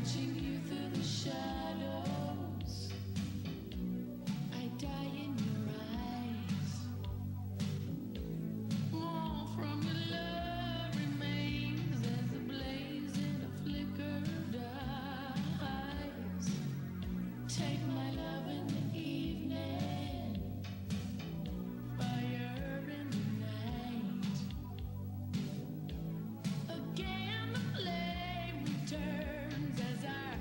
watching you through the shadows. I die in your eyes. All from your love remains as a blaze in a flicker dies. Take my love in the evening, fire in the night. Again the flame returns as I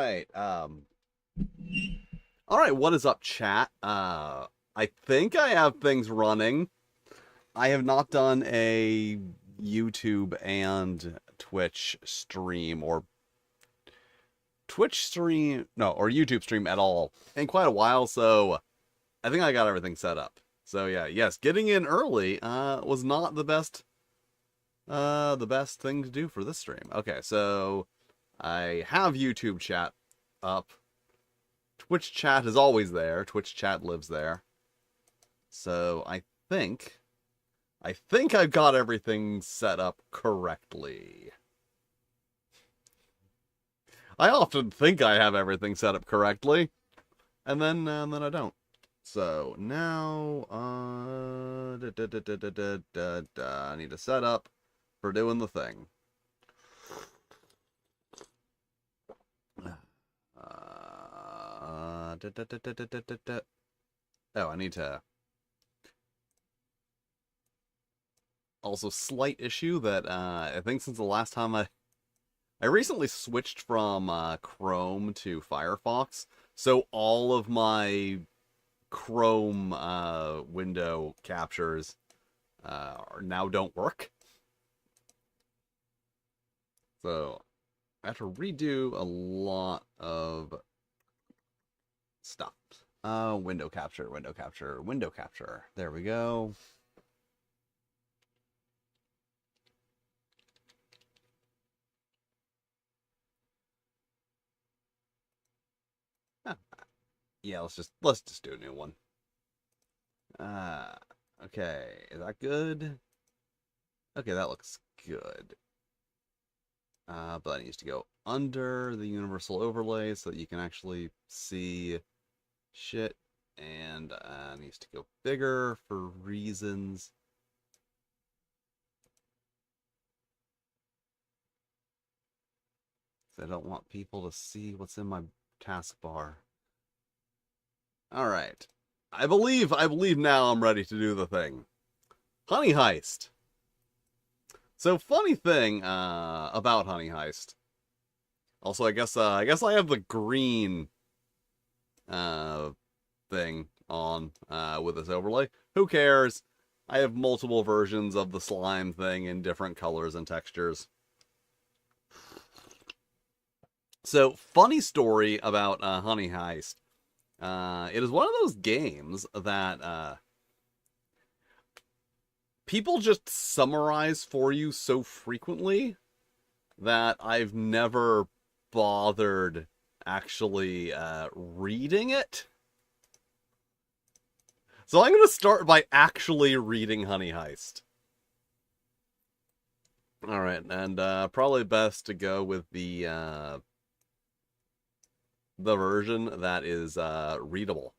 right. All right, what is up, chat? I think I have things running. I have not done a YouTube and Twitch stream or YouTube stream at all in quite a while, so I think I got everything set up. So yeah, yes, getting in early was not the best thing to do for this stream. Okay, so I have YouTube chat up. Twitch chat is always there. Twitch chat lives there. So I think I've got everything set up correctly. I often think I have everything set up correctly, and then I don't. So now I need to set up for doing the thing. Oh, I need to. Also, slight issue that I think since the last time I recently switched from Chrome to Firefox, so all of my Chrome window captures now don't work. So I have to redo a lot of stuff. Window capture. There we go. Yeah, let's just do a new one. Okay, is that good? Okay, that looks good. But that needs to go under the universal overlay so that you can actually see shit, and needs to go bigger for reasons. I don't want people to see what's in my taskbar. All right. I believe now I'm ready to do the thing. Honey Heist. So funny thing about Honey Heist. Also, I guess I have the green thing on with this overlay. Who cares? I have multiple versions of the slime thing in different colors and textures. So, funny story about Honey Heist. It is one of those games that people just summarize for you so frequently that I've never bothered actually reading it. So I'm going to start by actually reading Honey Heist. Alright, and probably best to go with the version that is readable,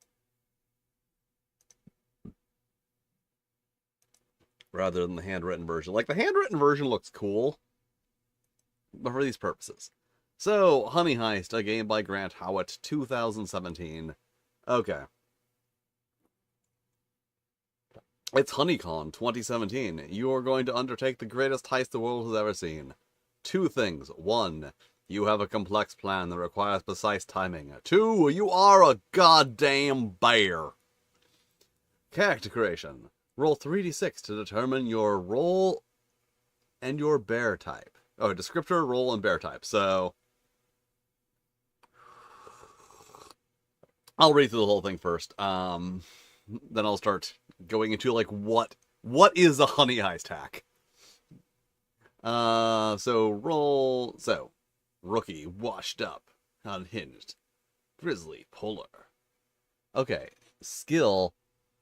rather than the handwritten version. Like, the handwritten version looks cool, but for these purposes. So, Honey Heist, a game by Grant Howitt, 2017. Okay. It's HoneyCon 2017. You are going to undertake the greatest heist the world has ever seen. Two things. One, you have a complex plan that requires precise timing. Two, you are a goddamn bear. Character creation. Roll 3d6 to determine your role and your bear type. Oh, descriptor, role, and bear type. So I'll read through the whole thing first. Then I'll start going into like what is a Honey Heist hack. So rookie, washed up, unhinged, grizzly, polar. Okay, skill.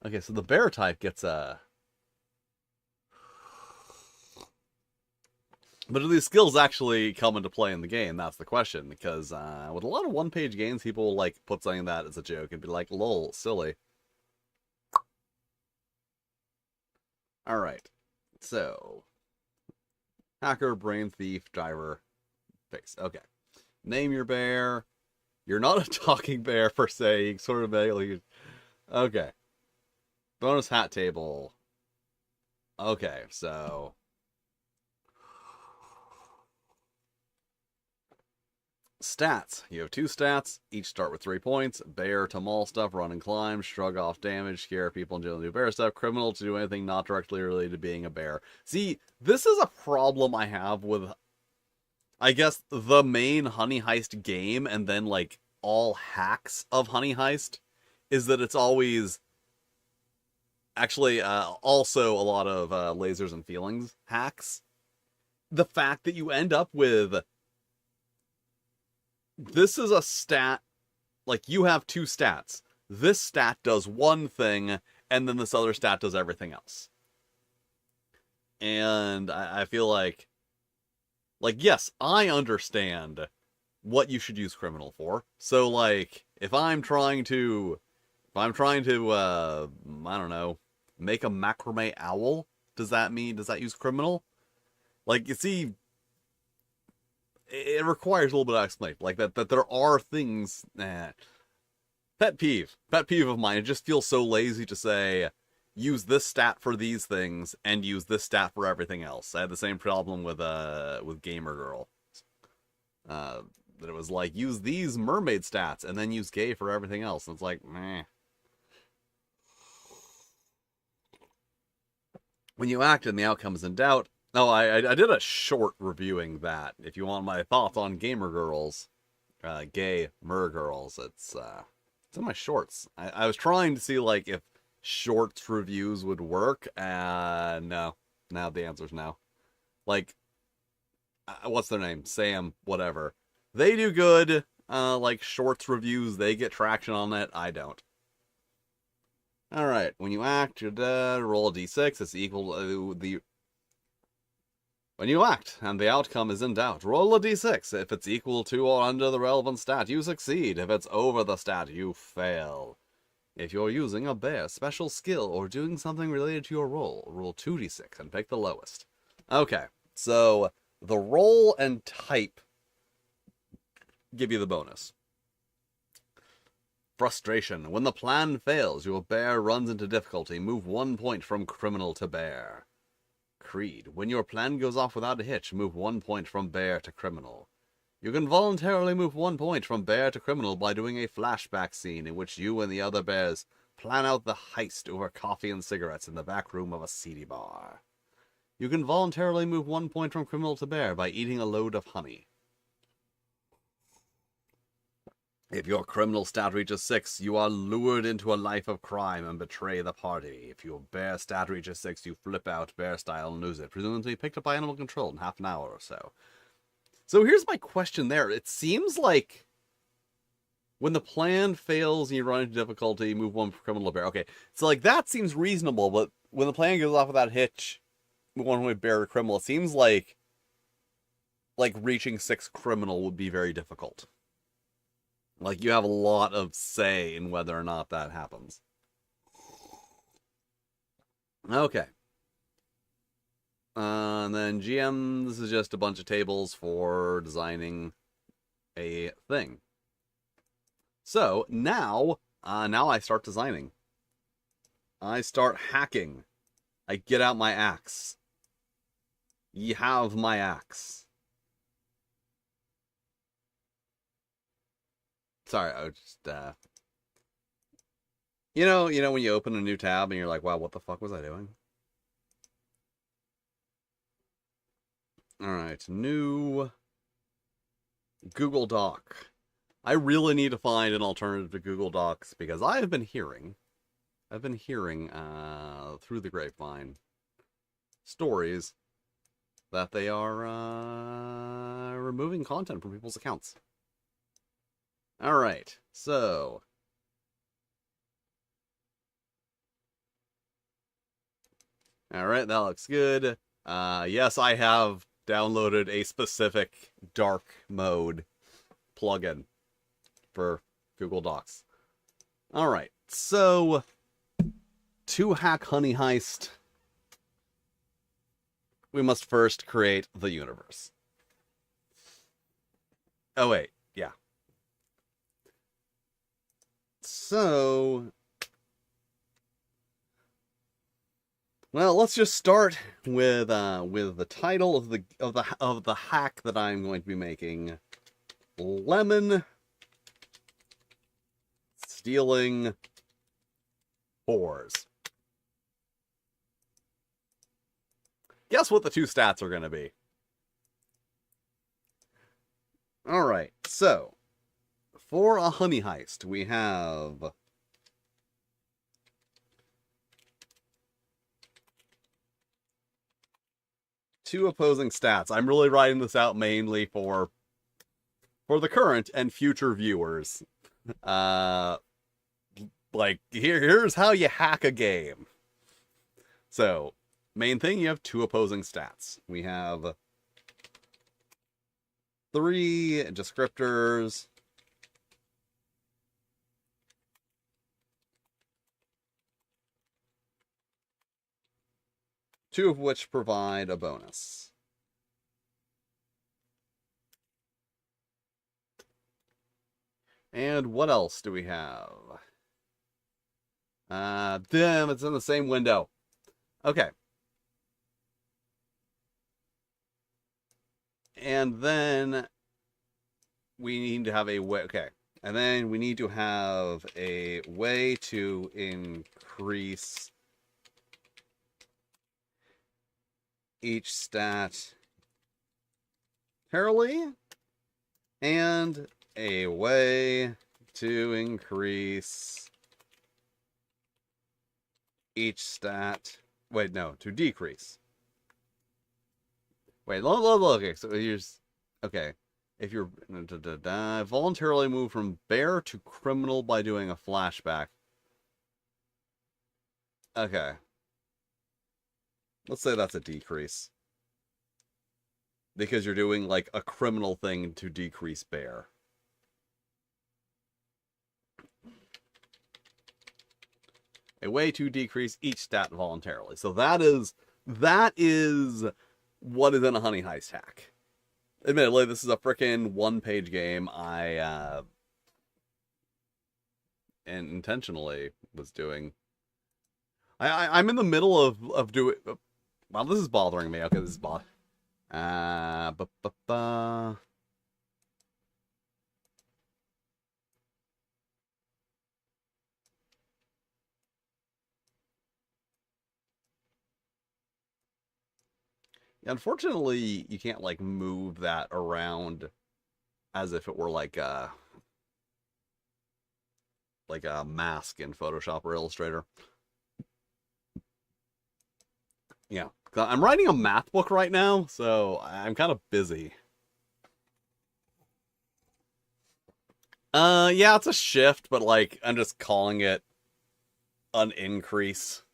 Okay, so the bear type gets a. But do these skills actually come into play in the game? That's the question. Because with a lot of one-page games, people will like put something that as a joke and be like, "Lol, silly." All right, so hacker, brain thief, driver, face. Okay, name your bear. You're not a talking bear per se. You sort of vaguely. Okay. Bonus hat table. Okay, so Stats. You have 2 stats. Each start with 3 points. Bear to maul stuff, run and climb, shrug off damage, scare people and generally do bear stuff. Criminal to do anything not directly related to being a bear. See, this is a problem I have with, I guess, the main Honey Heist game and then, like, all hacks of Honey Heist, is that it's always actually also a lot of lasers and feelings hacks. The fact that you end up with, this is a stat, like, you have 2 stats. This stat does one thing, and then this other stat does everything else. And I feel like, yes, I understand what you should use criminal for. So, like, if I'm trying to, I don't know, make a macrame owl, does that use criminal? Like, you see, it requires a little bit of explanation. Like, that there are things, pet peeve of mine. It just feels so lazy to say, use this stat for these things, and use this stat for everything else. I had the same problem with Gamer Girl. That it was like, use these mermaid stats, and then use gay for everything else. And it's like, meh. When you act and the outcome is in doubt. Oh, I did a short reviewing that. If you want my thoughts on Gamer Girls, gay mer girls, it's in my shorts. I was trying to see, like, if shorts reviews would work, no. Now the answer's no. Like, what's their name? Sam, whatever. They do good, like, shorts reviews. They get traction on it. I don't. Alright, when you act, you're dead. Roll a d6. It's equal to the... When you act, and the outcome is in doubt, roll a d6. If it's equal to or under the relevant stat, you succeed. If it's over the stat, you fail. If you're using a bear special skill or doing something related to your roll, roll 2d6 and pick the lowest. Okay, so the roll and type give you the bonus. Frustration. When the plan fails, your bear runs into difficulty. Move 1 point from criminal to bear. Creed. When your plan goes off without a hitch, move 1 point from bear to criminal. You can voluntarily move 1 point from bear to criminal by doing a flashback scene in which you and the other bears plan out the heist over coffee and cigarettes in the back room of a seedy bar. You can voluntarily move 1 point from criminal to bear by eating a load of honey. If your criminal stat reaches 6, you are lured into a life of crime and betray the party. If your bear stat reaches 6, you flip out bear style and lose it, presumably picked up by animal control in half an hour or so. So here's my question there. It seems like when the plan fails and you run into difficulty, move 1 from criminal to bear. Okay, so like that seems reasonable, but when the plan goes off without a hitch, move 1 from bear to criminal, it seems like reaching 6 criminal would be very difficult. Like, you have a lot of say in whether or not that happens. Okay. And then GM, this is just a bunch of tables for designing a thing. So, now I start designing. I start hacking. I get out my axe. Ye have my axe. Sorry, I was just, you know when you open a new tab and you're like, wow, what the fuck was I doing? Alright, new Google Doc. I really need to find an alternative to Google Docs because I've been hearing through the grapevine stories that they are removing content from people's accounts. Alright, so alright, that looks good. Yes, I have downloaded a specific dark mode plugin for Google Docs. Alright, so to hack Honey Heist, we must first create the universe. Oh wait, yeah. So, well, let's just start with the title of the hack that I'm going to be making. lemon stealing whores. Guess what the two stats are going to be. Alright, so for a honey heist, we have two opposing stats. I'm really writing this out mainly for the current and future viewers. Like, here's how you hack a game. So, main thing, you have two opposing stats. We have 3 descriptors. Two of which provide a bonus. And what else do we have? Damn, it's in the same window. Okay. And then we need to have a way. Okay. And then we need to have a way to increase each stat fairly, and a way to increase each stat. Wait, no, to decrease. Wait, look. Okay, so here's. Okay. If you're voluntarily move from bear to criminal by doing a flashback. Okay. Let's say that's a decrease. Because you're doing, like, a criminal thing to decrease bear. A way to decrease each stat voluntarily. So that is what is in a honey heist hack. Admittedly, this is a frickin' one-page game. I and intentionally was doing. I'm in the middle of doing. Well, this is bothering me. Okay, this is bothering. Yeah, unfortunately, you can't like move that around as if it were like a mask in Photoshop or Illustrator. Yeah, I'm writing a math book right now, so I'm kind of busy. Yeah, it's a shift, but like I'm just calling it an increase.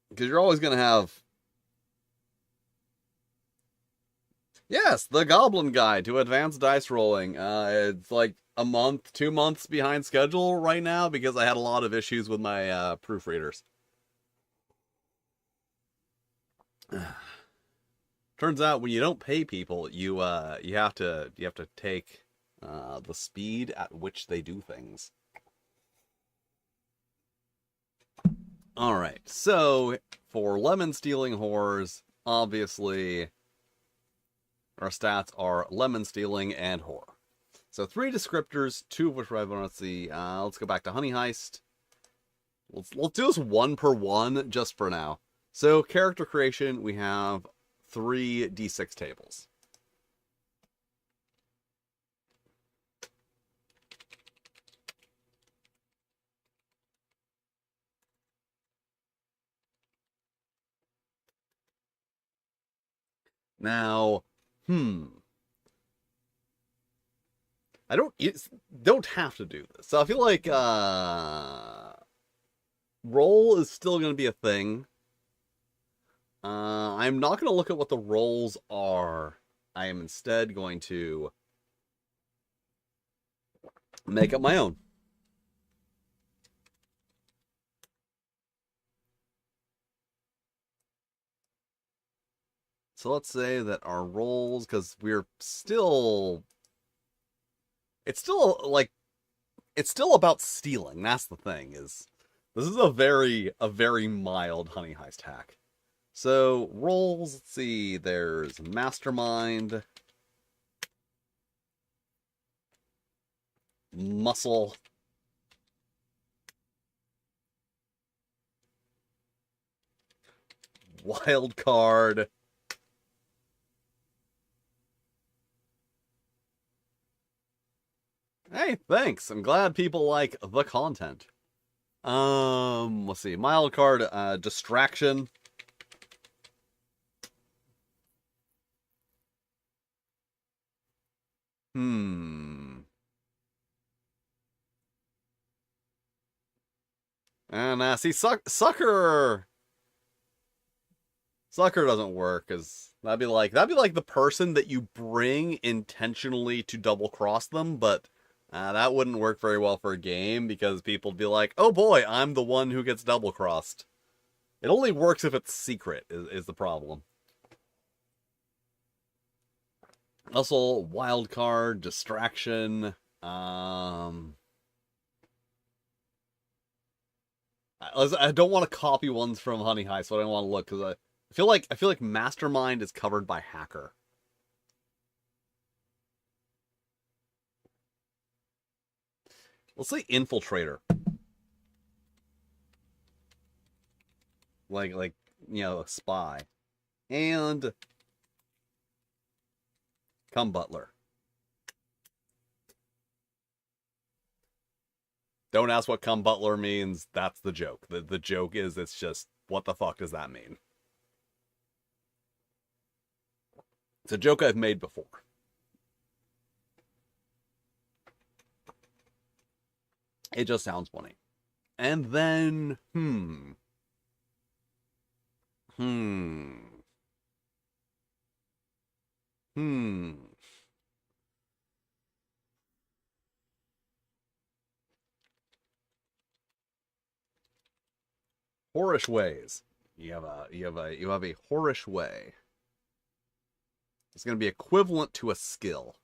Because you're always gonna have. Yes, the Goblin Guide to Advanced Dice Rolling. It's like a month, 2 months behind schedule right now because I had a lot of issues with my proofreaders. Turns out when you don't pay people, you have to take the speed at which they do things. All right, so for lemon stealing whores, obviously our stats are lemon stealing and whore. So 3 descriptors, 2 of which are let's see. Let's go back to honey heist. Let's do this 1 per 1 just for now. So character creation, we have 3 d6 tables. Now, I don't have to do this. So I feel like roll is still going to be a thing. I'm not going to look at what the rolls are. I am instead going to make up my own. So let's say that our rolls, because we're still... It's still, like... It's still about stealing. That's the thing, is... This is a very mild honey heist hack. So, roles, let's see, there's Mastermind, Muscle, Wild Card, hey, thanks. I'm glad people like the content. Let's see, Wild Card, Distraction, hmm, and, see, Sucker doesn't work, because that'd be like the person that you bring intentionally to double cross them, but that wouldn't work very well for a game, because people'd be like, oh boy, I'm the one who gets double crossed. It only works if it's secret, is the problem. Also, wild card, distraction, I don't want to copy ones from Honey Heist, so I don't want to look, because I feel like Mastermind is covered by Hacker. Let's say Infiltrator. Like a spy. And Come Butler. Don't ask what Come Butler means. That's the joke. The joke is, it's just, what the fuck does that mean? It's a joke I've made before. It just sounds funny. And then, hmm. Whorish ways. You have a whorish way. It's going to be equivalent to a skill.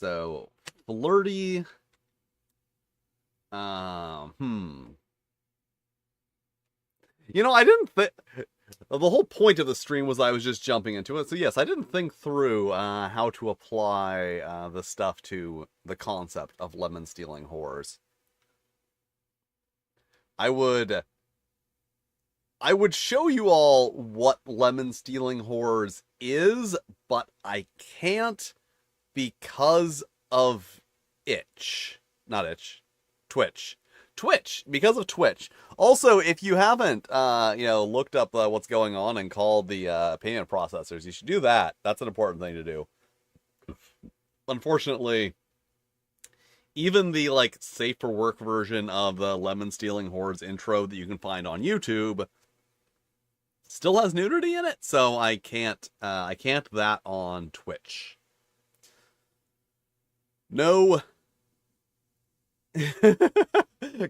So, flirty. I didn't think. The whole point of the stream was I was just jumping into it. So yes, I didn't think through how to apply the stuff to the concept of lemon stealing whores. I would show you all what lemon stealing whores is, but I can't because of Twitch. Because of Twitch. Also, if you haven't, looked up what's going on and called the payment processors, you should do that. That's an important thing to do. Unfortunately, even the safe for work version of the lemon stealing hordes intro that you can find on YouTube still has nudity in it, so I can't that on Twitch. No.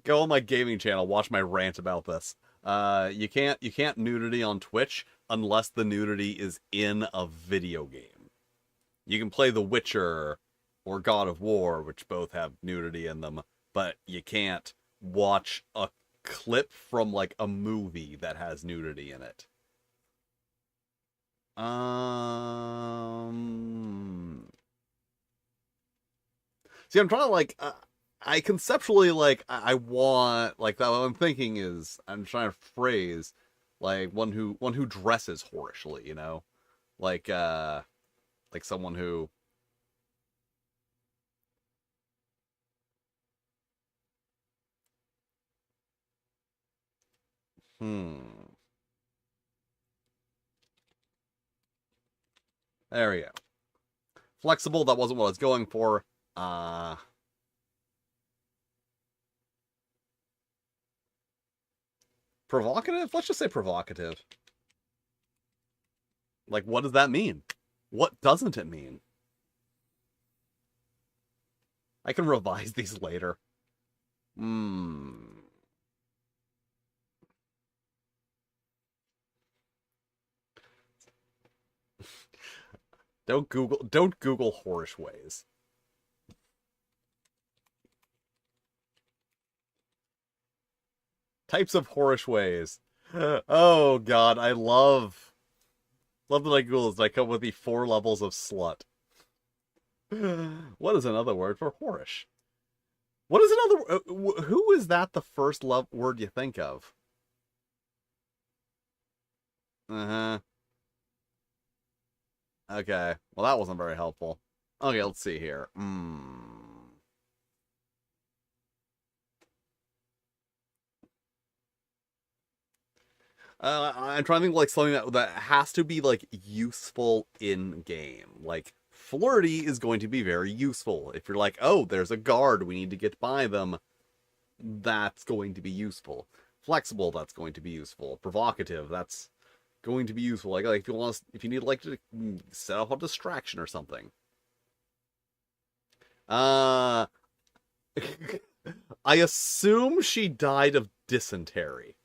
Go on my gaming channel, watch my rant about this. You can't nudity on Twitch unless the nudity is in a video game. You can play The Witcher or God of War, which both have nudity in them, but you can't watch a clip from a movie that has nudity in it. See, I'm trying to I conceptually I want what I'm thinking is I'm trying to phrase one who dresses whorishly, like someone who there we go. Flexible, that wasn't what I was going for. Provocative? Let's just say provocative. What does that mean? What doesn't it mean? I can revise these later. Don't Google whorish ways. Types of whorish ways. Oh god, I love that I Google this. I come with the 4 levels of slut. What is another word for whorish? What is another? Who is that? The first word you think of? Uh huh. Okay. Well, that wasn't very helpful. Okay, let's see here. I'm trying to think like something that has to be like useful in game. Like flirty is going to be very useful. If you're like, oh, there's a guard, we need to get by them. That's going to be useful. Flexible, that's going to be useful. Provocative, that's going to be useful. Like if you want, if you need like to set off a distraction or something. Uh, I assume she died of dysentery.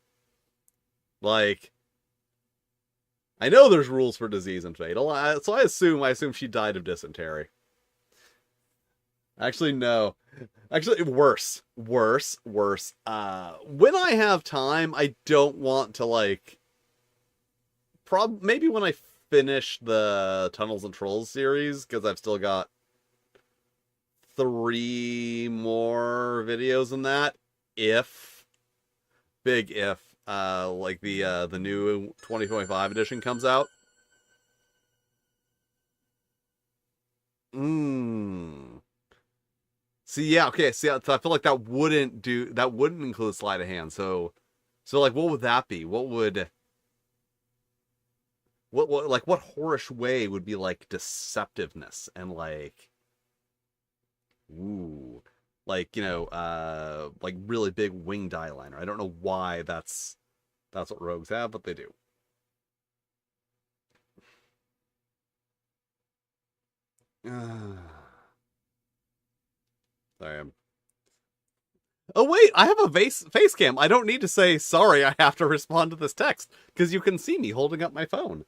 Like, I know there's rules for disease and fatal, so I assume she died of dysentery. Actually, no. Actually, worse. When I have time, I don't want to like. Maybe when I finish the Tunnels and Trolls series, because I've still got 3 more videos in that. If big if like the new 2025 edition comes out. See, yeah, okay. See, so I feel like that wouldn't include sleight of hand. So like, what would that be? What whorish way would be like deceptiveness and like, ooh, like like really big winged eyeliner. I don't know why that's what rogues have, but they do. Sorry, oh wait, I have a face cam. I don't need to say sorry. I have to respond to this text because you can see me holding up my phone.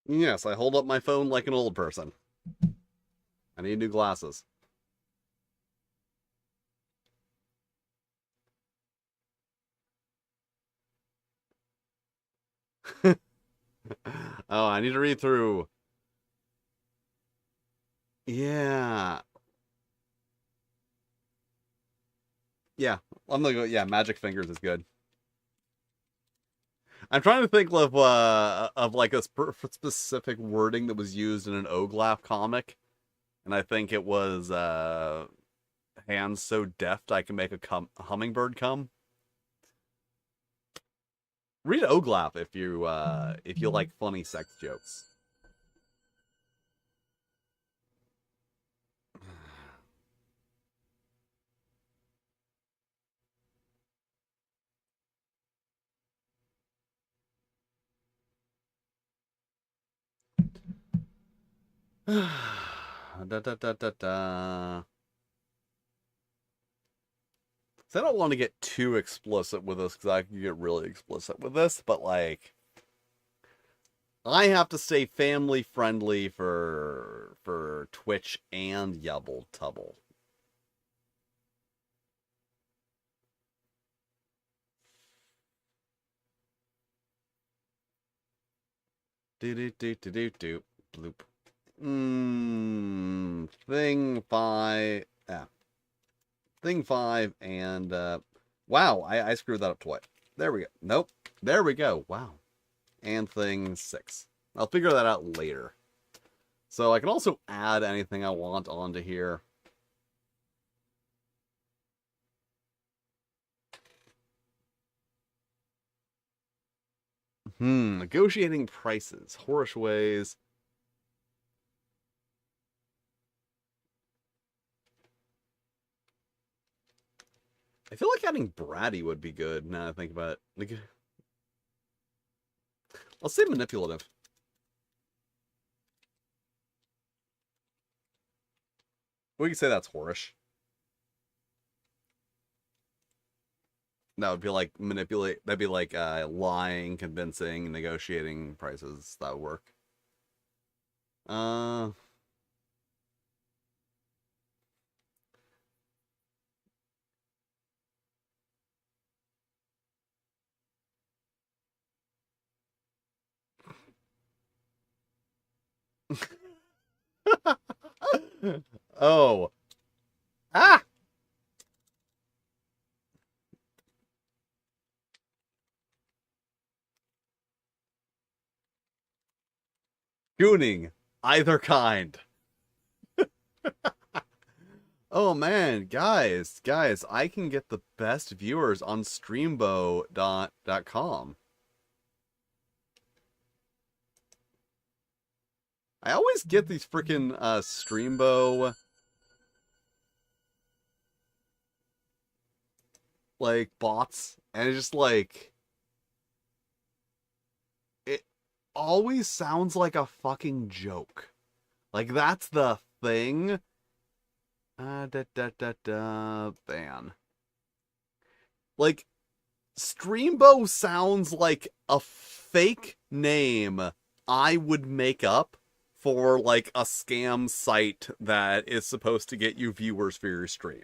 Yes, I hold up my phone like an old person. I need new glasses. Oh, I need to read through. Yeah. Yeah. I'm gonna go. Yeah, Magic Fingers is good. I'm trying to think of like a specific wording that was used in an Oglaf comic, and I think it was hands so deft I can make a hummingbird come. Read Oglaf if you like funny sex jokes. Da da da da da. So I don't want to get too explicit with this because I can get really explicit with this, but like I have to stay family friendly for Twitch and Yubble Tubble. Do do do do do do bloop. Thing five. Yeah. Thing five and wow, I screwed that up twice. There we go. Nope. There we go. Wow. And thing 6. I'll figure that out later. So I can also add anything I want onto here. Negotiating prices. Horish ways. I feel like adding bratty would be good now that I think about it. Like, let's say manipulative. We can say that's whorish. That would be like manipulate. That'd be like lying, convincing, negotiating prices. That would work. Uh, oh. Ah! Tuning. Either kind. Oh man, guys, I can get the best viewers on streambo.com. I always get these freaking streambo like bots, and it's just like it always sounds like a fucking joke. Like that's the thing. Ban. Like Streambo sounds like a fake name I would make up for like a scam site that is supposed to get you viewers for your stream.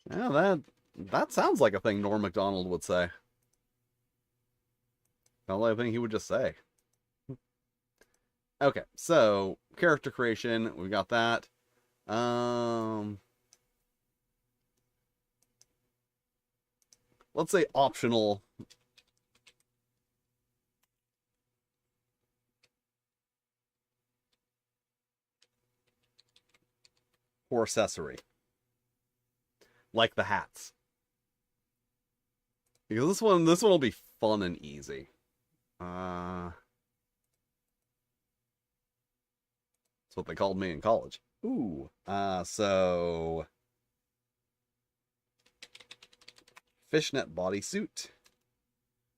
Yeah, that sounds like a thing Norm Macdonald would say. Sounds like a thing he would just say. Okay, so character creation, we got that. Let's say optional. Or accessory. Like the hats. Because this one will be fun and easy. That's what they called me in college. Ooh. So fishnet bodysuit.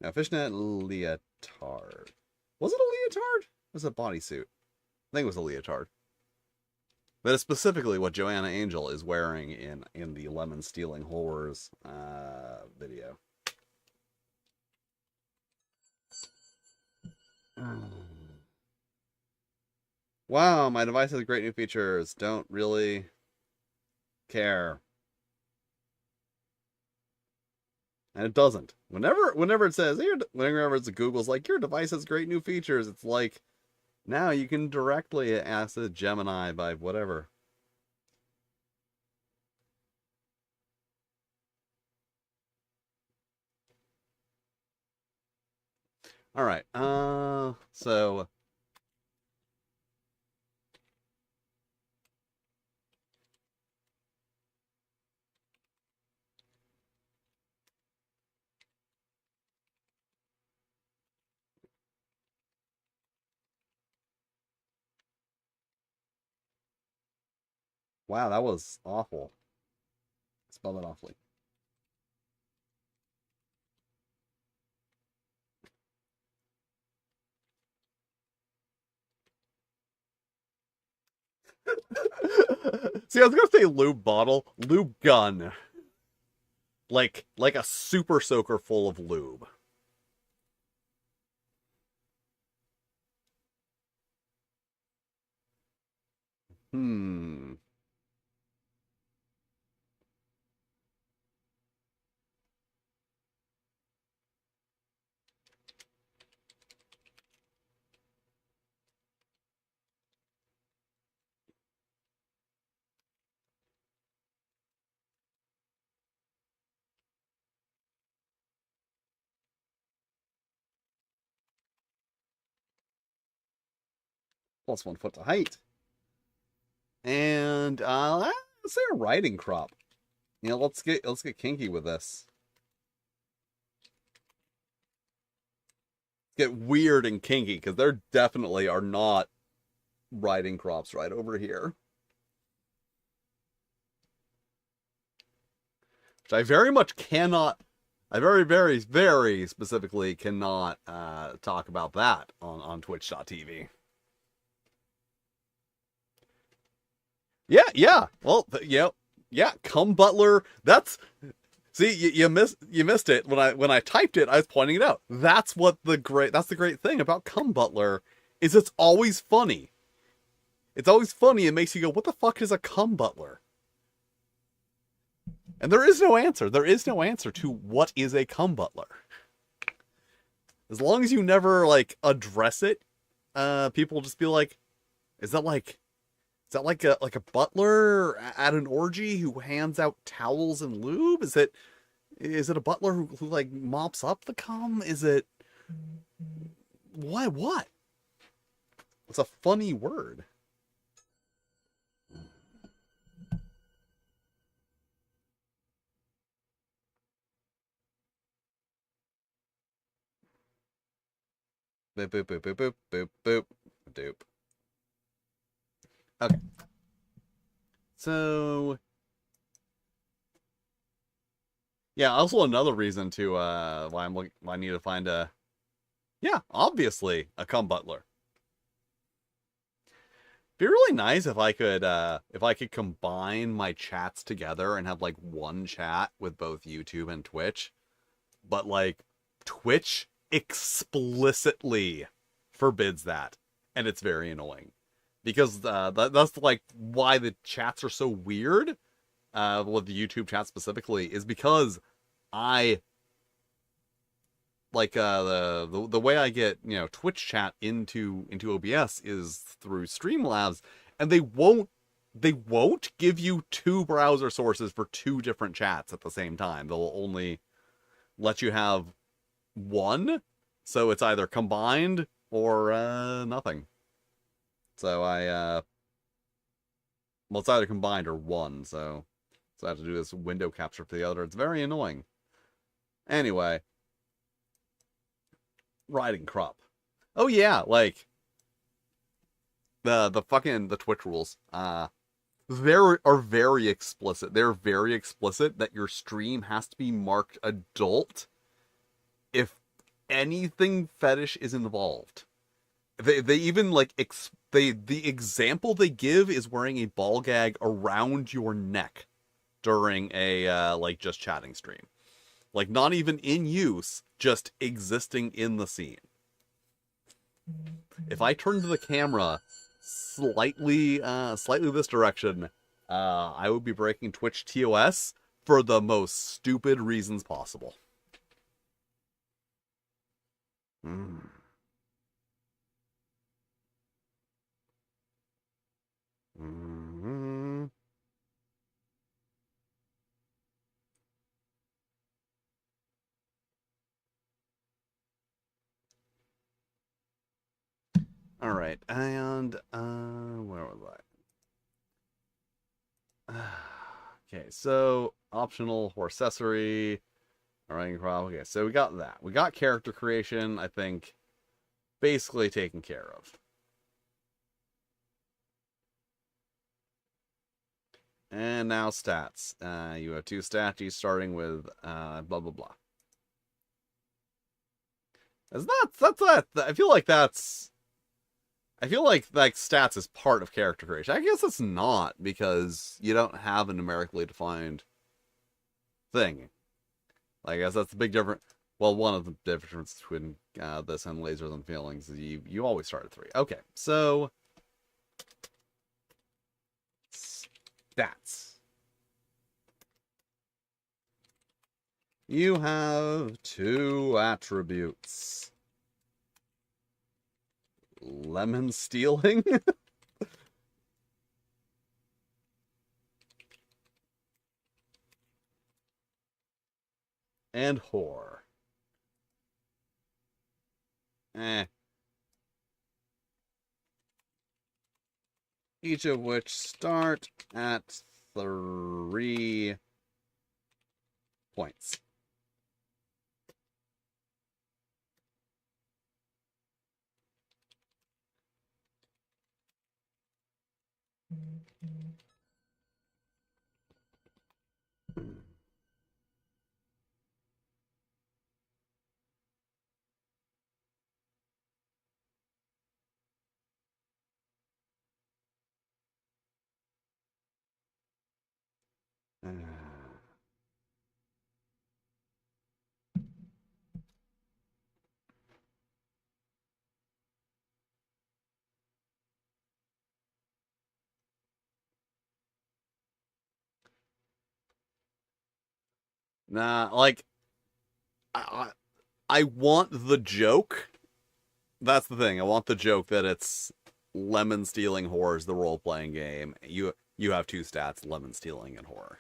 Now fishnet leotard. Was it a leotard? It was a bodysuit. I think it was a leotard. That is specifically what Joanna Angel is wearing in the Lemon Stealing Horrors video. Wow, my device has great new features. Don't really care. And it doesn't. Whenever it says, whenever it's Google's like, your device has great new features, it's like, now you can directly ask the Gemini by whatever. All right. So wow, that was awful. Spell that awfully. See, I was gonna say lube bottle, lube gun. Like a super soaker full of lube. Hmm. Plus 1 foot to height. And let's say a riding crop. You know, let's get kinky with this. get weird and kinky, because there definitely are not riding crops right over here. Which I very much cannot, I very, very, very specifically cannot talk about that on Twitch.tv. Yeah. Well, yeah. Cum Butler. That's see, you missed it when I typed it. I was pointing it out. That's the great thing about Cum Butler is it's always funny. It's always funny. It makes you go, "What the fuck is a cum butler?" And there is no answer. There is no answer to what is a cum butler. As long as you never like address it, people will just be like, "Is that like a butler at an orgy who hands out towels and lube? Is it a butler who like mops up the cum? Is it what? It's a funny word." Boop boop boop boop boop boop boop doop. Okay. So yeah, also another reason to why I need to find obviously a cum butler. Be really nice if I could combine my chats together and have like one chat with both YouTube and Twitch. But like Twitch explicitly forbids that, and it's very annoying. Because that's like why the chats are so weird, with the YouTube chat specifically, is because I like the way I get Twitch chat into OBS is through Streamlabs, and they won't give you two browser sources for two different chats at the same time. They'll only let you have one, so it's either combined or nothing. So well, it's either combined or one, so I have to do this window capture for the other. It's very annoying. Anyway, riding crop. Oh yeah, like the Twitch rules. Very explicit. They're very explicit that your stream has to be marked adult if anything fetish is involved. They even like the example they give is wearing a ball gag around your neck during a like just chatting stream. Like not even in use, just existing in the scene. If I turn to the camera slightly this direction, I would be breaking Twitch TOS for the most stupid reasons possible. Mm. Mm-hmm. All right, and where was I? Okay, so optional horse accessory. All right, okay, so we got that. We got character creation, I think, basically taken care of. And now stats. You have two stats, starting with blah blah blah. That's that. I feel like stats is part of character creation. I guess it's not, because you don't have a numerically defined thing. I guess that's the big difference. Well, one of the differences between this and lasers and feelings is you always start at 3. Okay, so stats. You have 2 attributes. Lemon stealing? And whore. Each of which start at 3 points. Nah, like I want the joke. That's the thing. I want the joke that it's lemon stealing horrors, the role playing game. You have two stats: lemon stealing and horror.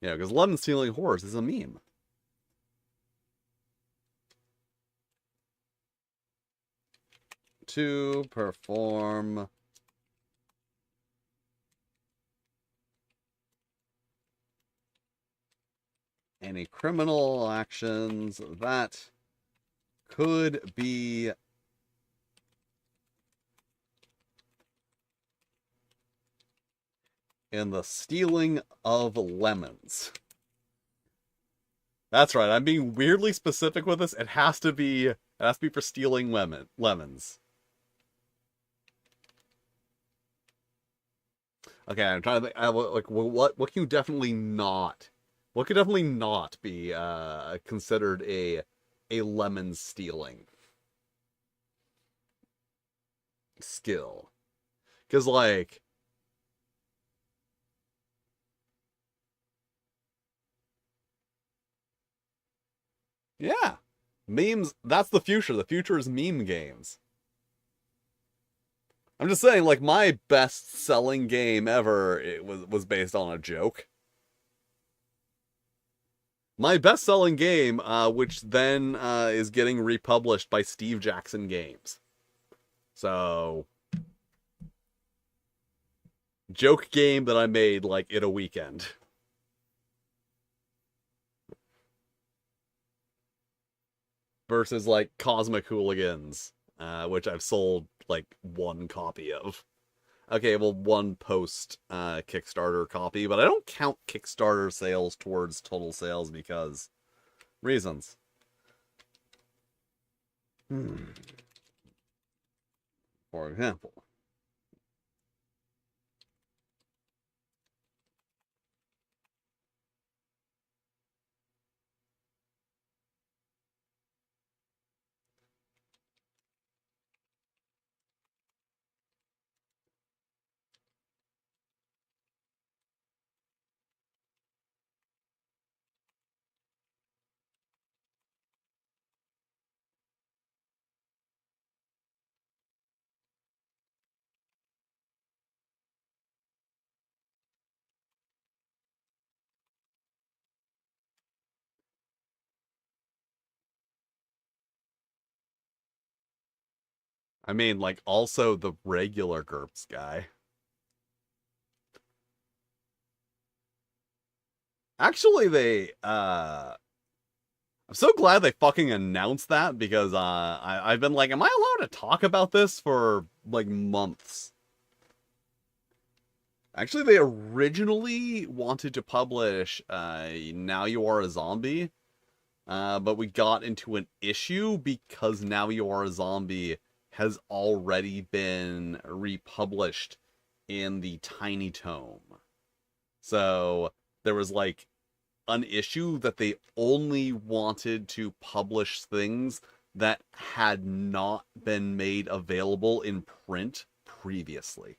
Yeah, because lemon stealing horrors is a meme. To perform any criminal actions that could be in the stealing of lemons. That's right. I'm being weirdly specific with this. It has to be for stealing lemons. Okay, I'm trying to think. Like, what can you definitely not? What could definitely not be considered a lemon stealing skill? Because like, yeah, memes. That's the future. The future is meme games. I'm just saying, like my best-selling game ever, it was based on a joke. My best-selling game, which then is getting republished by Steve Jackson Games. So, joke game that I made like in a weekend. Versus like Cosmic Hooligans, which I've sold like one copy of. Okay, well, one post Kickstarter copy, but I don't count Kickstarter sales towards total sales because reasons. For example, I mean, like also the regular GURPS guy. Actually, I'm so glad they fucking announced that because I've been like, am I allowed to talk about this for like months? Actually, they originally wanted to publish Now You Are a Zombie, but we got into an issue because Now You Are a Zombie has already been republished in the Tiny Tome. So there was like an issue that they only wanted to publish things that had not been made available in print previously.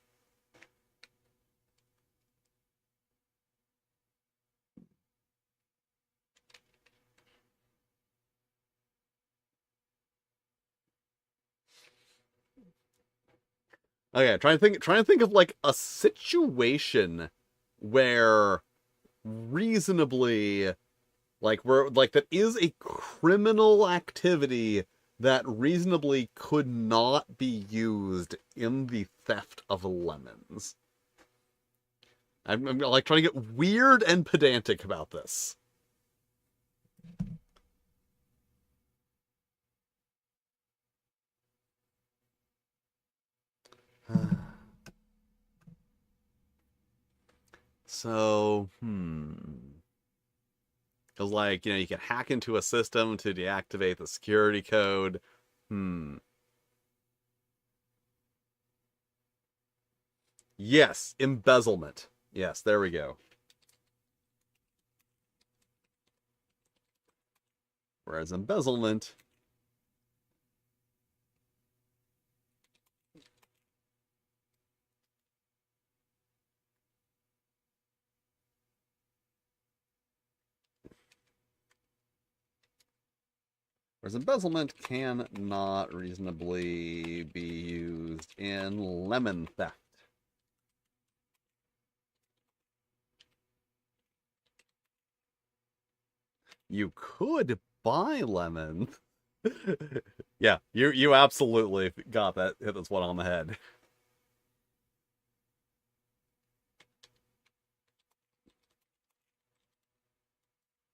Okay, trying to think of like a situation where reasonably where like that is a criminal activity that reasonably could not be used in the theft of lemons. I'm like trying to get weird and pedantic about this. So, because like, you can hack into a system to deactivate the security code. Hmm. Yes, embezzlement. Yes, there we go. Whereas embezzlement... Whereas embezzlement cannot reasonably be used in lemon theft. You could buy lemons. Yeah, you absolutely got that, hit this one on the head.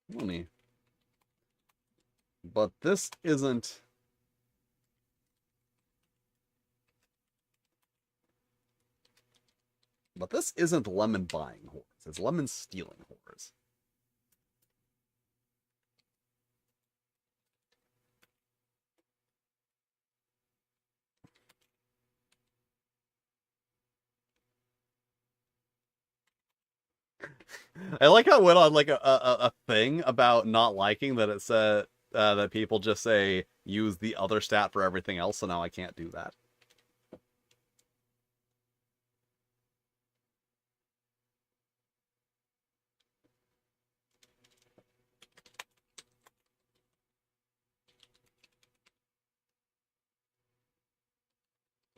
Money. But this isn't... But this isn't lemon buying whores. It's lemon stealing whores. I like how it went on like a thing about not liking that it said that people just say use the other stat for everything else, so now I can't do that.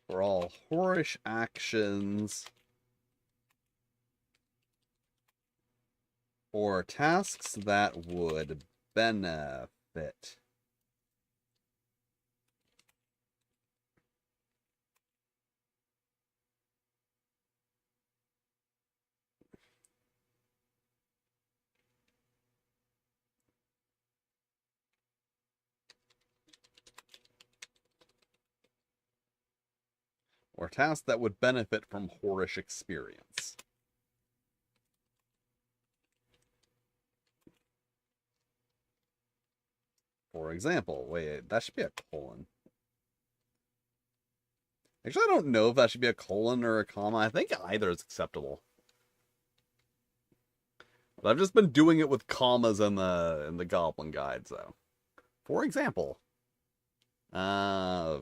For all whorish actions or tasks that would benefit. Or tasks that would benefit from whorish experience. For example, wait, that should be a colon. Actually, I don't know if that should be a colon or a comma. I think either is acceptable. But I've just been doing it with commas in the Goblin Guide, so. For example, uh,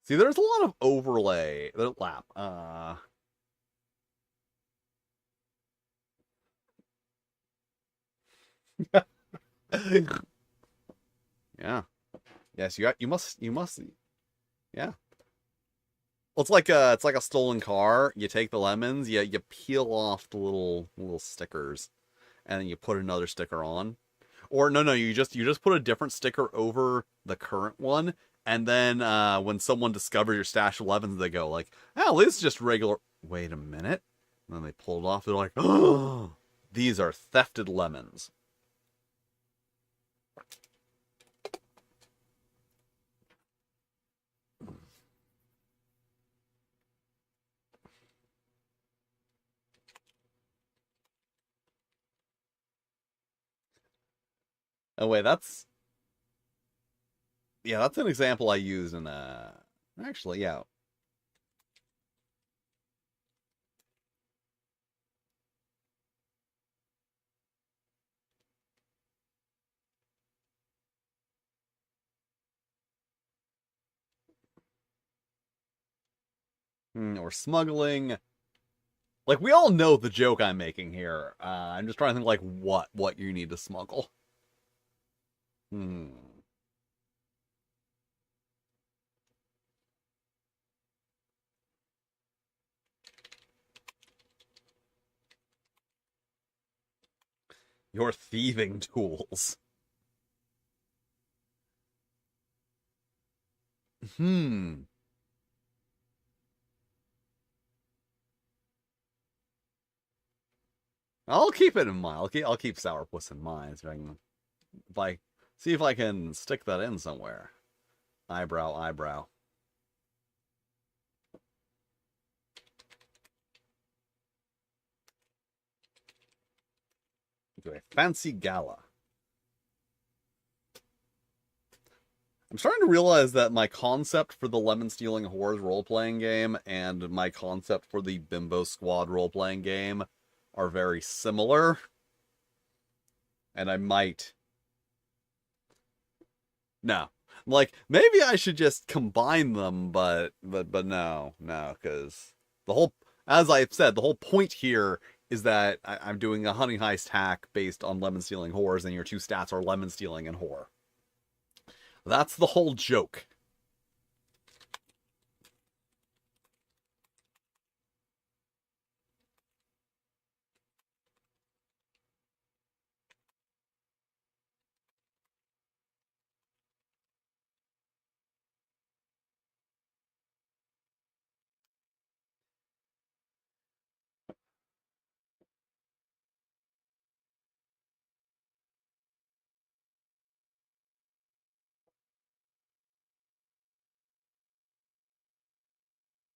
see, there's a lot of overlay. Lap. Yeah. Yes, you must. Yeah. Well, it's like a stolen car. You take the lemons, you peel off the little stickers, and then you put another sticker on. Or no, you just put a different sticker over the current one, and then when someone discovers your stash of lemons, they go like, "Oh, this is just regular." Wait a minute. And then they pull it off. They're like, "Oh, these are thefted lemons." Oh wait, that's an example I use in actually, yeah. Or smuggling. Like we all know the joke I'm making here. I'm just trying to think like what you need to smuggle. Hmm. Your thieving tools. Hmm. I'll keep it in mind. I'll keep sourpuss in mind. So if I see if I can stick that in somewhere. Eyebrow. to a fancy gala. I'm starting to realize that my concept for the Lemon Stealing Whores role-playing game and my concept for the Bimbo Squad role-playing game are very similar. And I might... No. Like, maybe I should just combine them, but no, because the whole... As I've said, the whole point here is that I'm doing a honey heist hack based on Lemon Stealing Whores, and your two stats are Lemon Stealing and Whore. That's the whole joke.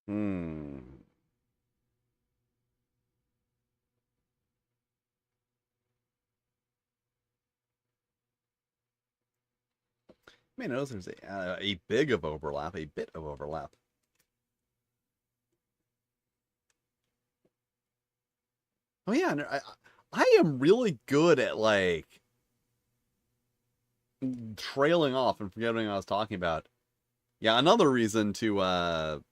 Hmm. You may notice there's a bit of overlap. Oh yeah, I am really good at like trailing off and forgetting what I was talking about. Yeah, another reason to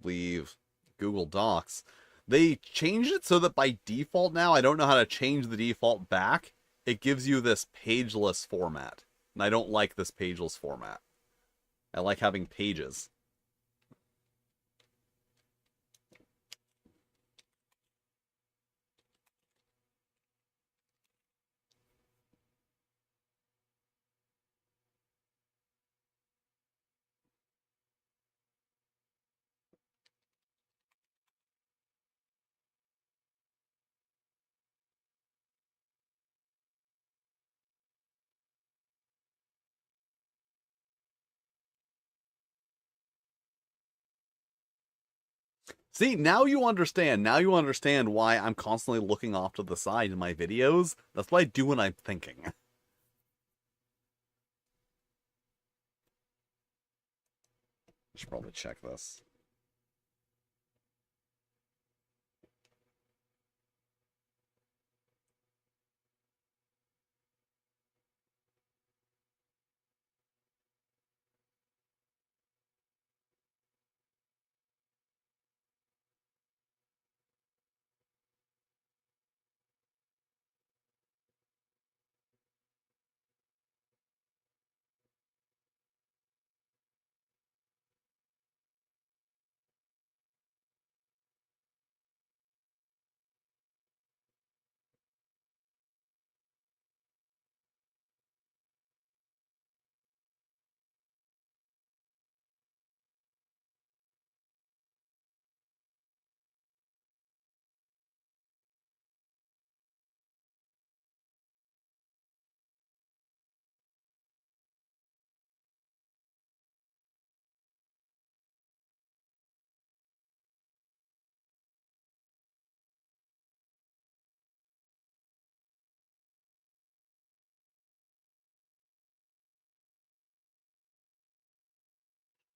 leave Google Docs. They changed it so that by default now, I don't know how to change the default back. It gives you this pageless format. And I don't like this pageless format. I like having pages. See, now you understand. Now you understand why I'm constantly looking off to the side in my videos. That's what I do when I'm thinking. I should probably check this.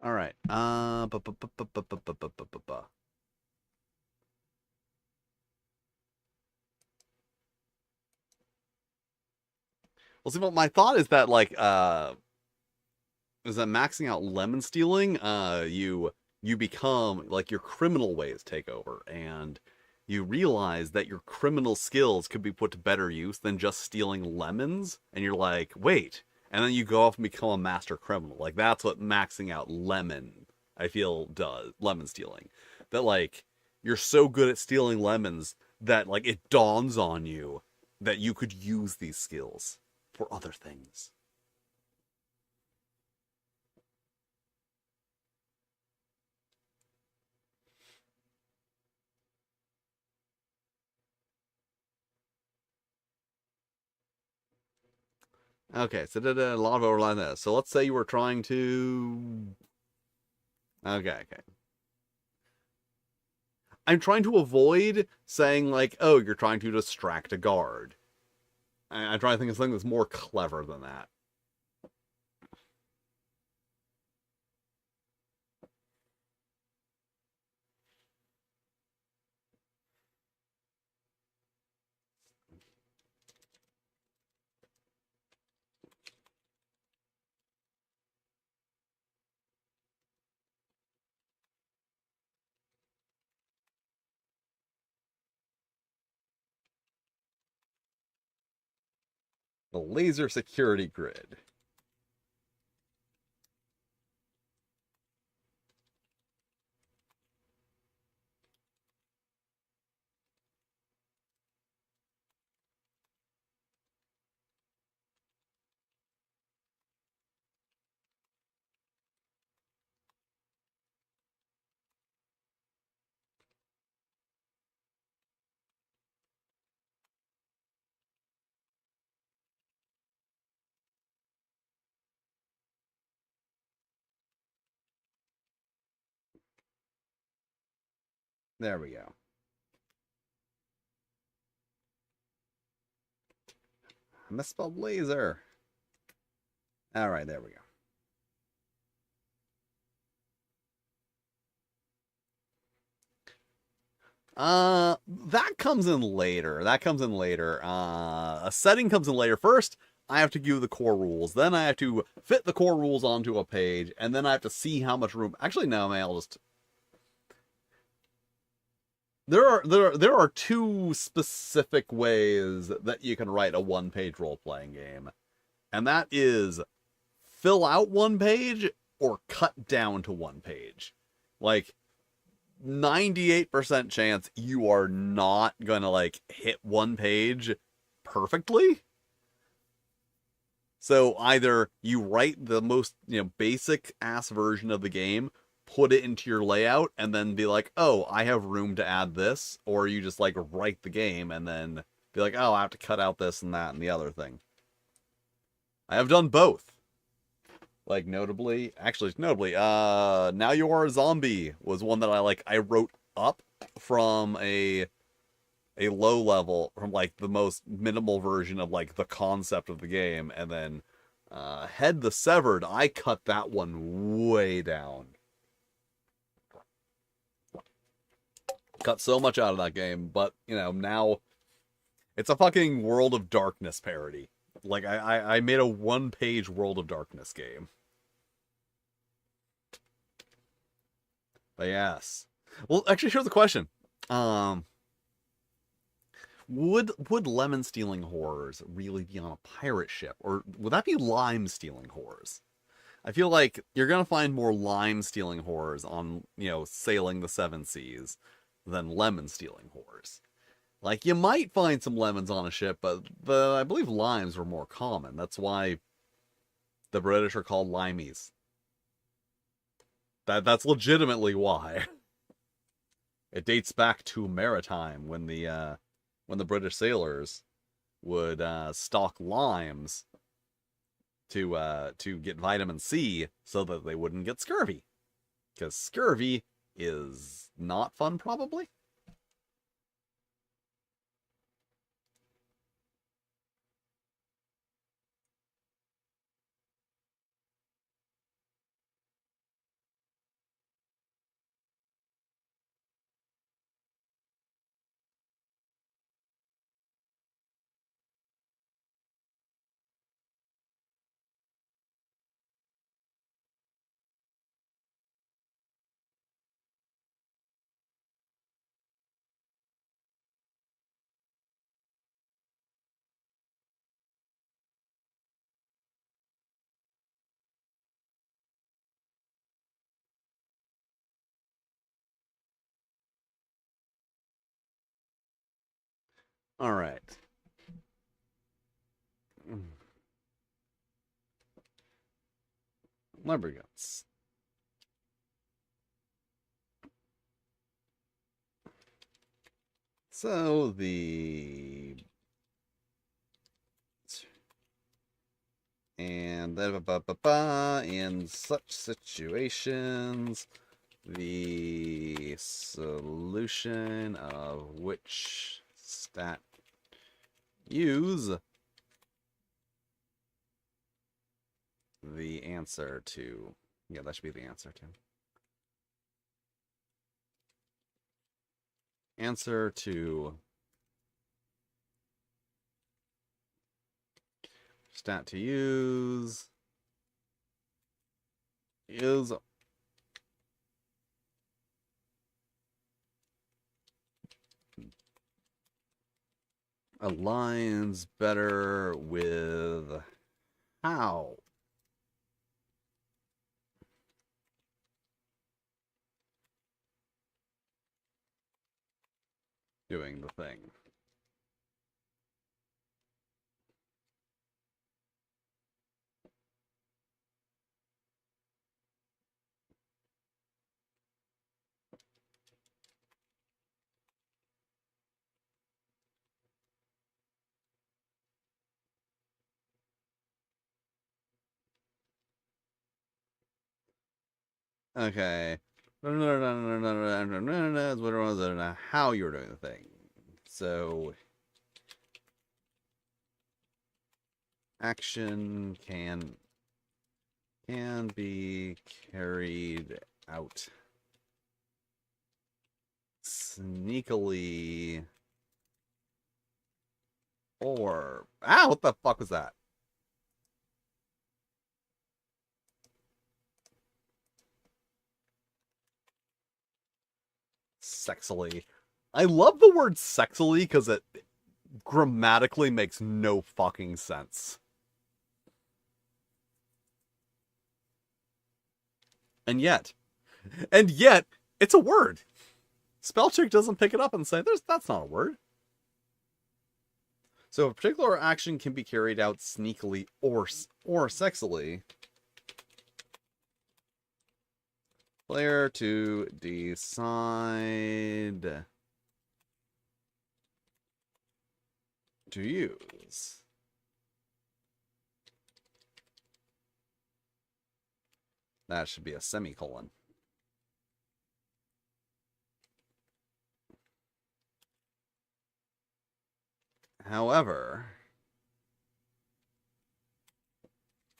All right. Well, see, my thought is that maxing out lemon stealing, you become like your criminal ways take over, and you realize that your criminal skills could be put to better use than just stealing lemons, and you're like, wait, and then you go off and become a master criminal. Like that's what maxing out lemon, I feel, does. Lemon stealing, that like you're so good at stealing lemons that like it dawns on you that you could use these skills for other things. Okay, so a lot of overlap there. So let's say you were trying to. Okay. I'm trying to avoid saying like, oh, you're trying to distract a guard. I'm trying to think of something that's more clever than that. The laser security grid. There we go. I misspelled laser. All right, there we go. That comes in later. That comes in later. A setting comes in later. First, I have to give the core rules. Then I have to fit the core rules onto a page, and then I have to see how much room. Actually, no, man, I'll just. There are two specific ways that you can write a one-page role-playing game, and that is fill out one page or cut down to one page. Like 98% chance you are not gonna like hit one page perfectly. So either you write the most, basic ass version of the game, put it into your layout, and then be like, oh, I have room to add this, or you just like write the game and then be like, oh, I have to cut out this and that and the other thing. I have done both. Like notably, Now You Are a Zombie was one that I wrote up from a low level, from like the most minimal version of like the concept of the game, and then Head the Severed, I cut that one way down. Cut so much out of that game, but now it's a fucking World of Darkness parody. Like I made a one-page World of Darkness game. But yes. Well, actually, here's the question. Would lemon stealing horrors really be on a pirate ship, or would that be lime stealing horrors? I feel like you're gonna find more lime stealing horrors on sailing the seven seas than lemon stealing horrors. Like you might find some lemons on a ship, but I believe limes were more common. That's why the British are called limeys. That's legitimately why. It dates back to maritime when the British sailors would stock limes to get vitamin C so that they wouldn't get scurvy, because scurvy is not fun, probably. All right. Lubricants. So in such situations, the solution of which stat use the answer to... Yeah, that should be the answer to. Answer to... Stat to use... is... aligns better with how doing the thing. Okay. How you're doing the thing. So action can be carried out sneakily or what the fuck was that? Sexily. I love the word sexily because it grammatically makes no fucking sense. And yet, it's a word. Spellcheck doesn't pick it up and say, that's not a word. So a particular action can be carried out sneakily or sexily. Player to decide to use. That should be a semicolon. However,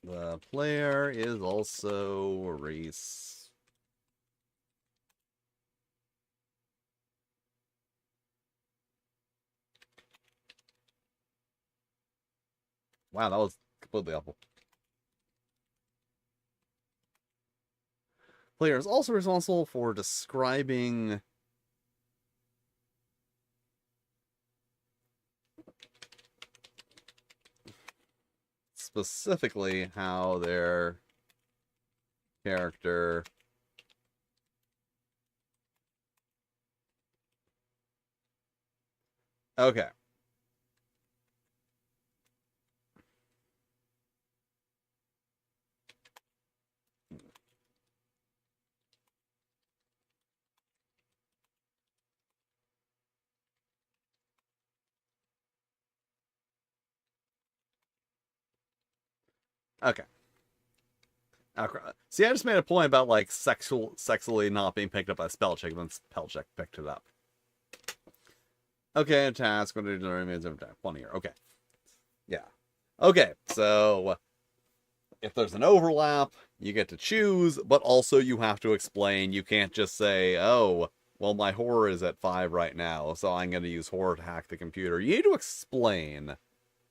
the player is also race. Wow, that was completely awful. Player is also responsible for describing specifically how their character okay. Okay. See, I just made a point about like sexually not being picked up by spell check, then spell check picked it up. Okay, a task. What are you doing? 1 year. Okay. Yeah. Okay, so if there's an overlap, you get to choose, but also you have to explain. You can't just say, oh, well, my horror is at 5 right now, so I'm going to use horror to hack the computer. You need to explain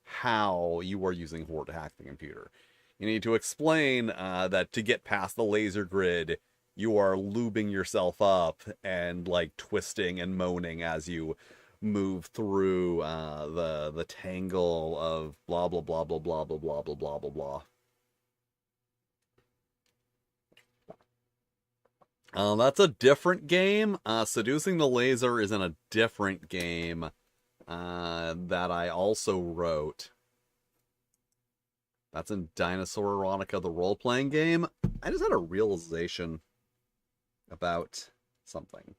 how you are using horror to hack the computer. You need to explain that to get past the laser grid, you are lubing yourself up and like twisting and moaning as you move through the tangle of blah blah blah blah blah blah blah blah blah blah blah. That's a different game. Seducing the Laser is in a different game that I also wrote. That's in Dinosaur Erotica, the role-playing game. I just had a realization about something.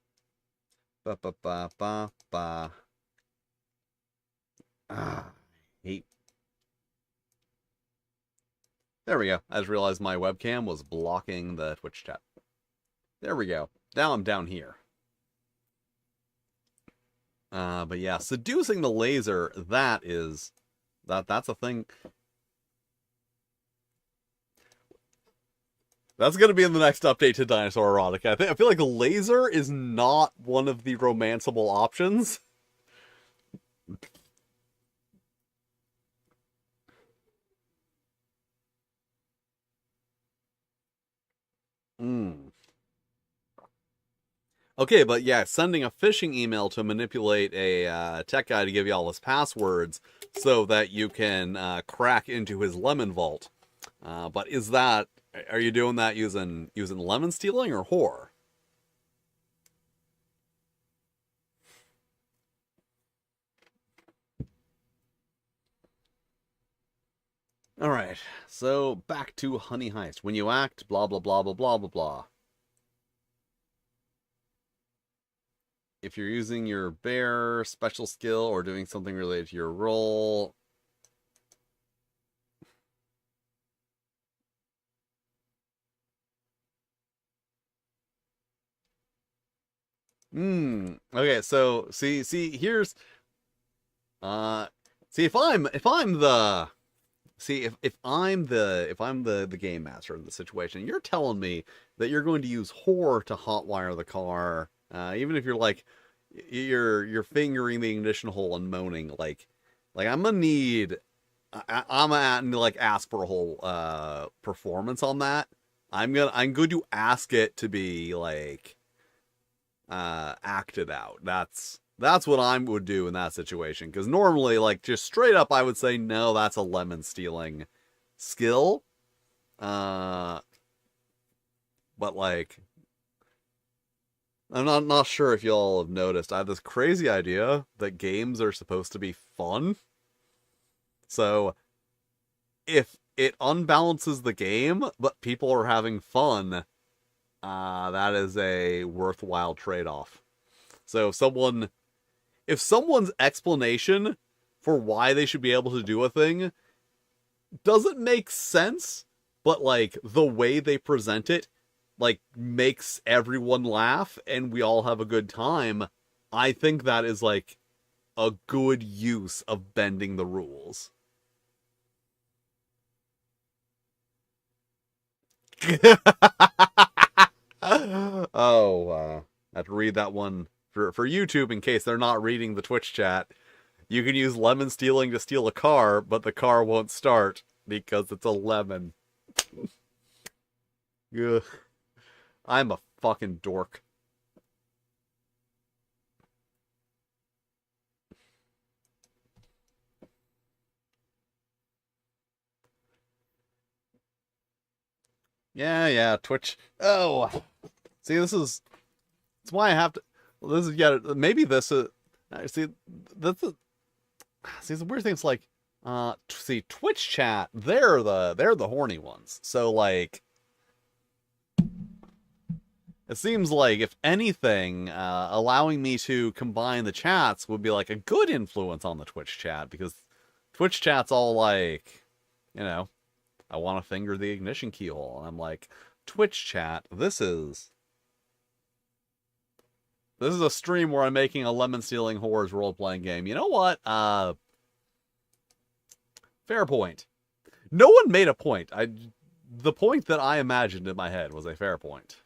Hate. There we go. I just realized my webcam was blocking the Twitch chat. There we go. Now I'm down here. But yeah, seducing the laser, that's a thing. That's gonna be in the next update to Dinosaur Erotica. I feel like laser is not one of the romanceable options. Hmm. Okay, but yeah, sending a phishing email to manipulate a tech guy to give you all his passwords so that you can crack into his lemon vault. But is that, are you doing that using lemon stealing or whore? All right, so back to Honey Heist. When you act, blah blah blah blah blah blah blah. If you're using your bear special skill or doing something related to your role. Okay, so see here's uh see if I'm the see if I'm the game master of the situation, you're telling me that you're going to use whore to hotwire the car, even if you're like you're fingering the ignition hole and moaning like I'm gonna need I'm gonna like ask for a whole performance on that. I'm going to ask it to be like acted out. That's what I would do in that situation. Because normally, like just straight up, I would say no. That's a lemon stealing skill. Uh, but like, I'm not sure if y'all have noticed. I have this crazy idea that games are supposed to be fun. So if it unbalances the game, but people are having fun, that is a worthwhile trade-off. So if someone's explanation for why they should be able to do a thing doesn't make sense, but like the way they present it like makes everyone laugh and we all have a good time, I think that is like a good use of bending the rules. I have to read that one for YouTube in case they're not reading the Twitch chat. You can use lemon stealing to steal a car, but the car won't start because it's a lemon. Ugh. I'm a fucking dork. Yeah, Twitch. Oh, see, that's why I have to. Well, this is yeah. Maybe this is. See, that's see the weird thing. It's like, see, Twitch chat. They're the horny ones. So like, it seems like if anything, allowing me to combine the chats would be like a good influence on the Twitch chat because Twitch chat's all like, you know, I want to finger the ignition keyhole, and I'm like, Twitch chat. This is a stream where I'm making a lemon stealing horrors role playing game. You know what? Fair point. No one made a point. The point that I imagined in my head was a fair point.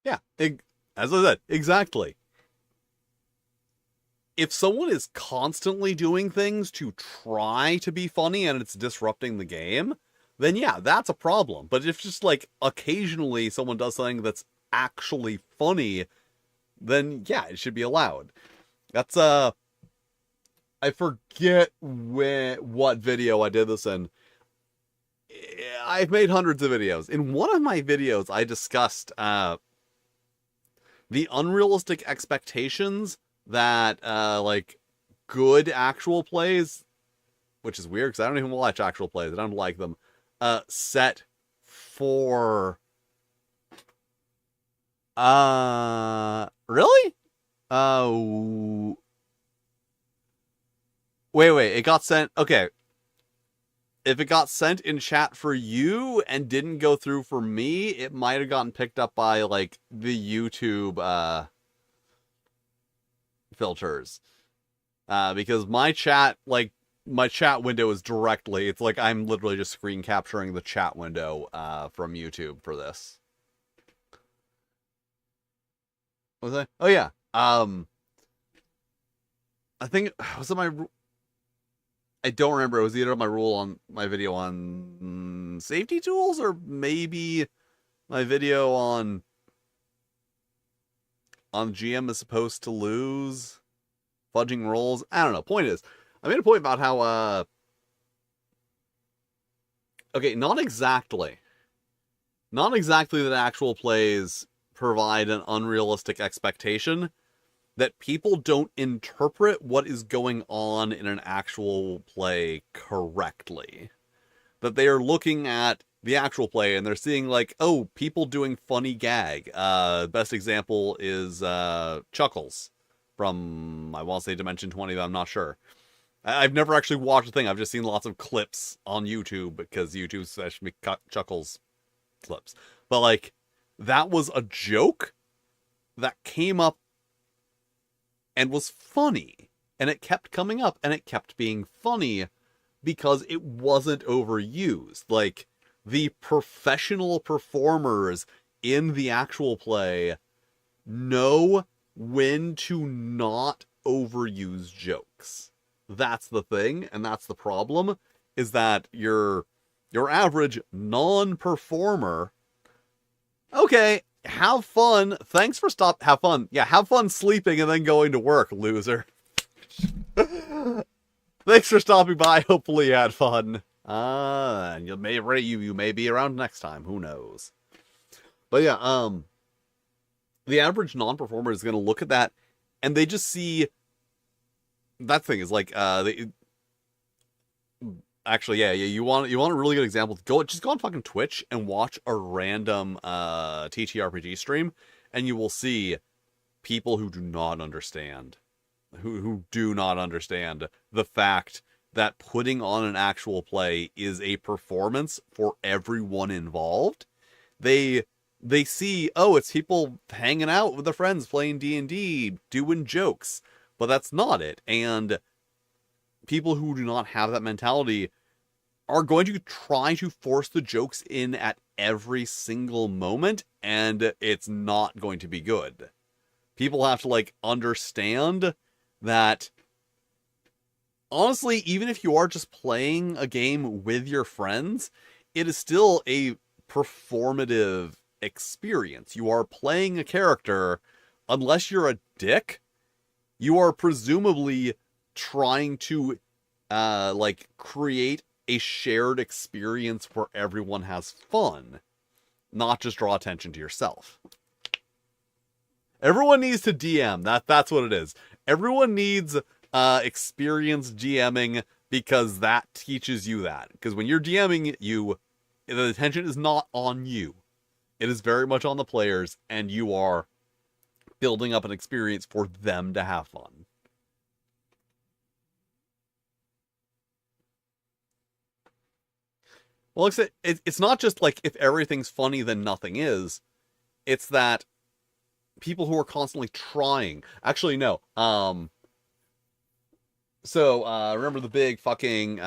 Yeah, as I said, exactly. If someone is constantly doing things to try to be funny and it's disrupting the game, then yeah, that's a problem. But if just like occasionally someone does something that's actually funny, then yeah, it should be allowed. That's I forget what video I did this in. I've made hundreds of videos. In one of my videos, I discussed the unrealistic expectations that like good actual plays, which is weird because I don't even watch actual plays. I don't like them. Set for really? Uh wait, it got sent. Okay. if it got sent in chat for you and didn't go through for me, it might have gotten picked up by, like, the YouTube, filters. Because my chat window is directly, it's like I'm literally just screen capturing the chat window, from YouTube for this. What was I? Oh, yeah. I think, was it I don't remember. It was either my rule on my video on safety tools or maybe my video on GM is supposed to lose fudging rolls. I don't know. Point is, I made a point about how okay, not exactly that actual plays provide an unrealistic expectation, that people don't interpret what is going on in an actual play correctly. That they are looking at the actual play and they're seeing, like, oh, people doing funny gag. Best example is Chuckles from, I want to say Dimension 20, but I'm not sure. I've never actually watched the thing. I've just seen lots of clips on YouTube because YouTube especially Chuckles clips. But, like, that was a joke that came up and was funny, and it kept coming up, and it kept being funny because it wasn't overused. Like, the professional performers in the actual play know when to not overuse jokes. That's the thing, and that's the problem, is that your average non-performer, okay, have fun. Thanks for have fun. Yeah, have fun sleeping and then going to work, loser. Thanks for stopping by. Hopefully you had fun. And you may be around next time. Who knows? But yeah, the average non-performer is going to look at that and they just see that thing is like actually, yeah, you want a really good example. Just go on fucking Twitch and watch a random ttrpg stream, and you will see people who do not understand, who do not understand the fact that putting on an actual play is a performance for everyone involved. They see, oh, it's people hanging out with their friends, playing D&D, doing jokes, but that's not it. And people who do not have that mentality are going to try to force the jokes in at every single moment, and it's not going to be good. People have to, like, understand that, honestly, even if you are just playing a game with your friends, it is still a performative experience. You are playing a character. Unless you're a dick, you are presumably trying to like create a shared experience where everyone has fun, not just draw attention to yourself. Everyone needs to DM. That's what it is. Everyone needs experienced GMing, because that teaches you that. Because when you're DMing, the attention is not on you. It is very much on the players, and you are building up an experience for them to have fun. Well, it's not just like if everything's funny, then nothing is. It's that people who are constantly trying. Actually, no. So, remember the big fucking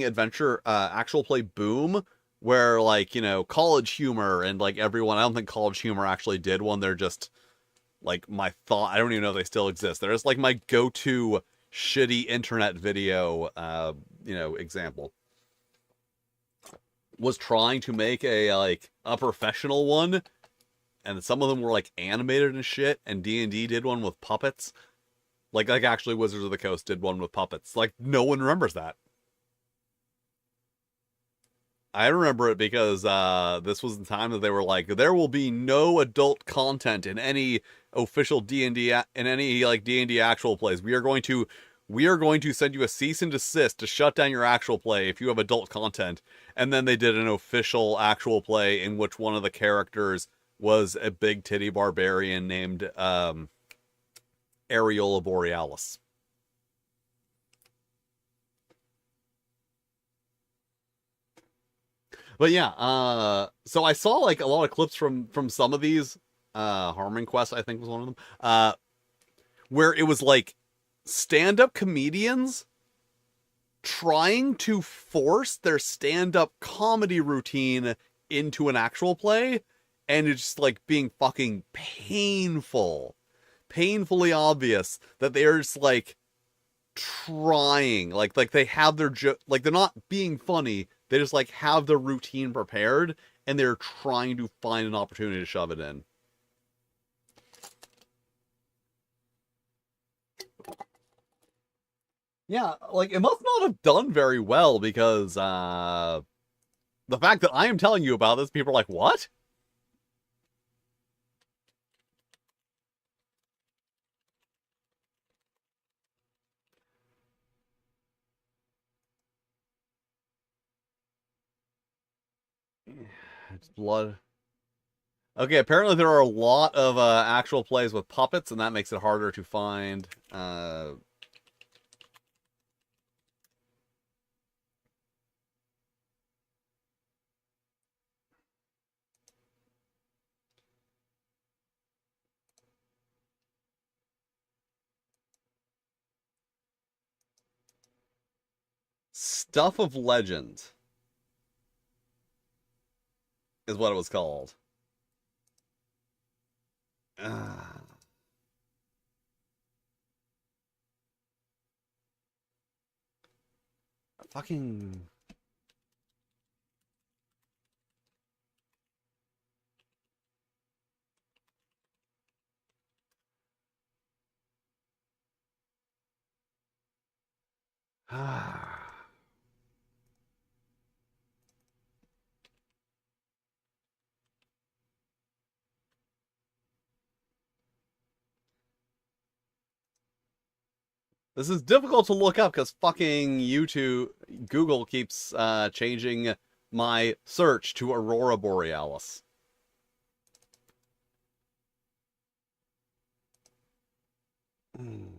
adventure actual play boom, where, like, you know, College Humor and, like, everyone, I don't think College Humor actually did one. They're just, like, my thought, I don't even know if they still exist. They're just, like, my go-to shitty internet video, you know, example. Was trying to make a professional one, and some of them were, like, animated and shit, and D&D did one with puppets. Like actually Wizards of the Coast did one with puppets. Like, no one remembers that. I remember it because this was the time that they were like, there will be no adult content in any official D&D, in any, like, D&D actual plays. We are going to send you a cease and desist to shut down your actual play if you have adult content. And then they did an official actual play in which one of the characters was a big titty barbarian named Areola Borealis. But yeah, so I saw like a lot of clips from some of these. Harmon Quest, I think, was one of them. Where it was like stand-up comedians trying to force their stand-up comedy routine into an actual play, and it's just like being fucking painfully obvious that they're just like trying, like they have their like they're not being funny, they just like have their routine prepared and they're trying to find an opportunity to shove it in. Yeah, like it must not have done very well because the fact that I am telling you about this, people are like, what? It's blood. Okay, apparently there are a lot of actual plays with puppets, and that makes it harder to find. Stuff of Legend is what it was called. Uh, fucking. This is difficult to look up because fucking YouTube, Google keeps changing my search to Aurora Borealis. Mm.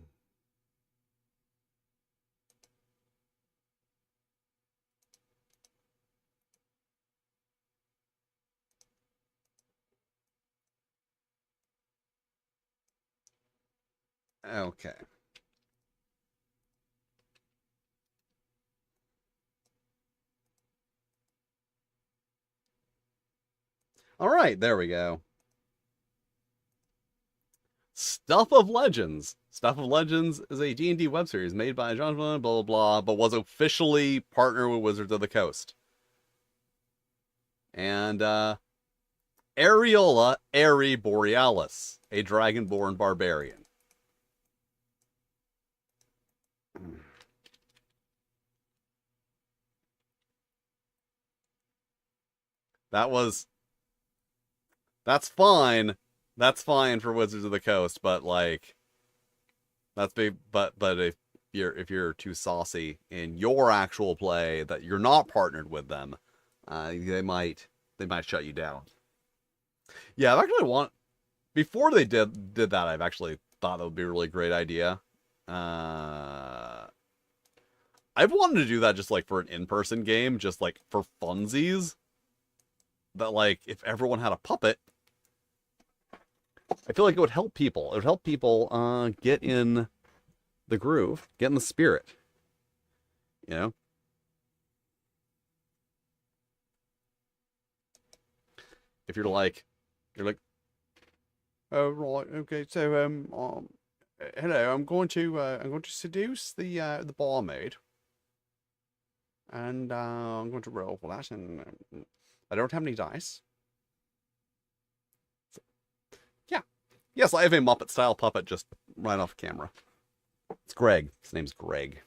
Okay. All right, there we go. Stuff of Legends. Stuff of Legends is a D&D web series made by John blah blah blah, but was officially partnered with Wizards of the Coast. And Areola Aerie Borealis, a dragonborn barbarian. That was that's fine. That's fine for Wizards of the Coast, but like that's big. But if you're too saucy in your actual play that you're not partnered with them, they might shut you down. Yeah, I've actually want before they did that. I've actually thought that would be a really great idea. Uh, I've wanted to do that just like for an in-person game, just like for funsies. That like if everyone had a puppet, I feel like it would help people. It would help people get in the groove, get in the spirit. You know, if you're like, oh right, okay, so hello, I'm going to seduce the barmaid, and I'm going to roll for that, and I don't have any dice. So, yeah, yes, I have a Muppet style puppet just right off camera. It's Greg. His name's Greg.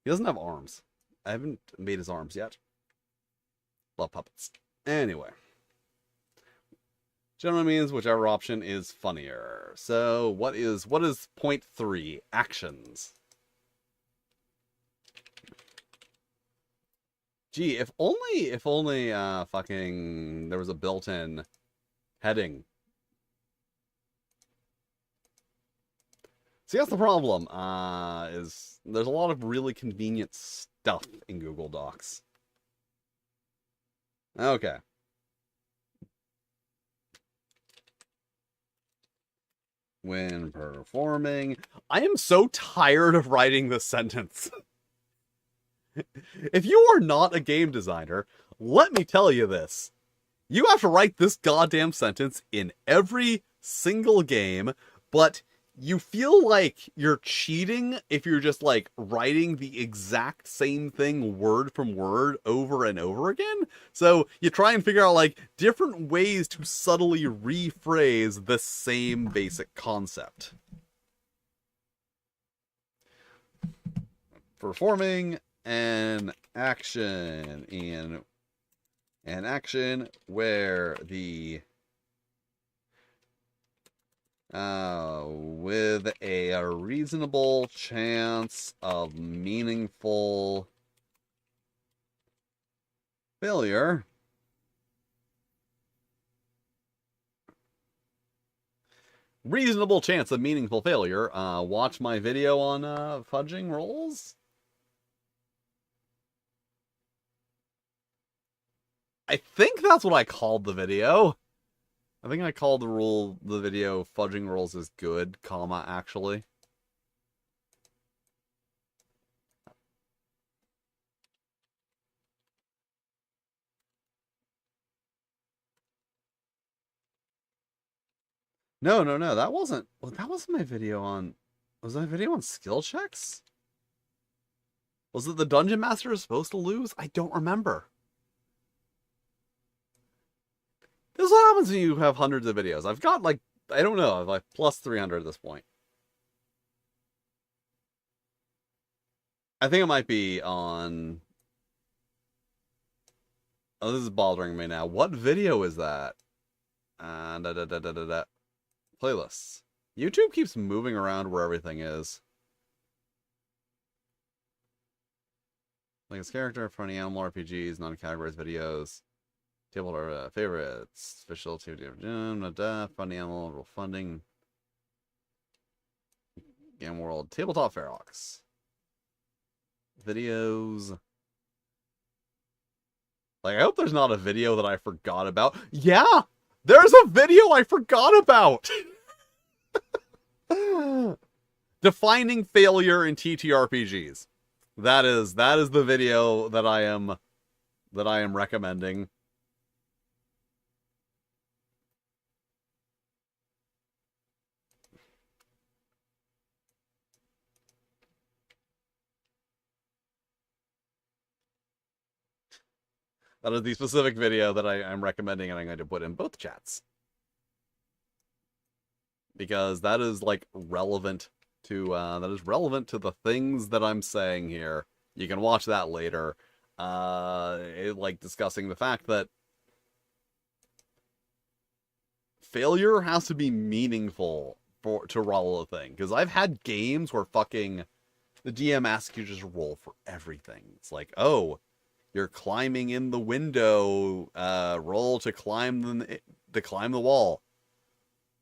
He doesn't have arms. I haven't made his arms yet. Love puppets. Anyway. Generally means whichever option is funnier. So what is point 3? Actions. Gee, if only fucking there was a built-in heading. See, that's the problem. Is there's a lot of really convenient stuff in Google Docs. Okay. When performing. I am so tired of writing this sentence. If you are not a game designer, let me tell you this. You have to write this goddamn sentence in every single game, but you feel like you're cheating if you're just like writing the exact same thing word from word over and over again. So you try and figure out like different ways to subtly rephrase the same basic concept. Performing an action in an action where the with a reasonable chance of meaningful failure. Reasonable chance of meaningful failure. Watch my video on fudging rolls. I think that's what I called the video. I think I called the video fudging rolls is good, comma, actually. No, that wasn't, well, that wasn't my video on, was my video on skill checks? Was it the Dungeon Master is supposed to lose? I don't remember. This is what happens when you have hundreds of videos. I've got like, I don't know, I've like plus 300 at this point. I think it might be on, oh, this is bothering me now. What video is that? Playlists. YouTube keeps moving around where everything is. Like its character, funny animal RPGs, non-categorized videos, table favorites, official funny animal, real funding, game world, tabletop Ferox, videos. Like, I hope there's not a video that I forgot about. Yeah, there's a video I forgot about. Defining failure in ttrpgs. That is the video that I am recommending. That is the specific video that I'm recommending, and I'm going to put in both chats. Because that is like relevant to the things that I'm saying here. You can watch that later. Like discussing the fact that failure has to be meaningful to roll a thing. Because I've had games where fucking the DM asks you to just roll for everything. It's like, oh, you're climbing in the window. Roll to climb the wall.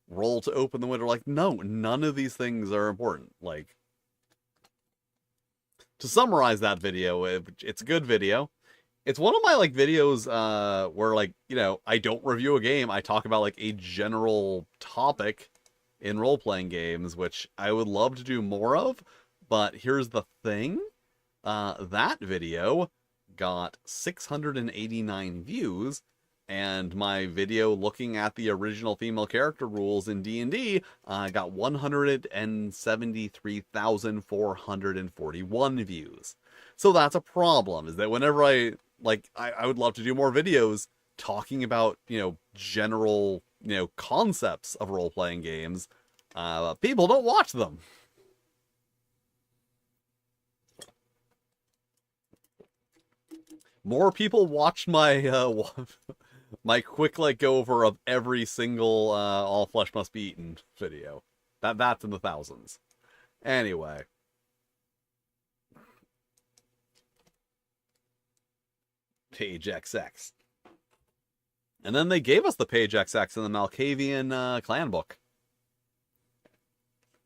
Roll to open the window. Like, no, none of these things are important. Like, to summarize that video, it's a good video. It's one of my like videos where like, you know, I don't review a game. I talk about like a general topic in role-playing games, which I would love to do more of. But here's the thing. That video got 689 views, and my video looking at the original female character rules in D&D got 173,441 views. So that's a problem, is that whenever I would love to do more videos talking about, you know, general, you know, concepts of role-playing games, people don't watch them. More people watched my my quick like go over of every single all flesh must be eaten video. That's in the thousands. Anyway. Page XX. And then they gave us the Page XX in the Malkavian clan book.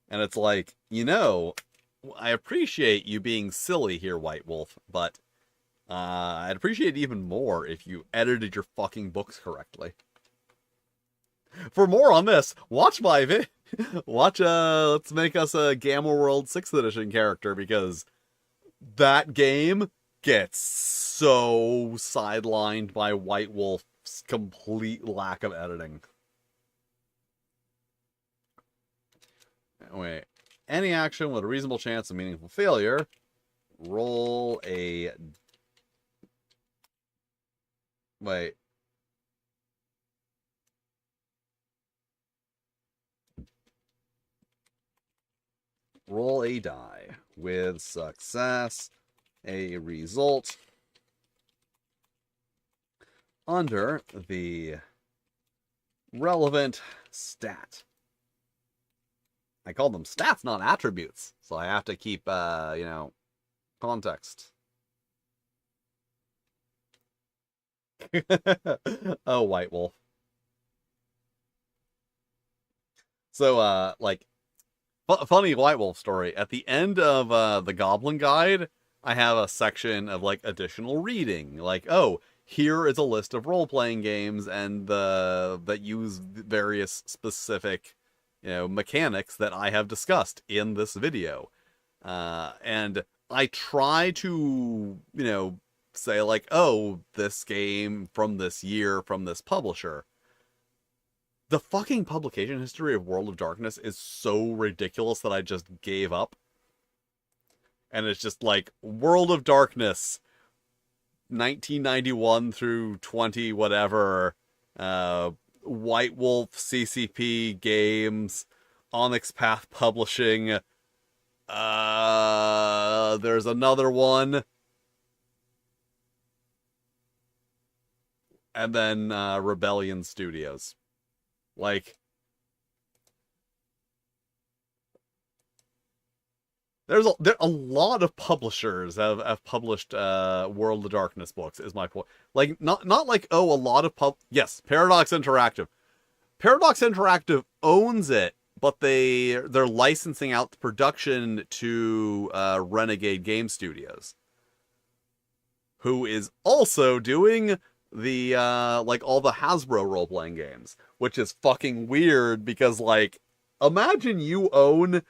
And it's like, you know, I appreciate you being silly here, White Wolf, but I'd appreciate it even more if you edited your fucking books correctly. For more on this, watch my watch let's make us a Gamma World 6th edition character, because that game gets so sidelined by White Wolf's complete lack of editing. Wait. Any action with a reasonable chance of meaningful failure, roll a... Wait. Roll a die. With success, a result under the relevant stat. I call them stats, not attributes. So I have to keep, context. Oh, White Wolf. So, funny White Wolf story. At the end of the Goblin Guide, I have a section of, additional reading. Oh, here is a list of role-playing games and that use various specific, mechanics that I have discussed in this video. And I try to, say oh, this game from this year, from this publisher. The fucking publication history of World of Darkness is so ridiculous that I just gave up. And it's just World of Darkness, 1991 through 20 whatever, White Wolf CCP Games, Onyx Path Publishing, there's another one, and then Rebellion Studios. There's a lot of publishers have published World of Darkness books, is my point. Not a lot of yes, Paradox Interactive. Paradox Interactive owns it, but they're licensing out the production to Renegade Game Studios, who is also doing the all the Hasbro role-playing games, which is fucking weird because imagine you own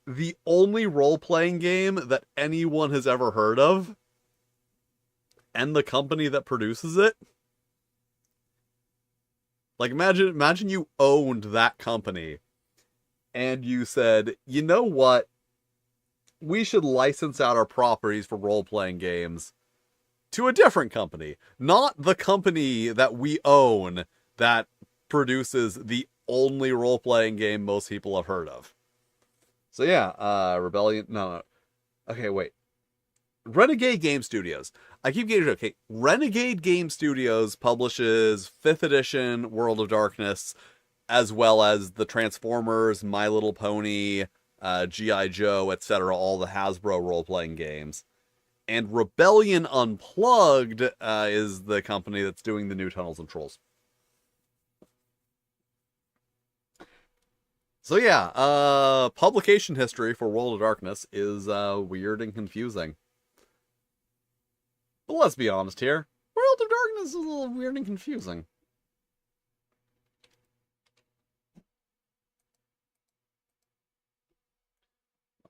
the only role-playing game that anyone has ever heard of, and the company that produces it. Imagine you owned that company, and you said, you know what? We should license out our properties for role-playing games to a different company. Not the company that we own that produces the only role-playing game most people have heard of. So yeah, Rebellion, no. Okay, wait. Renegade Game Studios. I keep getting, okay, Renegade Game Studios publishes 5th edition World of Darkness, as well as the Transformers, My Little Pony, G.I. Joe, etc., all the Hasbro role-playing games. And Rebellion Unplugged is the company that's doing the new Tunnels and Trolls. So yeah, publication history for World of Darkness is weird and confusing. But let's be honest here. World of Darkness is a little weird and confusing.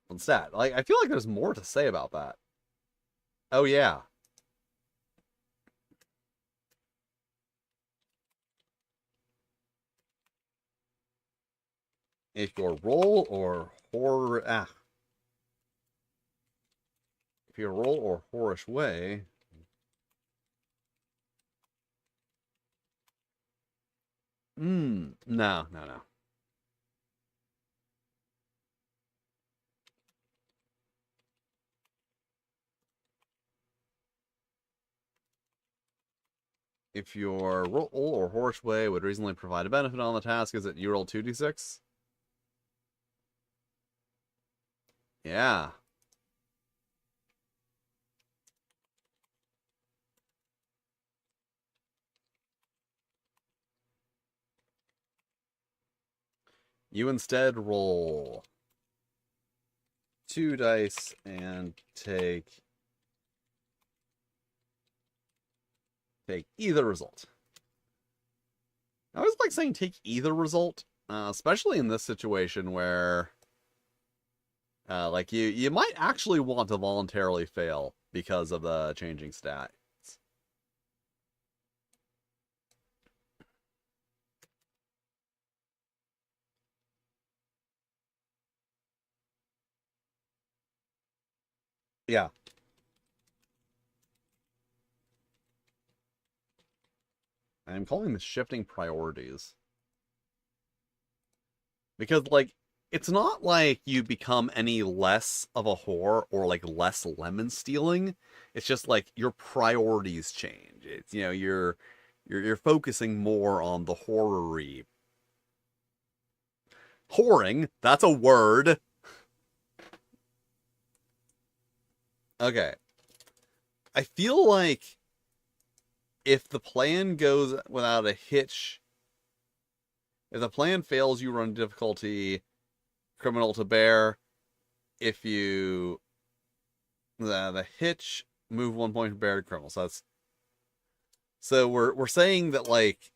What's that? I feel like there's more to say about that. Oh yeah. If your roll or horror if your roll or whorish way. No. If your roll or whorish way would reasonably provide a benefit on the task, is it you roll 2d6? Yeah. You instead roll 2 dice and take Take either result. I always like saying take either result, especially in this situation where, like you might actually want to voluntarily fail because of the changing stat. Yeah. I'm calling this shifting priorities. Because, like, it's not like you become any less of a whore or, like, less lemon stealing. It's just, like, your priorities change. It's, you know, you're focusing more on the horror-y. Whoring, that's a word. Okay. I feel like if the plan goes without a hitch, if the plan fails, you run difficulty criminal to bear. If you the hitch move 1 point to bear to criminal. So we're saying that like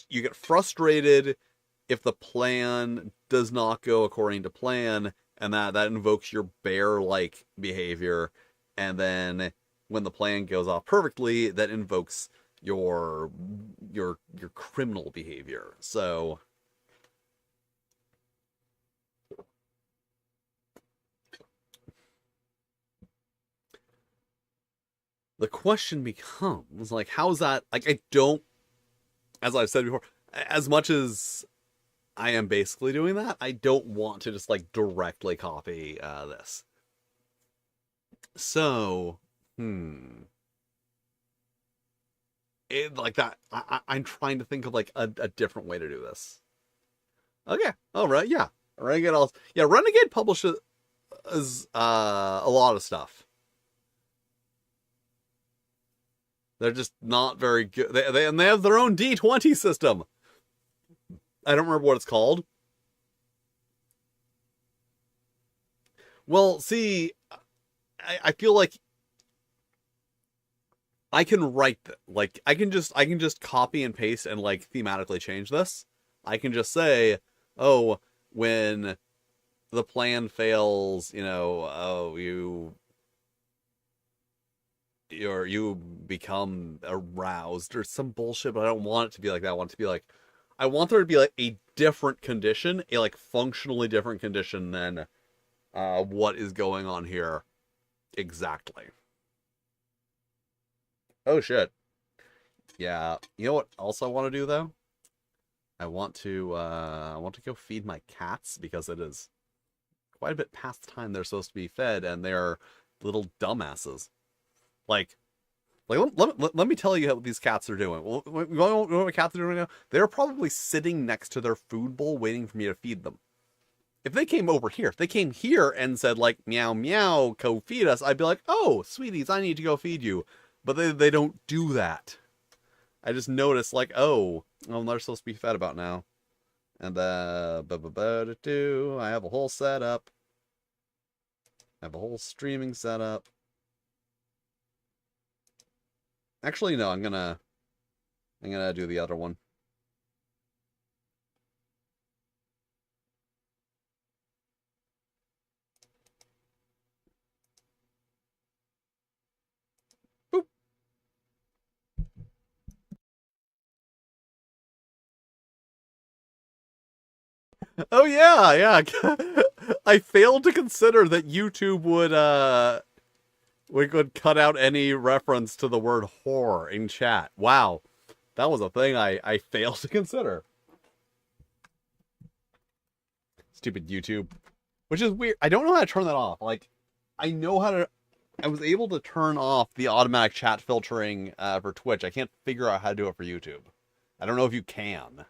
you get frustrated if the plan does not go according to plan, and that invokes your bear like behavior, and then when the plan goes off perfectly, that invokes your criminal behavior. So the question becomes like, how's that? Like, I don't, as I've said before, as much as I am basically doing that, I don't want to just like directly copy this. So, like that. I'm trying to think of like a different way to do this. Okay, all right, yeah, Renegade. Yeah, Renegade publishes a lot of stuff. They're just not very good. And they have their own D20 system. I don't remember what it's called. Well, see, I feel like I can write like I can just copy and paste and like thematically change this. I can just say, oh, when the plan fails, you know, oh, you become aroused or some bullshit, but I don't want it to be like that. I want it to be like I want there to be like a different condition, a like functionally different condition than what is going on here exactly. Oh shit. Yeah. You know what else I want to do though? I want to go feed my cats because it is quite a bit past the time they're supposed to be fed and they're little dumbasses. Like let me tell you how these cats are doing. Well, you know what cats are doing now? They're probably sitting next to their food bowl waiting for me to feed them. If they came over here, if they came here and said like meow meow, go feed us, I'd be like, oh, sweeties, I need to go feed you. But they don't do that. I just noticed like, oh, well, they're supposed to be fed about now. And I have a whole setup. I have a whole streaming setup. Actually, no, I'm gonna do the other one. Boop. Oh yeah, yeah. I failed to consider that YouTube would cut out any reference to the word whore in chat. Wow. That was a thing I failed to consider. Stupid YouTube. Which is weird. I don't know how to turn that off. Like, I know how to. I was able to turn off the automatic chat filtering for Twitch. I can't figure out how to do it for YouTube. I don't know if you can.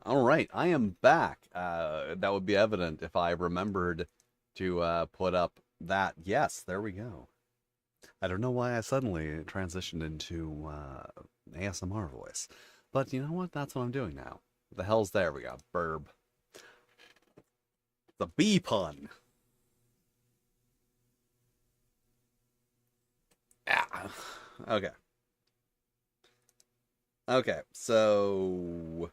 All right, I am back. That would be evident if I remembered to put up that. Yes, there we go. I don't know why I suddenly transitioned into ASMR voice, but you know what? That's what I'm doing now. The hell's there we go. Burb. The bee pun. Ah. Okay. Okay. So,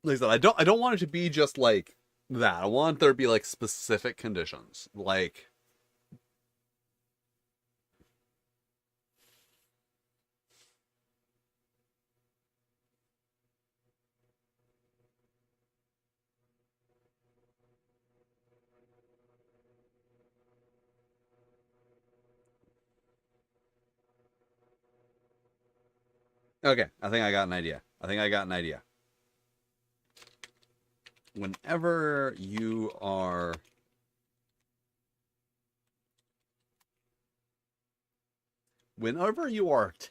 like I said, I don't want it to be just like that. I want there to be like specific conditions. Like, okay, I think I got an idea. I think I got an idea. Whenever you are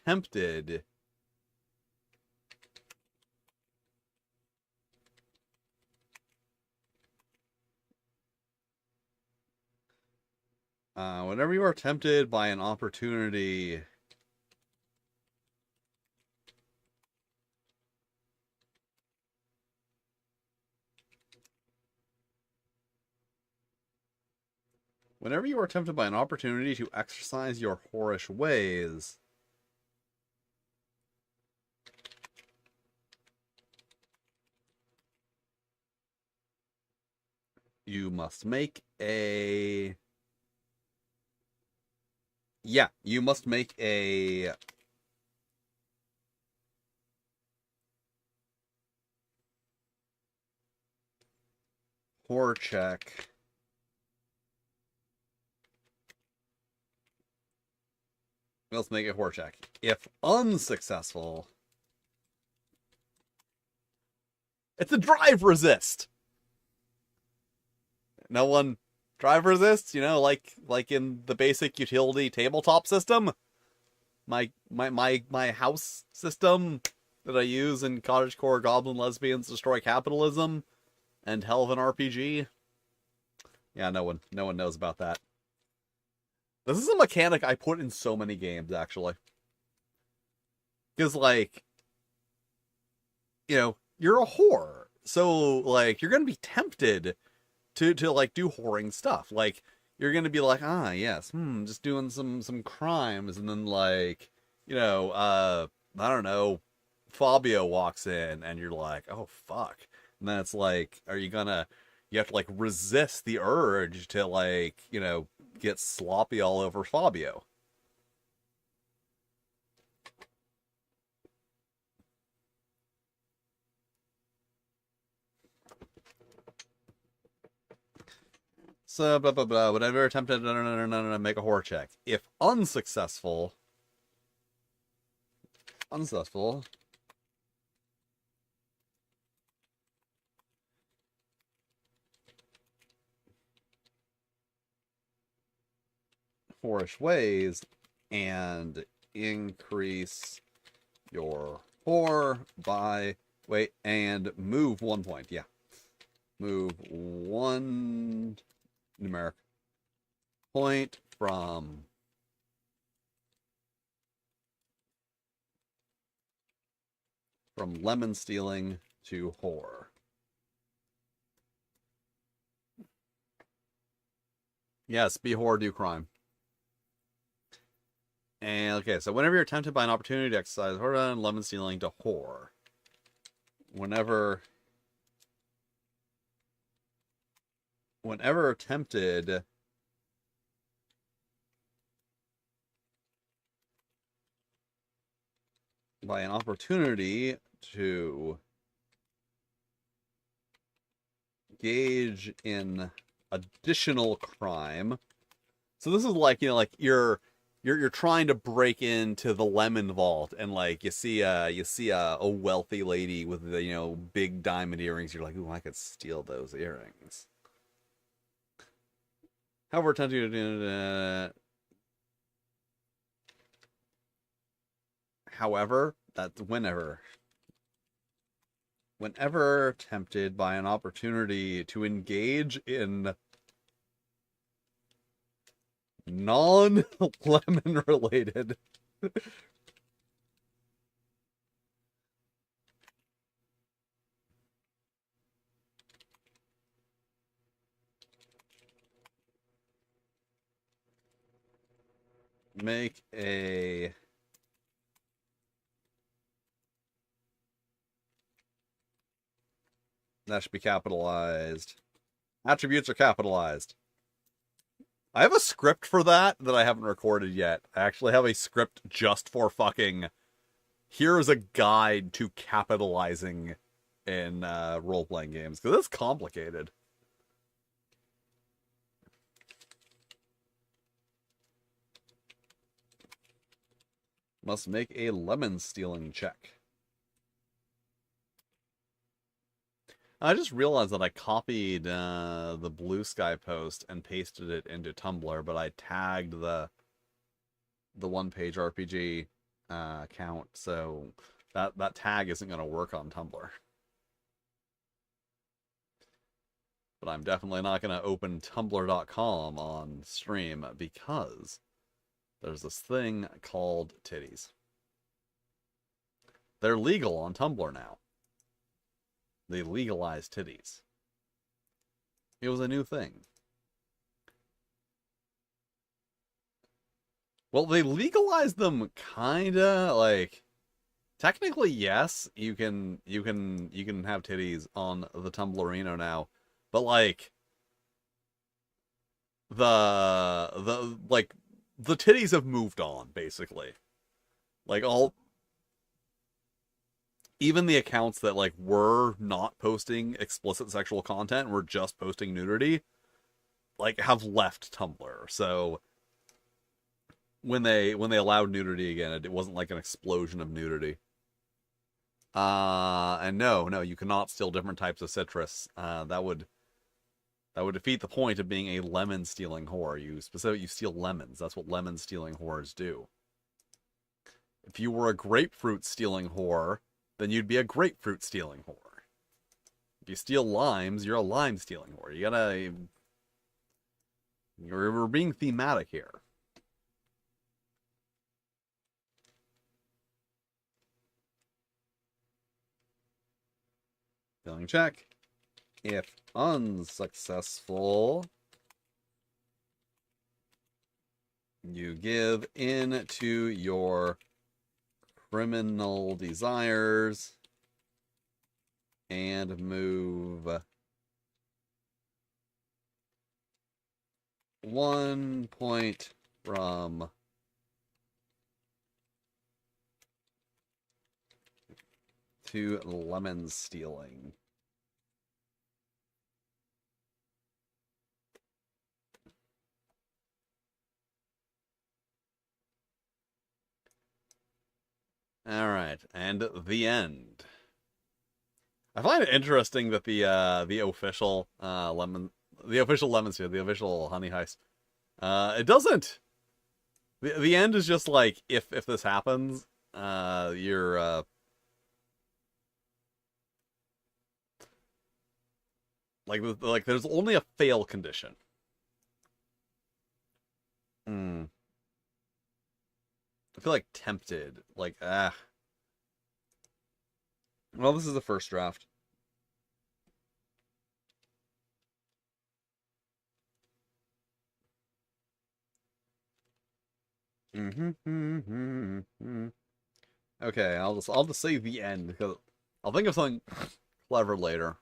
tempted whenever you are tempted by an opportunity whenever you are tempted by an opportunity to exercise your whorish ways, you must make a you must make a whore check. Let's make a whore check. If unsuccessful, it's a drive resist. No one drive resist, like in the basic utility tabletop system. My house system that I use in Cottagecore Goblin Lesbians Destroy Capitalism and Hell of an RPG. Yeah, no one knows about that. This is a mechanic I put in so many games, actually. Because, like, you're a whore. So, like, you're gonna be tempted to like do whoring stuff. Like, you're gonna be like, yes, just doing some crimes, and then like, I don't know, Fabio walks in, and you're like, oh fuck, and then it's like, you have to like resist the urge to like, get sloppy all over Fabio. So blah blah blah. Whatever attempted, no, make a whore check. If unsuccessful, whorish ways, and increase your whore by and move 1 point. Yeah, move 1 numeric point from lemon stealing to whore. Yes, be whore, do crime. And okay, so whenever you're tempted by an opportunity to exercise whore and lemon stealing to whore, whenever tempted by an opportunity to engage in additional crime. So this is like, like you're trying to break into the lemon vault, and like you see a wealthy lady with the big diamond earrings. You're like, ooh, I could steal those earrings. However, tempted to however, that's whenever. Whenever tempted by an opportunity to engage in non-lemon related make a that should be capitalized. Attributes are capitalized. I have a script for that I haven't recorded yet. I actually have a script just for fucking here's a guide to capitalizing in role-playing games, because it's complicated. Must make a lemon stealing check. I just realized that I copied the Blue Sky post and pasted it into Tumblr, but I tagged the one-page RPG account, so that tag isn't going to work on Tumblr. But I'm definitely not going to open tumblr.com on stream because there's this thing called titties. They're legal on Tumblr now. They legalized titties. It was a new thing. Well, they legalized them kinda, like, technically yes, you can have titties on the Tumblrino now, but like the titties have moved on, basically. Like, even the accounts that like were not posting explicit sexual content, were just posting nudity, like have left Tumblr. So when they allowed nudity again, it wasn't like an explosion of nudity. And no, you cannot steal different types of citrus. That would defeat the point of being a lemon stealing whore. You steal lemons. That's what lemon stealing whores do. If you were a grapefruit stealing whore, then you'd be a grapefruit stealing whore. If you steal limes, you're a lime stealing whore. We're being thematic here. Stealing check. If unsuccessful, you give in to your criminal desires and move 1 point from to lemon stealing. All right, and the end. I find it interesting that the official lemon steal, the official honey heist, it doesn't. The end is just like if this happens, you're like there's only a fail condition. Hmm. I feel like tempted. Like, well, this is the first draft. Okay, I'll just say the end because I'll think of something clever later.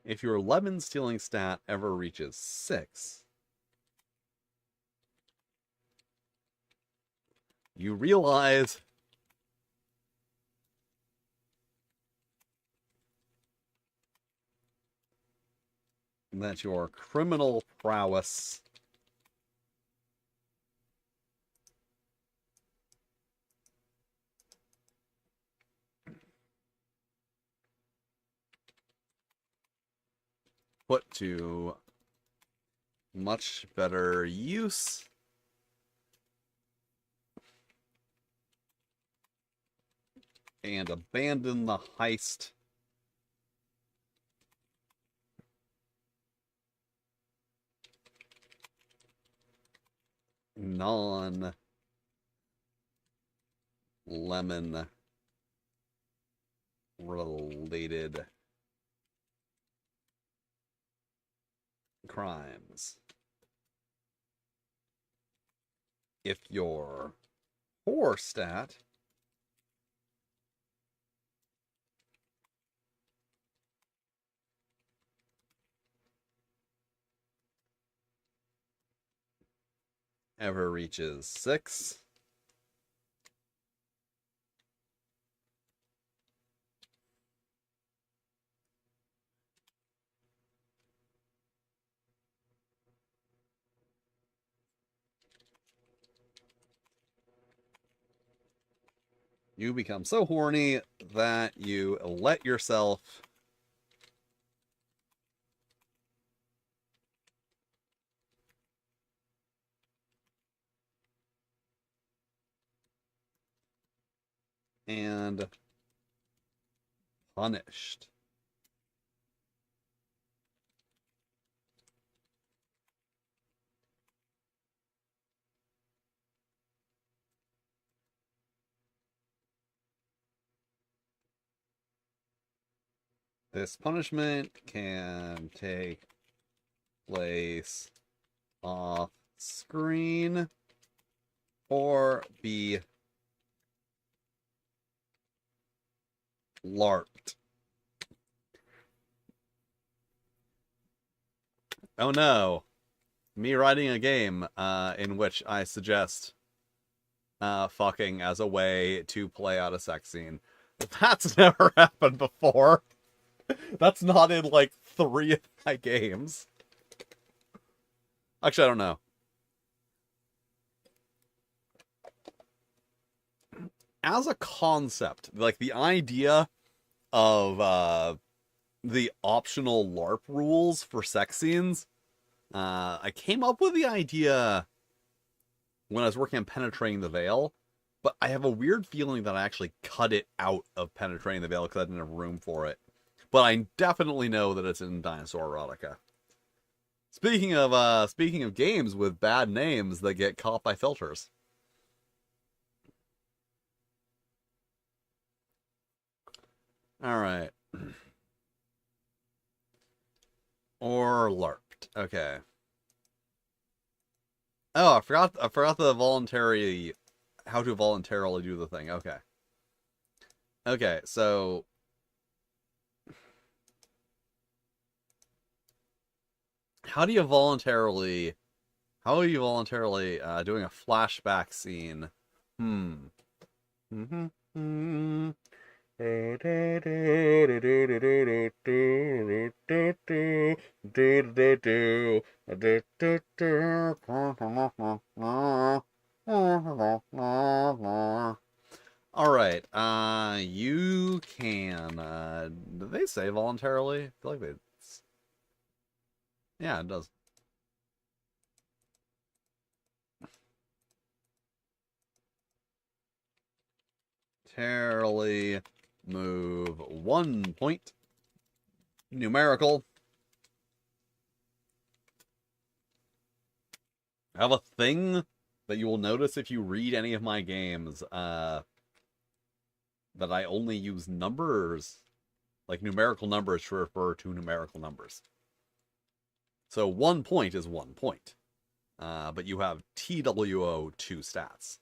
If your lemon stealing stat ever reaches 6, you realize that your criminal prowess put to much better use. And abandon the heist. Non-lemon related crimes. If your horror stat ever reaches 6, you become so horny that you let yourself and punished. This punishment can take place off screen or be LARPed. Oh no. Me writing a game in which I suggest fucking as a way to play out a sex scene. That's never happened before. That's not in like 3 of my games. Actually, I don't know. As a concept, like the idea of the optional LARP rules for sex scenes, I came up with the idea when I was working on Penetrating the Veil, but I have a weird feeling that I actually cut it out of Penetrating the Veil because I didn't have room for it. But I definitely know that it's in Dinosaur Erotica. Speaking of games with bad names that get caught by filters. All right. Or LARPed. Okay. Oh, I forgot the voluntary how to voluntarily do the thing. Okay. Okay, so how are you voluntarily doing a flashback scene? All right. You can. Did they say voluntarily? I feel like they. Yeah, it does. Voluntarily move 1 point. Numerical. I have a thing that you will notice if you read any of my games. That I only use numbers, like numerical numbers, to refer to numerical numbers. So 1 point is 1 point. But you have TWO 2 stats.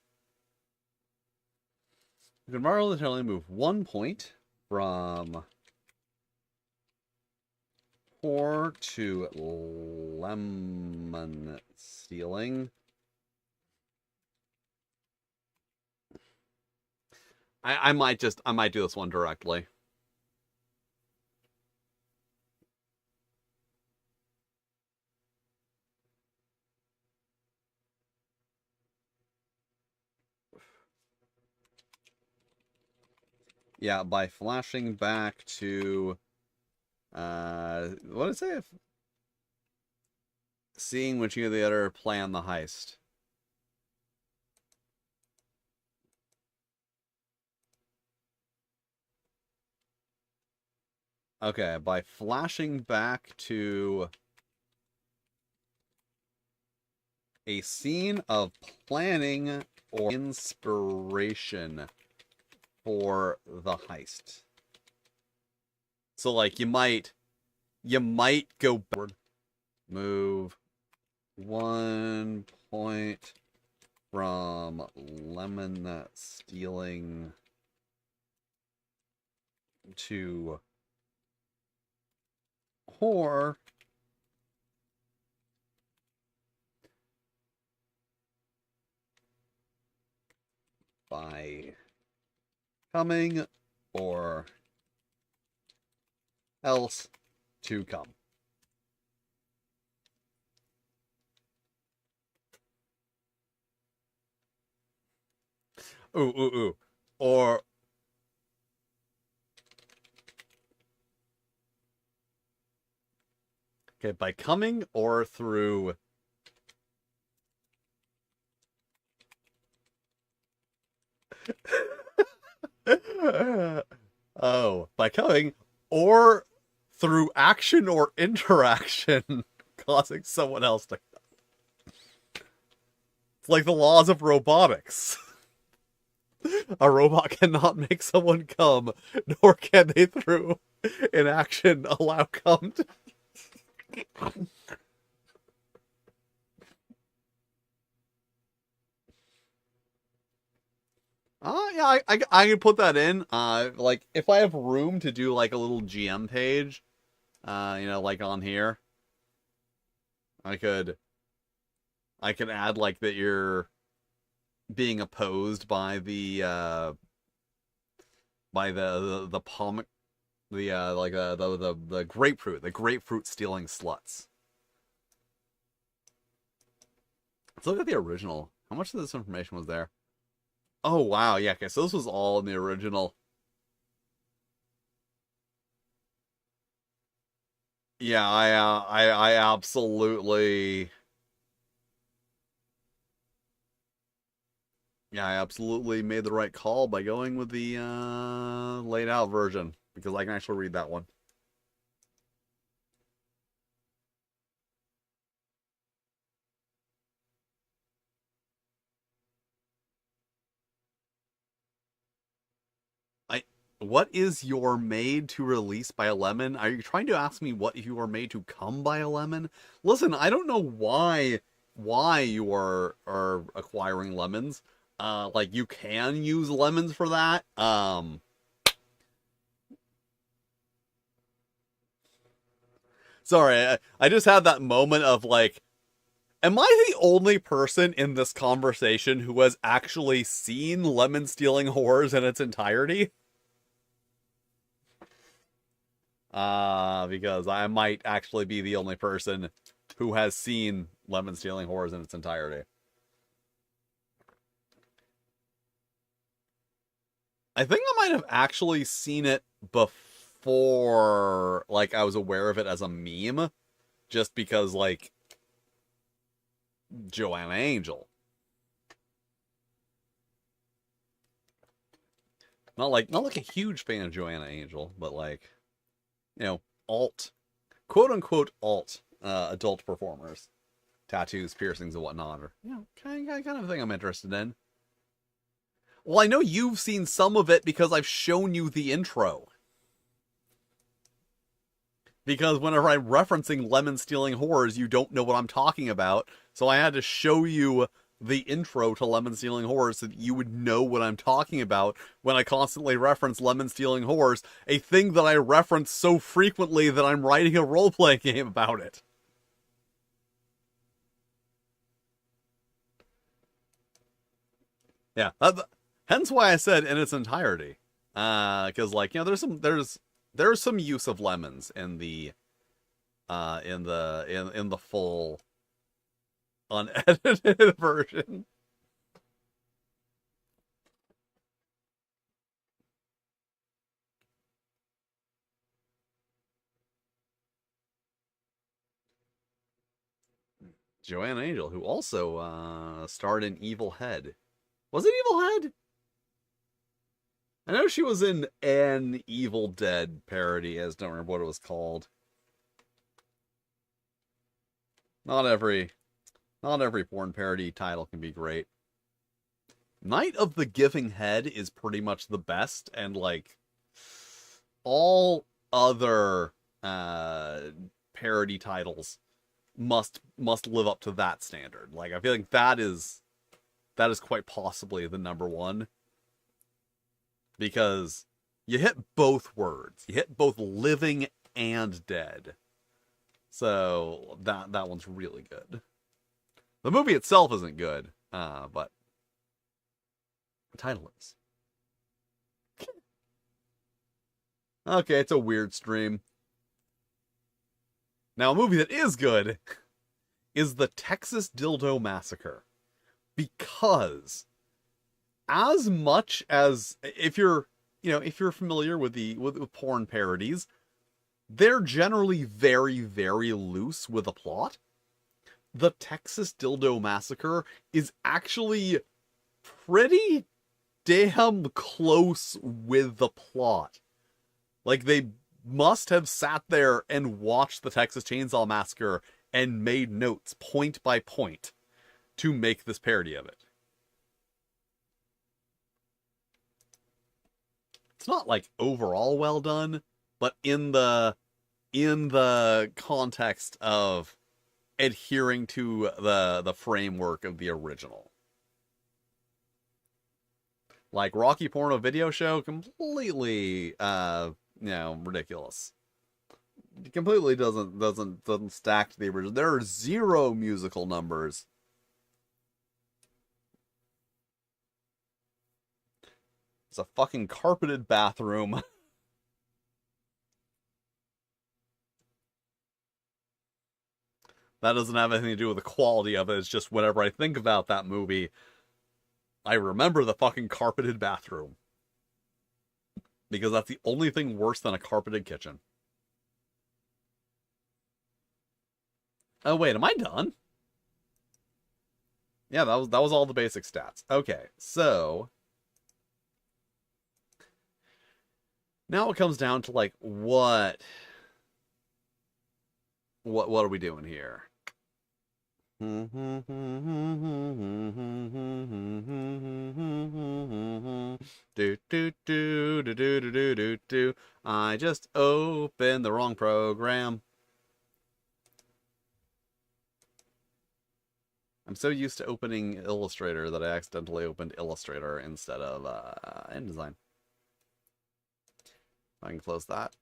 You can voluntarily move 1 point from poor to lemon stealing. I might do this one directly. Yeah, by flashing back to what did it say? seeing which you and the other plan the heist. Okay, by flashing back to a scene of planning or inspiration for the heist. So like you might go backward, move 1 point from lemon stealing to whore by coming or else to come. Ooh. Or okay, by coming or through oh, by coming or through action or interaction causing someone else to. It's like the laws of robotics. A robot cannot make someone come, nor can they through an action allow come to. Yeah, I can put that in. Like if I have room to do like a little GM page, like on here, I could add like that you're being opposed by the palm, the grapefruit stealing sluts. Let's look at the original. How much of this information was there? Oh wow, yeah. Okay, so this was all in the original. Yeah, I absolutely. Yeah, I absolutely made the right call by going with the laid out version because I can actually read that one. I What is your made to release by a lemon? Are you trying to ask me what you are made to come by a lemon? Listen, I don't know why you are acquiring lemons. Like you can use lemons for that. Sorry, I just had that moment of like, am I the only person in this conversation who has actually seen lemon stealing horrors in its entirety? Because I might actually be the only person who has seen lemon stealing horrors in its entirety. I think I might have actually seen it before, like, I was aware of it as a meme, just because, like, Joanna Angel. Not like a huge fan of Joanna Angel, but like, alt, quote unquote alt, adult performers, tattoos, piercings, and whatnot, or kind of thing I'm interested in. Well, I know you've seen some of it because I've shown you the intro. Because whenever I'm referencing lemon stealing horrors, you don't know what I'm talking about. So I had to show you the intro to lemon stealing horrors so that you would know what I'm talking about when I constantly reference lemon stealing horrors, a thing that I reference so frequently that I'm writing a role-playing game about it. Yeah, hence why I said in its entirety. Because there's some use of lemons in the in the full unedited version. Joanna Angel, who also starred in Evil Head. Was it Evil Head? I know she was in an Evil Dead parody. I just don't remember what it was called. Not every porn parody title can be great. Night of the Giving Head is pretty much the best, and like all other parody titles must live up to that standard. Like I feel like that is quite possibly the number one, because you hit both words. You hit both living and dead. So that one's really good. The movie itself isn't good, but the title is. Okay, it's a weird stream. Now, a movie that is good is the Texas Dildo Massacre. Because as much as if you're familiar with porn parodies, they're generally very, very loose with a plot. The Texas Dildo Massacre is actually pretty damn close with the plot. Like, they must have sat there and watched the Texas Chainsaw Massacre and made notes point by point to make this parody of it. It's not like overall well done, but in the context of adhering to the framework of the original. Like Rocky Porno Video Show, completely ridiculous. It completely doesn't stack to the original. There are 0 musical numbers. It's a fucking carpeted bathroom. That doesn't have anything to do with the quality of it. It's just whenever I think about that movie, I remember the fucking carpeted bathroom. Because that's the only thing worse than a carpeted kitchen. Oh wait, am I done? Yeah, that was all the basic stats. Okay, so now it comes down to like what are we doing here? Do. I just opened the wrong program. I'm so used to opening Illustrator that I accidentally opened Illustrator instead of InDesign. I can close that.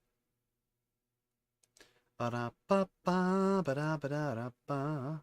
Ba-da-ba-ba, ba-da-ba-da-ba.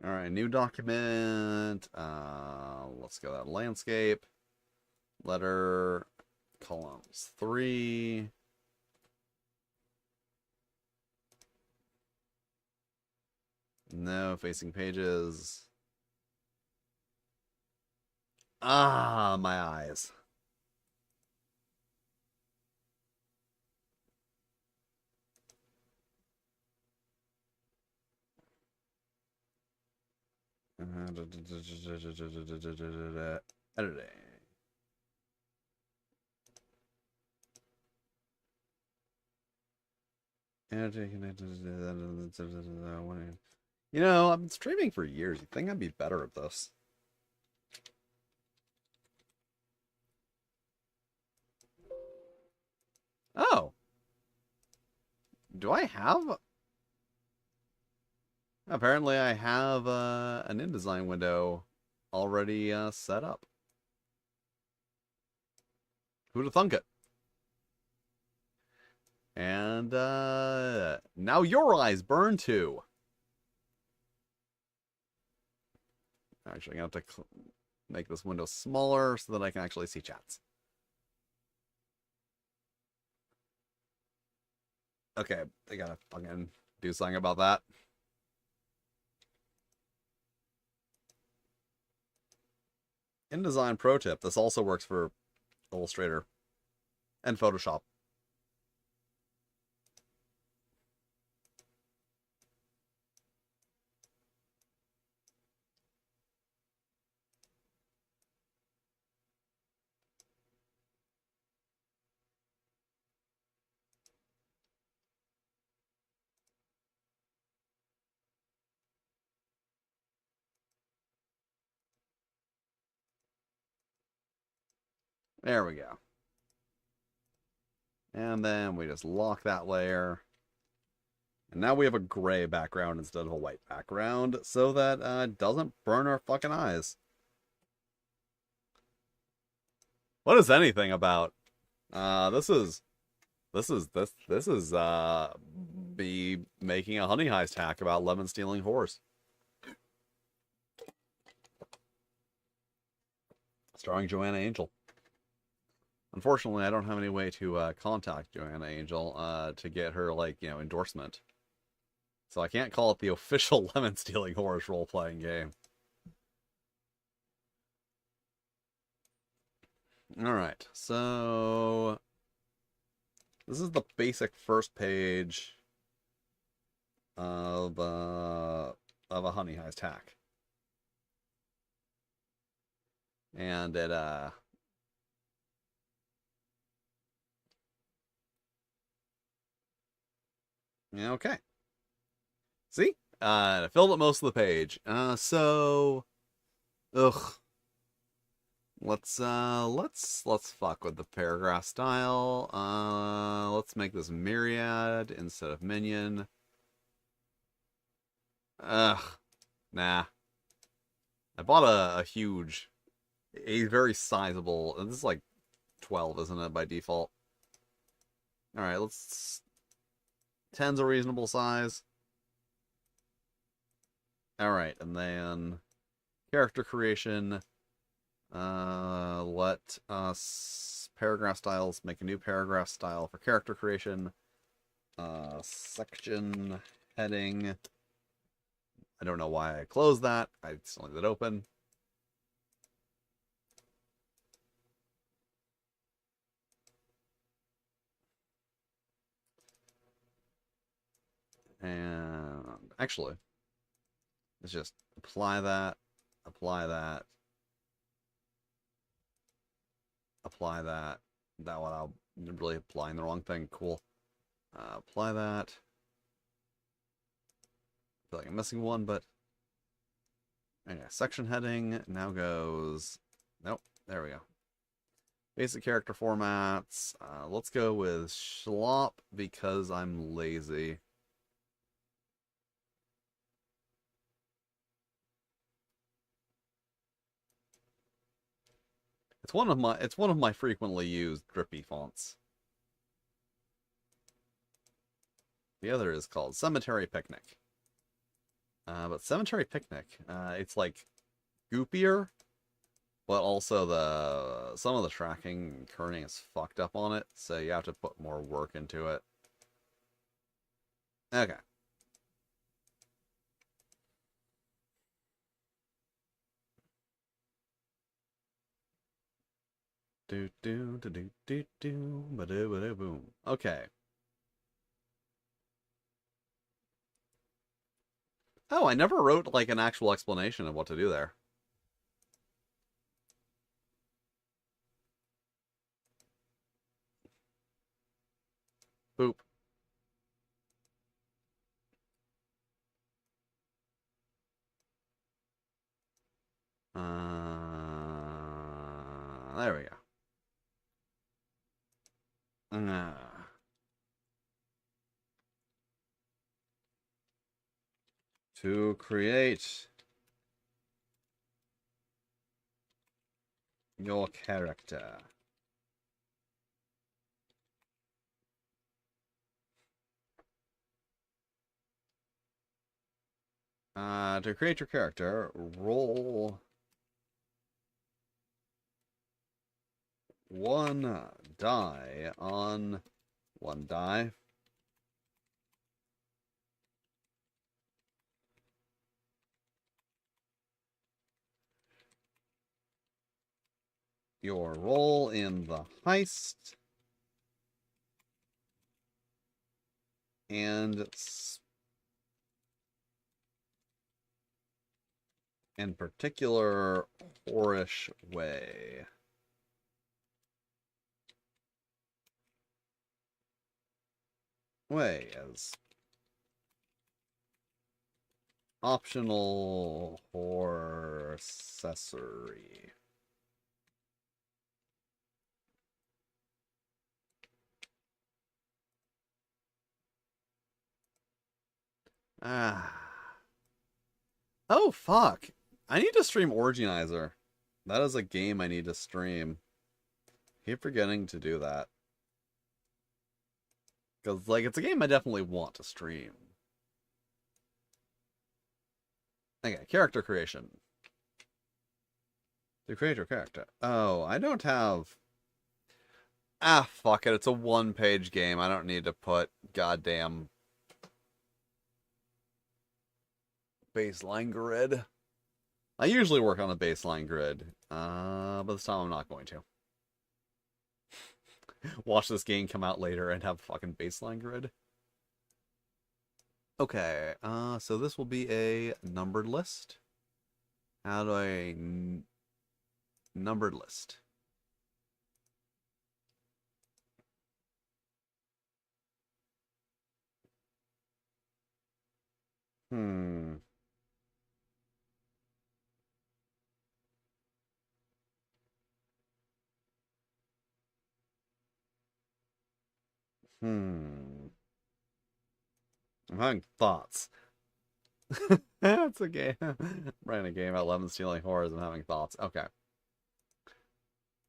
All right, new document. Let's go that landscape. Letter, columns 3. No, facing pages. Ah, my eyes. Editing. You know, I've been streaming for years. You think I'd be better at this? Oh. Do I have... Apparently I have an InDesign window already set up. Who'd have thunk it? And now your eyes burn too. Actually, I'm going to have to make this window smaller so that I can actually see chats. Okay, I gotta fucking do something about that. InDesign pro tip, this also works for Illustrator and Photoshop. There we go. And then we just lock that layer. And now we have a gray background instead of a white background so that it doesn't burn our fucking eyes. What is anything about? This is be making a honey heist hack about lemon stealing horse. Starring Joanna Angel. Unfortunately, I don't have any way to contact Joanna Angel to get her, like, you know, endorsement. So I can't call it the official lemon stealing horse role-playing game. Alright, so this is the basic first page of a honey heist hack. And it okay. See? I filled up most of the page. So ugh. Let's fuck with the paragraph style. Let's make this myriad instead of minion. Ugh. Nah. I bought a very sizable, this is like 12, isn't it, by default? Alright, 10's a reasonable size. Alright, and then character creation. Let us paragraph styles make a new paragraph style for character creation. Section heading. I don't know why I closed that. I just leave it open. And actually, let's just apply that, apply that, apply that. That one, I'm really applying the wrong thing. Cool. Apply that. I feel like I'm missing one, but anyway, section heading now goes. Nope, there we go. Basic character formats. Let's go with Schlop because I'm lazy. It's one of my frequently used drippy fonts. The other is called Cemetery Picnic. But Cemetery Picnic, it's like goopier, but also some of the tracking and kerning is fucked up on it, so you have to put more work into it. Okay. Do do do do do do ba do ba do boom. Okay. Oh, I never wrote like an actual explanation of what to do there. Boop. There we go. To create your character. To create your character, roll one die on one die. Your role in the heist and in particular whorish way. As optional horror accessory. Ah. Oh, fuck. I need to stream Organizer. That is a game I need to stream. Keep forgetting to do that. Because, like, it's a game I definitely want to stream. Okay, character creation. To create your character. Oh, I don't have... Ah, fuck it. It's a one-page game. I don't need to put goddamn baseline grid. I usually work on a baseline grid, but this time I'm not going to. Watch this game come out later and have a fucking baseline grid. Okay, so this will be a numbered list. How do I... numbered list. Hmm. Hmm. I'm having thoughts. That's a game. I'm writing a game about Lemon stealing horrors. I'm having thoughts. Okay.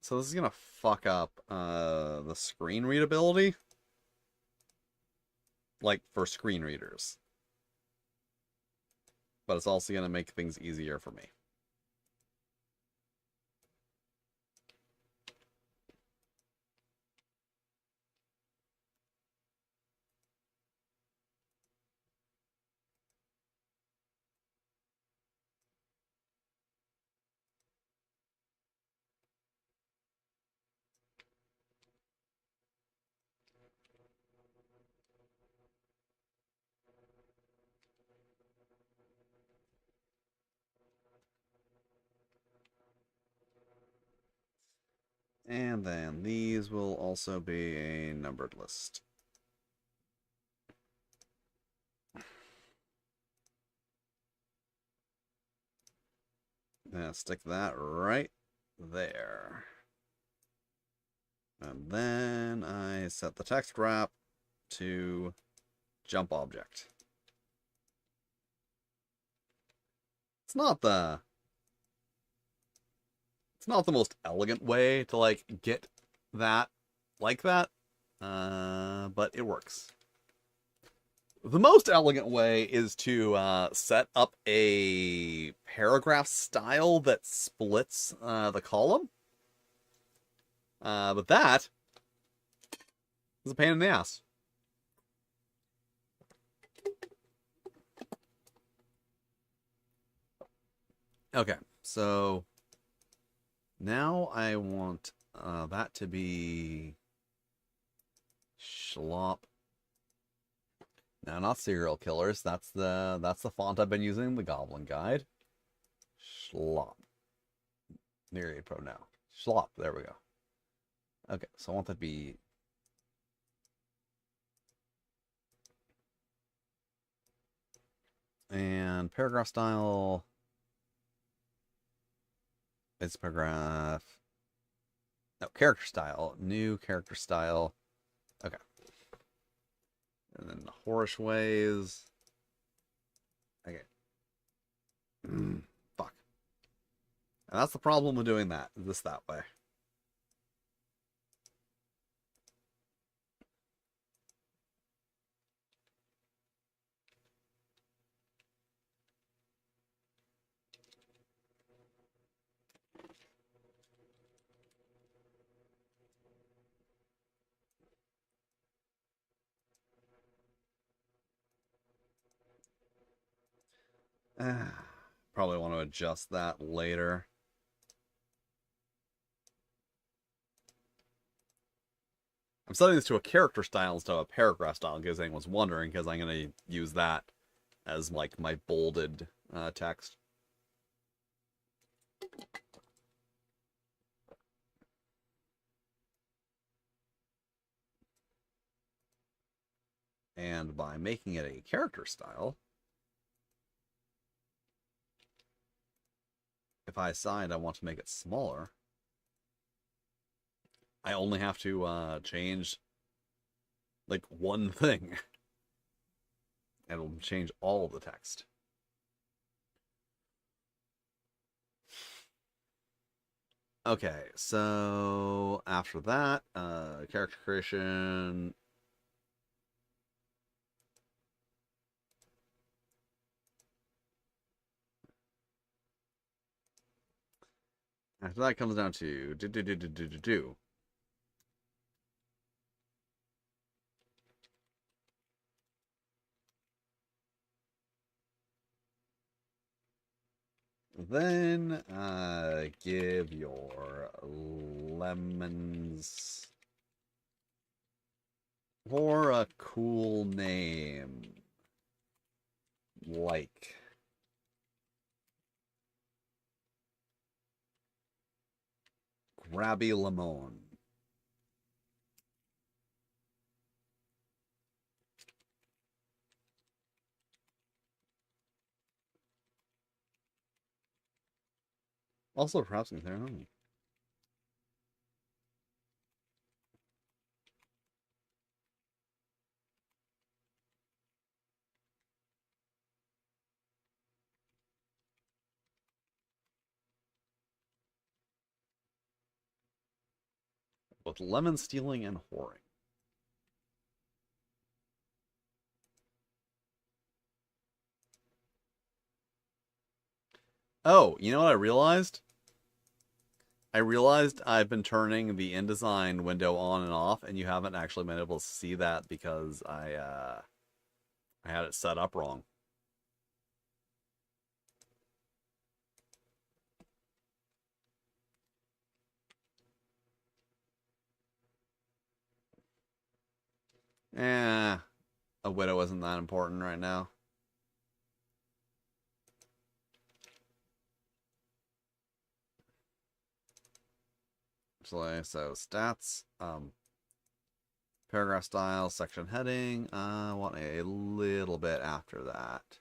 So this is gonna fuck up the screen readability. Like for screen readers. But it's also gonna make things easier for me. And then these will also be a numbered list. Now stick that right there. And then I set the text wrap to jump object. It's not the most elegant way to like get that like that, but it works. The most elegant way is to set up a paragraph style that splits the column. But that is a pain in the ass. Okay, so now I want that to be schlop. No, not serial killers. That's the font I've been using in the Goblin Guide. Schlop. Near a pro now. Schlop. There we go. Okay, so I want that to be and paragraph style. It's paragraph. No, character style. New character style. Okay. And then the whorish ways. Okay. Fuck. And that's the problem with doing that way. Probably want to adjust that later. I'm setting this to a character style instead of a paragraph style, in case anyone's wondering, because I'm going to use that as like my bolded text. And by making it a character style, if I decide I want to make it smaller, I only have to change like one thing, and it'll change all of the text. Okay, so after that, character creation. After that comes down to do. Then give your lemons for a cool name, like Grabby Lemon. Also, perhaps consider honey. Both lemon stealing and whoring. Oh, you know what I realized? I realized I've been turning the InDesign window on and off, and you haven't actually been able to see that because I had it set up wrong. Eh, a widow isn't that important right now. So stats, paragraph style, section heading. I want a little bit after that.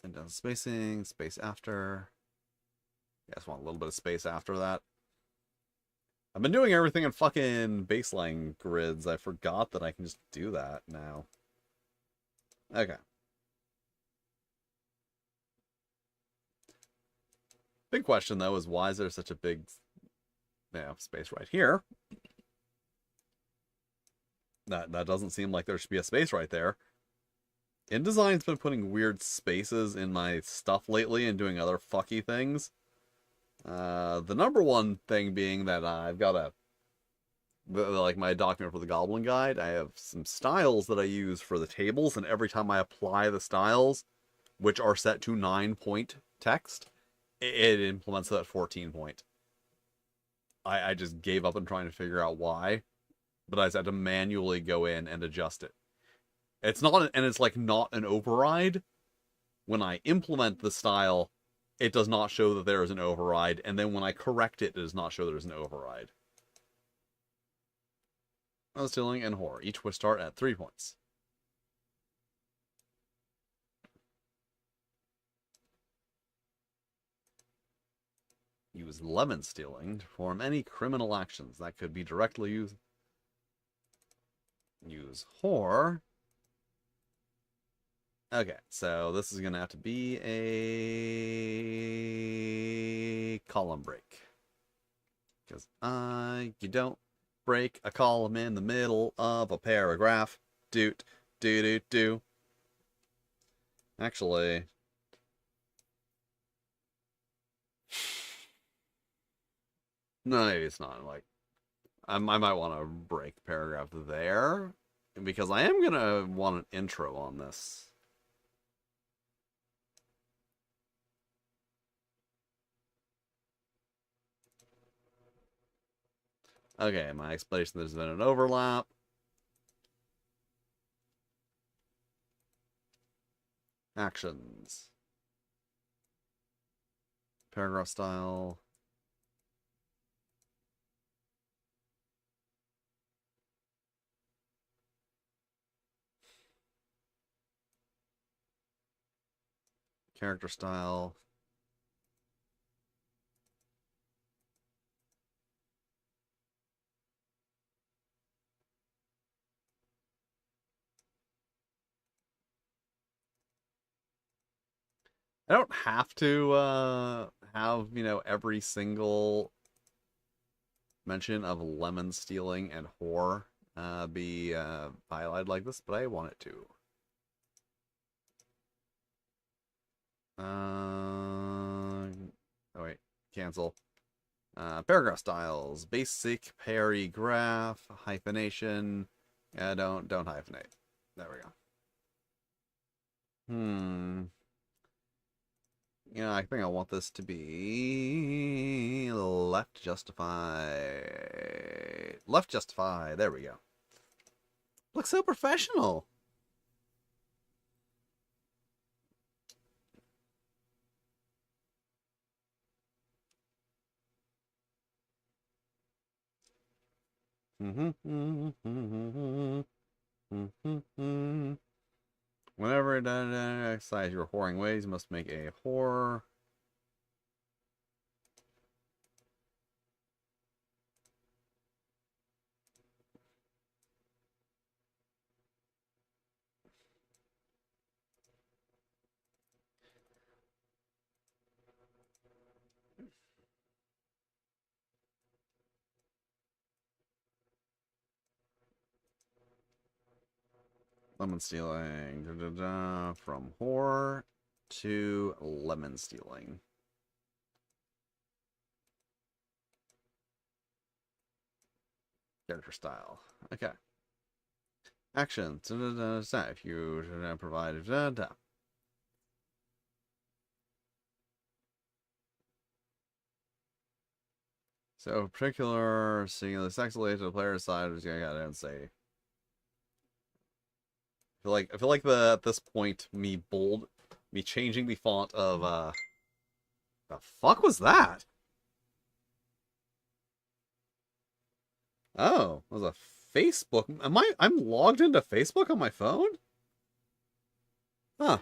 And then spacing, space after. I just want a little bit of space after that. I've been doing everything in fucking baseline grids. I forgot that I can just do that now. Okay. Big question though is why is there such a big space right here? That doesn't seem like there should be a space right there. InDesign's been putting weird spaces in my stuff lately and doing other fucky things. The number one thing being that I've got like my document for the Goblin Guide, I have some styles that I use for the tables, and every time I apply the styles, which are set to 9-point text, it implements that 14-point. I just gave up on trying to figure out why, but I just had to manually go in and adjust it. It's not, and it's like not an override. When I implement the style, it does not show that there is an override, and then when I correct it, it does not show there is an override. Stealing and horror. Each will start at 3 points. Use lemon stealing to perform any criminal actions that could be directly used. Use horror. Okay, so this is going to have to be a column break. Because you don't break a column in the middle of a paragraph. Doot, do, do, do. Actually, no, maybe it's not. Like, I might want to break the paragraph there, because I am going to want an intro on this. Okay, my explanation, there's been an overlap. Actions. Paragraph style. Character style. I don't have to have, every single mention of lemon stealing and whore be highlighted like this, but I want it to. Oh wait, cancel. Paragraph styles, basic paragraph, hyphenation. Yeah, don't hyphenate. There we go. I think I want this to be left justify. Left justify. There we go. Looks so professional. Whenever it exercise your whoring ways, you must make a whore. Lemon stealing. From whore to lemon stealing. Character style. Okay. Action. If you provide. So, particular, seeing the sex to the player's side, I'm just gonna go ahead and say. I feel like at this point, me changing the font of the fuck was that? Oh, it was a Facebook. I'm logged into Facebook on my phone? Huh.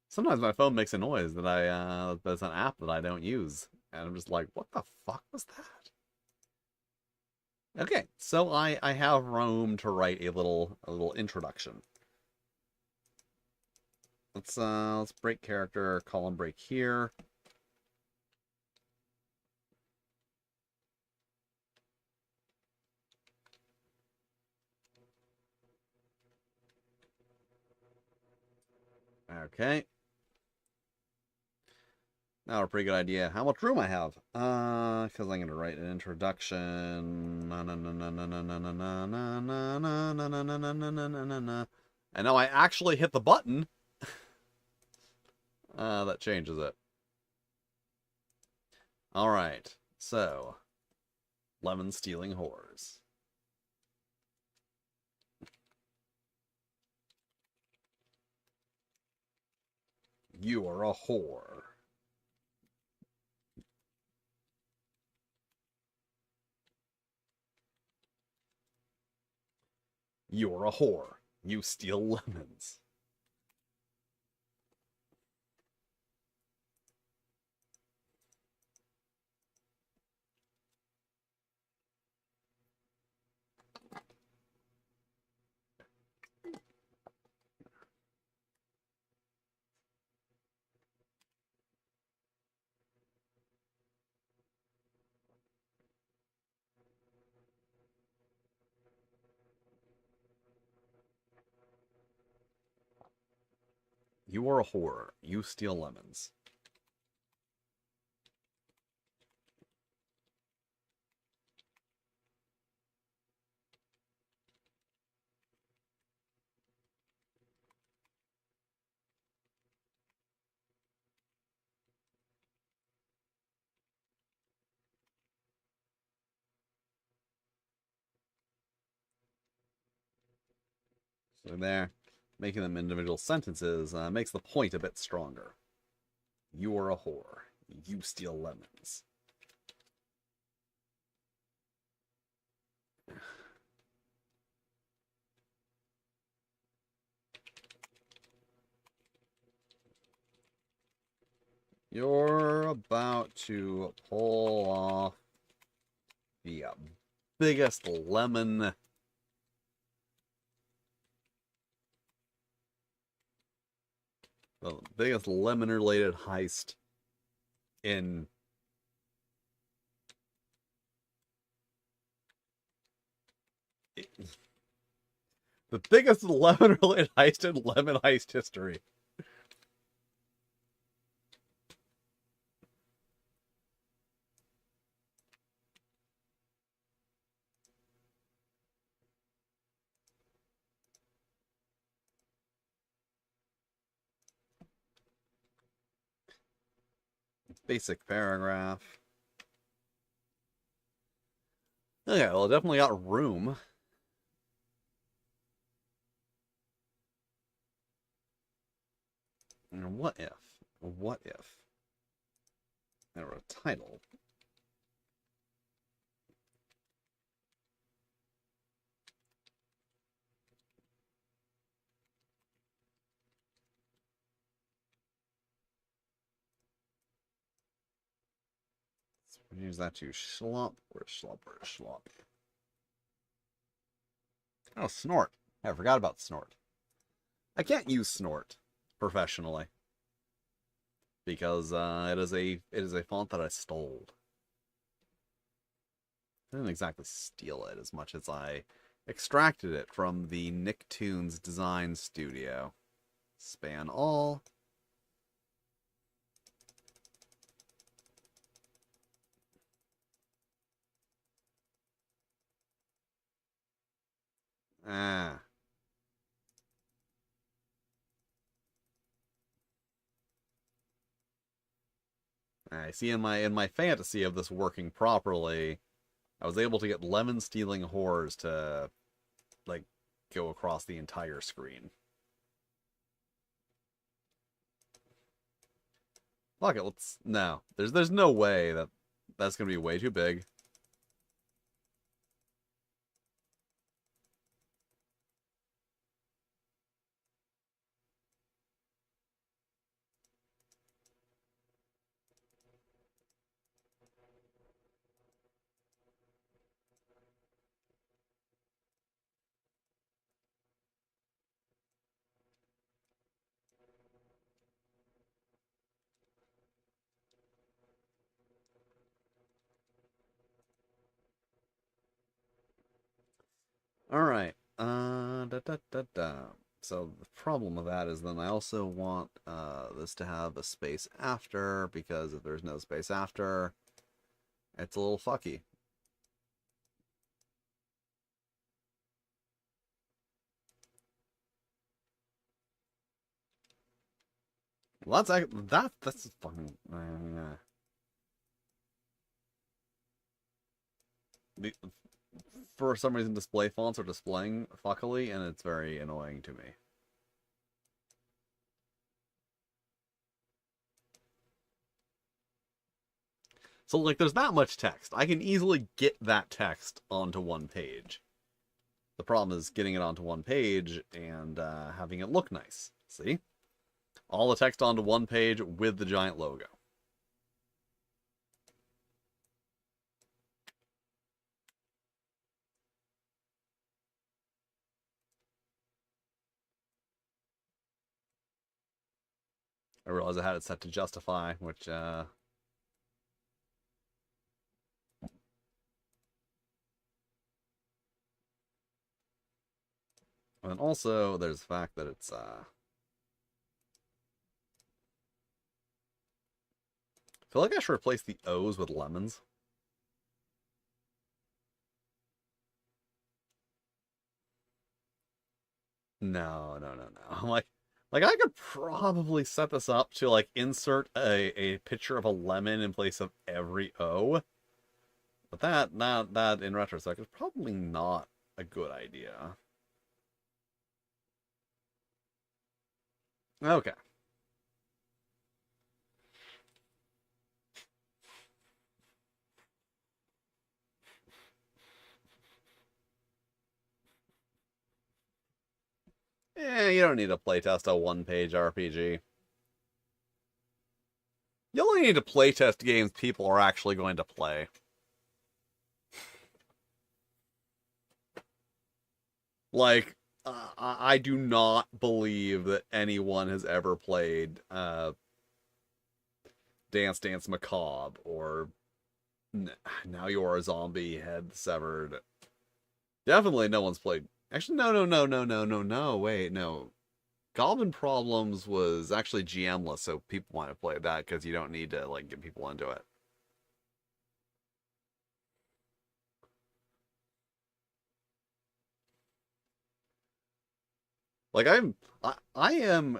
Sometimes my phone makes a noise that's an app that I don't use. And I'm just like, what the fuck was that? Okay, so I have room to write a little introduction. Let's break character, column break here. Okay. Now a pretty good idea how much room I have. Because I'm gonna write an introduction. And now I actually hit the button. That changes it. All right. So, lemon stealing whores. You are a whore. You're a whore. You steal lemons. You are a whore. You steal lemons. So there, making them individual sentences makes the point a bit stronger. You are a whore. You steal lemons. You're about to pull off the biggest lemon the biggest lemon-related heist in the biggest lemon-related heist in lemon heist history. Basic paragraph. Okay, well, it definitely got room. What if? What if there were a title? Let's use that to schlop or schlop or schlop. Oh, snort. I forgot about snort. I can't use snort professionally because it is a font that I stole. I didn't exactly steal it as much as I extracted it from the Nicktoons design studio. Span all. Ah. I see in my fantasy of this working properly, I was able to get lemon stealing whores to like go across the entire screen. Fuck it, let's no. There's no way that that's gonna be way too big. Alright. Da, da, da, da. So the problem with that is then I also want this to have a space after, because if there's no space after, it's a little fucky. Well, that's fucking. The, for some reason, display fonts are displaying fuckily, and it's very annoying to me. So, like, there's that much text. I can easily get that text onto one page. The problem is getting it onto one page and having it look nice. See? All the text onto one page with the giant logo. I realized I had it set to justify, which, and also, there's the fact that it's, I feel like I should replace the O's with lemons. No, no, no, no. Like I could probably set this up to like insert a picture of a lemon in place of every O. But that in retrospect is probably not a good idea. Okay. You don't need to playtest a one-page RPG. You only need to playtest games people are actually going to play. Like, I do not believe that anyone has ever played Dance Dance Macabre or Now You're a Zombie Head Severed. Definitely no one's played. Actually, no. Wait, no. Goblin Problems was actually GMless, so people want to play that because you don't need to like get people into it. Like I am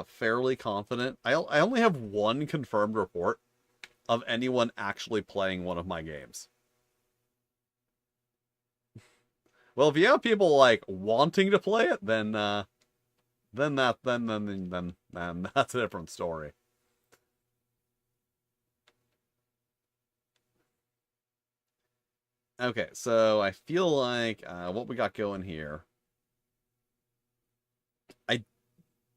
fairly confident. I only have one confirmed report of anyone actually playing one of my games. Well, if you have people like wanting to play it, then that's a different story. Okay, so I feel like what we got going here. I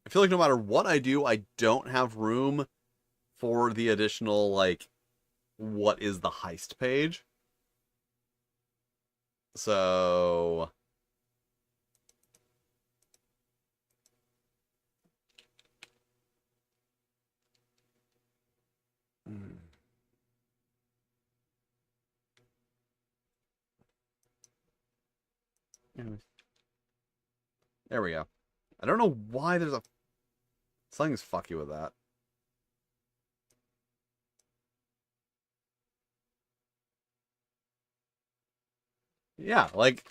I feel like no matter what I do, I don't have room for the additional like what is the heist page. So there we go. I don't know why there's a something's fucky with that. Yeah, like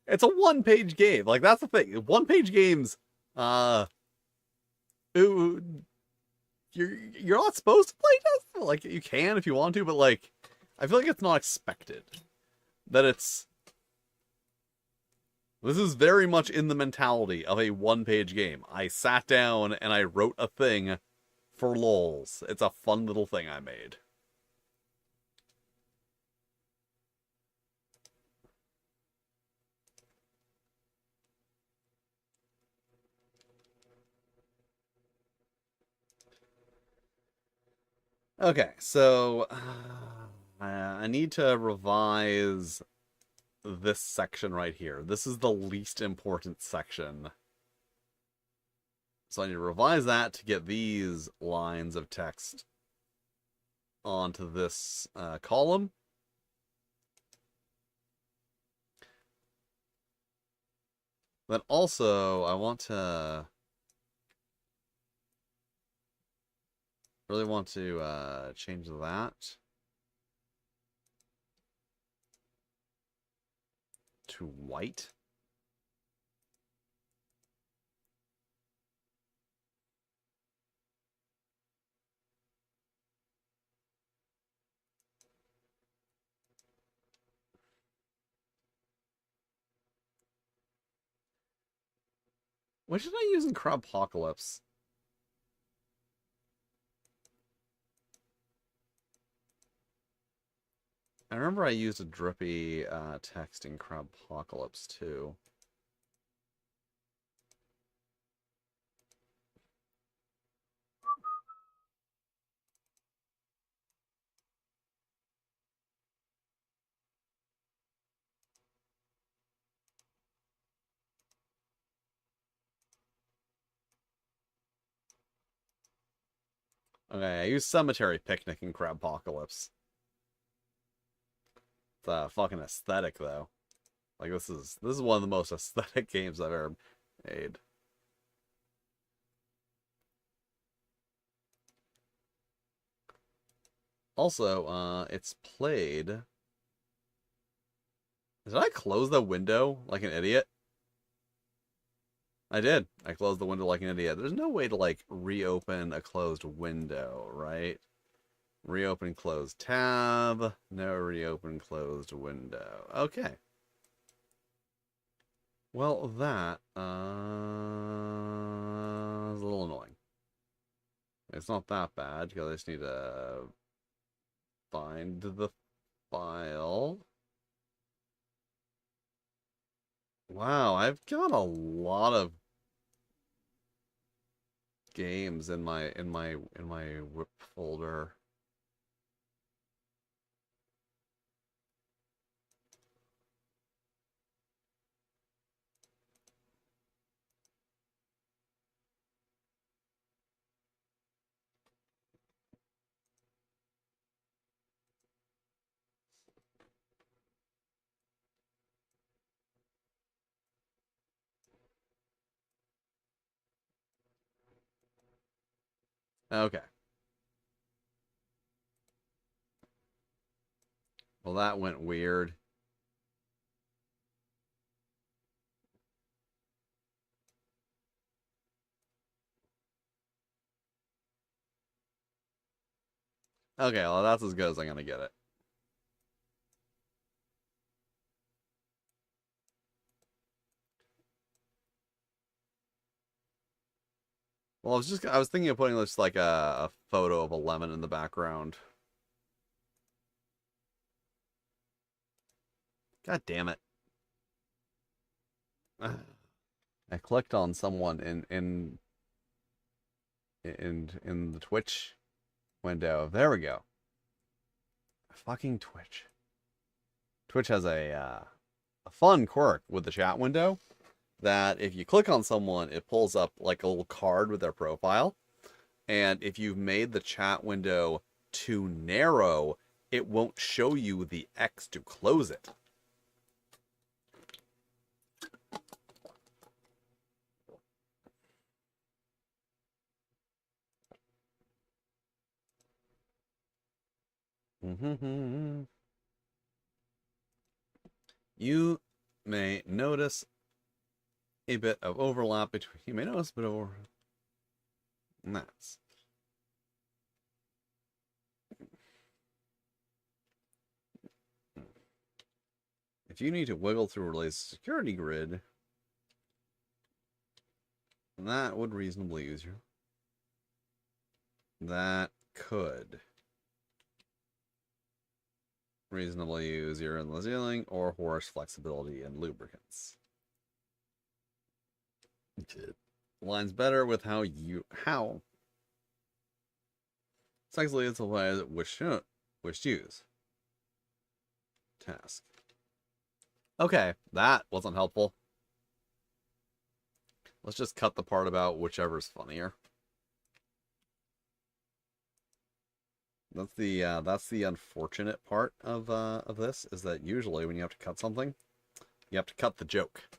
it's a one-page game. Like that's the thing. One-page games, uh, ooh, you're not supposed to play test. Like you can if you want to, but like I feel like it's not expected. That it's this is very much in the mentality of a one-page game. I sat down and I wrote a thing for lols. It's a fun little thing I made. Okay, so I need to revise this section right here. This is the least important section. So I need to revise that to get these lines of text onto this column. Then also, I really want to change that to white. What should I use in Crabpocalypse? I remember I used a drippy text in Crabpocalypse too. Okay, I use Cemetery Picnic in Crabpocalypse. It's fucking aesthetic though. Like this is one of the most aesthetic games I've ever made. Also, it's played. Did I close the window like an idiot? I did. I closed the window like an idiot. There's no way to like reopen a closed window, right? Reopen closed tab. No reopen closed window. Okay. Well, that little annoying. It's not that bad because I just need to find the file. Wow, I've got a lot of games in my whip folder. Okay. Well, that went weird. Okay, well, that's as good as I'm gonna get it. Well, I was thinking of putting just like a photo of a lemon in the background. God damn it. I clicked on someone in the Twitch window. There we go. Fucking Twitch. Twitch has a fun quirk with the chat window that if you click on someone, it pulls up like a little card with their profile. And if you've made the chat window too narrow, it won't show you the X to close it. You may notice a bit of overlap between. You may notice a bit of overlap. And that's. If you need to wiggle through Relay's security grid, that would reasonably use you. That could reasonably use your endless healing or horse flexibility and lubricants. It aligns better with how sexually it's a way that wish to use. Task. Okay, that wasn't helpful. Let's just cut the part about whichever's funnier. That's the unfortunate part of this is that usually when you have to cut something, you have to cut the joke.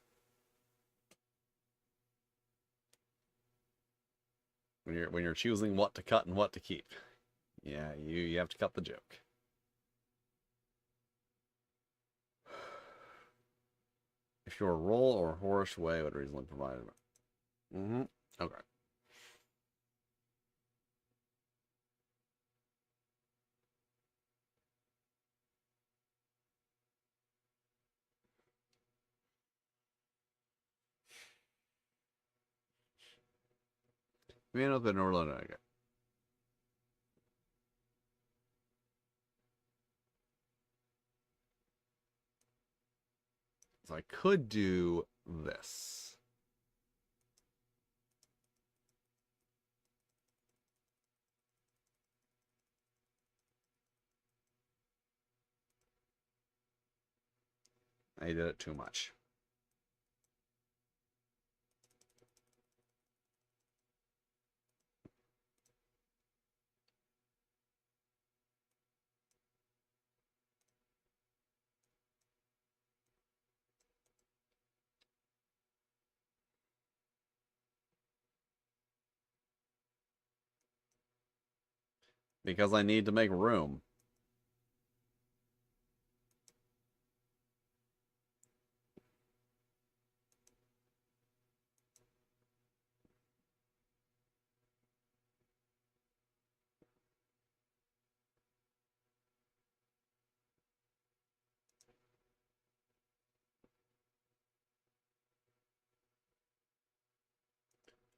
When you're choosing what to cut and what to keep. Yeah, you have to cut the joke. If your roll or horse way would reasonably provide. Okay. We end up in Orlando. Okay. So I could do this. I did it too much. Because I need to make room.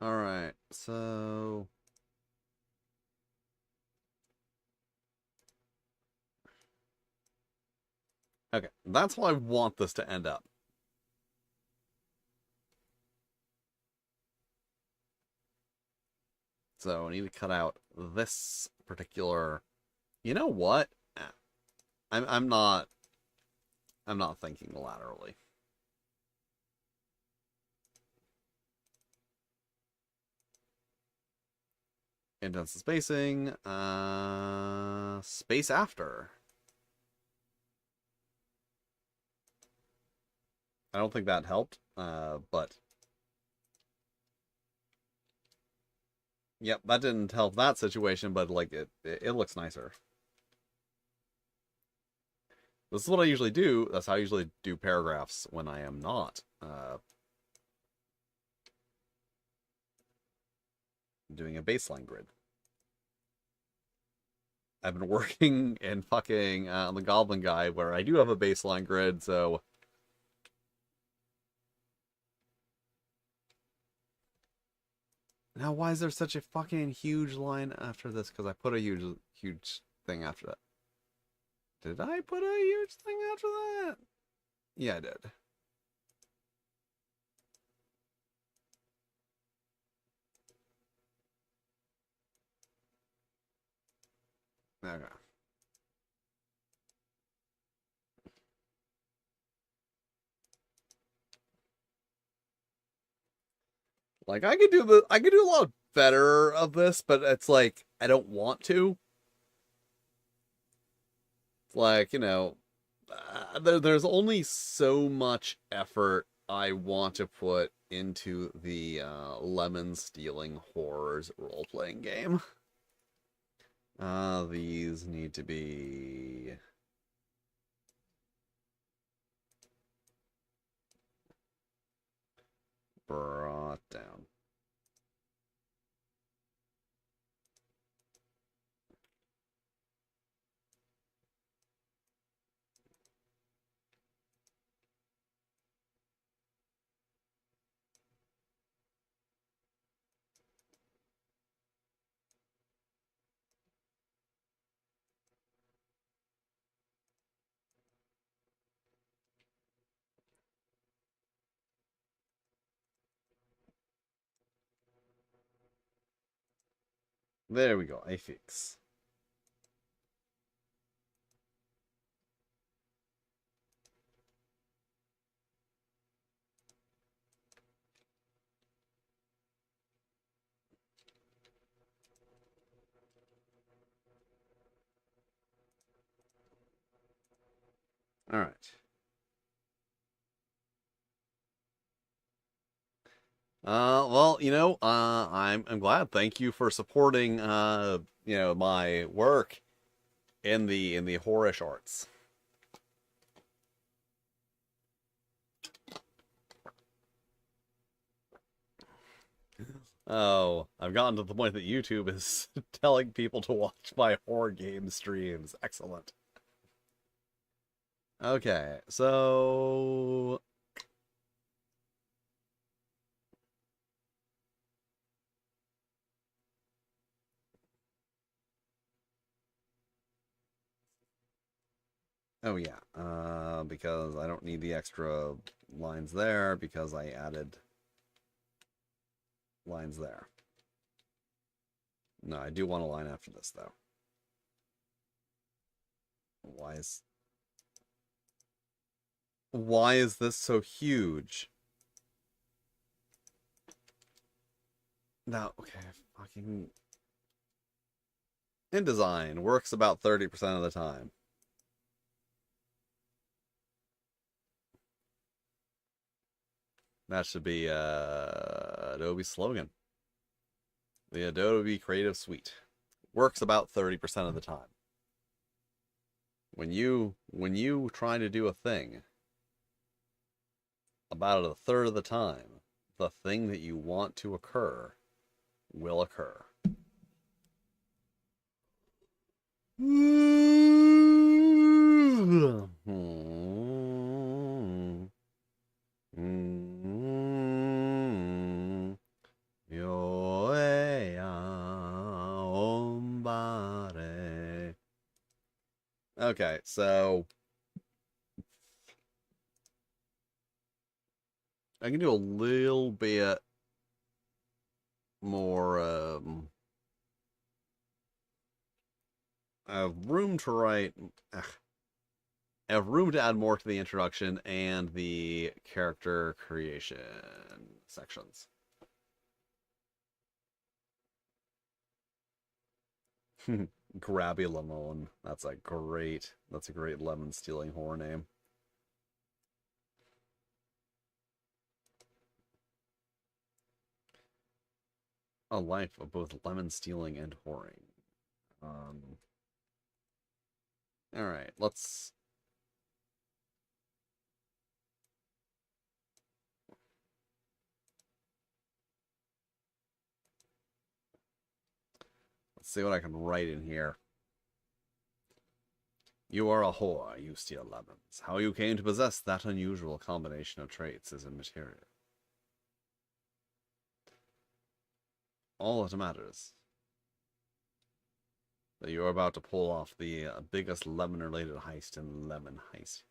Alright, so... Okay, that's how I want this to end up. So I need to cut out this particular... You know what? I'm not... I'm not thinking laterally. Indents the spacing. Space after. I don't think that helped, but... Yep, that didn't help that situation, but like it looks nicer. This is what I usually do. That's how I usually do paragraphs when I am not doing a baseline grid. I've been working in fucking on the Goblin Guide where I do have a baseline grid, so now why is there such a fucking huge line after this? Because I put a huge thing after that. Did I put a huge thing after that? Yeah, I did. Okay. Like I could do a lot better of this, but it's like I don't want to. It's like, there's only so much effort I want to put into the lemon stealing horrors role playing game. These need to be brought down. There we go. A fix. All right. Well, I'm glad. Thank you for supporting my work in the horish arts. Oh, I've gotten to the point that YouTube is telling people to watch my horror game streams. Excellent. Okay, so oh yeah, because I don't need the extra lines there because I added lines there. No, I do want a line after this though. Why is this so huge? No, okay, fucking InDesign works about 30% of the time. That should be Adobe's slogan. The Adobe Creative Suite works about 30% of the time. When you try to do a thing, about a third of the time, the thing that you want to occur will occur. Your Okay, so I can do a little bit more I have room to write. I have room to add more to the introduction and the character creation sections. Grabby Lemon. That's a great lemon stealing horror name. A life of both lemon stealing and whoring. Um, all right, let's see what I can write in here. You are a whore, you steal lemons. How you came to possess that unusual combination of traits is immaterial. All that matters that you're about to pull off the biggest lemon-related heist in lemon heists.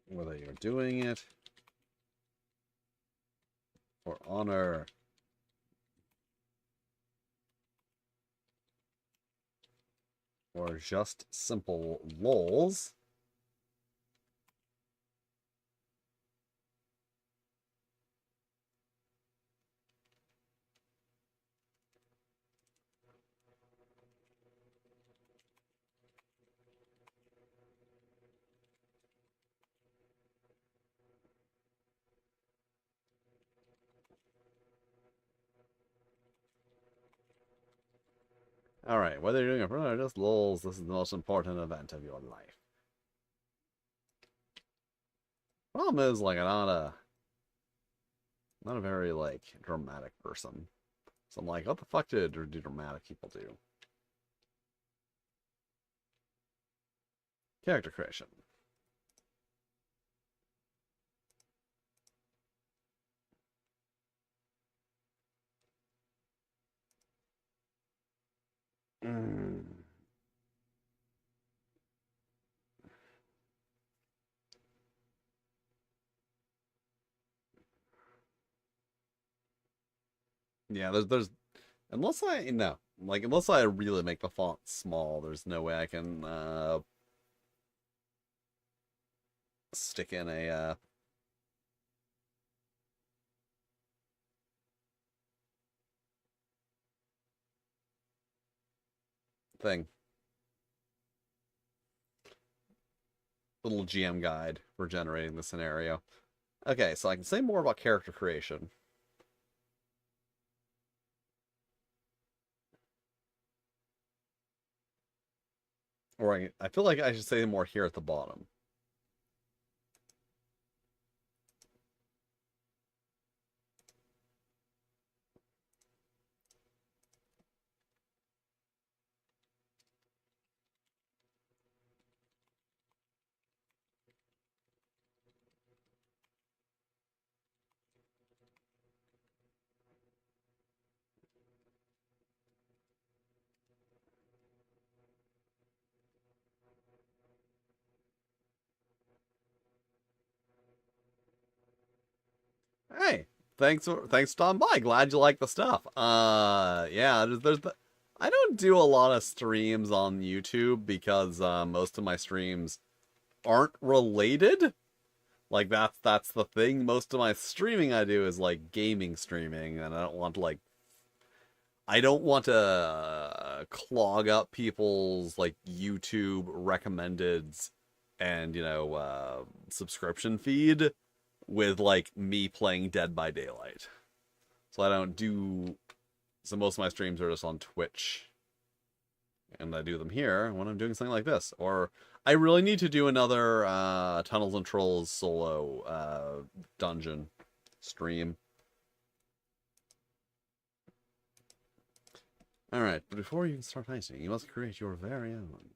Whether you're doing it for honor or just simple lols. Alright, whether you're doing it for honor or just lols, this is the most important event of your life. Problem is, like, I'm not a very, like, dramatic person. So I'm like, what the fuck do dramatic people do? Character creation. Mm. Yeah, there's unless I no, like unless I really make the font small, there's no way I can stick in a thing. Little GM guide for generating the scenario. Okay, so I can say more about character creation. Or I feel like I should say more here at the bottom. Hey, thanks for stopping by. Glad you like the stuff. Yeah, there's the I don't do a lot of streams on YouTube because most of my streams aren't related. Like that's the thing. Most of my streaming I do is like gaming streaming, and I don't want to clog up people's like YouTube recommendeds and subscription feed with like me playing Dead by Daylight. So I don't do So most of my streams are just on Twitch. And I do them here when I'm doing something like this. Or I really need to do another Tunnels and Trolls solo dungeon stream. Alright, but before you can start heisting, you must create your very own.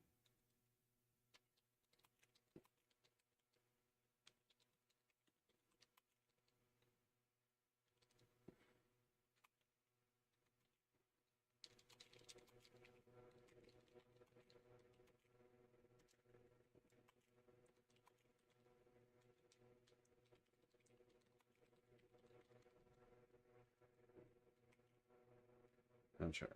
I'm sure.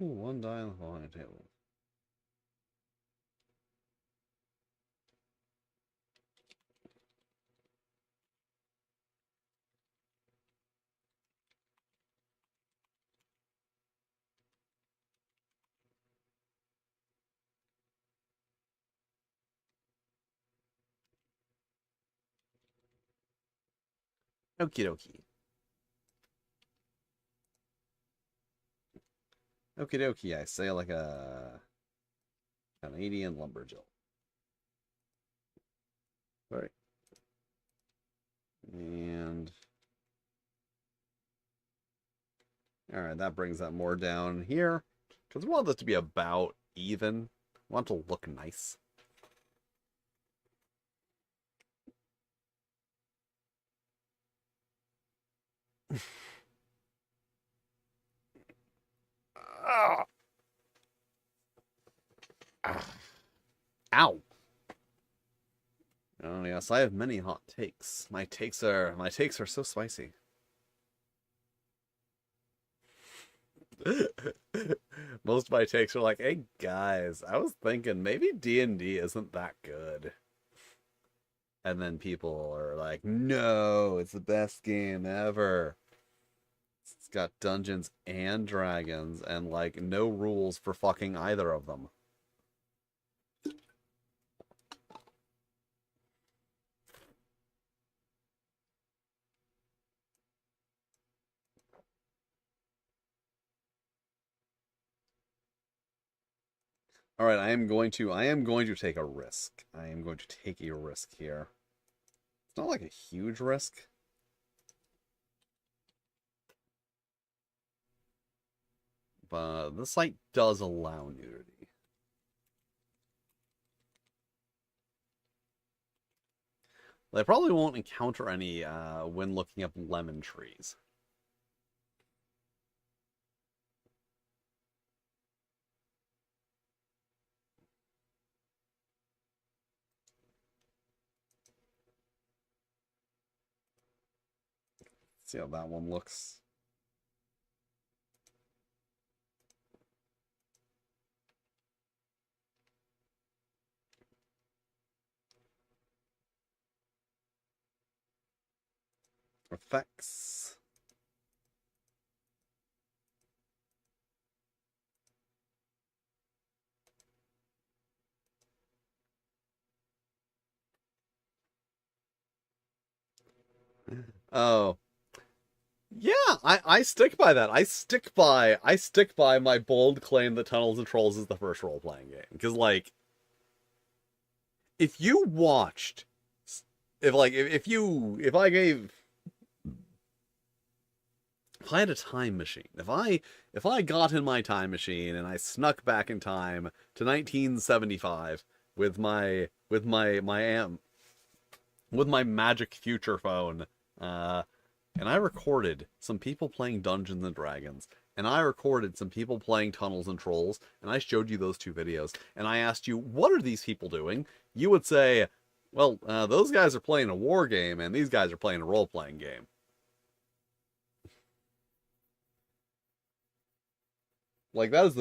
Ooh, one die on the following table. Okie dokie. Okie dokie, I say like a Canadian lumberjill. Right. And alright, that brings that more down here. Because we want this to be about even. We want it to look nice. Ow. Oh yes, I have many hot takes. My takes are so spicy. Most of my takes are like, "Hey guys, I was thinking maybe D&D isn't that good." And then people are like, "No, it's the best game ever. It's got Dungeons and Dragons and like no rules for fucking either of them." All right, I am going to take a risk. I am going to take a risk here. It's not like a huge risk. But the site does allow nudity. They probably won't encounter any when looking up lemon trees. See how that one looks. Effects. Oh. Yeah, I stick by that. I stick by my bold claim that Tunnels and Trolls is the first role-playing game. Because like if you watched if I had a time machine, if I got in my time machine and I snuck back in time to 1975 with my magic future phone, and I recorded some people playing Dungeons and Dragons, and I recorded some people playing Tunnels and Trolls, and I showed you those two videos, and I asked you, what are these people doing? You would say, well, those guys are playing a war game, and these guys are playing a role-playing game. Like, that is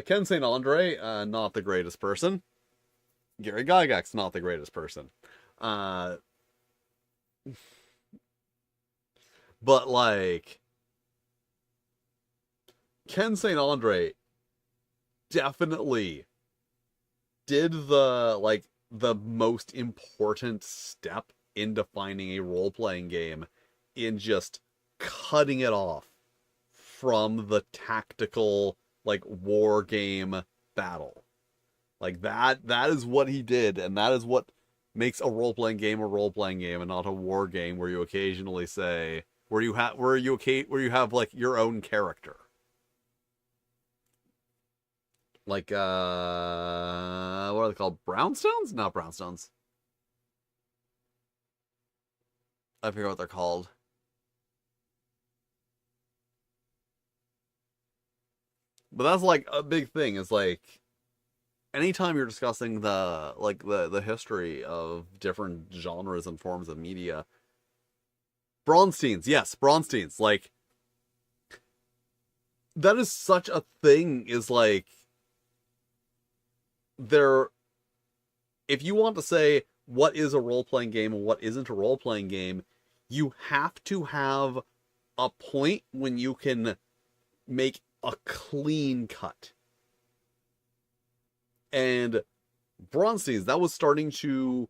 Ken St. Andre, not the greatest person. Gary Gygax's not the greatest person. But like Ken St. Andre definitely did the like the most important step in defining a role-playing game, in just cutting it off from the tactical, like, war game battle. Like, that is what he did, and that is what makes a role-playing game a role-playing game and not a war game where you occasionally say, where you have like your own character. Like, what are they called? Brownstones? Not brownstones. I forget what they're called. But that's like a big thing, is like, anytime you're discussing the history of different genres and forms of media, Bronsteins, yes, Bronsteins, like, that is such a thing, is like, there, if you want to say what is a role-playing game and what isn't a role-playing game, you have to have a point when you can make a clean cut. And Bronsteins, that was starting to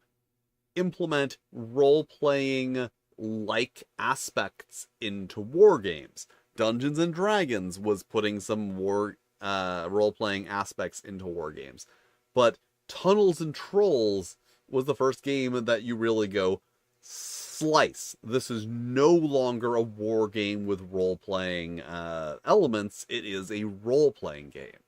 implement role-playing like aspects into war games. Dungeons and Dragons was putting some war role-playing aspects into war games. But Tunnels and Trolls was the first game that you really go, slice. This is no longer a war game with role-playing elements. It is a role-playing game.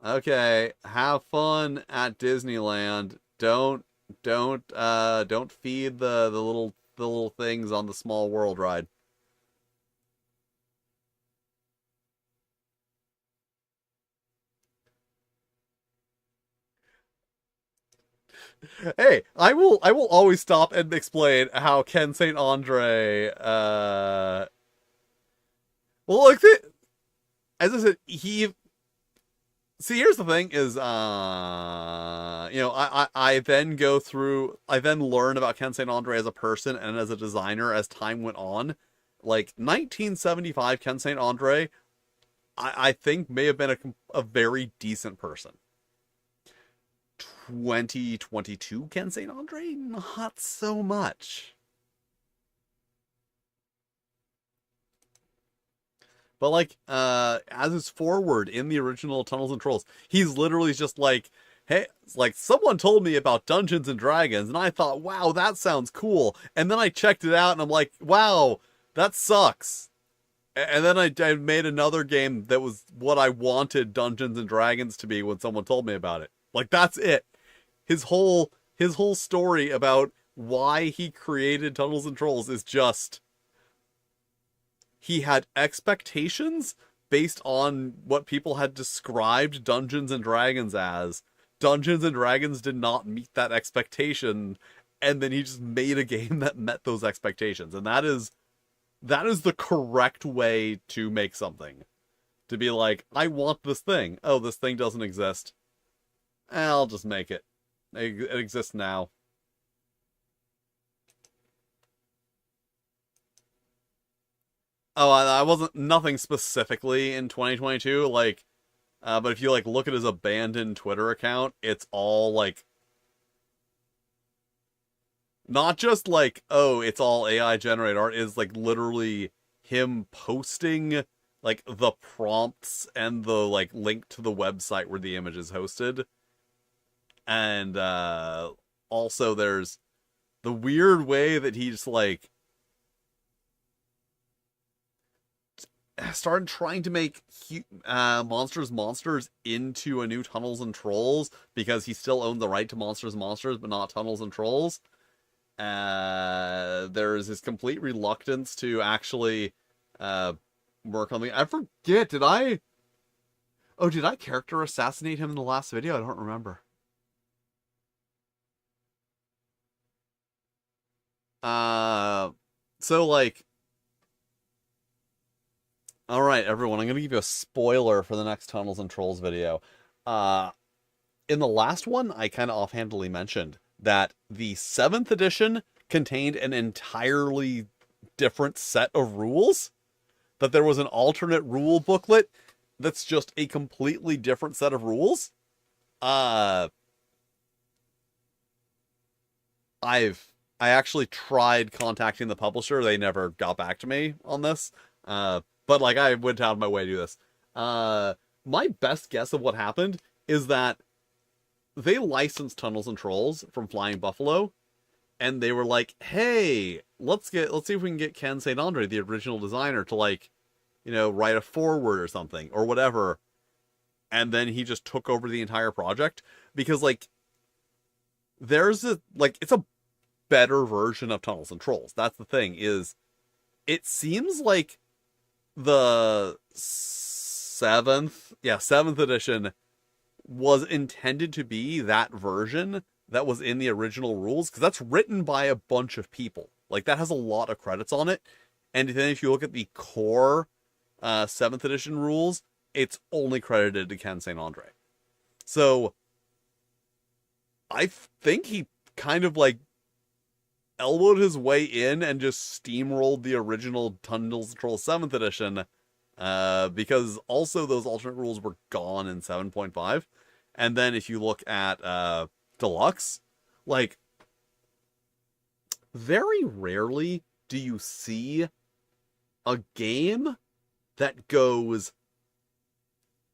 Okay, have fun at Disneyland. Don't feed the little things on the Small World ride. Hey, I will always stop and explain how Ken St. Andre well, like, as I said, he, see, here's the thing is, I then learn about Ken St. Andre as a person and as a designer as time went on. Like, 1975 Ken St. Andre, I think may have been a very decent person. 2022 Ken St. Andre, not so much. But like, as is forward in the original Tunnels and Trolls, he's literally just like, hey, like, someone told me about Dungeons and Dragons, and I thought, wow, that sounds cool. And then I checked it out, and I'm like, wow, that sucks. And then I made another game that was what I wanted Dungeons and Dragons to be when someone told me about it. Like, that's it. His whole story about why he created Tunnels and Trolls is just, he had expectations based on what people had described Dungeons and Dragons as. Dungeons and Dragons did not meet that expectation, and then he just made a game that met those expectations. And that is the correct way to make something. To be like, I want this thing. Oh, this thing doesn't exist. I'll just make it. It exists now. Oh, I wasn't, nothing specifically in 2022, like, but if you, like, look at his abandoned Twitter account, it's all, like, not just, like, oh, it's all AI generated art, is, like, literally him posting, like, the prompts and the, like, link to the website where the image is hosted. And, also there's the weird way that he just, like, started trying to make Monsters into a new Tunnels and Trolls, because he still owned the right to Monsters but not Tunnels and Trolls. There's his complete reluctance to actually work on the... I forget, did I character assassinate him in the last video? I don't remember. So, like, alright, everyone, I'm going to give you a spoiler for the next Tunnels and Trolls video. In the last one, I kind of offhandedly mentioned that the 7th edition contained an entirely different set of rules. That there was an alternate rule booklet. that's just a completely different set of rules. Uh, I actually tried contacting the publisher. They never got back to me on this. But like I went out of my way to do this. My best guess of what happened is that they licensed Tunnels and Trolls from Flying Buffalo, and they were like, "Hey, let's see if we can get Ken St. Andre, the original designer, to like, write a foreword or something or whatever." And then he just took over the entire project because like it's a better version of Tunnels and Trolls. That's the thing, is it seems like the seventh edition was intended to be that version that was in the original rules, because that's written by a bunch of people. Like, that has a lot of credits on it. And then if you look at the core 7th edition rules, it's only credited to Ken St. Andre. So I think he kind of like elbowed his way in and just steamrolled the original Tunnels and Trolls 7th edition, because also those alternate rules were gone in 7.5. And then if you look at Deluxe, like, very rarely do you see a game that goes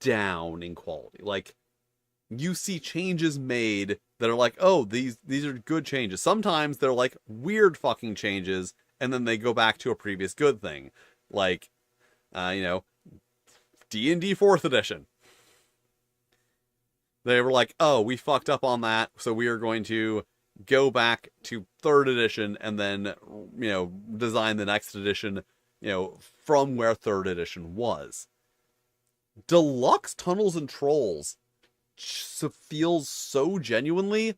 down in quality. Like, you see changes made that are like, oh, these are good changes. Sometimes they're like weird fucking changes, and then they go back to a previous good thing. Like, D&D 4th edition. They were like, oh, we fucked up on that, so we are going to go back to 3rd edition and then, design the next edition, from where 3rd edition was. Deluxe Tunnels and Trolls feels so genuinely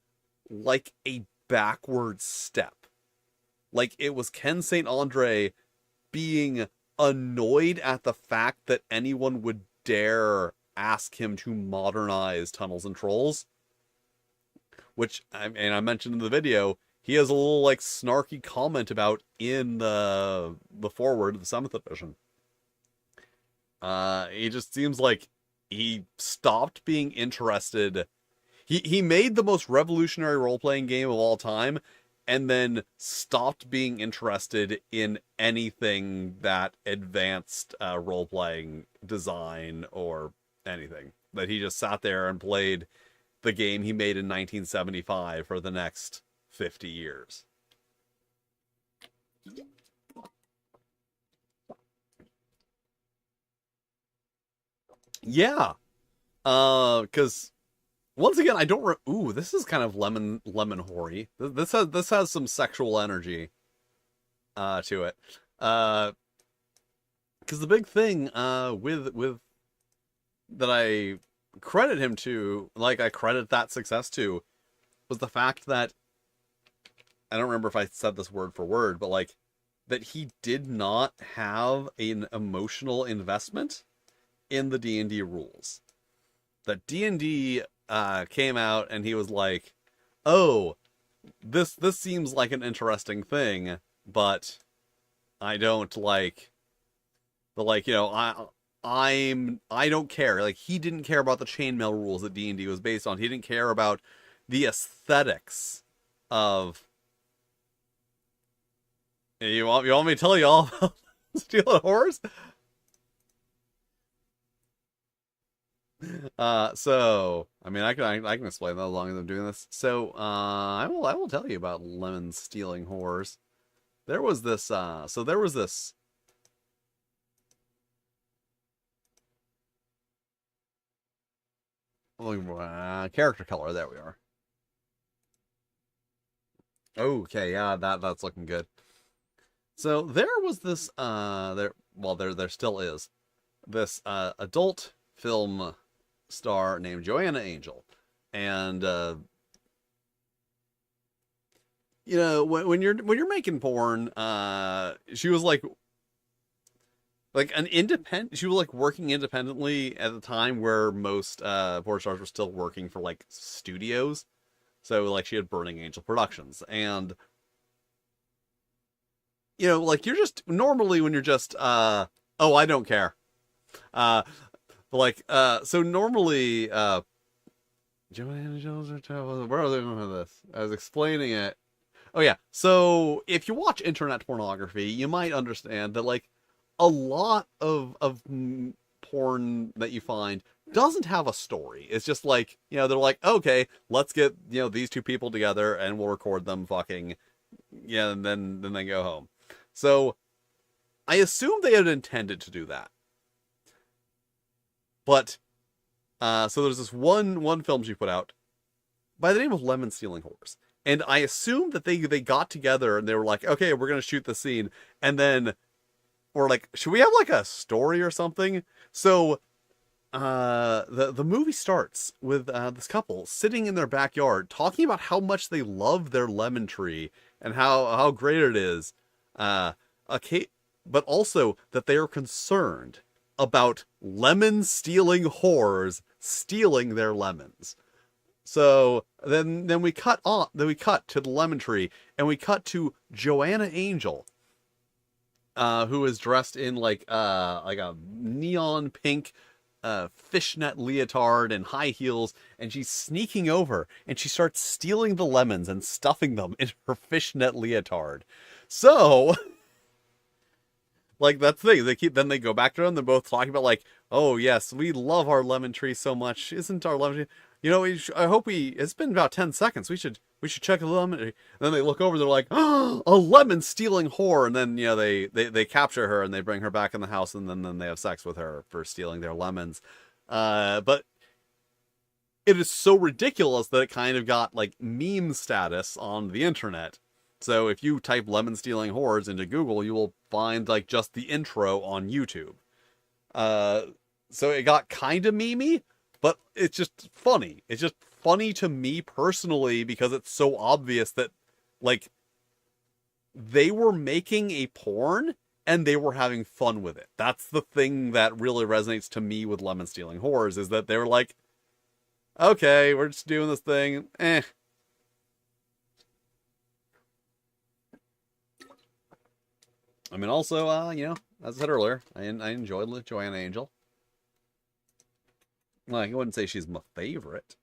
like a backward step. Like, it was Ken St. Andre being annoyed at the fact that anyone would dare ask him to modernize Tunnels and Trolls, which, I mentioned in the video, he has a little like snarky comment about in the foreword of the 7th edition. He just seems like he stopped being interested. He made the most revolutionary role-playing game of all time, and then stopped being interested in anything that advanced role-playing design or anything. That he just sat there and played the game he made in 1975 for the next 50 years. Yeah. Because once again, I don't. Ooh, this is kind of lemon hoary. This has some sexual energy to it. Because the big thing with that I credit him to, like I credit that success to, was the fact that I don't remember if I said this word for word, but like that he did not have an emotional investment in the D&D rules. That D&D came out and he was like, "Oh, this seems like an interesting thing, but I don't like the I don't care." Like, he didn't care about the chainmail rules that D&D was based on. He didn't care about the aesthetics of. You want me to tell you all about Steel Horrors? So I mean, I can explain that as long as I'm doing this. So I will tell you about Lemon stealing horrors. There was this character color. There we are. Okay, yeah, that's looking good. So there was this there still is this adult film star named Joanna Angel. And when you're making porn, she was like an independent. She was like working independently at the time where most porn stars were still working for like studios. So like she had Burning Angel Productions, and like you're just normally when you're just oh, I don't care. Like, so normally, Joanna Jones or where are they going with this? I was explaining it. Oh yeah. So if you watch internet pornography, you might understand that like a lot of porn that you find doesn't have a story. It's just like, they're like, okay, let's get, these two people together and we'll record them fucking, yeah, and then they go home. So I assume they had intended to do that. But so there's this one film she put out by the name of Lemon Stealing Horse. And I assume that they got together and they were like, okay, we're gonna shoot the scene, and then we're like, should we have like a story or something? So the movie starts with this couple sitting in their backyard talking about how much they love their lemon tree and how great it is. Okay, but also that they are concerned about lemon stealing whores stealing their lemons. So then we cut on then we cut to the lemon tree and we cut to Joanna Angel, who is dressed in like a neon pink fishnet leotard and high heels, and she's sneaking over and she starts stealing the lemons and stuffing them in her fishnet leotard. So like that's the thing. They go back to them. They're both talking about like, oh yes, we love our lemon tree so much. Isn't our lemon tree? I hope it's been about 10 seconds. We should check the lemon tree. And then they look over. They're like, oh, a lemon stealing whore. And then they capture her and they bring her back in the house and then they have sex with her for stealing their lemons. But it is so ridiculous that it kind of got like meme status on the internet. So if you type lemon stealing whores into Google, you will find like just the intro on YouTube. So it got kind of memey, but it's just funny. It's just funny to me personally because it's so obvious that like they were making a porn and they were having fun with it. That's the thing that really resonates to me with lemon stealing whores is that they were like, okay, we're just doing this thing. I mean, also, as I said earlier, I enjoyed Joanna Angel. Like, I wouldn't say she's my favorite.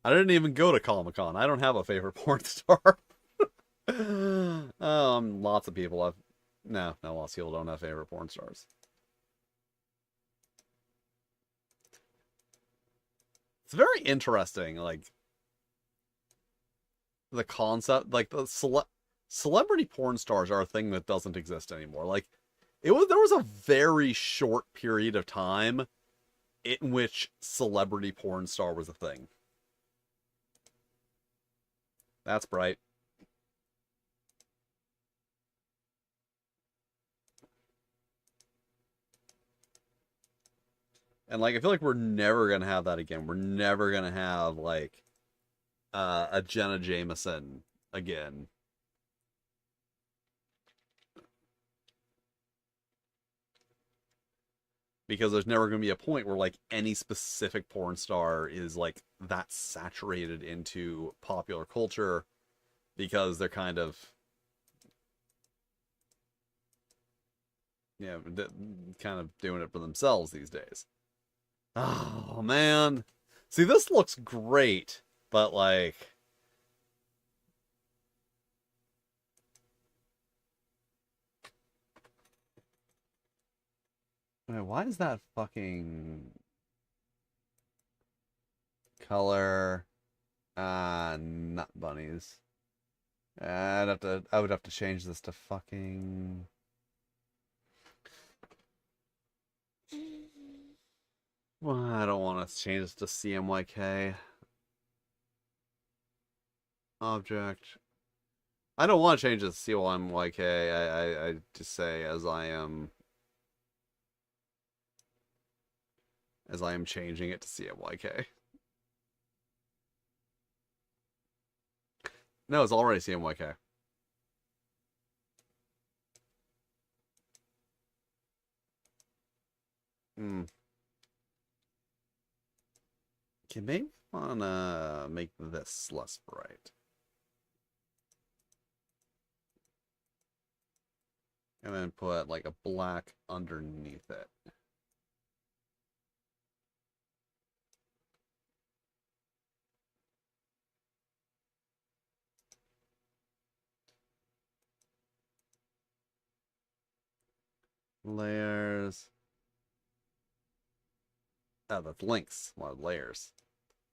I didn't even go to Comic-Con. I don't have a favorite porn star. Lots of people have. No, lots of people don't have favorite porn stars. It's very interesting, like the concept, like celebrity porn stars are a thing that doesn't exist anymore. Like there was a very short period of time in which celebrity porn star was a thing. That's bright. And like I feel like we're never gonna have that again. We're never gonna have like a Jenna Jameson again. Because there's never going to be a point where like any specific porn star is like that saturated into popular culture because they're kind of kind of doing it for themselves these days. Oh man. See, this looks great, but like wait, why is that fucking color nut bunnies? I would have to change this to fucking well, I don't want to change this to CMYK object. I don't want to change this to CMYK. I just say as I am changing it to CMYK. No, it's already CMYK. Hmm. Okay, maybe Wanna make this less bright. And then put like a black underneath it. Layers. Oh, that's links. One layers.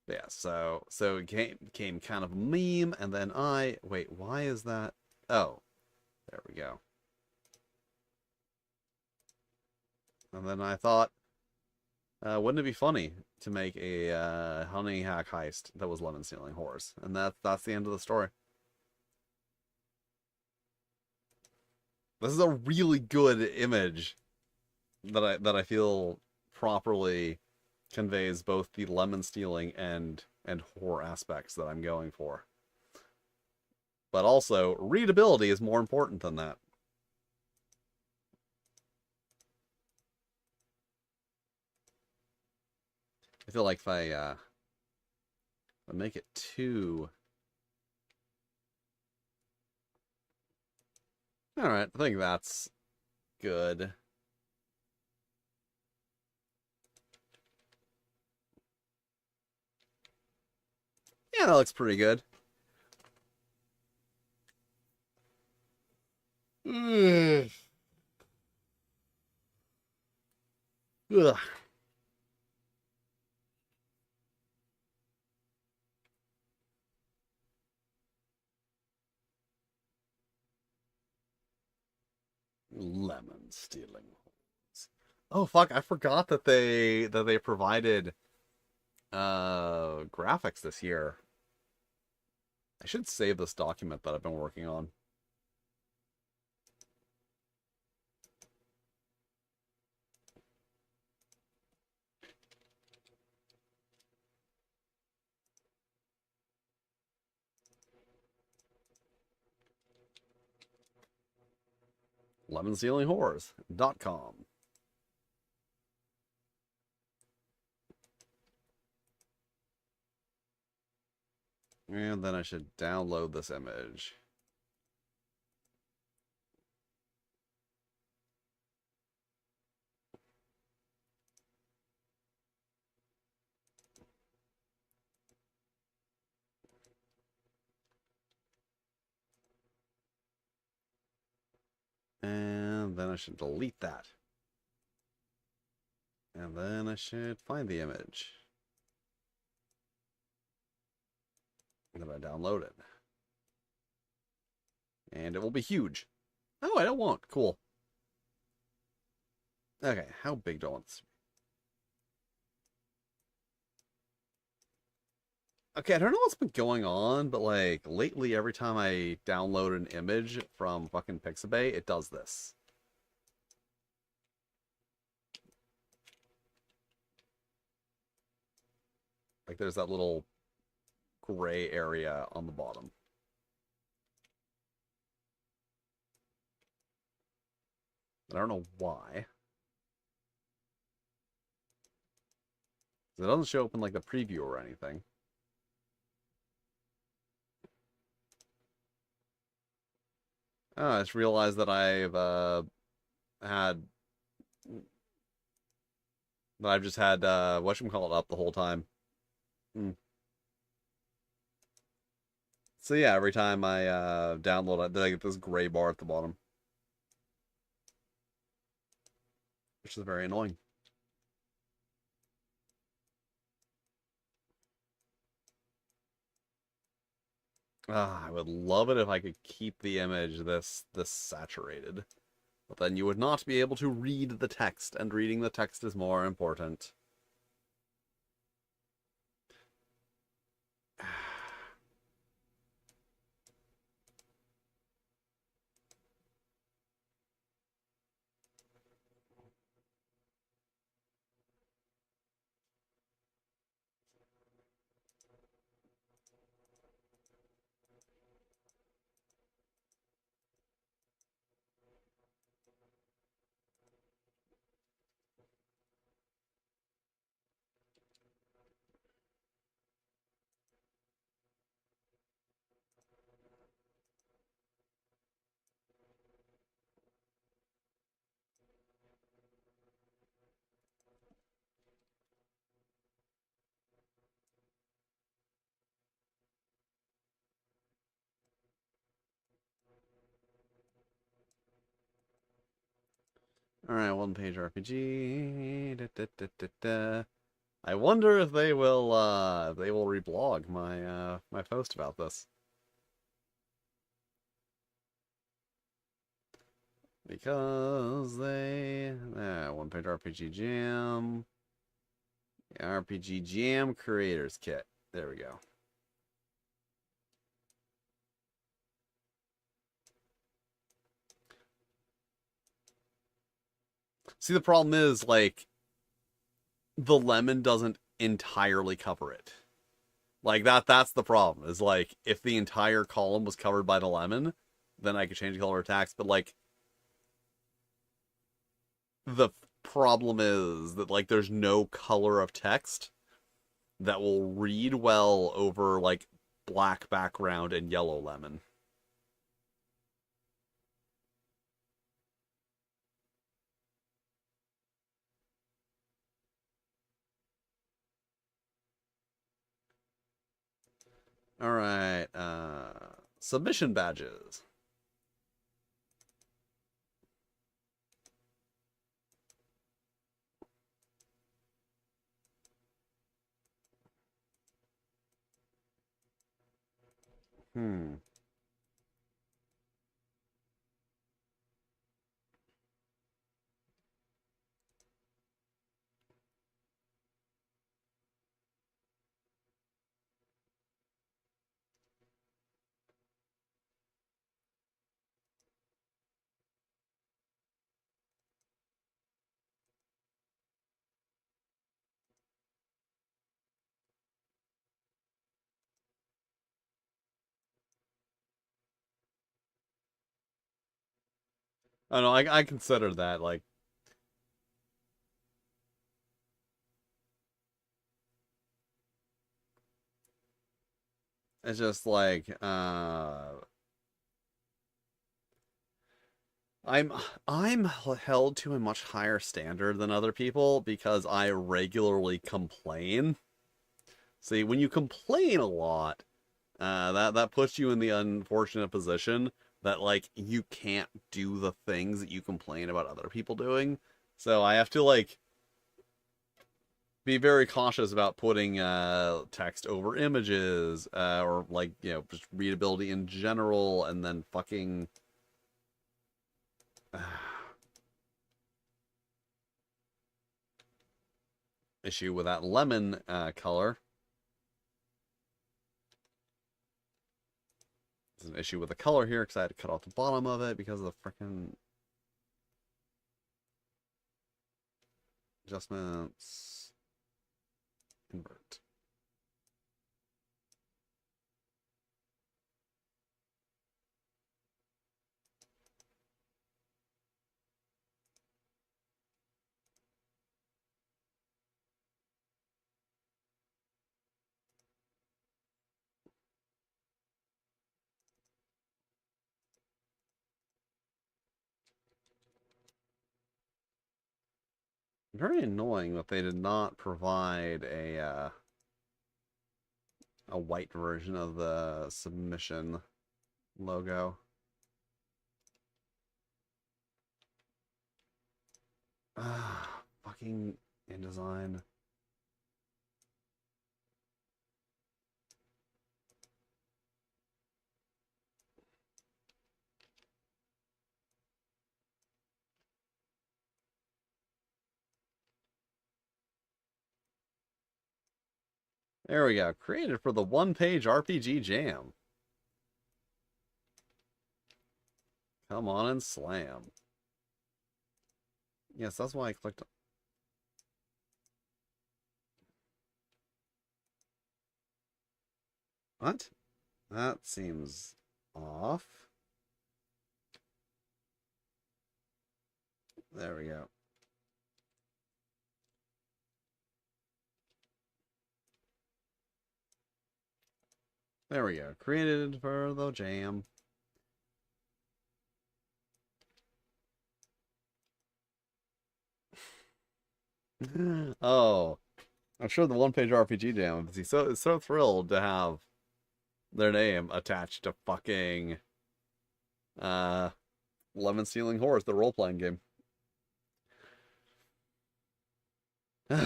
Yeah, so it came kind of a meme, and then wait, why is that? Oh, there we go. And then I thought, wouldn't it be funny to make a honey hack heist that was lemon stealing horse? And that's the end of the story. This is a really good image that I feel properly conveys both the lemon stealing and horror aspects that I'm going for. But also, readability is more important than that. I feel like if I make it too... Alright, I think that's good. Yeah, that looks pretty good. Ugh. Ugh. Lemon stealing. Oh fuck, I forgot that they provided graphics this year. I should save this document that I've been working on. LemonCeilingHorrors.com. And then I should download this image. And then I should delete that. And then I should find the image. And then I download it. And it will be huge. Oh, I don't want. Cool. Okay, how big do I want this to be? Okay, I don't know what's been going on, but like lately every time I download an image from fucking Pixabay, it does this. Like there's that little gray area on the bottom. I don't know why. It doesn't show up in like the preview or anything. Oh, I just realized that had I've just had whatchamacallit up the whole time. Hmm. So yeah, every time I download it, I get this gray bar at the bottom, which is very annoying. Ah, I would love it if I could keep the image this saturated. But then you would not be able to read the text, and reading the text is more important. Alright, one-page RPG. Da, da, da, da, da. I wonder if they will reblog my post about this. Because they one-page RPG Jam. RPG Jam Creators Kit. There we go. See, the problem is, like, the lemon doesn't entirely cover it. Like, that's the problem. Is, like, if the entire column was covered by the lemon, then I could change the color of text. But, like, the problem is that, like, there's no color of text that will read well over, like, black background and yellow lemon. All right, submission badges. Hmm. I know. I consider that, like, it's just like I'm I'm held to a much higher standard than other people because I regularly complain. See, when you complain a lot, that puts you in the unfortunate position that, like, you can't do the things that you complain about other people doing. So I have to, like, be very cautious about putting text over images, or, like, you know, just readability in general, and then fucking issue with that lemon color. There's an issue with the color here because I had to cut off the bottom of it because of the freaking adjustments. Invert. Very annoying that they did not provide a white version of the submission logo. Fucking InDesign. There we go. Created for the one-page RPG Jam. Come on and slam. Yes, that's why I clicked. What? That seems off. There we go. There we go. Created for the jam. Oh, I'm sure the one-page RPG Jam is so thrilled to have their name attached to fucking Lemon Stealing Horse, the role-playing game. You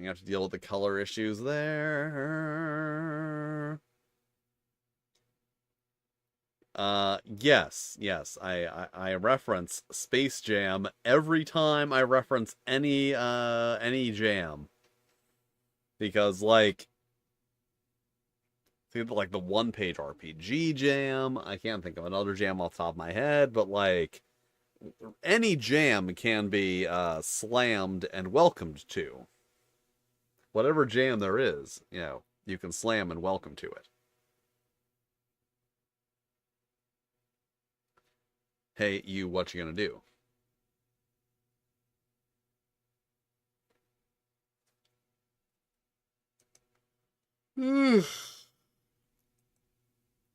have to deal with the color issues there. Yes. I reference Space Jam every time I reference any jam. Because like the one-page RPG jam, I can't think of another jam off the top of my head, but like any jam can be slammed and welcomed to. Whatever jam there is, you can slam and welcome to it. Hey, you, what you gonna do?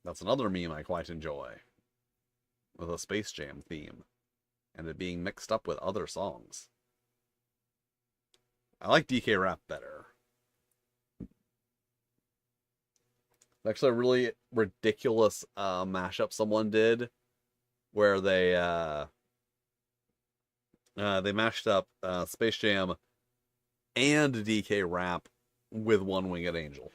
That's another meme I quite enjoy, with a Space Jam theme, and it being mixed up with other songs. I like DK Rap better. Actually, a really ridiculous mashup someone did, where they mashed up Space Jam and DK Rap with One Winged Angel.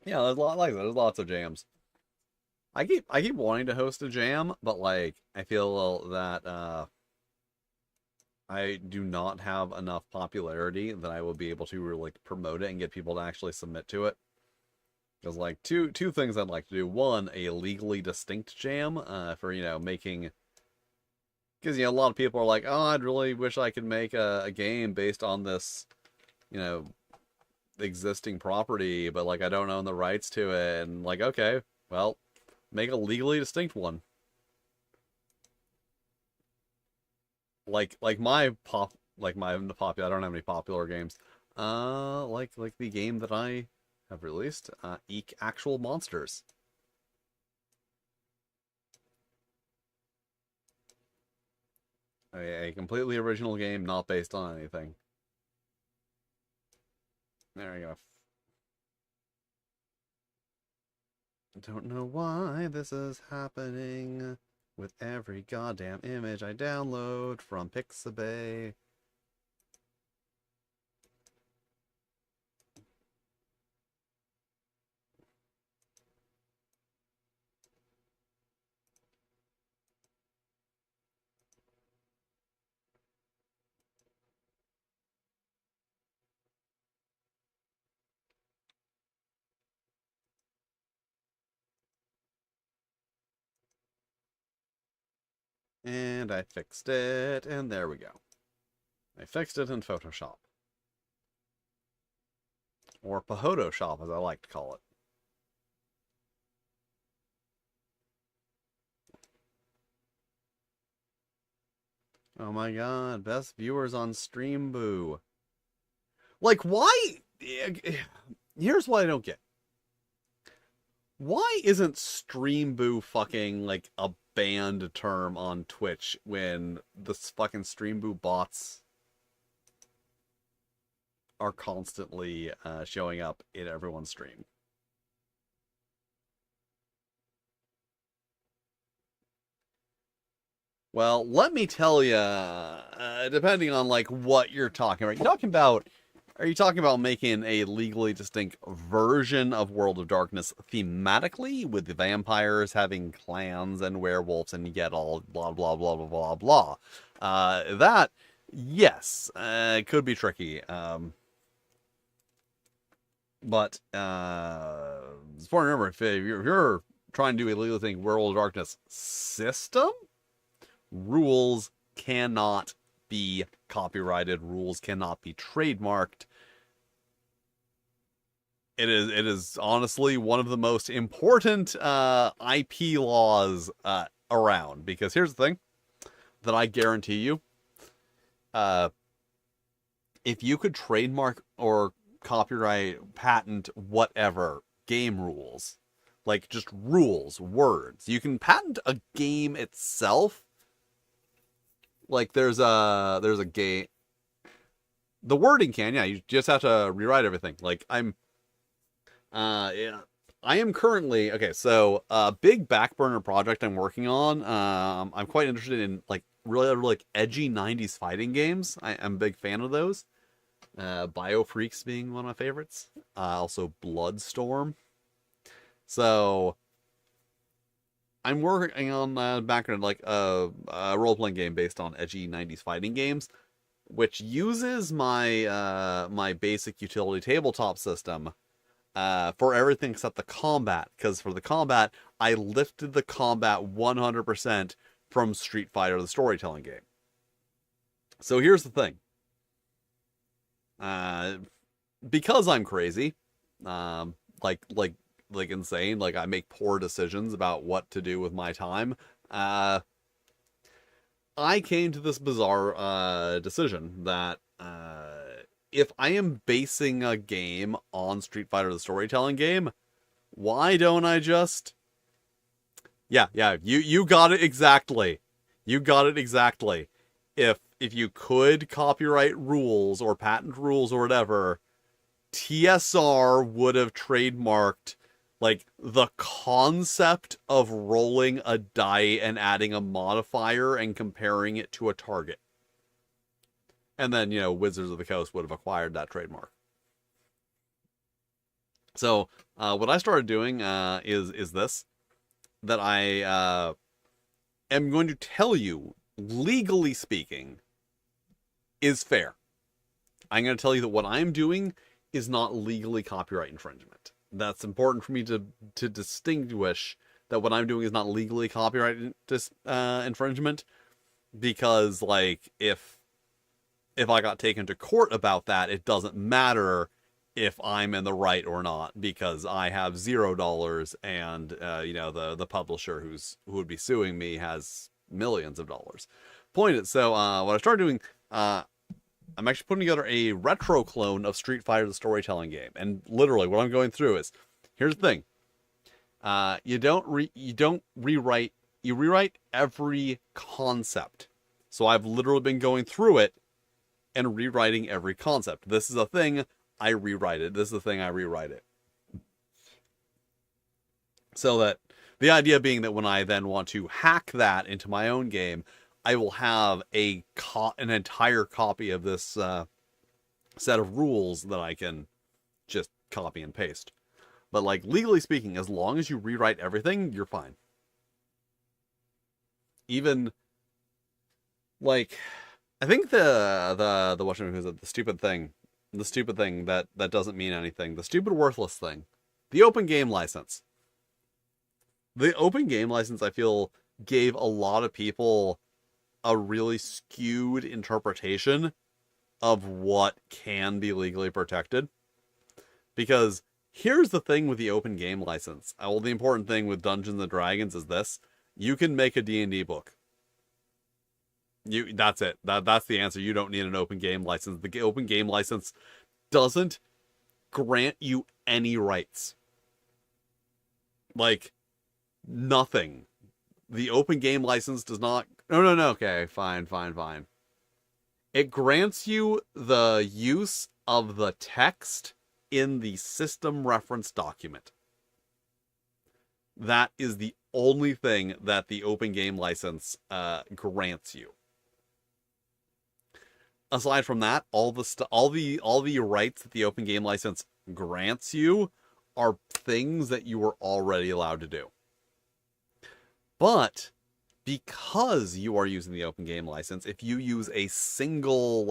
Yeah, there's a lot like that. There's lots of jams. I keep wanting to host a jam, but like I feel that I do not have enough popularity that I will be able to really like, promote it and get people to actually submit to it. There's like two things I'd like to do. One, a legally distinct jam for making, because a lot of people are like, oh, I'd really wish I could make a game based on this you know existing property, but like I don't own the rights to it, and like okay, well, make a legally distinct one. Like my pop like my popular I don't have any popular games. Like the game that I have released, Eek Actual Monsters. A completely original game, not based on anything. There you go. Don't know why this is happening with every goddamn image I download from Pixabay. And I fixed it, and there we go. I fixed it in Photoshop. Or Pahotoshop, as I like to call it. Oh my god, best viewers on Stream Boo. Like, why? Here's what I don't get. Why isn't Stream Boo fucking, like, a banned term on Twitch when the fucking Stream Boo bots are constantly showing up in everyone's stream? Well, let me tell you, depending on like what you're talking about, are you talking about making a legally distinct version of World of Darkness thematically, with the vampires having clans and werewolves and you get all blah blah blah blah blah blah? That, yes, it could be tricky. But it's important to remember, if you're trying to do a legal thing, World of Darkness system, rules cannot be copyrighted, rules cannot be trademarked. It is honestly one of the most important IP laws around, because here's the thing that I guarantee you, if you could trademark or copyright, patent, whatever, game rules, like just rules, words, you can patent a game itself. like there's a game. The wording can, yeah, you just have to rewrite everything. Like yeah, I am currently okay. So a big back burner project I'm working on. I'm quite interested in like really like edgy '90s fighting games. I'm a big fan of those. Biofreaks being one of my favorites. Also Bloodstorm. So I'm working on background like a role playing game based on edgy '90s fighting games, which uses my my basic utility tabletop system for everything except the combat. Because for the combat, I lifted the combat 100% from Street Fighter, the storytelling game. So here's the thing. Uh, because I'm crazy, um, like like like insane, like I make poor decisions about what to do with my time. Uh, I came to this bizarre decision that if I am basing a game on Street Fighter, the storytelling game, why don't I just? Yeah, you got it exactly. You got it exactly. If you could copyright rules or patent rules or whatever, TSR would have trademarked like the concept of rolling a die and adding a modifier and comparing it to a target. And then, Wizards of the Coast would have acquired that trademark. So, what I started doing is this, that I am going to tell you, legally speaking, is fair. I'm going to tell you that what I'm doing is not legally copyright infringement. That's important for me to distinguish that what I'm doing is not legally copyright infringement, because like if I got taken to court about that, it doesn't matter if I'm in the right or not, because I have $0 and the publisher who would be suing me has millions of dollars. Point is, so what I started doing, I'm actually putting together a retro clone of Street Fighter, the storytelling game. And literally what I'm going through is, here's the thing. You rewrite every concept. So I've literally been going through it and rewriting every concept. This is a thing, I rewrite it. This is a thing, I rewrite it. So that the idea being that when I then want to hack that into my own game, I will have an entire copy of this set of rules that I can just copy and paste. But like legally speaking, as long as you rewrite everything, you're fine. Even like I think the stupid thing that doesn't mean anything, the stupid worthless thing, the open game license. The open game license, I feel, gave a lot of people a really skewed interpretation of what can be legally protected. Because here's the thing with the open game license. Well, the important thing with Dungeons and Dragons is this: you can make a D&D book. That's it. That's the answer. You don't need an open game license. The open game license doesn't grant you any rights. Like nothing. The open game license does not. No. Okay, fine. It grants you the use of the text in the system reference document. That is the only thing that the open game license grants you. Aside from that, all the rights that the open game license grants you are things that you were already allowed to do. But because you are using the open game license, if you use a single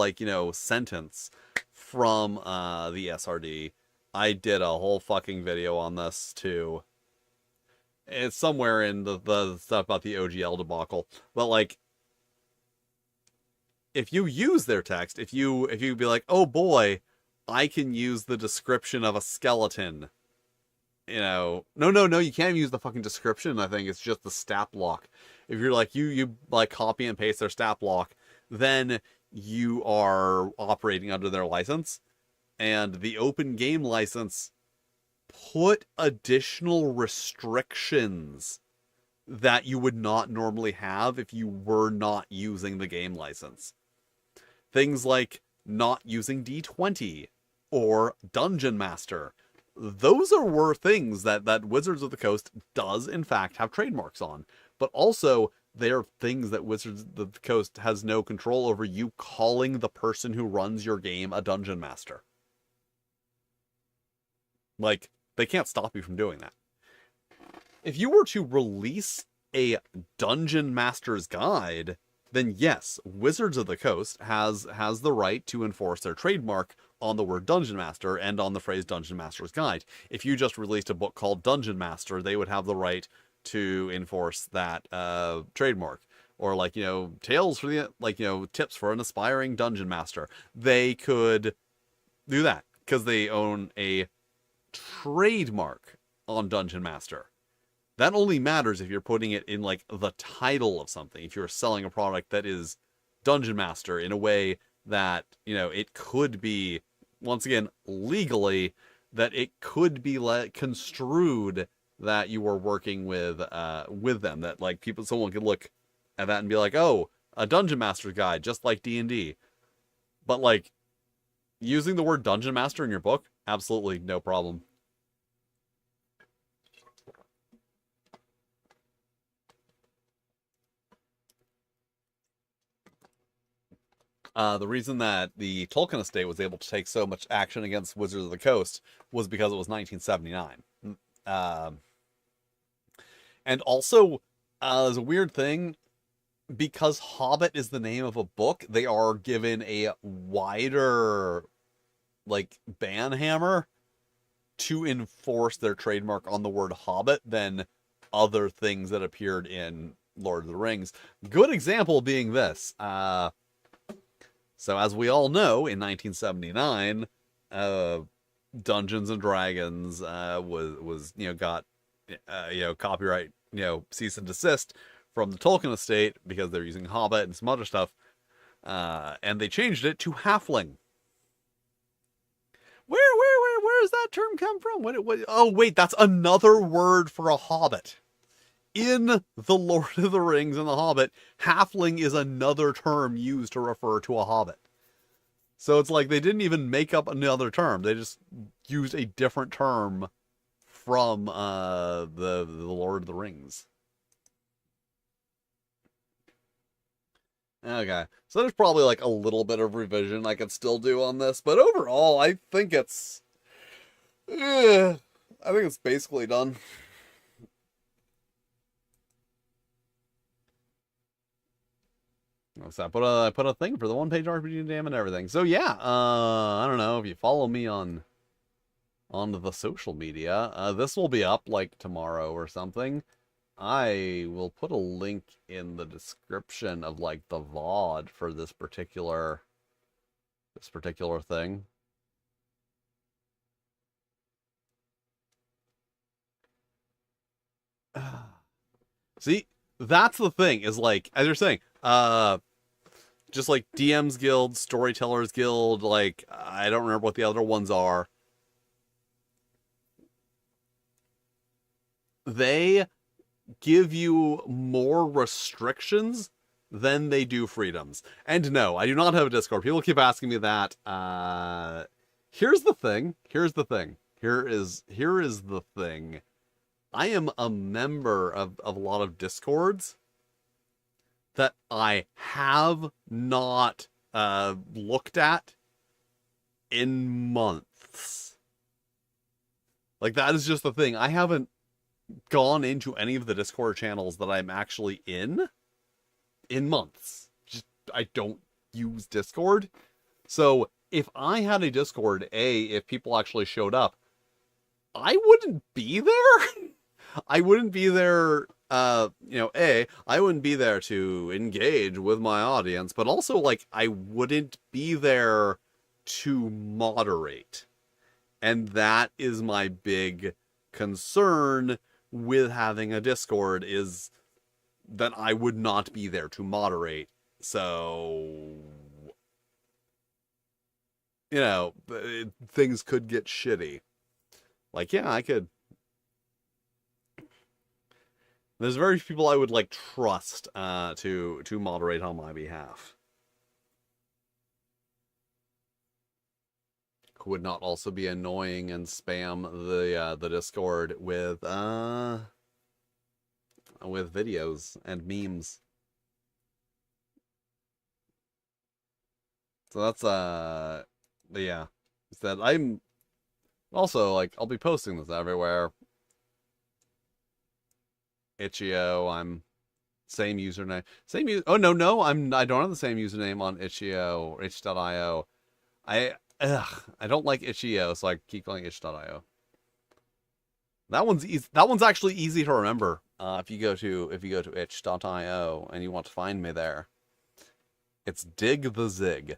sentence from the SRD, I did a whole fucking video on this too. It's somewhere in the stuff about the OGL debacle, but like, if you use their text, if you be like, oh boy, I can use the description of a skeleton. No, you can't use the fucking description. I think it's just the stat block. If you're like, you like copy and paste their stat block, then you are operating under their license. And the open game license put additional restrictions that you would not normally have if you were not using the game license. Things like not using D20 or Dungeon Master. Those were things that Wizards of the Coast does, in fact, have trademarks on. But also, they are things that Wizards of the Coast has no control over, you calling the person who runs your game a Dungeon Master. Like, they can't stop you from doing that. If you were to release a Dungeon Master's Guide, then yes, Wizards of the Coast has the right to enforce their trademark on the word Dungeon Master and on the phrase Dungeon Master's Guide. If you just released a book called Dungeon Master, they would have the right to enforce that trademark. Or like, tales for the, tips for an aspiring Dungeon Master. They could do that because they own a trademark on Dungeon Master. That only matters if you're putting it in like the title of something. If you're selling a product that is Dungeon Master in a way that, it could be, once again, legally, that it could be construed that you were working with them. That like someone could look at that and be like, oh, a Dungeon Master's Guide, just like D&D. But like using the word Dungeon Master in your book, absolutely no problem. The reason that the Tolkien estate was able to take so much action against Wizards of the Coast was because it was 1979. And also, there's a weird thing. Because Hobbit is the name of a book, they are given a wider, ban hammer to enforce their trademark on the word Hobbit than other things that appeared in Lord of the Rings. Good example being this. So as we all know, in 1979, Dungeons and Dragons was got copyright cease and desist from the Tolkien estate because they're using Hobbit and some other stuff, and they changed it to Halfling. Where does that term come from? Oh wait, that's another word for a Hobbit. In the Lord of the Rings and the Hobbit, halfling is another term used to refer to a hobbit. So it's like they didn't even make up another term. They just used a different term from the Lord of the Rings. Okay, so there's probably like a little bit of revision I could still do on this, but overall, I think it's basically done. So I put a thing for the one-page RPG Jam and everything. So yeah, I don't know if you follow me on the social media. This will be up like tomorrow or something. I will put a link in the description of like the VOD for this particular thing. See, that's the thing, is like, as you're saying, just like DM's Guild, Storytellers Guild, like, I don't remember what the other ones are. They give you more restrictions than they do freedoms. And no, I do not have a Discord. People keep asking me that. Here's the thing. Here is the thing. I am a member of a lot of Discords that I have not looked at in months. Like, that is just the thing. I haven't gone into any of the Discord channels that I'm actually in months. Just, I don't use Discord. So if I had a Discord, if people actually showed up, I wouldn't be there. I wouldn't be there, I wouldn't be there to engage with my audience, but also, like, I wouldn't be there to moderate. And that is my big concern with having a Discord, is that I would not be there to moderate. So, things could get shitty. Like, yeah, I could. There's very few people I would like trust to moderate on my behalf. Who would not also be annoying and spam the Discord with videos and memes. So that's yeah. That I'm also like I'll be posting this everywhere. Itch.io, I'm same username. Oh no, I don't have the same username on Itch.io or itch.io. I don't like Itch.io, so I keep calling itch.io. That one's easy. That one's actually easy to remember. If you go to itch.io and you want to find me there, it's Dig the Zig.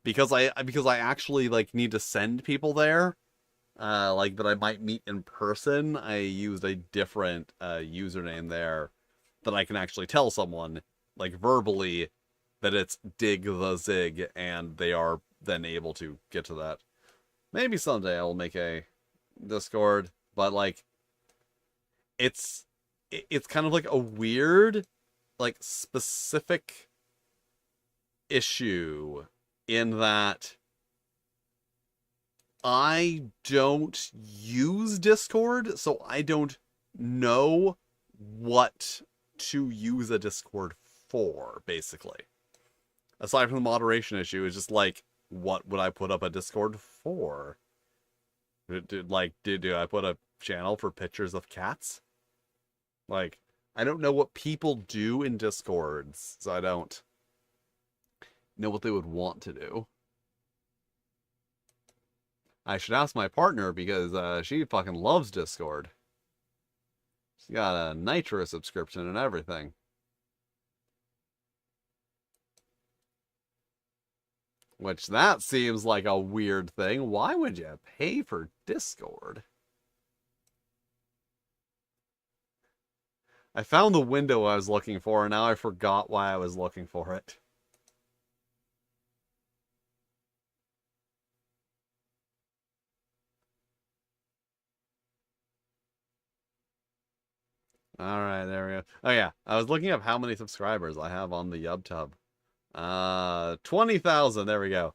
Because I actually like need to send people there, like that I might meet in person. I used a different username there that I can actually tell someone like verbally that it's Dig the Zig, and they are then able to get to that. Maybe someday I'll make a Discord, but like it's kind of like a weird, like specific issue in that I don't use Discord, so I don't know what to use a Discord for, basically. Aside from the moderation issue, it's just like, what would I put up a Discord for? Do I put a channel for pictures of cats? Like, I don't know what people do in Discords, so I don't know what they would want to do. I should ask my partner because she fucking loves Discord. She's got a Nitro subscription and everything. Which that seems like a weird thing. Why would you pay for Discord? I found the window I was looking for, and now I forgot why I was looking for it. Alright, there we go. Oh yeah, I was looking up how many subscribers I have on the YubTub. 20,000, there we go.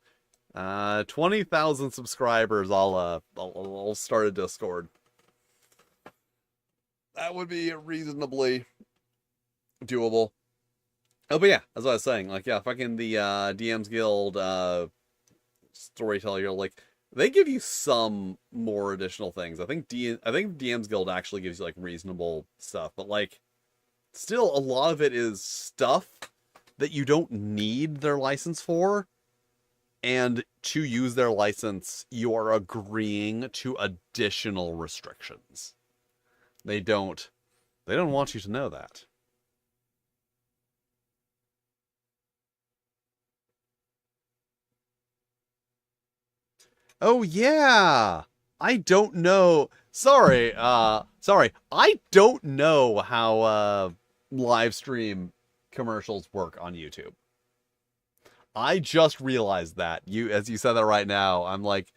20,000 subscribers, I'll start a Discord. That would be reasonably doable. Oh, but yeah, as I was saying, like, yeah, fucking the DMs Guild storyteller, like, they give you some more additional things. I think DMs Guild actually gives you like reasonable stuff, but like, still a lot of it is stuff that you don't need their license for, and to use their license, you are agreeing to additional restrictions. They don't want you to know that. Oh yeah. I don't know. Sorry. I don't know how live stream commercials work on YouTube. I just realized that. As you said that right now, I'm like,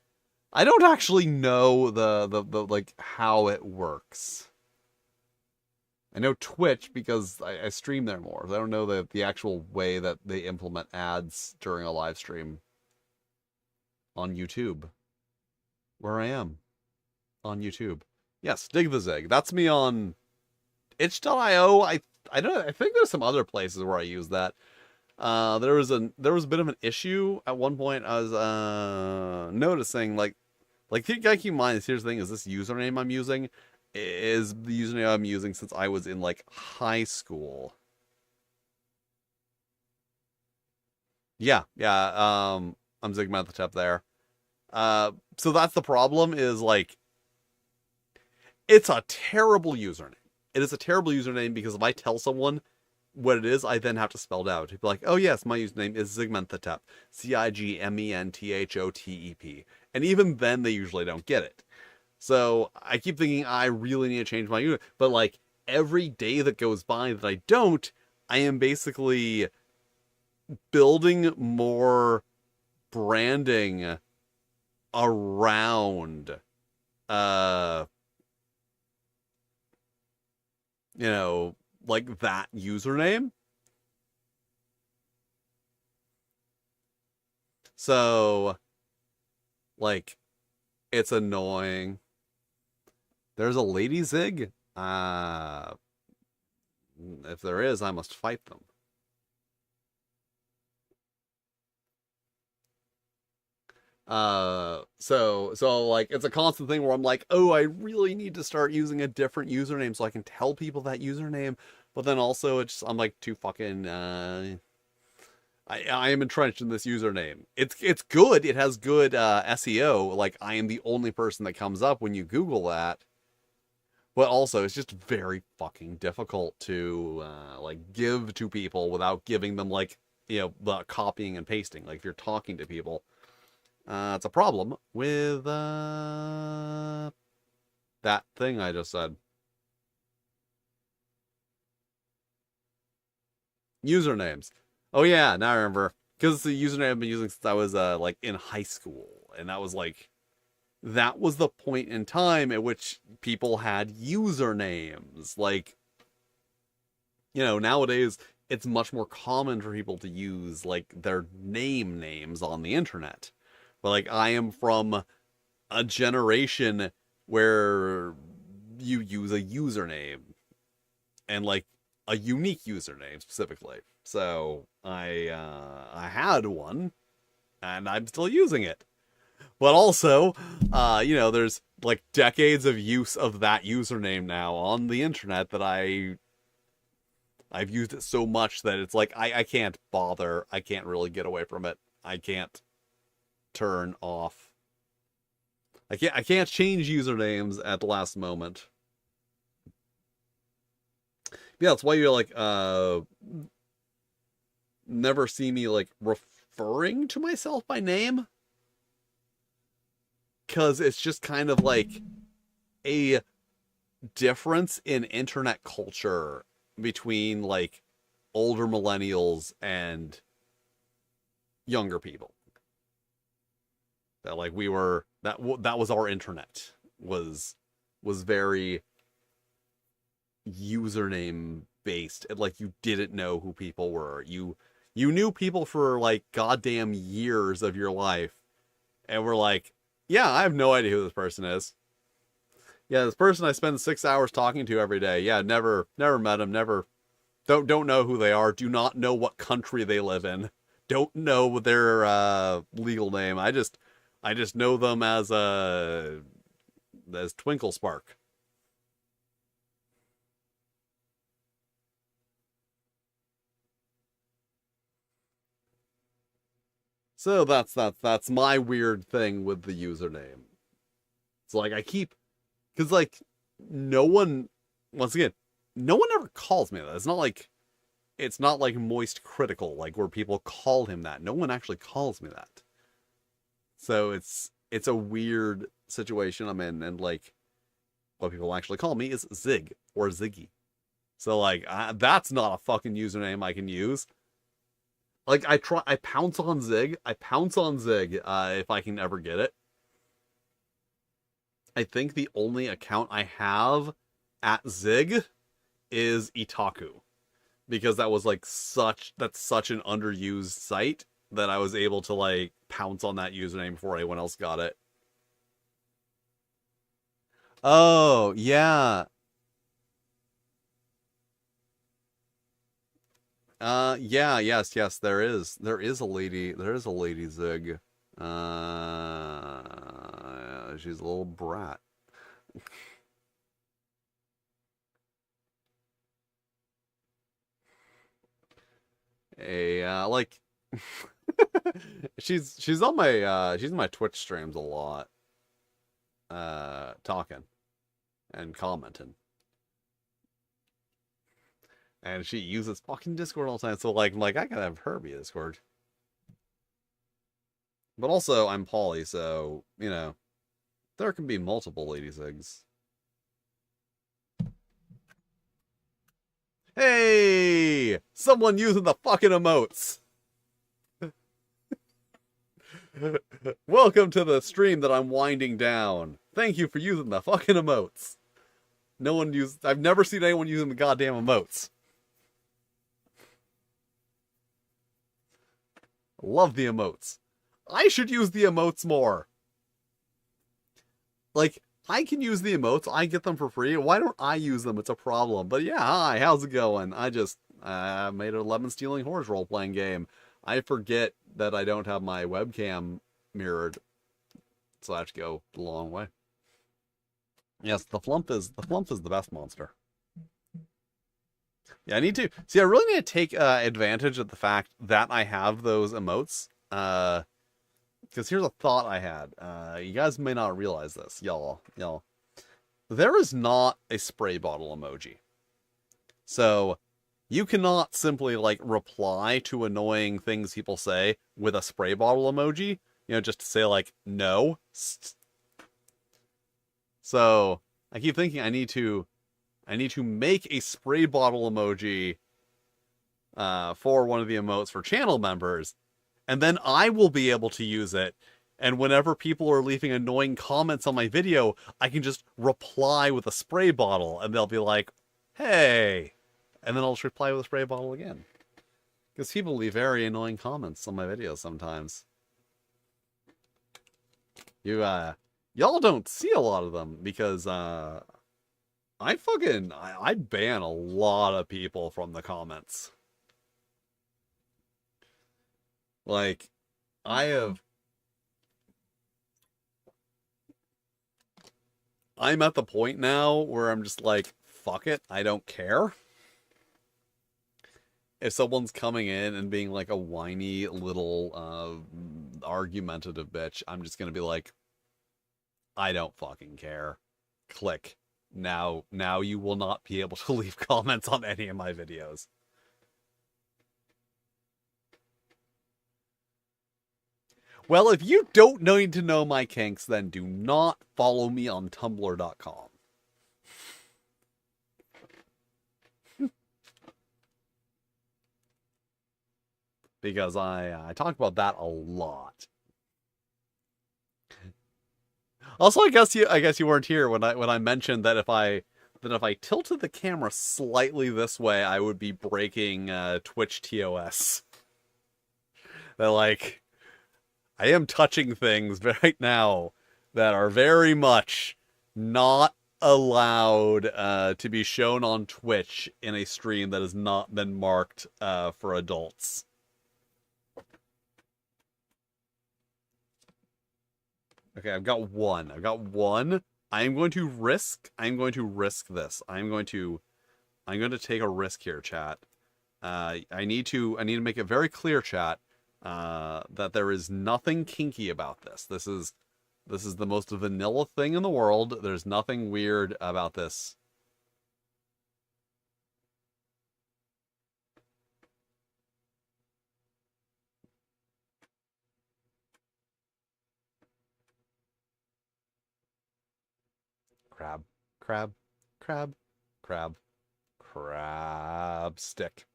I don't actually know the like how it works. I know Twitch because I stream there more. I don't know the actual way that they implement ads during a live stream on YouTube. Where I am on YouTube. Yes, Dig the Zig. That's me on itch.io. I think there's some other places where I use that. There was a bit of an issue at one point. I was noticing like you gotta keep in mind, here's the thing, is this username I'm using is the username I'm using since I was in like high school. Yeah. I'm Zigma the Tep there. So that's the problem, is like, it's a terrible username. It is a terrible username because if I tell someone what it is, I then have to spell it out. He'd be like, oh yes, my username is Zigmenthotep. Zigmenthotep. And even then, they usually don't get it. So I keep thinking I really need to change my username. But like, every day that goes by that I don't, I am basically building more branding around you know, like that username. So, like, it's annoying. There's a lady Zig. If there is, I must fight them. So like it's a constant thing where I'm like, oh, I really need to start using a different username so I can tell people that username. But then also I'm like too fucking I am entrenched in this username. It's good. It has good SEO. Like I am the only person that comes up when you Google that. But also it's just very fucking difficult to like give to people without giving them like the copying and pasting. Like if you're talking to people. It's a problem with that thing I just said. Usernames. Oh yeah, now I remember. Because it's the username I've been using since I was like in high school. And that was the point in time at which people had usernames. Like, nowadays it's much more common for people to use like their names on the internet. But like I am from a generation where you use a username and like a unique username specifically. So I had one and I'm still using it. But also, there's like decades of use of that username now on the internet that I've used it so much that it's like I can't bother. I can't really get away from it. I can't turn off. I can't change usernames at the last moment. Yeah, that's why you're like never see me like referring to myself by name. Cause it's just kind of like a difference in internet culture between like older millennials and younger people. That like we were that was our internet was very username based. Like you didn't know who people were. You knew people for like goddamn years of your life and were like, yeah, I have no idea who this person is. Yeah, this person I spend 6 hours talking to every day. Yeah, never met him, never don't know who they are, do not know what country they live in, don't know their legal name. I just know them as Twinkle Spark. So that's my weird thing with the username. It's like I keep because like no one once again, no one ever calls me that. It's not like moist critical, like where people call him that. No one actually calls me that. So it's a weird situation I'm in, and like what people actually call me is Zig or Ziggy. So like that's not a fucking username I can use. Like I pounce on Zig. I pounce on Zig if I can ever get it. I think the only account I have at Zig is Itaku because that's such an underused site that I was able to like pounce on that username before anyone else got it. Oh, yeah. Yeah, yes, there is a lady Zig. She's a little brat. A like she's on my Twitch streams a lot, talking and commenting. And she uses fucking Discord all the time. So like I could have her be Discord. But also I'm poly, so there can be multiple ladies eggs. Hey! Someone using the fucking emotes. Welcome to the stream that I'm winding down. Thank you for using the fucking emotes. No one uses. I've never seen anyone using the goddamn emotes. Love the emotes. I should use the emotes more. Like, I can use the emotes. I get them for free. Why don't I use them? It's a problem. But yeah, hi, how's it going? I just made a lemon stealing horse role playing game. I forget that I don't have my webcam mirrored, so I have to go the long way. Yes, the flump is the best monster. Yeah, I need to see. I really need to take advantage of the fact that I have those emotes. Because here's a thought I had. You guys may not realize this, y'all. There is not a spray bottle emoji, so you cannot simply like reply to annoying things people say with a spray bottle emoji. You know, just to say like no. So I keep thinking I need to make a spray bottle emoji for one of the emotes for channel members, and then I will be able to use it. And whenever people are leaving annoying comments on my video, I can just reply with a spray bottle, and they'll be like, "Hey," and then I'll just reply with a spray bottle again. Because people leave very annoying comments on my videos sometimes. Y'all don't see a lot of them because I ban a lot of people from the comments. Like, I'm at the point now where I'm just like, fuck it, I don't care. If someone's coming in and being like a whiny little argumentative bitch, I'm just gonna be like, I don't fucking care. Click. Now you will not be able to leave comments on any of my videos. Well, if you don't need to know my kinks, then do not follow me on tumblr.com. Because I talk about that a lot. Also, I guess you weren't here when I mentioned that if I tilted the camera slightly this way, I would be breaking Twitch TOS. That like I am touching things right now that are very much not allowed to be shown on Twitch in a stream that has not been marked for adults. Okay, I've got one. I'm going to risk this. I'm going to take a risk here, chat. I need to make it very clear, chat, that there is nothing kinky about this. This is the most vanilla thing in the world. There's nothing weird about this. Crab, crab, crab, crab, crab stick.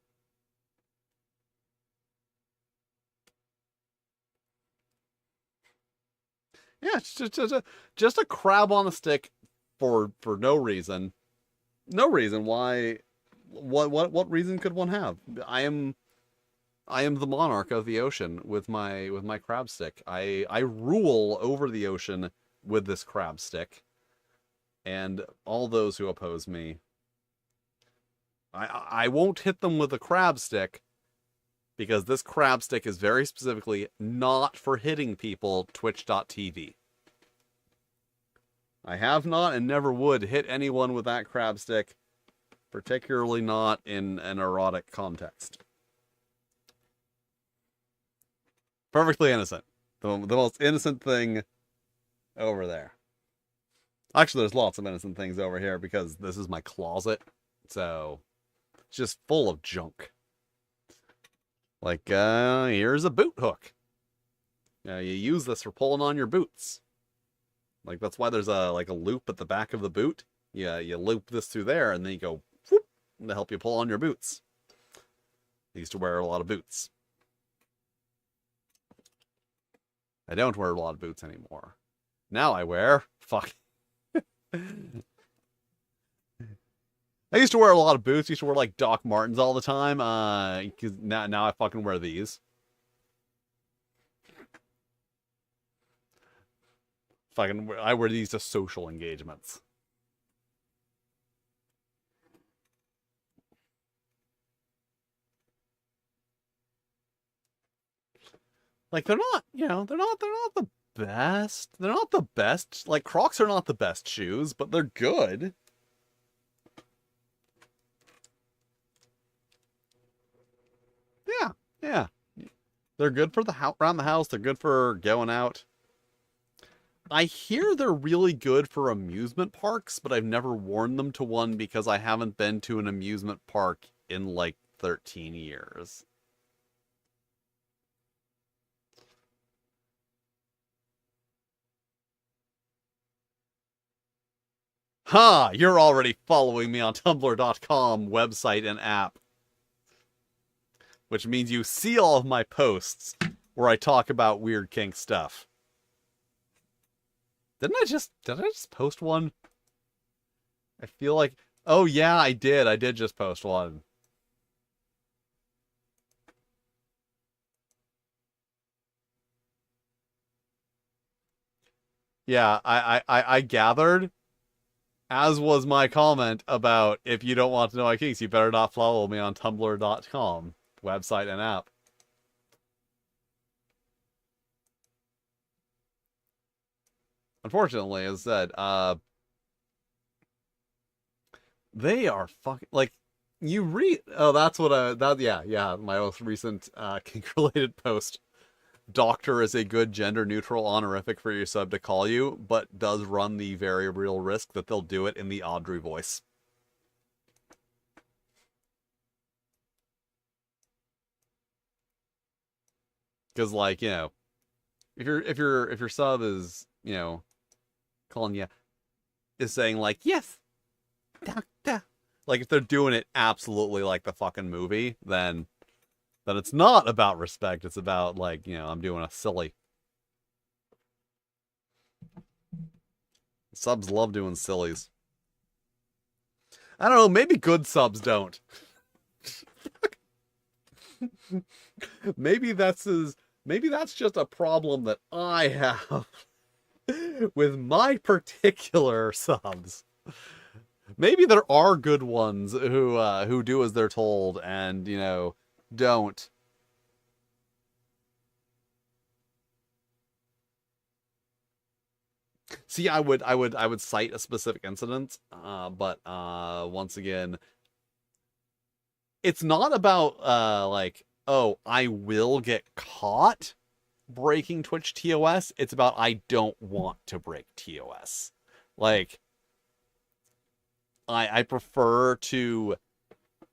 Yeah, just a crab on a stick for no reason. No reason. Why? What reason could one have? I am the monarch of the ocean with my crab stick. I rule over the ocean with this crab stick, and all those who oppose me, I won't hit them with a crab stick, because this crab stick is very specifically not for hitting people. Twitch.tv. I have not and never would hit anyone with that crab stick, particularly not in an erotic context. Perfectly innocent. The most innocent thing over there. Actually, there's lots of innocent things over here because this is my closet. So, it's just full of junk. Like, here's a boot hook. You use this for pulling on your boots. Like, that's why there's a loop at the back of the boot. Yeah, you loop this through there, and then you go whoop, to help you pull on your boots. I used to wear a lot of boots. I don't wear a lot of boots anymore. Now I wear I used to wear a lot of boots. I used to wear like Doc Martens all the time. Because now I fucking wear these. I wear these to social engagements. Like they're not, they're not the best. They're not the best. Like Crocs are not the best shoes, but they're good. Yeah, yeah. They're good for the house, around the house. They're good for going out. I hear they're really good for amusement parks, but I've never worn them to one because I haven't been to an amusement park in like 13 years. Ha! You're already following me on Tumblr.com website and app, which means you see all of my posts where I talk about weird kink stuff. Did I just post one? I feel like, oh yeah, I did. I did just post one. Yeah, I gathered, as was my comment about if you don't want to know my kinks, you better not follow me on Tumblr.com website and app. Unfortunately, as I said, they are fucking like you read. Oh, that's what yeah. My most recent kink related post. Doctor is a good gender neutral honorific for your sub to call you, but does run the very real risk that they'll do it in the Audrey voice. Because like if your sub is calling you is saying like yes doctor, like if they're doing it absolutely like the fucking movie, then it's not about respect. It's about like I'm doing a silly. Subs love doing sillies. I don't know. Maybe good subs don't. maybe that's just a problem that I have with my particular subs. Maybe there are good ones who do as they're told and don't. See, I would cite a specific incident, but once again, it's not about like, oh, I will get caught breaking Twitch TOS. It's about I don't want to break TOS. Like I prefer to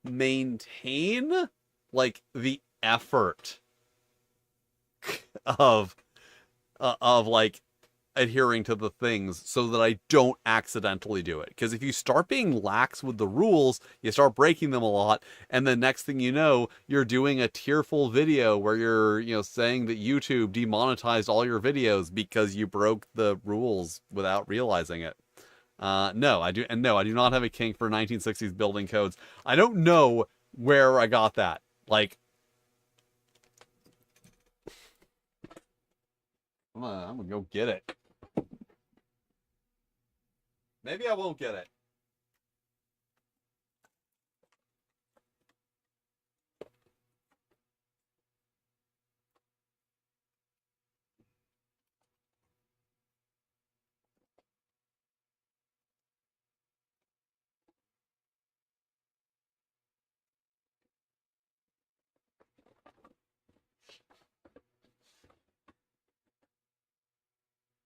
maintain like the effort of like adhering to the things so that I don't accidentally do it. Because if you start being lax with the rules, you start breaking them a lot, and the next thing you know, you're doing a tearful video where you're saying that YouTube demonetized all your videos because you broke the rules without realizing it. No, I do not have a kink for 1960s building codes. I don't know where I got that. Like, I'm gonna go get it. Maybe I won't get it.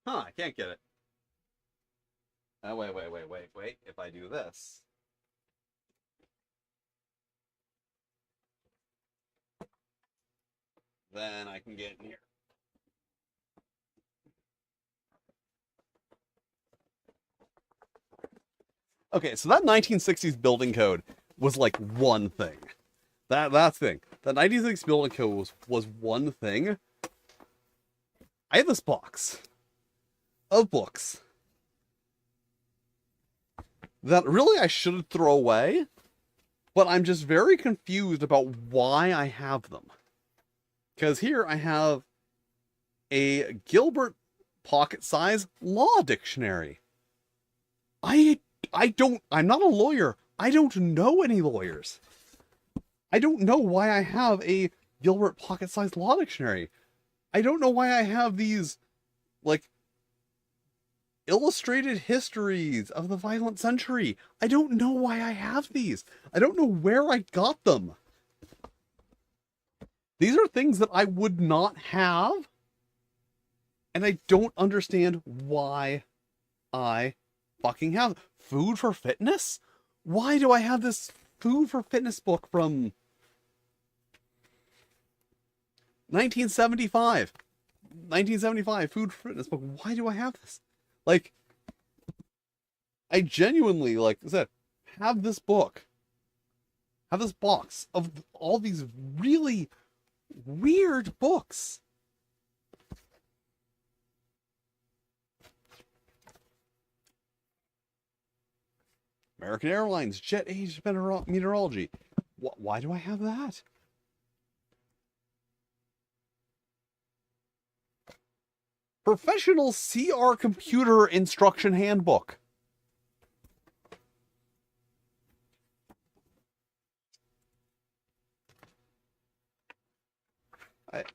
Huh, I can't get it. Oh, wait. If I do this. Then I can get in here. Okay, so that 1960s building code was like one thing. That thing. That 1960s building code was one thing. I had this box of books that really I should throw away, but I'm just very confused about why I have them. Because here I have a Gilbert pocket-size law dictionary. I'm not a lawyer. I don't know any lawyers. I don't know why I have a Gilbert pocket-sized law dictionary. I don't know why I have these, like, illustrated histories of the violent century. I don't know why I have these. I don't know where I got them. These are things that I would not have, and I don't understand why I fucking have food for fitness. Why do I have this food for fitness book from 1975? 1975 food for fitness book. Why do I have this? Like, I genuinely, like I said, have this book, have this box of all these really weird books. American Airlines Jet Age Meteorology. Why do I have that? Professional CR Computer Instruction Handbook.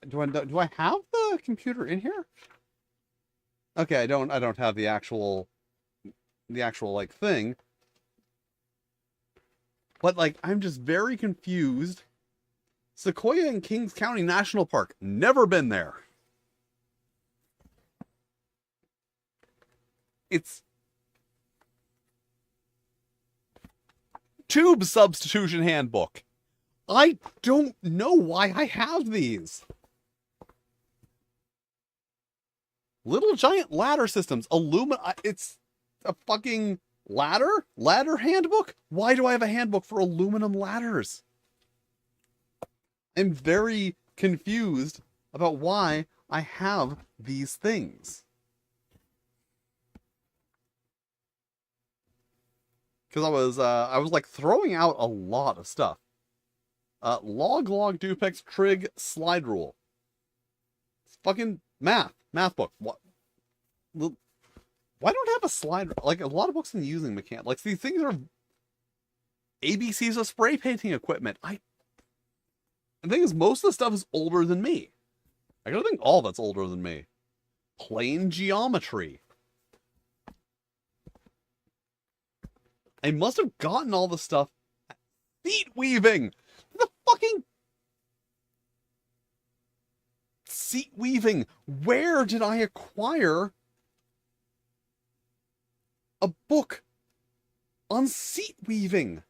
Do I have the computer in here? Okay, I don't have the actual like thing. But like I'm just very confused. Sequoia and Kings County National Park. Never been there. It's Tube Substitution Handbook. I don't know why I have these. Little Giant Ladder Systems. It's a fucking ladder handbook? Why do I have a handbook for aluminum ladders? I'm very confused about why I have these things. Because I was like throwing out a lot of stuff. Log Dupex Trig Slide Rule. It's fucking math book. What? Why don't I have a slide? Like a lot of books in using mechanics. Like these things are ABCs of spray painting equipment. The thing is, most of the stuff is older than me. I don't think all that's older than me. Plane geometry. I must have gotten all the stuff. Seat weaving. The fucking seat weaving. Where did I acquire a book on seat weaving?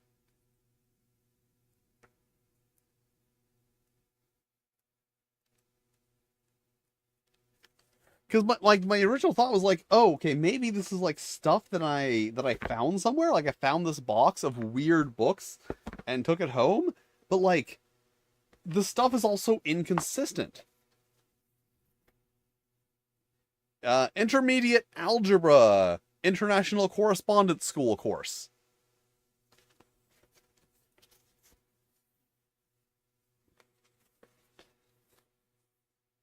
Because my original thought was like, oh, okay, maybe this is like stuff that I found somewhere. Like I found this box of weird books and took it home. But like, the stuff is also inconsistent. Intermediate Algebra International Correspondence School course.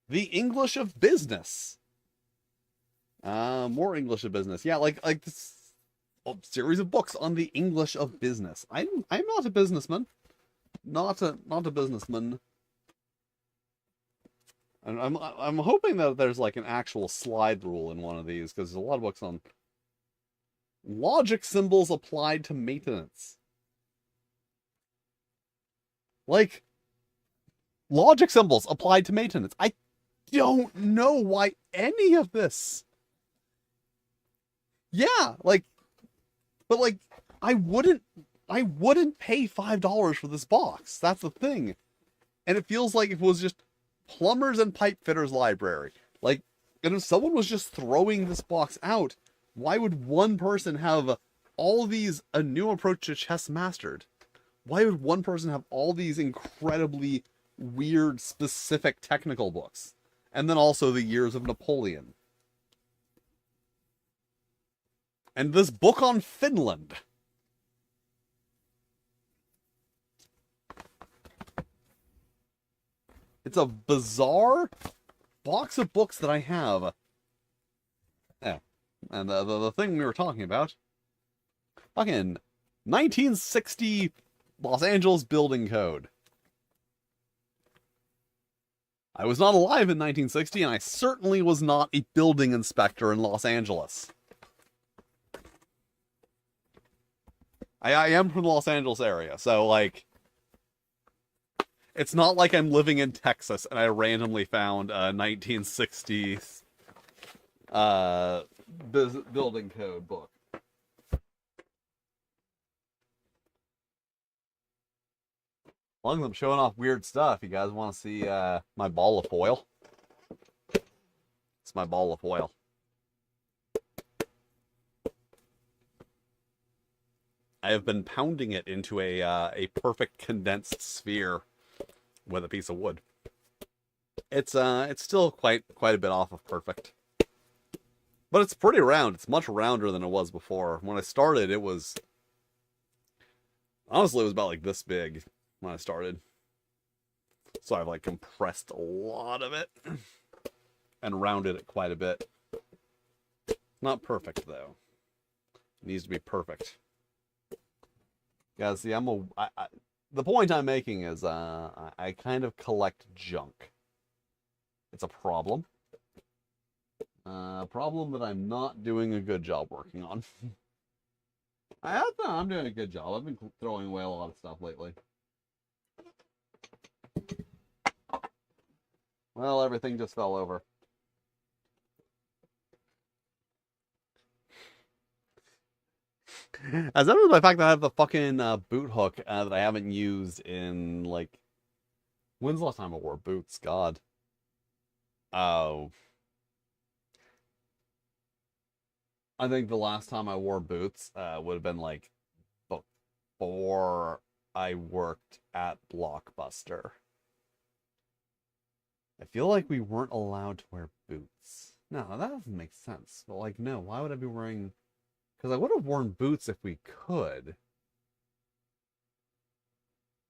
The English of Business. More English of Business. Yeah, like this series of books on the English of business. I'm not a businessman. Not a businessman. And I'm hoping that there's like an actual slide rule in one of these, because there's a lot of books on logic symbols applied to maintenance. Like, logic symbols applied to maintenance. I don't know why any of this. Yeah, like, but like, I wouldn't pay $5 for this box. That's the thing. And it feels like it was just Plumbers and Pipe Fitters Library. Like, and if someone was just throwing this box out, why would one person have all these A New Approach to Chess Mastered? Why would one person have all these incredibly weird, specific technical books? And then also the Years of Napoleon. And this book on Finland. It's a bizarre box of books that I have. Yeah. And the thing we were talking about, fucking 1960 Los Angeles building code. I was not alive in 1960, and I certainly was not a building inspector in Los Angeles. I am from the Los Angeles area, so, like, it's not like I'm living in Texas and I randomly found a 1960s building code book. As long as I'm showing off weird stuff, you guys want to see my ball of foil? It's my ball of foil. I have been pounding it into a perfect condensed sphere with a piece of wood. It's still quite a bit off of perfect. But it's pretty round. It's much rounder than it was before. When I started, it was... Honestly, it was about like this big when I started. So I've like compressed a lot of it and rounded it quite a bit. Not perfect though. It needs to be perfect. Guys, see, the point I'm making is I kind of collect junk. It's a problem. A problem that I'm not doing a good job working on. I'm doing a good job. I've been throwing away a lot of stuff lately. Well, everything just fell over. As evidenced by the fact that I have the fucking boot hook that I haven't used in, like... When's the last time I wore boots? God. Oh. I think the last time I wore boots would have been, like, before I worked at Blockbuster. I feel like we weren't allowed to wear boots. No, that doesn't make sense. But, like, no, why would I be wearing... Because I would have worn boots if we could.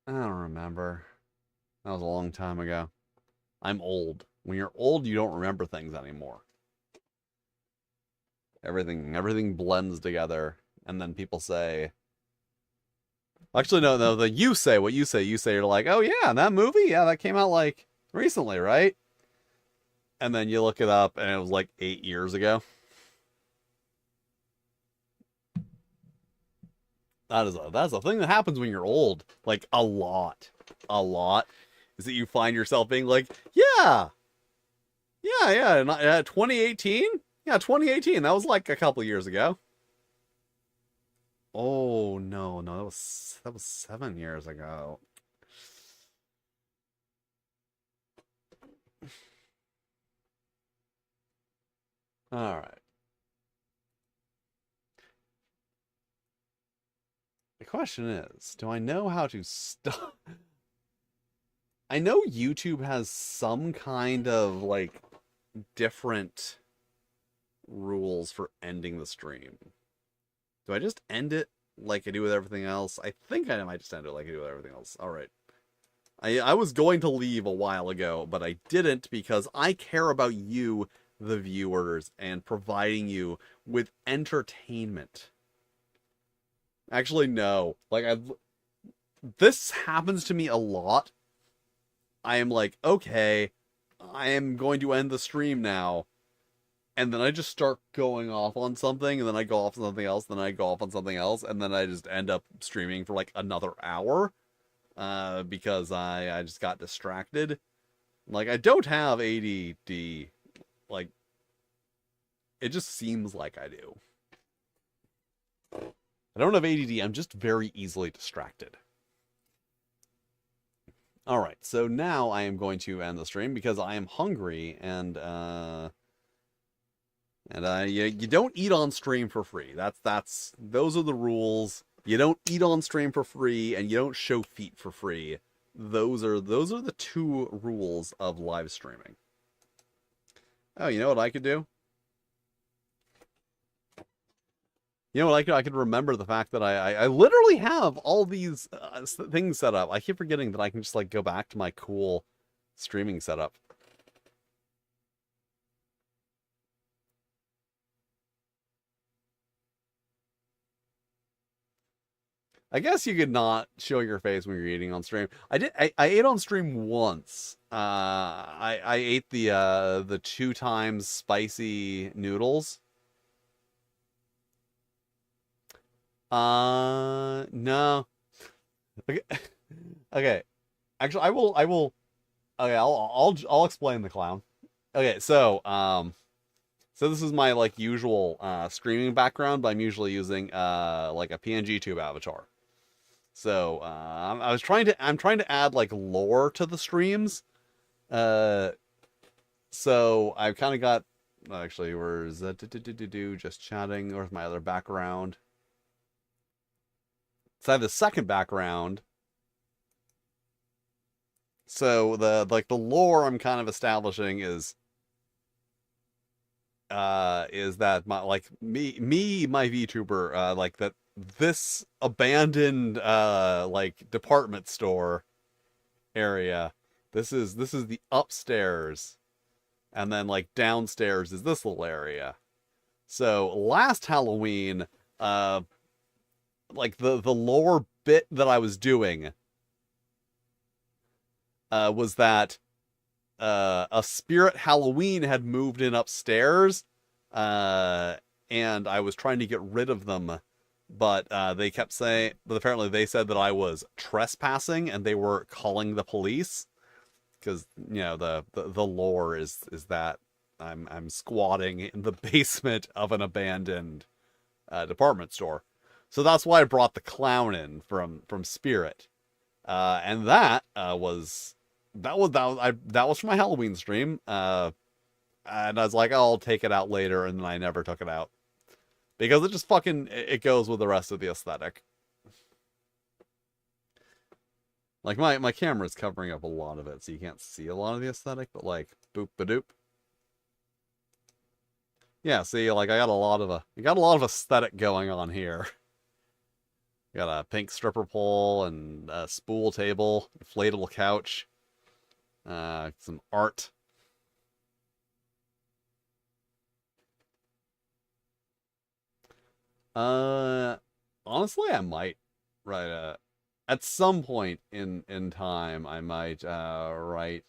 I don't remember. That was a long time ago. I'm old. When you're old, you don't remember things anymore. Everything blends together. And then people say... Actually, no, you say what you say. You say, you're like, oh yeah, that movie? Yeah, that came out, like, recently, right? And then you look it up, and it was, like, 8 years ago. That's a thing that happens when you're old. Like, a lot. Is that you find yourself being like, yeah, 2018? Yeah, 2018. That was like a couple years ago. Oh, no, that was 7 years ago. All right. The question is, do I know how to stop? I know YouTube has some kind of, like, different rules for ending the stream. Do I just end it like I do with everything else? I think I might just end it like I do with everything else. All right. I was going to leave a while ago, but I didn't because I care about you, the viewers, and providing you with entertainment. Actually, no. Like, this happens to me a lot. I am like, okay, I am going to end the stream now. And then I just start going off on something, and then I go off on something else, then I go off on something else, and then I just end up streaming for like another hour. Because I just got distracted. Like, I don't have ADD. Like, it just seems like I do. I don't have ADD, I'm just very easily distracted. Alright, so now I am going to end the stream because I am hungry, and you don't eat on stream for free. Those are the rules. You don't eat on stream for free, and you don't show feet for free. Those are the two rules of live streaming. Oh, you know what I could do? You know what I could remember the fact that I literally have all these things set up. I keep forgetting that I can just, like, go back to my cool streaming setup. I guess you could not show your face when you're eating on stream. I ate on stream once. I ate the 2 times spicy noodles. No. Okay. Okay. Actually, I will. Okay, I'll explain the clown. Okay, so this is my like usual streaming background, but I'm usually using like a PNG tube avatar. So I'm trying to add like lore to the streams. Uh, so I've kind of got actually where's that just chatting or my other background. So I have the second background. So the lore I'm kind of establishing is that my like me my VTuber like that this abandoned like department store area. This is the upstairs, and then like downstairs is this little area. So last Halloween, like the lore bit that I was doing was that a spirit Halloween had moved in upstairs, and I was trying to get rid of them, but they kept saying, but apparently they said that I was trespassing, and they were calling the police because the lore is that I'm squatting in the basement of an abandoned department store, so that's why I brought the clown in from Spirit, and that was for my Halloween stream. And I was like, oh, I'll take it out later, and then I never took it out because it just fucking it goes with the rest of the aesthetic. Like my camera's covering up a lot of it, so you can't see a lot of the aesthetic. But like, boop ba doop. Yeah, see, like I got a lot of aesthetic going on here. Got a pink stripper pole and a spool table, inflatable couch. Some art. Honestly, I might write at some point in time. I might write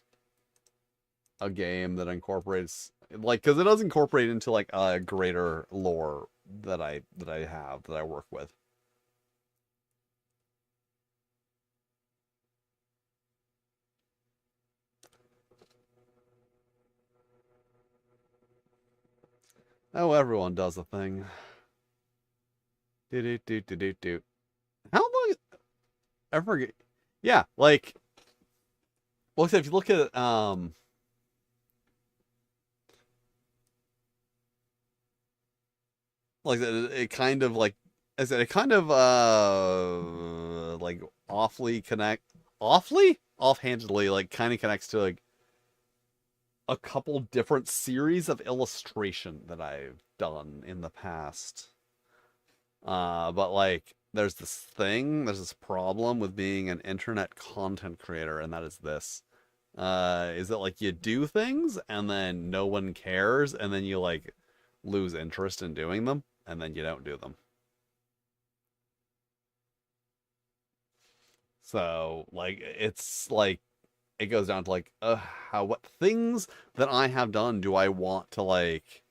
a game that incorporates like because it does incorporate into like a greater lore that I work with. Oh, everyone does a thing. Do do do do do do. How long? I forget. Yeah, like, well, except if you look at like it kind of like I said, it kind of like awfully offhandedly like kind of connects to like a couple different series of illustration that I've done in the past. But like there's this problem with being an internet content creator, and that is this. Is that like you do things and then no one cares, and then you like lose interest in doing them, and then you don't do them. So like it's like it goes down to like how what things that I have done do I want to like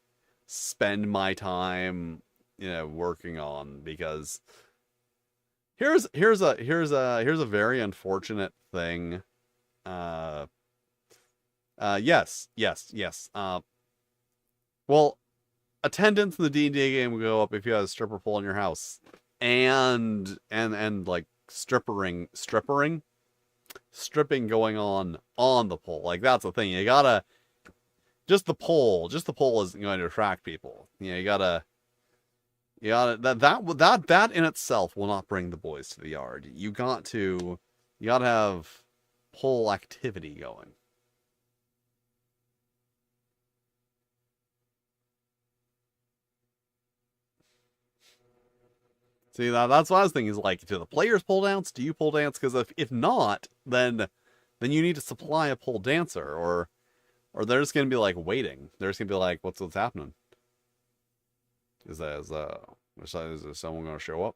spend my time working on, because here's a very unfortunate thing. uh yes. Well, attendance in the D&D game will go up if you have a stripper pole in your house, and like stripping going on the pole. Like that's the thing. You gotta just the pole isn't going to attract people. That in itself will not bring the boys to the yard. You gotta have pole activity going. See, that's what I was thinking, is like, do the players pole dance? Do you pole dance? Because if not, then then you need to supply a pole dancer, or they're just gonna be like waiting. They're just gonna be like, what's happening? Is someone gonna show up?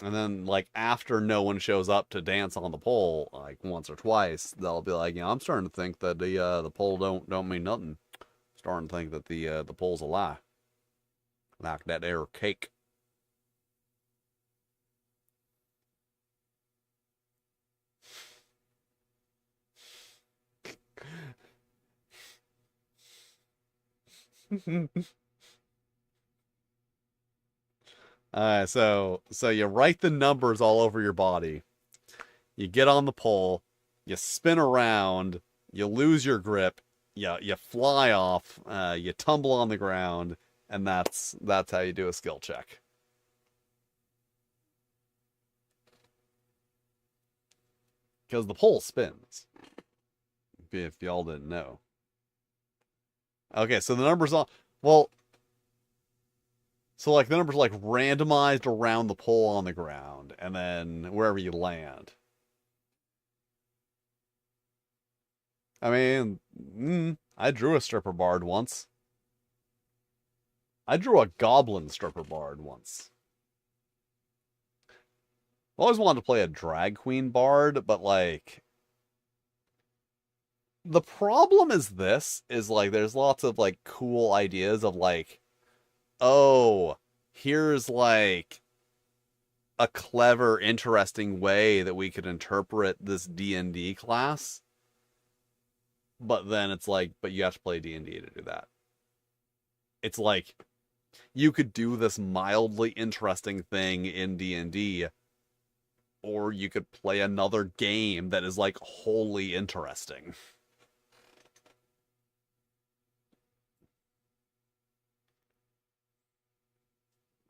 And then like after no one shows up to dance on the pole like once or twice, they'll be like, I'm starting to think that the pole don't mean nothing. Starting to think that the pole's a lie, like that air cake. So you write the numbers all over your body. You get on the pole, you spin around, you lose your grip, you fly off, you tumble on the ground, and that's how you do a skill check. Because the pole spins. If y'all didn't know. Okay, so the numbers on well, so like the numbers like randomized around the pole on the ground, and then wherever you land. I mean, I drew a stripper bard once. I drew a goblin stripper bard once. I always wanted to play a drag queen bard, but like the problem is like there's lots of like cool ideas of like, oh, here's like a clever, interesting way that we could interpret this D&D class. But then it's like, but you have to play D&D to do that. It's like you could do this mildly interesting thing in D&D, or you could play another game that is like wholly interesting.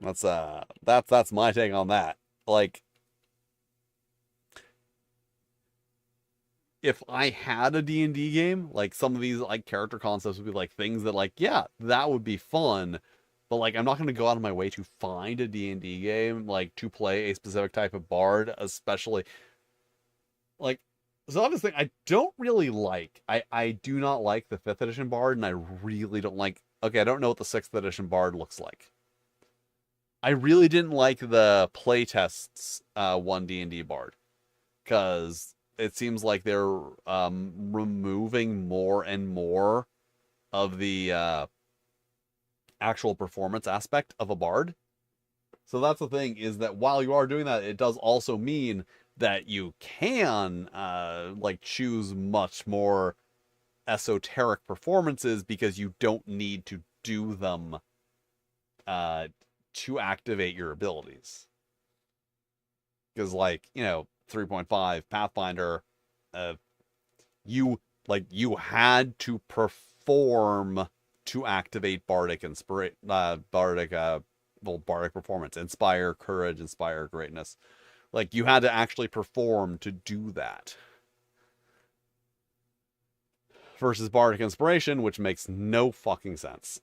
That's my take on that. Like if I had a D&D game, like some of these like character concepts would be like things that like, yeah, that would be fun. But like I'm not going to go out of my way to find a D&D game like to play a specific type of bard, especially like so that's the thing I don't really like. I do not like the 5th edition bard, and I really don't like, okay, I don't know what the 6th edition bard looks like. I really didn't like the playtests 1 D&D bard because it seems like they're removing more and more of the actual performance aspect of a bard. So that's the thing, is that while you are doing that, it does also mean that you can like choose much more esoteric performances because you don't need to do them to activate your abilities. Because like, 3.5 Pathfinder, you had to perform to activate bardic bardic performance, inspire courage, inspire greatness. Like you had to actually perform to do that. Versus bardic inspiration, which makes no fucking sense.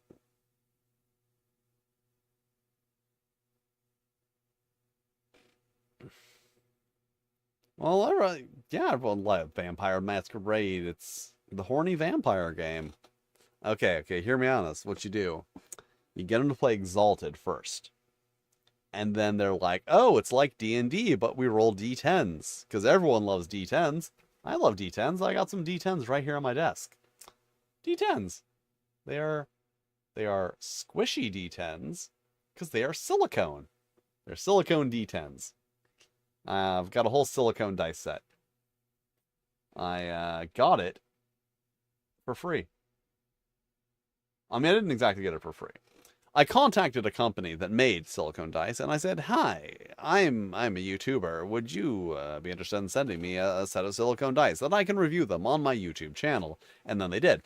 Well, everyone loved Vampire Masquerade. It's the horny vampire game. Okay, hear me on this. What you do, you get them to play Exalted first. And then they're like, oh, it's like D&D, but we roll D10s. Because everyone loves D10s. I love D10s. I got some D10s right here on my desk. D10s. They are squishy D10s because they are silicone. They're silicone D10s. I've got a whole silicone dice set. I got it for free. I mean, I didn't exactly get it for free. I contacted a company that made silicone dice, and I said, "Hi, I'm a YouTuber. Would you be interested in sending me a set of silicone dice that I can review them on my YouTube channel?" And then they did.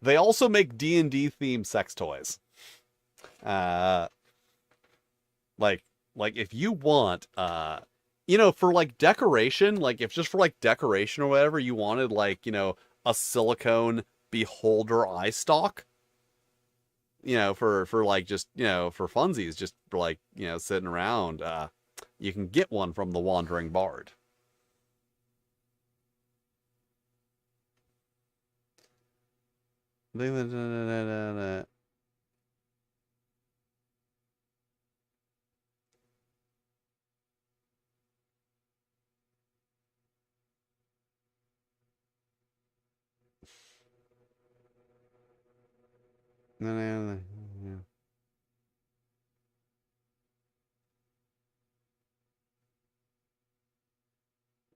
They also make D&D themed sex toys. Like if you want, for like decoration, like if just for like decoration or whatever, you wanted like, a silicone beholder eye stalk, for like just, for funsies, just for like, sitting around, you can get one from the Wandering Bard.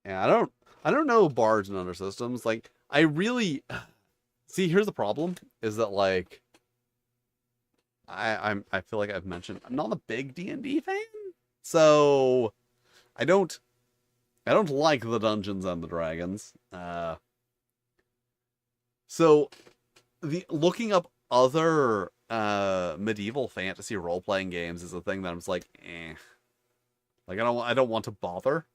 Yeah, I don't know bards and other systems. Like, I really see. Here's the problem: is that like I feel like I've mentioned I'm not a big D&D fan, so I don't I don't like the Dungeons and the Dragons. So the looking up other medieval fantasy role playing games is a thing that I'm just like, eh. Like I don't want to bother.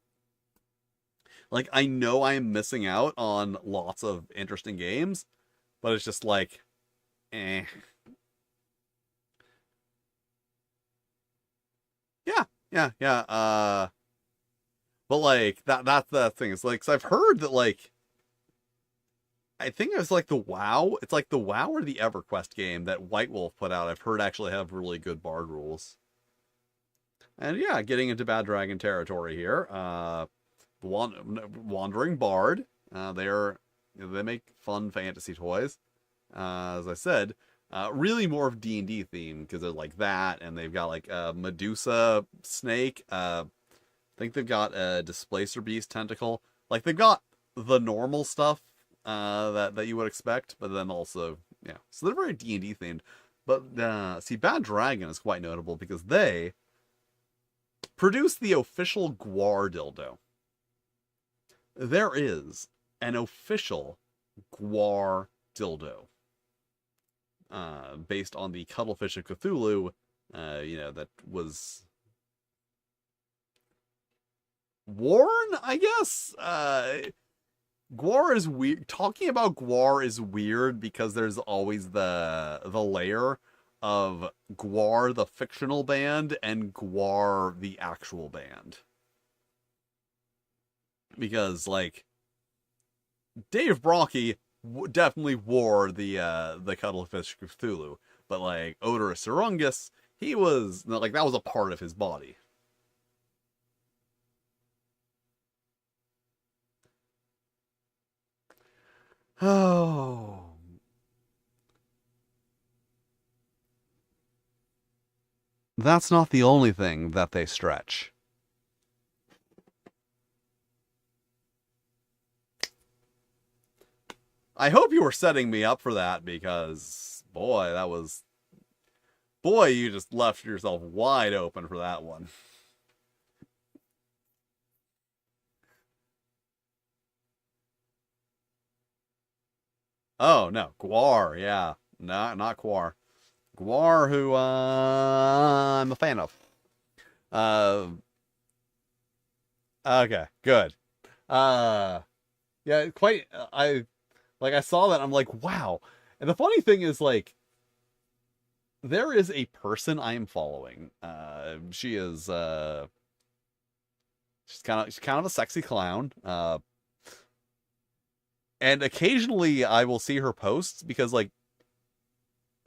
Like I know I am missing out on lots of interesting games, but it's just like, eh. Yeah, yeah, yeah. But like that's the thing. It's like, 'cause I've heard that like I think it was like the WoW. It's like the WoW or the EverQuest game that White Wolf put out. I've heard actually have really good bard rules. And yeah, getting into Bad Dragon territory here. Wandering Bard. They make fun fantasy toys. As I said, really more of D&D theme because they're like that, and they've got like a Medusa snake. I think they've got a Displacer Beast tentacle. Like they've got the normal stuff that you would expect, but then also, yeah. So they're very D&D themed. But see, Bad Dragon is quite notable because they produce the official Gwar dildo. There is an official Gwar dildo, based on the Cuttlefish of Cthulhu, that was worn, I guess. Gwar is weird. Talking about Gwar is weird because there's always the layer of Gwar the fictional band and Gwar the actual band. Because like Dave Brockie definitely wore the Cuttlefish Cthulhu, but like Odorous Sarungus, he was like that was a part of his body. Oh, that's not the only thing that they stretch. I hope you were setting me up for that because boy, you just left yourself wide open for that one. Oh no, Guar, yeah, not Quar. Guar, who I'm a fan of. Uh, okay, good. Uh, yeah, quite. I saw that. I'm like, wow. And the funny thing is, like, there is a person I am following. She is she's kind of a sexy clown. And occasionally I will see her posts because like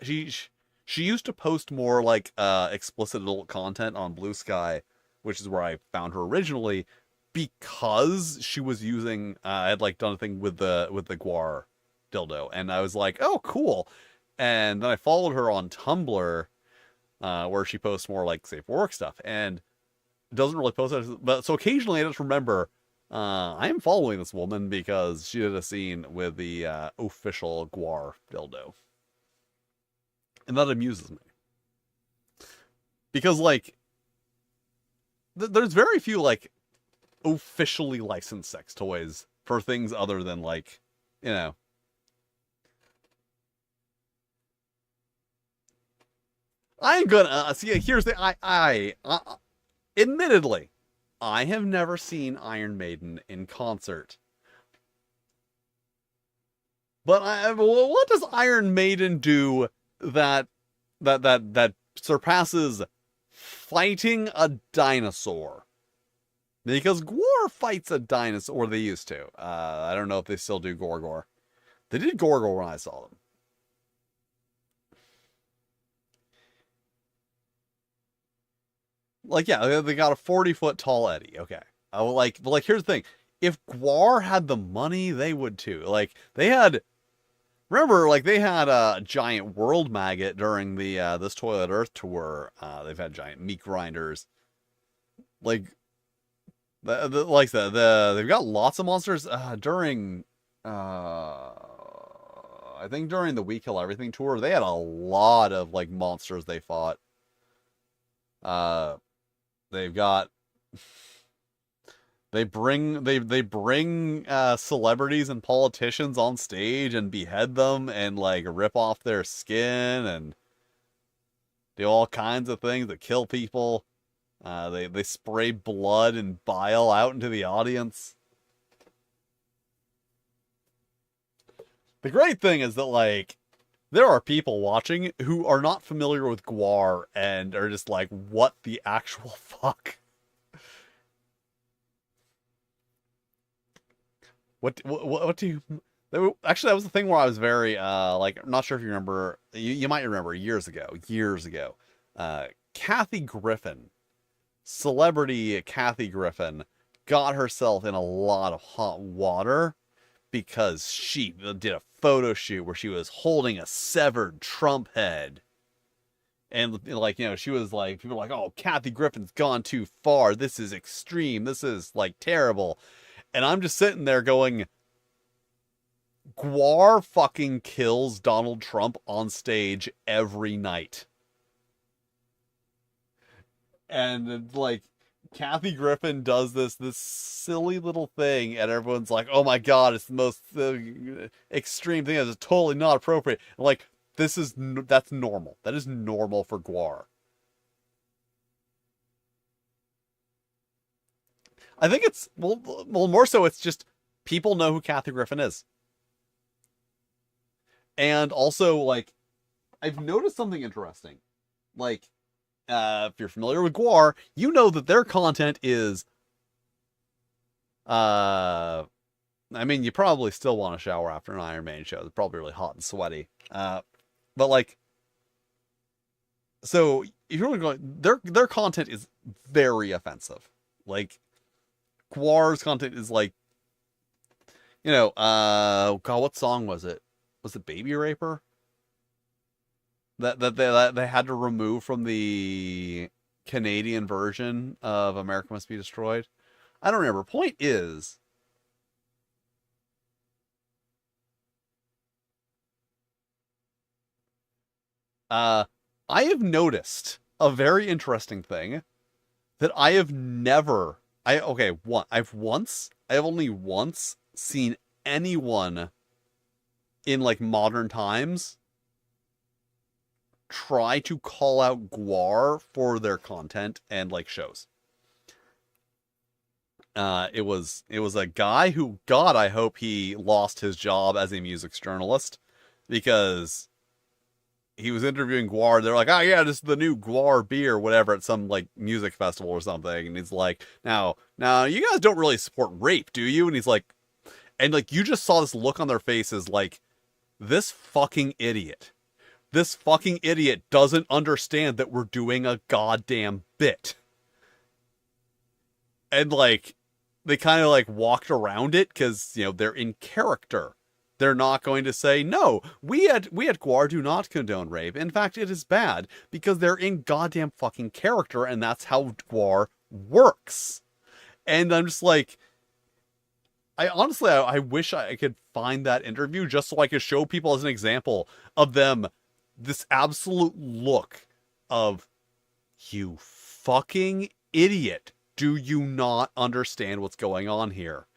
she she used to post more like explicit adult content on Blue Sky, which is where I found her originally, because she was using I had like done a thing with the Guar dildo, and I was like, oh cool. And then I followed her on Tumblr, where she posts more like safe for work stuff, and doesn't really post it. But so occasionally I just remember I am following this woman because she did a scene with the official Guar dildo, and that amuses me because like there's very few like officially licensed sex toys for things other than like, you know. I ain't gonna see. Here's the admittedly, I have never seen Iron Maiden in concert. But what does Iron Maiden do that that surpasses fighting a dinosaur. Because Gwar fights a dinosaur, or they used to. I don't know if they still do Gorgor. They did Gorgor when I saw them. Like, yeah, they got a 40-foot tall Eddie. Okay. But like, here's the thing. If Gwar had the money, they would too. Like, they had, remember, like, they had a giant world maggot during the, this Toilet Earth tour. They've had giant meat grinders. Like, they've got lots of monsters, during, I think during the We Kill Everything tour, they had a lot of, like, monsters they fought. Uh, they've got, they bring celebrities and politicians on stage and behead them and, like, rip off their skin and do all kinds of things that kill people. They spray blood and bile out into the audience. The great thing is that, like, there are people watching who are not familiar with Gwar and are just like, what the actual fuck? What do you... Actually, that was the thing where I was very, like, I'm not sure if you remember, you might remember years ago, Kathy Griffin, celebrity Kathy Griffin, got herself in a lot of hot water because she did a photo shoot where she was holding a severed Trump head. And, like, you know, she was like, people were like, oh, Kathy Griffin's gone too far. This is extreme. This is, like, terrible. And I'm just sitting there going, Gwar fucking kills Donald Trump on stage every night. And, like, Kathy Griffin does this silly little thing, and everyone's like, oh my god, it's the most extreme thing. It's totally not appropriate. And, like, that's normal. That is normal for Gwar. I think it's, well, more so it's just people know who Kathy Griffin is. And also, like, I've noticed something interesting. Like, if you're familiar with Gwar, you know that their content is, I mean, you probably still want to shower after an Iron Man show. It's probably really hot and sweaty. But, like, so if you're going, their content is very offensive. Like, Gwar's content is like, you know, God, what song was it? Was it Baby Raper? That they had to remove from the Canadian version of America Must Be Destroyed. I don't remember. Point is, I have noticed a very interesting thing that I have never. I have only once seen anyone in, like, modern times try to call out Gwar for their content and, like, shows. It was a guy who, God, I hope he lost his job as a music journalist, because he was interviewing Gwar. They're like, oh yeah, this is the new Gwar beer, whatever, at some, like, music festival or something. And he's like, now you guys don't really support rape, do you? And he's like, and, like, you just saw this look on their faces, like, this fucking idiot doesn't understand that we're doing a goddamn bit. And, like, they kind of, like, walked around it because, you know, they're in character. They're not going to say, no, we at Gwar do not condone rape. In fact, it is bad, because they're in goddamn fucking character, and that's how Gwar works. And I'm just like, I wish I could find that interview just so I could show people as an example of them, this absolute look of, you fucking idiot. Do you not understand what's going on here?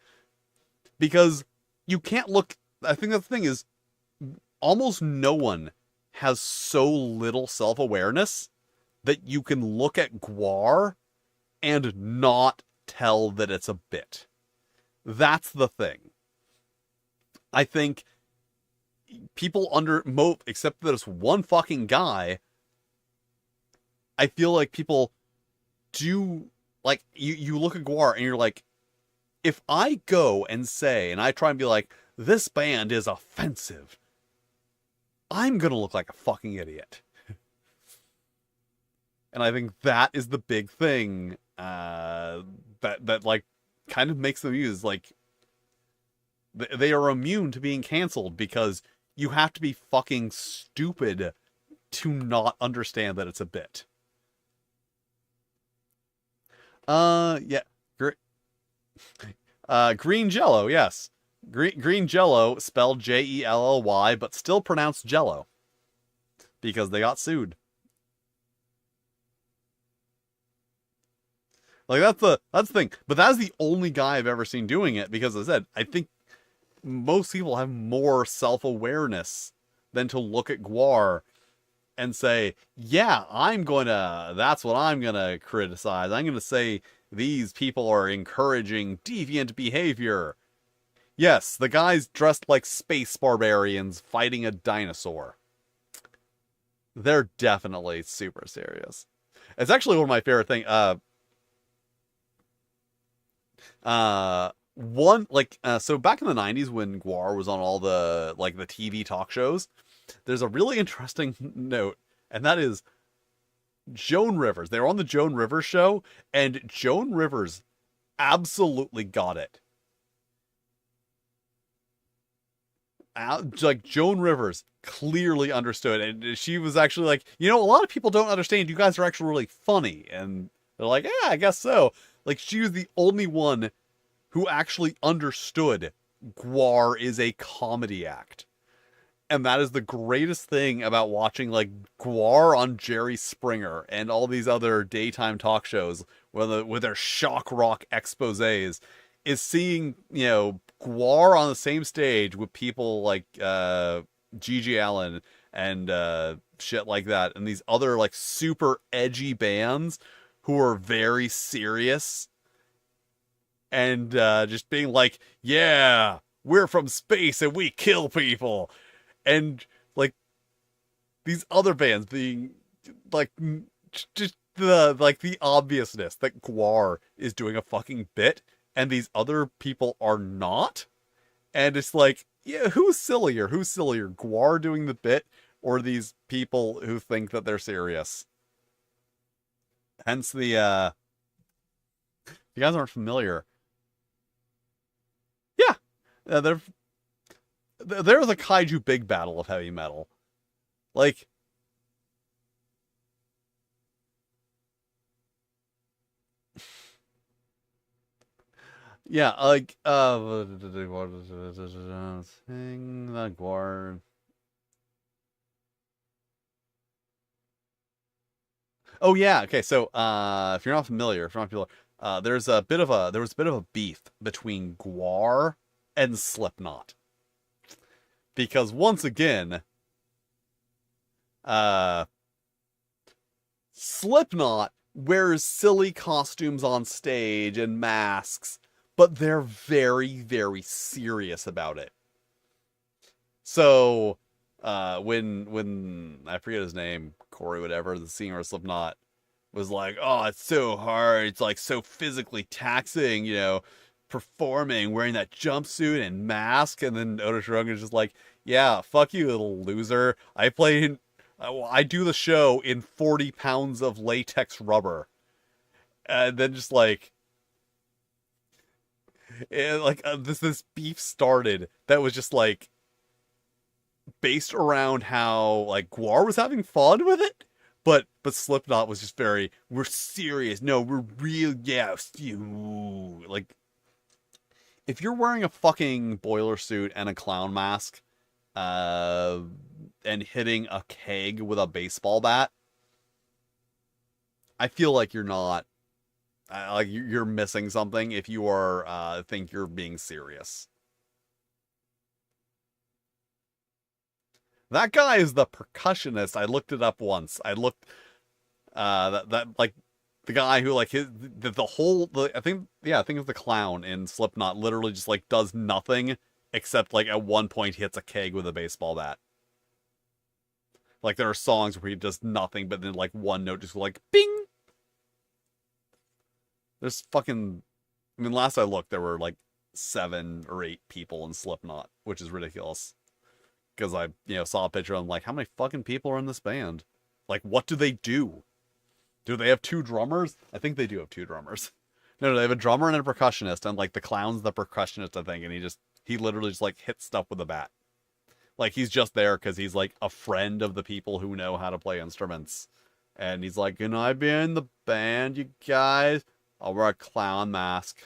Because you can't look, I think the thing is, almost no one has so little self-awareness that you can look at Gwar and not tell that it's a bit. That's the thing. I think people except that it's one fucking guy, I feel like people do, like, you look at Guar and you're like, if I go and say, and I try and be like, this band is offensive, I'm gonna look like a fucking idiot. And I think that is the big thing that like kind of makes them use, like, they are immune to being canceled because you have to be fucking stupid to not understand that it's a bit. Yeah. Green Jello, yes. Green Jello, spelled Jelly, but still pronounced Jello. Because they got sued. Like, that's the thing. But that's the only guy I've ever seen doing it, because as I said, I think most people have more self-awareness than to look at Guar and say, yeah, that's what I'm gonna criticize. I'm gonna say these people are encouraging deviant behavior. Yes, the guy's dressed like space barbarians fighting a dinosaur. They're definitely super serious. It's actually one of my favorite things. So back in the 90s when Guar was on all the, like, the TV talk shows, there's a really interesting note, and that is Joan Rivers. They were on the Joan Rivers show, and Joan Rivers absolutely got it. Like, Joan Rivers clearly understood, and she was actually like, a lot of people don't understand. You guys are actually really funny, and they're like, yeah, I guess so. Like, she was the only one who actually understood Guar is a comedy act. And that is the greatest thing about watching, like, Guar on Jerry Springer and all these other daytime talk shows with their shock rock exposés, is seeing, Guar on the same stage with people like Gigi Allen and shit like that, and these other, like, super edgy bands who are very serious, and just being like, yeah, we're from space and we kill people. And, like, these other bands being, like, just the obviousness that Guar is doing a fucking bit and these other people are not. And it's like, yeah, who's sillier? Guar doing the bit, or these people who think that they're serious? Hence if you guys aren't familiar, yeah, there's a kaiju big battle of heavy metal. Like, yeah, like, sing the Guar. Oh yeah, okay. So if you're not familiar, there was a bit of a beef between Guar and Slipknot, because once again, uh, Slipknot wears silly costumes on stage and masks, but they're very, very serious about it. So, when I forget his name, Corey, whatever, the singer of Slipknot, was like, "Oh, it's so hard. It's, like, so physically taxing, performing, wearing that jumpsuit and mask." And then Otis Rogan is just like, "Yeah, fuck you, little loser. I do the show in 40 pounds of latex rubber." And then just like, this beef started that was just like based around how, like, Guar was having fun with it, but Slipknot was just very, we're serious. No, we're real. Yeah, like, if you're wearing a fucking boiler suit and a clown mask, uh, and hitting a keg with a baseball bat, I feel like you're not, like, you're missing something if you are think you're being serious. That guy is the percussionist. I looked it up once. I looked that like the guy who, like, I think it's the clown in Slipknot, literally just, like, does nothing except, like, at one point hits a keg with a baseball bat. Like there are songs where he does nothing, but then like one note just like bing. There's fucking. I mean, last I looked, there were like 7 or 8 people in Slipknot, which is ridiculous. Because I, saw a picture. I'm like, how many fucking people are in this band? Like, what do they do? Do they have 2 drummers? I think they do have 2 drummers. No, they have a drummer and a percussionist, and like the clown's the percussionist, I think, and he literally just like hits stuff with a bat. Like he's just there because he's like a friend of the people who know how to play instruments. And he's like, can I be in the band, you guys? I'll wear a clown mask.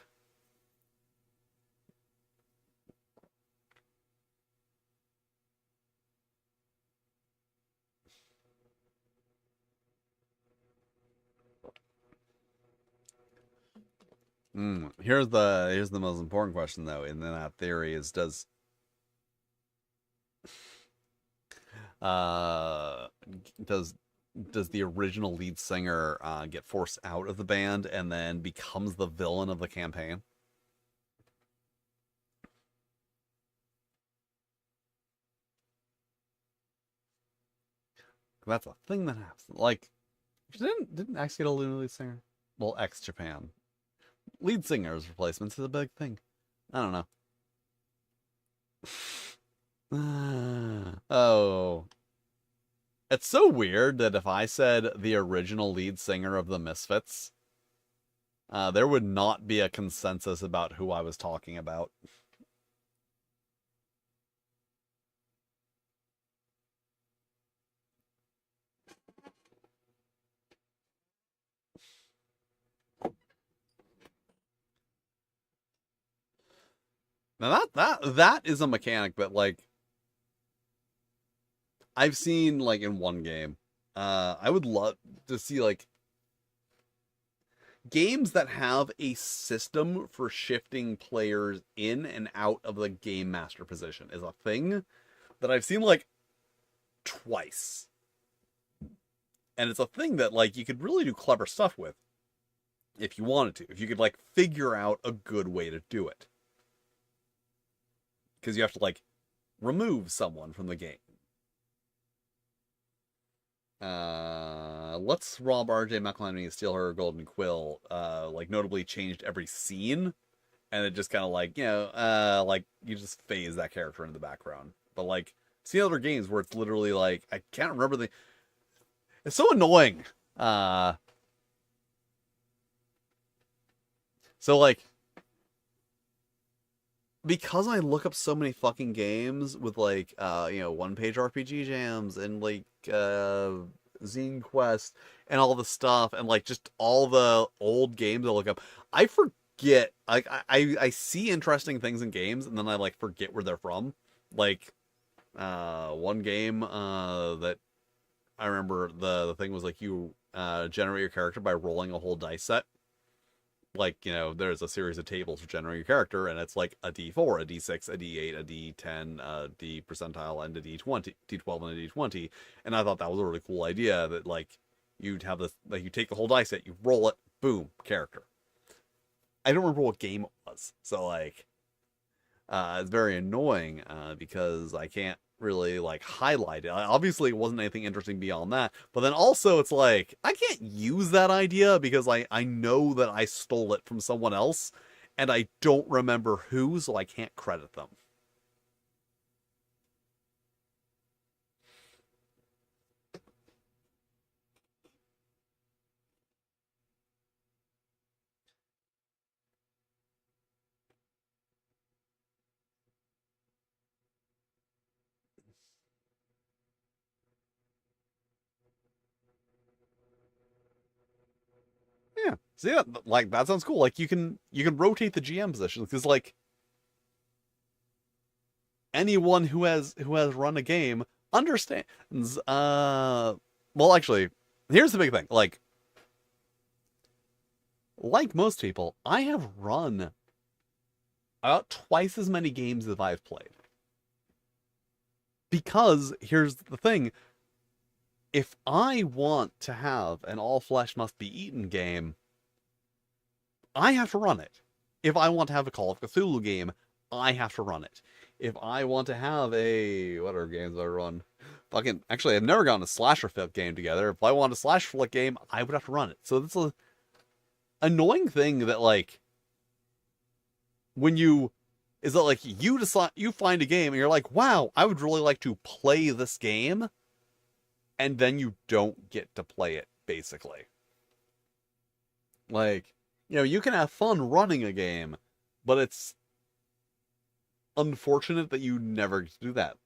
Here's the most important question though in that theory is uh does does the original lead singer get forced out of the band and then becomes the villain of the campaign? That's a thing that happens. Like, didn't X get a new lead singer? Well, X Japan lead singers replacements is a big thing. I don't know. Oh, it's so weird that if I said the original lead singer of the Misfits, there would not be a consensus about who I was talking about. Now that is a mechanic, but like I've seen like in one game. I would love to see like games that have a system for shifting players in and out of the game master position is a thing that I've seen like twice. And it's a thing that like you could really do clever stuff with if you wanted to. If you could like figure out a good way to do it. Because you have to like remove someone from the game. Let's rob RJ McElhenney and steal her golden quill. Like notably changed every scene, and it just kind of like like you just phase that character in the background. But like see other games where it's literally like I can't remember the. It's so annoying. So like because I look up so many fucking games with like one-page RPG jams and like Zine Quest and all the stuff and like just all the old games I look up, I forget like I see interesting things in games and then I like forget where they're from. Like one game that I remember the thing was like you generate your character by rolling a whole dice set. Like, there's a series of tables for generating your character, and it's like a D4, a D6, a D8, a D10, a D percentile, and a D20, D12, and a D20. And I thought that was a really cool idea that, like, you'd have this, like, you take the whole dice set, you roll it, boom, character. I don't remember what game it was. So, like, it's very annoying because I can't really like highlight it. Obviously, it wasn't anything interesting beyond that. But then also, it's like I can't use that idea because I know that I stole it from someone else, and I don't remember who, so I can't credit them. Yeah. So yeah, like that sounds cool. Like you can rotate the GM positions because like anyone who has run a game understands. Well, actually, here's the big thing. Like most people, I have run about twice as many games as I've played. Because here's the thing: if I want to have an all flesh must be eaten game, I have to run it. If I want to have a Call of Cthulhu game, I have to run it. If I want to have a what are games I run? fucking actually I've never gotten a slasher flick game together. If I wanted a slasher flick game, I would have to run it. So it's a annoying thing that like when you is that like you decide you find a game and you're like, wow, I would really like to play this game, and then you don't get to play it, basically. Like, you know, you can have fun running a game, but it's unfortunate that you never get to do that.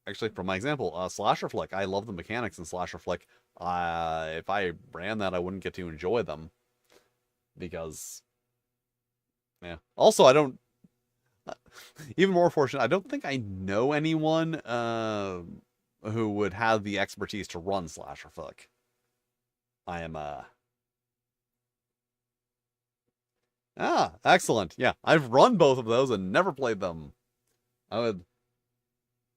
Actually, for my example, Slasher Flick, I love the mechanics in Slasher Flick. If I ran that, I wouldn't get to enjoy them because, yeah. Also, I don't. Even more fortunate, I don't think I know anyone who would have the expertise to run Slasher Flick. I am excellent. Yeah, I've run both of those and never played them. I would.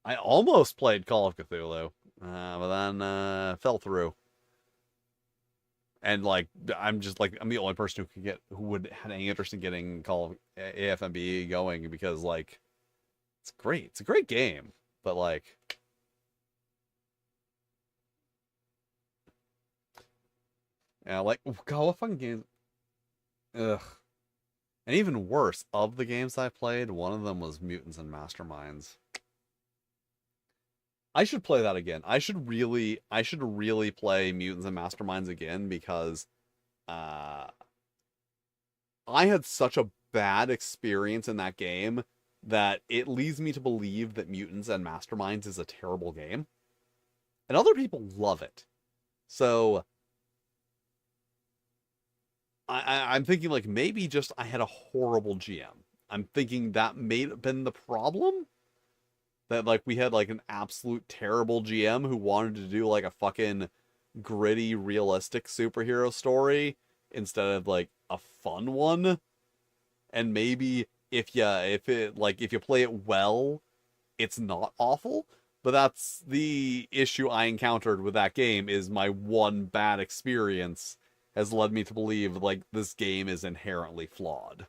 I almost played Call of Cthulhu, but then fell through. And like, I'm the only person who would have any interest in getting Call of AFMB going because like, it's great. It's a great game, but like, yeah, like, God, what fucking games? Ugh. And even worse, of the games I played, one of them was Mutants and Masterminds. I should play that again. I should really play Mutants and Masterminds again because uh I had such a bad experience in that game that it leads me to believe that Mutants and Masterminds is a terrible game. And other people love it. So I'm thinking like maybe just I had a horrible GM. I'm thinking that may have been the problem. That like we had like an absolute terrible GM who wanted to do like a fucking gritty, realistic superhero story instead of like a fun one. And maybe if you play it well, it's not awful. But that's the issue I encountered with that game is my one bad experience has led me to believe like this game is inherently flawed.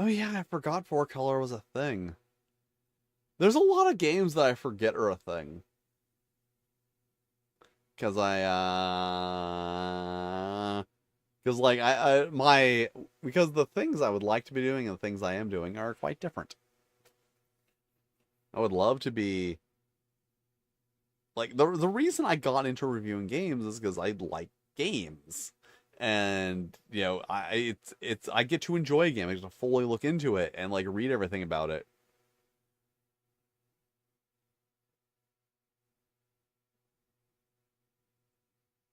Oh yeah, I forgot four color was a thing. There's a lot of games that I forget are a thing. Cause because like I my because the things I would like to be doing and the things I am doing are quite different. I would love to be like the reason I got into reviewing games is because I like games. And you know, I get to enjoy a game. I get to fully look into it and like read everything about it.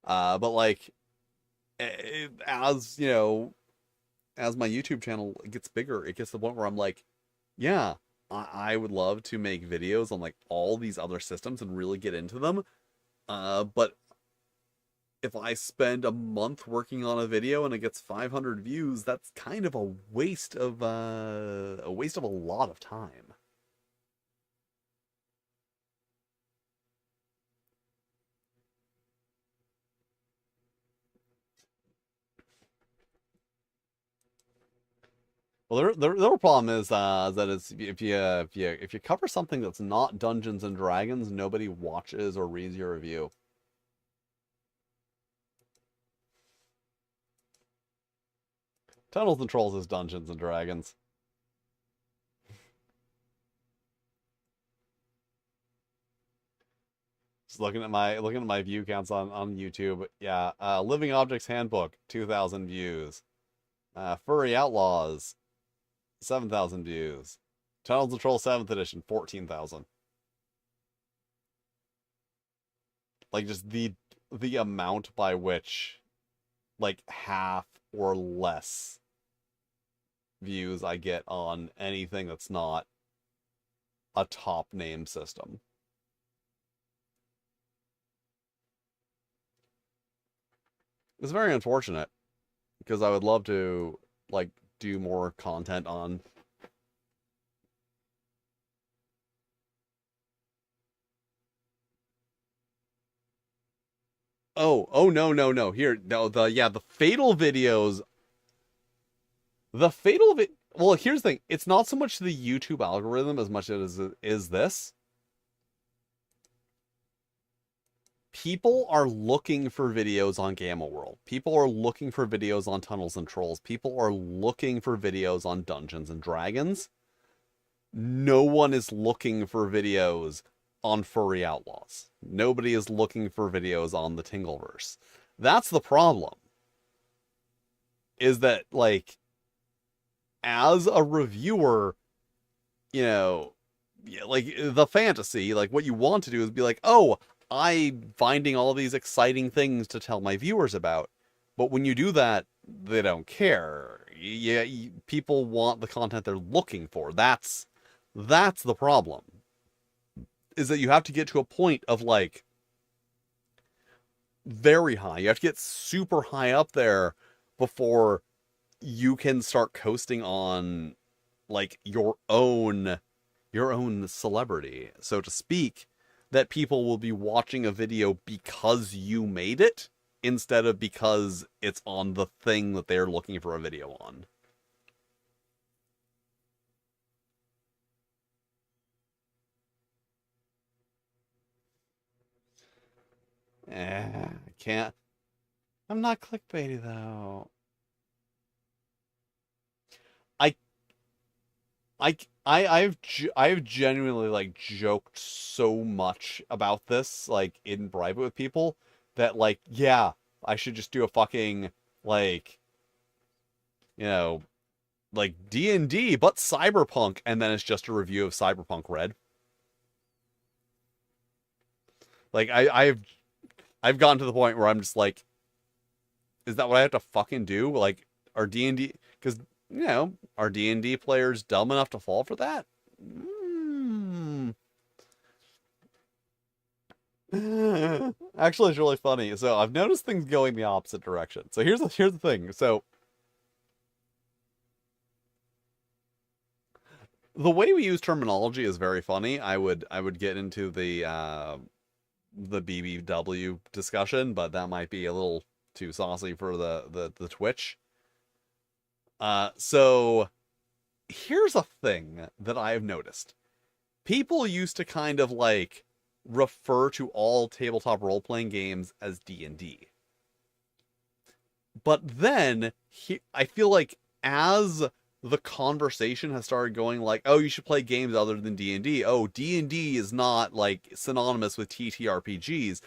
But like as you know, as my YouTube channel gets bigger, it gets to the point where I'm like, yeah, I would love to make videos on like all these other systems and really get into them. But if I spend a month working on a video and it gets 500 views, that's kind of a waste of a lot of time. Well, the real problem is that it's if you cover something that's not Dungeons and Dragons, nobody watches or reads your review. Tunnels and Trolls is Dungeons and Dragons. Just looking at my view counts on YouTube. Yeah, Living Objects Handbook 2,000 views. Furry Outlaws 7,000 views. Tunnels and Trolls 7th edition 14,000. Like just the amount by which like half or less views I get on anything that's not a top name system. It's very unfortunate because I would love to like do more content on. Oh no no no. Here no the fatal videos. The fatal well, here's the thing. It's not so much the YouTube algorithm as much as it is this. People are looking for videos on Gamma World. People are looking for videos on Tunnels and Trolls. People are looking for videos on Dungeons and Dragons. No one is looking for videos on Furry Outlaws. Nobody is looking for videos on the Tingleverse. That's the problem. Is that, like, as a reviewer, you know, like, the fantasy, like, what you want to do is be like, oh, I'm finding all these exciting things to tell my viewers about. But when you do that, they don't care. Yeah, people want the content they're looking for. That's the problem. Is that you have to get to a point of, like, very high. You have to get super high up there before you can start coasting on, like, your own celebrity, so to speak, that people will be watching a video because you made it instead of because it's on the thing that they're looking for a video on. I can't. I'm not clickbaity though. I I've genuinely, like, joked so much about this, like, in private with people, that, like, yeah, I should just do a fucking, like, you know, like, D&D but Cyberpunk, and then it's just a review of Cyberpunk Red. Like, I've gotten to the point where I'm just like, is that what I have to fucking do? Like, are D&D, because, are D&D players dumb enough to fall for that? Actually, it's really funny. So I've noticed things going the opposite direction. So here's the thing. So the way we use terminology is very funny. I would get into the BBW discussion, but that might be a little too saucy for the Twitch. So here's a thing that I have noticed. People used to kind of, like, refer to all tabletop role-playing games as D&D. But then I feel like as the conversation has started going, like, oh, you should play games other than D&D. Oh, D&D is not, like, synonymous with TTRPGs.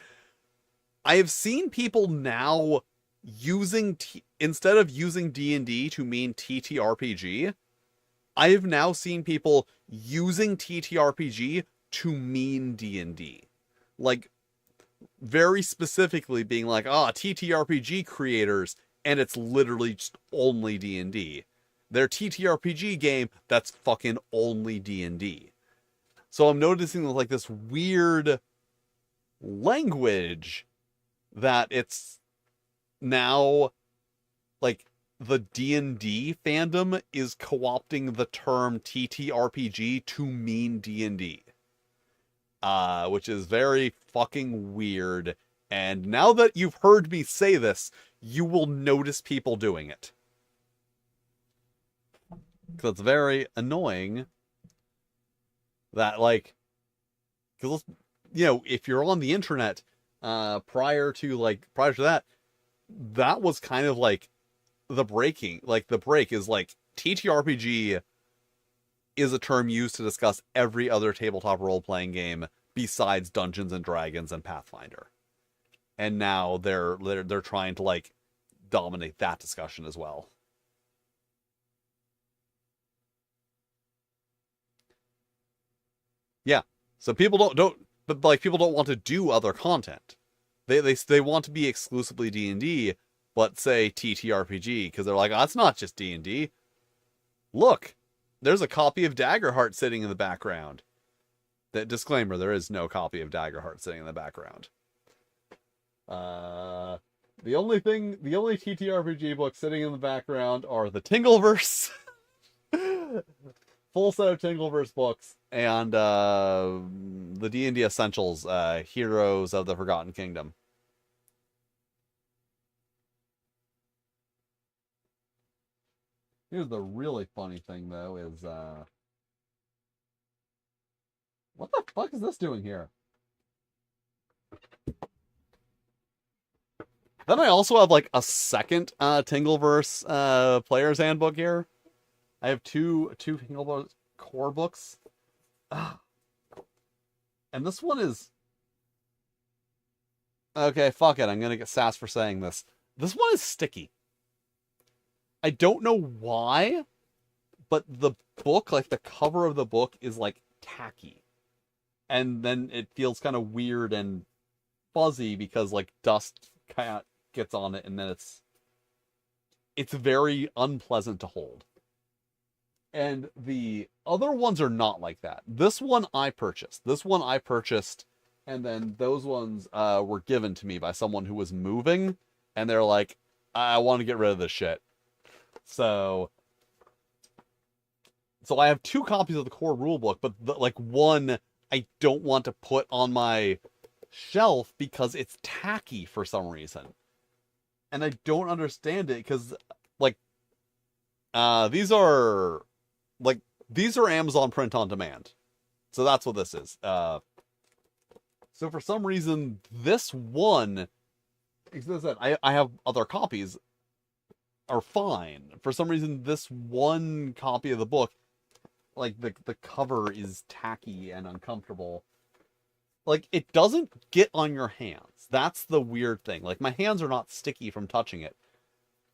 I have seen people now using instead of using D&D to mean TTRPG, I have now seen people using TTRPG to mean D&D. Like, very specifically being like, TTRPG creators, and it's literally just only D&D. Their TTRPG game, that's fucking only D&D. So I'm noticing, like, this weird language that it's now, like, the D&D fandom is co-opting the term TTRPG to mean D&D. Which is very fucking weird. And now that you've heard me say this, you will notice people doing it. Because it's very annoying that, like, because, if you're on the internet, prior to that, that was kind of like the break is, like, TTRPG is a term used to discuss every other tabletop role-playing game besides Dungeons and Dragons and Pathfinder. And now they're trying to, like, dominate that discussion as well. Yeah. So people but, like, people don't want to do other content. They want to be exclusively D&D, but say TTRPG, because they're like, oh, it's not just D&D. Look, there's a copy of Daggerheart sitting in the background. That disclaimer, there is no copy of Daggerheart sitting in the background. The only TTRPG books sitting in the background are the Tingleverse, full set of Tingleverse books, and the D&D Essentials, Heroes of the Forgotten Kingdom. Here's the really funny thing, though, is, what the fuck is this doing here? Then I also have, like, a second, Tingleverse, Player's Handbook here. I have two Tingleverse core books. Ugh. And this one is... Okay, fuck it, I'm gonna get sassed for saying this. This one is sticky. I don't know why, but the book, like the cover of the book, is like tacky. And then it feels kind of weird and fuzzy because like dust kind of gets on it, and then it's very unpleasant to hold. And the other ones are not like that. This one I purchased. And then those ones were given to me by someone who was moving, and they're like, I want to get rid of this shit. So I have two copies of the core rulebook, but one I don't want to put on my shelf because it's tacky for some reason. And I don't understand it because these are Amazon print on demand. So that's what this is. So for some reason, this one, as I said, I have other copies, are fine. For some reason, this one copy of the book, like the cover is tacky and uncomfortable. Like, it doesn't get on your hands. That's the weird thing. Like, my hands are not sticky from touching it,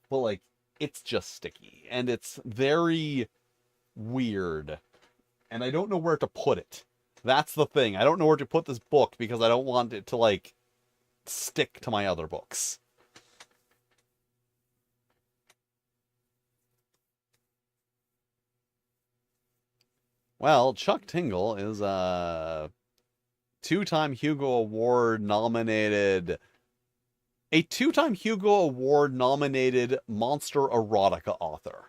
but like, it's just sticky, and it's very weird, and I don't know where to put it. That's the thing. I don't know where to put this book because I don't want it to like stick to my other books. Well, Chuck Tingle is a two-time Hugo Award nominated monster erotica author.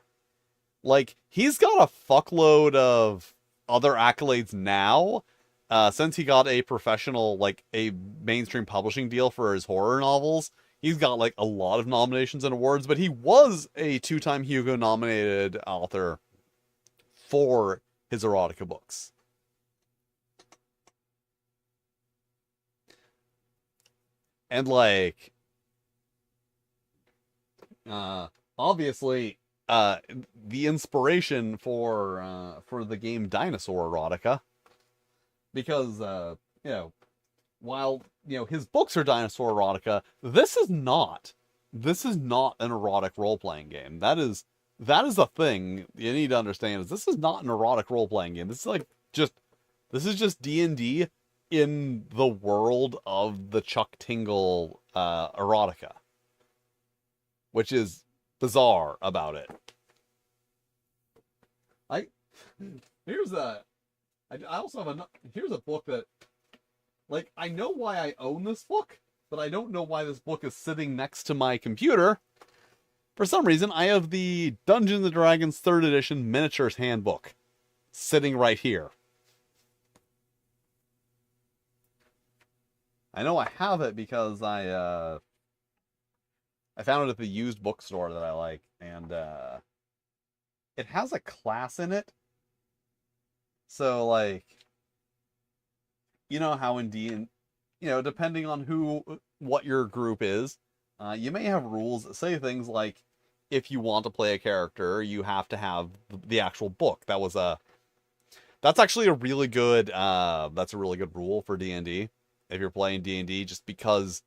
Like, he's got a fuckload of other accolades now, since he got a professional, like, a mainstream publishing deal for his horror novels. He's got, like, a lot of nominations and awards, but he was a two-time Hugo nominated author for his erotica books. And, like, obviously, the inspiration for the game Dinosaur Erotica, because while his books are dinosaur erotica, this is not an erotic role-playing game. That is the thing you need to understand, is this is not an erotic role-playing game. This is just D&D in the world of the Chuck Tingle erotica, which is bizarre about it. Here's a book that, like, I know why I own this book, but I don't know why this book is sitting next to my computer. For some reason, I have the Dungeons & Dragons 3rd edition miniatures handbook sitting right here. I know I have it because I found it at the used bookstore that I like, and it has a class in it. So, like, you know how in D&D, depending on what your group is, you may have rules that say things like, if you want to play a character, you have to have the actual book. That's actually a really good rule for D&D. If you're playing D&D, just because,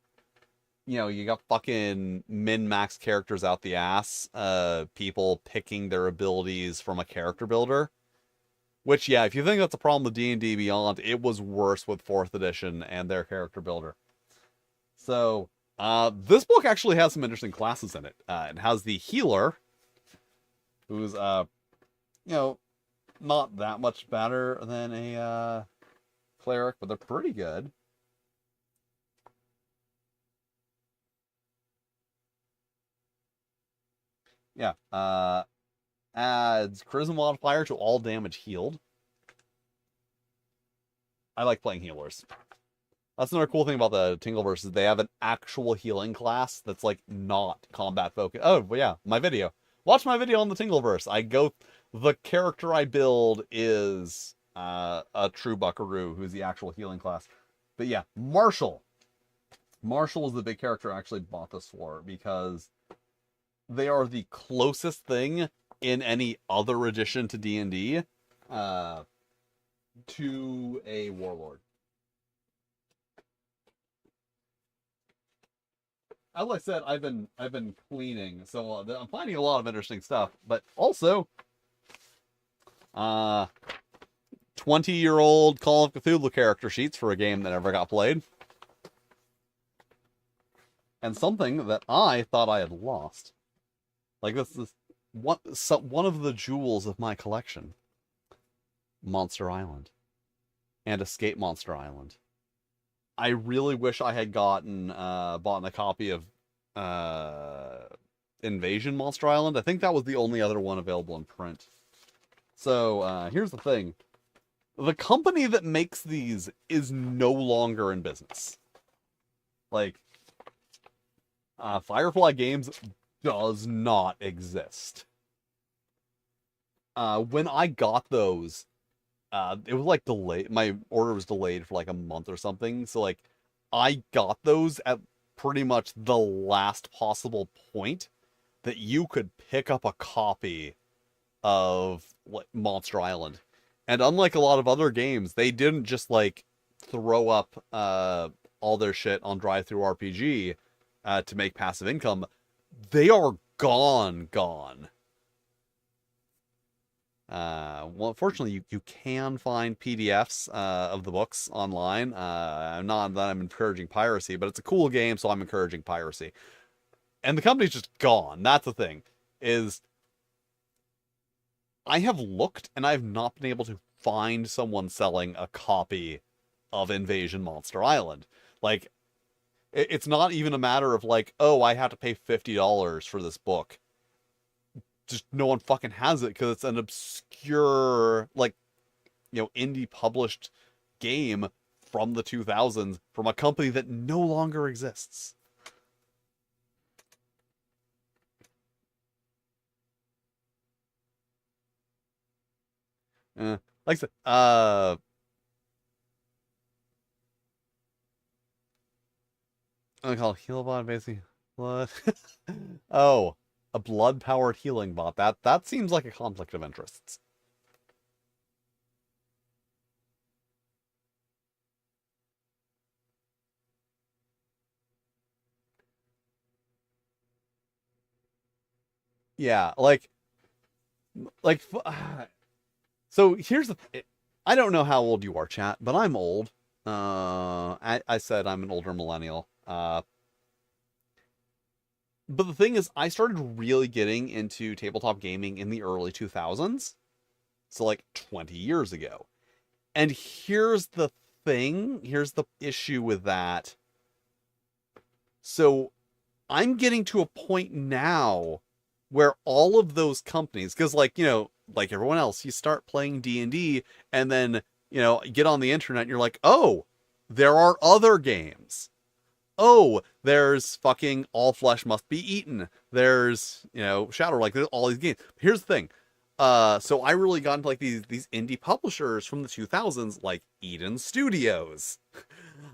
you got fucking min-max characters out the ass, people picking their abilities from a character builder. Which, yeah, if you think that's a problem with D&D Beyond, it was worse with 4th edition and their character builder. So, this book actually has some interesting classes in it. It has the healer, who's, not that much better than a cleric, but they're pretty good. Yeah. Adds charisma modifier to all damage healed. I like playing healers. That's another cool thing about the Tingleverse is they have an actual healing class that's like not combat focused. Oh, but yeah, my video. Watch my video on the Tingleverse. The character I build is a true Buckaroo, who's the actual healing class. But yeah, Marshall. Marshall is the big character I actually bought this for because they are the closest thing in any other edition to D&D to a warlord. As I said, I've been cleaning, so I'm finding a lot of interesting stuff. But also, 20-year-old Call of Cthulhu character sheets for a game that never got played, and something that I thought I had lost. Like this is one of the jewels of my collection. Monster Island and Escape Monster Island. I really wish I had bought a copy of Invasion Monster Island. I think that was the only other one available in print. So here's the thing. The company that makes these is no longer in business. Like, Firefly Games does not exist. When I got those, it was like delayed. My order was delayed for like a month or something. So like, I got those at pretty much the last possible point that you could pick up a copy of like Monster Island. And unlike a lot of other games, they didn't just like throw up all their shit on drive-through RPG to make passive income. They are gone. Well, fortunately, you can find PDFs of the books online. Not that I'm encouraging piracy, but it's a cool game, so I'm encouraging piracy. And the company's just gone. That's the thing. Is I have looked, and I've not been able to find someone selling a copy of Invasion Monster Island. Like, it's not even a matter of like, oh, I have to pay $50 for this book. Just no one fucking has it because it's an obscure, like, indie published game from the 2000s from a company that no longer exists. Like I said, I call it heal bot basically. Blood. Oh, a blood powered healing bot. That seems like a conflict of interests. Yeah, like so here's I don't know how old you are, chat, but I'm old. I said I'm an older millennial. But the thing is, I started really getting into tabletop gaming in the early 2000s. So like 20 years ago. And here's the thing, here's the issue with that. So I'm getting to a point now where all of those companies, because like, like everyone else, you start playing D&D and then, you get on the internet and you're like, oh, there are other games. Oh, there's fucking All Flesh Must Be Eaten. There's, Shadow, like there's all these games. Here's the thing. So I really got into like these indie publishers from the 2000s, like Eden Studios,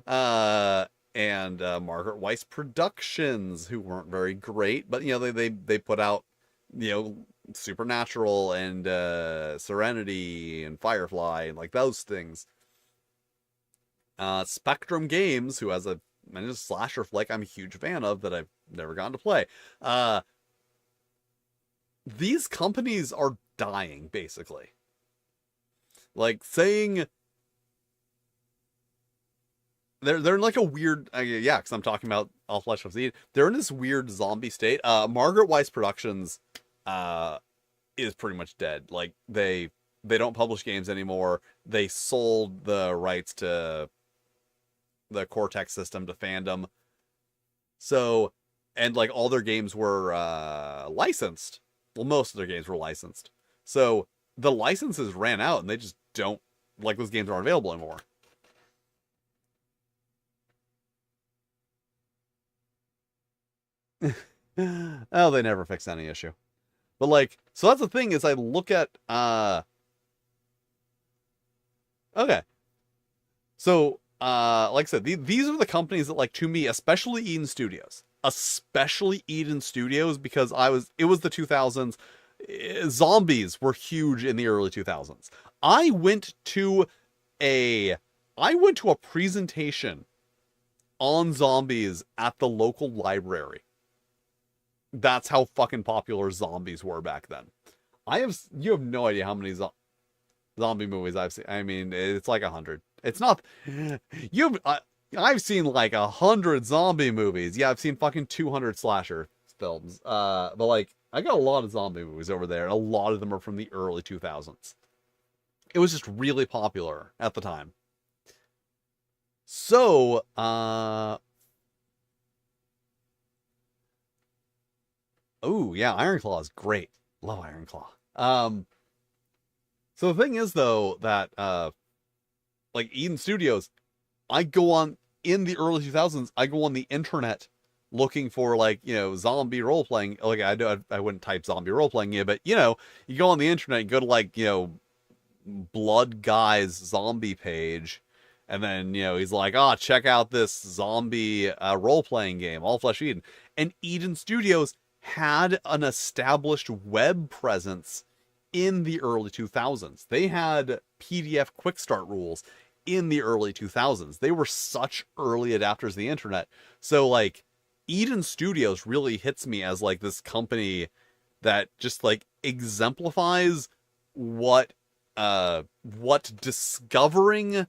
and Margaret Weiss Productions, who weren't very great, but they put out Supernatural and Serenity and Firefly and like those things. Spectrum Games, who has a slasher flick I'm a huge fan of that I've never gotten to play. These companies are dying, basically. Like saying they're in like a weird yeah, because I'm talking about All Flesh Must Eat. They're in this weird zombie state. Margaret Weiss Productions is pretty much dead. Like they don't publish games anymore. They sold the rights to the Cortex system to Fandom. So, and like all their games were licensed well, most of their games were licensed. So the licenses ran out and they just don't, like, those games aren't available anymore. Oh, they never fix any issue. But like, so that's the thing is I look at okay. So like I said, these are the companies that, like, to me, especially Eden Studios. Especially Eden Studios, because it was the 2000s. Zombies were huge in the early 2000s. I went to a presentation on zombies at the local library. That's how fucking popular zombies were back then. You have no idea how many zombie movies I've seen. I mean, it's like 100. It's not I've seen like 100 zombie movies. Yeah, I've seen fucking 200 slasher films. But like, I got a lot of zombie movies over there, and a lot of them are from the early 2000s. It was just really popular at the time. So, oh yeah, Iron Claw is great. Love Iron Claw. So the thing is though that like Eden Studios, I go on in the early 2000s, I go on the internet looking for, like, zombie role playing. Like, I wouldn't type zombie role playing, yeah, but you go on the internet and go to, like, Blood Guy's zombie page, and then he's like, check out this zombie role playing game, All Flesh Eden. And Eden Studios had an established web presence in the early 2000s. They had PDF quick start rules in the early 2000s. They were such early adapters of the internet. So like, Eden Studios really hits me as like this company that just like exemplifies what discovering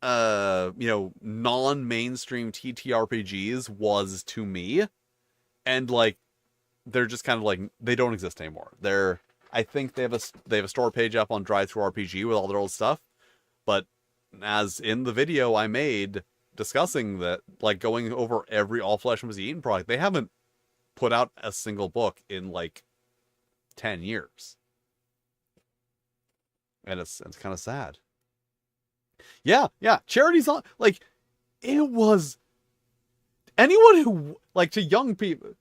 non-mainstream TTRPGs was to me. And like, they're just kind of like, they don't exist anymore. I think they have a store page up on DriveThruRPG with all their old stuff, but as in the video I made discussing that, like, going over every All Flesh Must Be Eaten product, they haven't put out a single book in like 10 years. And it's kind of sad. Yeah, charity's on, like, it was anyone who, like, to young people,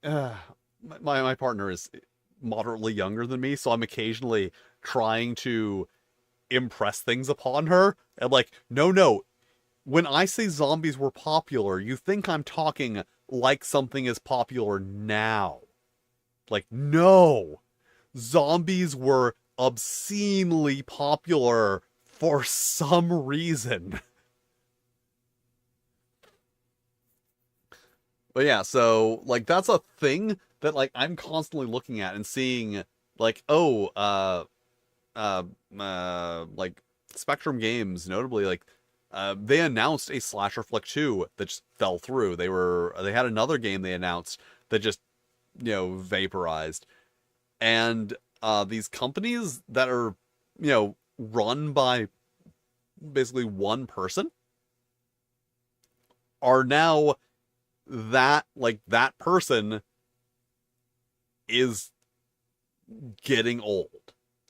my partner is moderately younger than me, so I'm occasionally trying to impress things upon her, and like, no, when I say zombies were popular, you think I'm talking like something is popular now. Like, no, zombies were obscenely popular for some reason. But yeah, so like, that's a thing that like I'm constantly looking at and seeing, like, like Spectrum Games, notably, like, they announced a slasher flick 2 that just fell through. They had another game they announced that just, vaporized. And these companies that are, run by basically one person are now that person is getting old.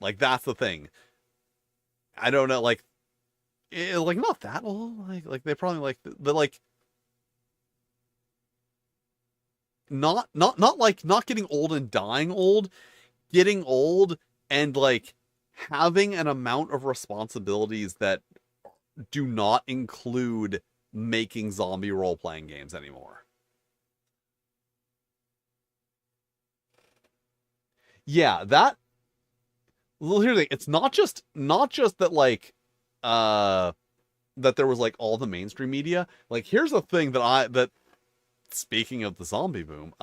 Like, that's the thing. I don't know, like, like, not that old. Like they probably, like, the like, not like, not getting old and dying old, getting old and like having an amount of responsibilities that do not include making zombie role playing games anymore. Yeah, well, here's the thing. It's not just that, like, that there was like all the mainstream media. Like, here's the thing that speaking of the zombie boom,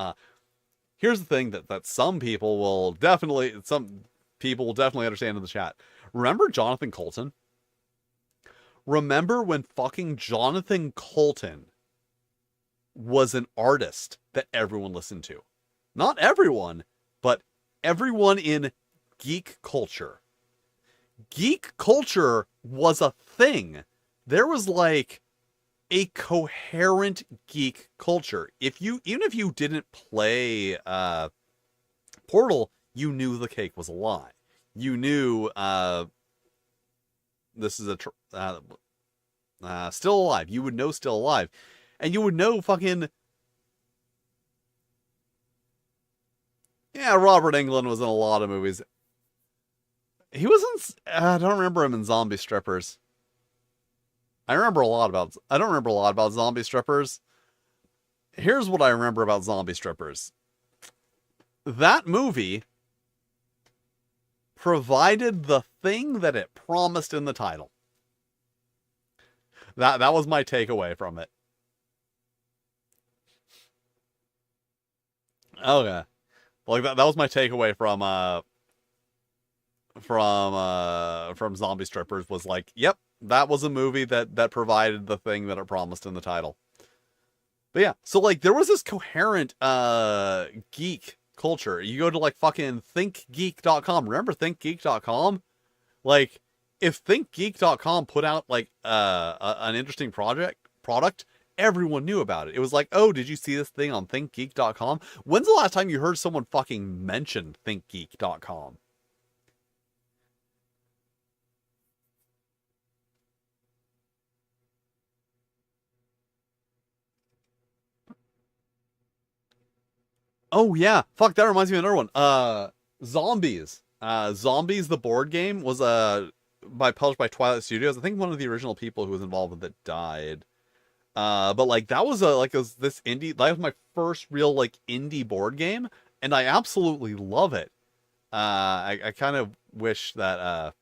here's the thing that some people will definitely understand in the chat. Remember Jonathan Coulton? Remember when fucking Jonathan Coulton was an artist that everyone listened to? Not everyone, but everyone in geek culture. Geek culture was a thing. There was like a coherent geek culture. Even if you didn't play Portal, you knew the cake was a lie. You knew this is Still Alive. You would know Still Alive. And you would know fucking... Yeah, Robert Englund was in a lot of movies. He was in... I don't remember him in Zombie Strippers. I don't remember a lot about Zombie Strippers. Here's what I remember about Zombie Strippers. That movie provided the thing that it promised in the title. That was my takeaway from it. Okay. Like that was my takeaway from Zombie Strippers was like, yep, that was a movie that provided the thing that it promised in the title. But yeah, so like there was this coherent geek culture. You go to like fucking thinkgeek.com. Remember thinkgeek.com? Like if thinkgeek.com put out like an interesting product, everyone knew about it. It was like, oh, did you see this thing on thinkgeek.com? When's the last time you heard someone fucking mention thinkgeek.com? Oh yeah, fuck, that reminds me of another one. Zombies. Zombies the board game was published by Twilight Studios. I think one of the original people who was involved with it died. But like that was this indie, that was my first real like indie board game, and I absolutely love it. I kind of wish that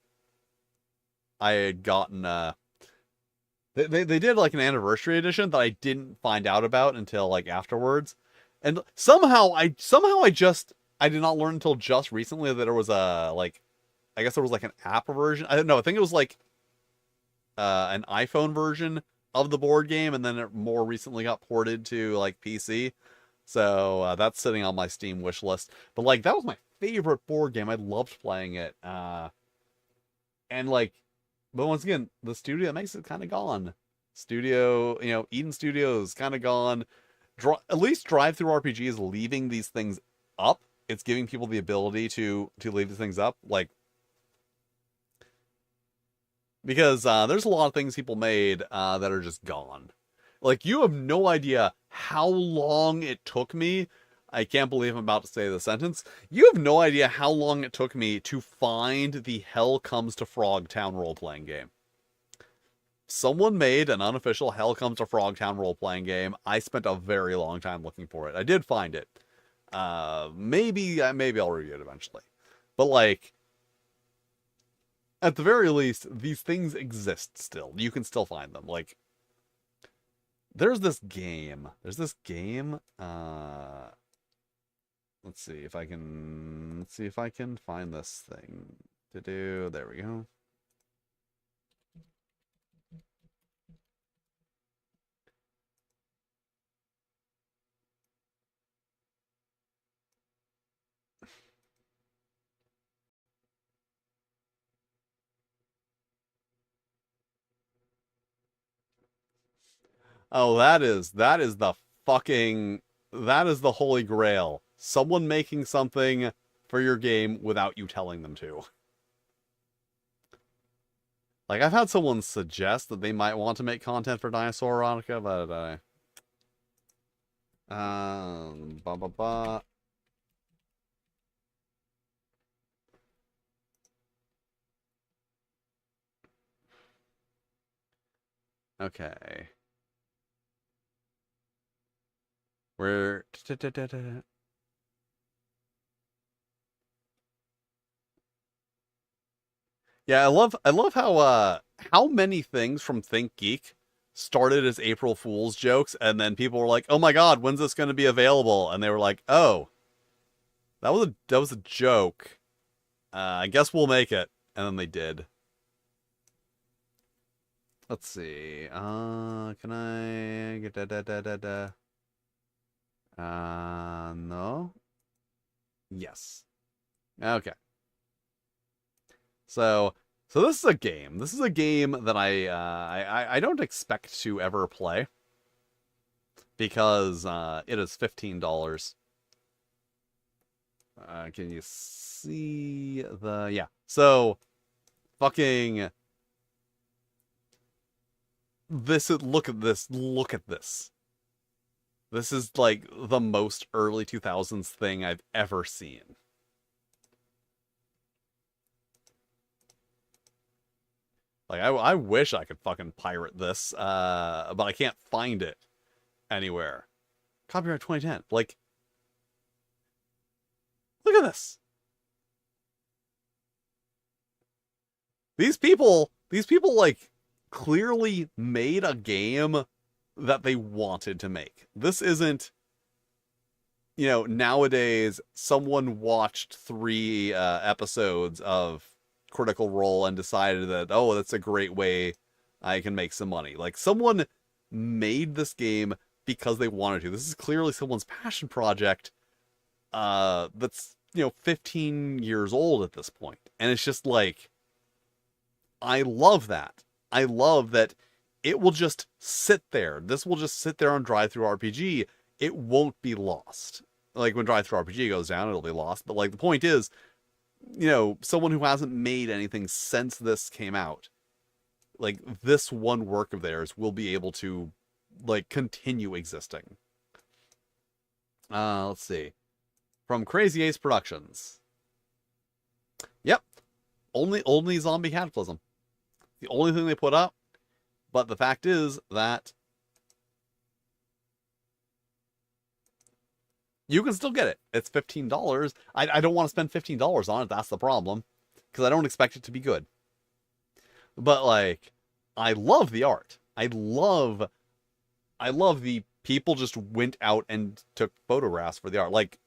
I had gotten they did like an anniversary edition that I didn't find out about until like afterwards. And somehow I did not learn until just recently that there was I guess there was like an app version. I don't know. I think it was like an iPhone version of the board game, and then it more recently got ported to like PC. So that's sitting on my Steam wish list. But like that was my favorite board game. I loved playing it. And like, but once again, the studio that makes it kind of gone. Eden Studios kind of gone. At least Drive-Thru RPG is leaving these things up. It's giving people the ability to leave these things up, like because there's a lot of things people made that are just gone. Like you have no idea how long it took me. I can't believe I'm about to say the sentence. You have no idea how long it took me to find the Hell Comes to Frogtown role-playing game. Someone made an unofficial Hell Comes to Frogtown role-playing game. I spent a very long time looking for it. I did find it. Maybe I'll review it eventually. But like, at the very least, these things exist still. You can still find them. Like, there's this game. Let's see if I can find this thing to do. There we go. Oh, that is the holy grail. Someone making something for your game without you telling them to. Like, I've had someone suggest that they might want to make content for Dinosaur Erotica, but ba ba ba. Okay. We're yeah, I love how many things from Think Geek started as April Fool's jokes, and then people were like, "Oh my God, when's this going to be available?" And they were like, "Oh, that was a joke. I guess we'll make it." And then they did. Let's see. Can I get da? No. Yes. Okay. So this is a game. This is a game that I don't expect to ever play because it is $15. Can you see the... Yeah. So, fucking... Look at this. Look at this. This is, like, the most early 2000s thing I've ever seen. Like, I wish I could fucking pirate this, but I can't find it anywhere. Copyright 2010. Like, look at this. These people, like, clearly made a game that they wanted to make. This isn't, nowadays someone watched 3 episodes of Critical Role and decided that, oh, that's a great way I can make some money. Like, someone made this game because they wanted to. This is clearly someone's passion project that's, 15 years old at this point. And it's just like, I love that. I love that it will just sit there. This will just sit there on drive-thru RPG. It won't be lost. Like, when drive-thru RPG goes down, it'll be lost. But, like, the point is, someone who hasn't made anything since this came out, like, this one work of theirs will be able to, like, continue existing. Let's see. From Crazy Ace Productions. Yep. Only Zombie Cataclysm. The only thing they put up. But the fact is that you can still get it. It's $15. I don't want to spend $15 on it. That's the problem. Because I don't expect it to be good. But, like, I love the art. I love the people just went out and took photographs for the art. Like,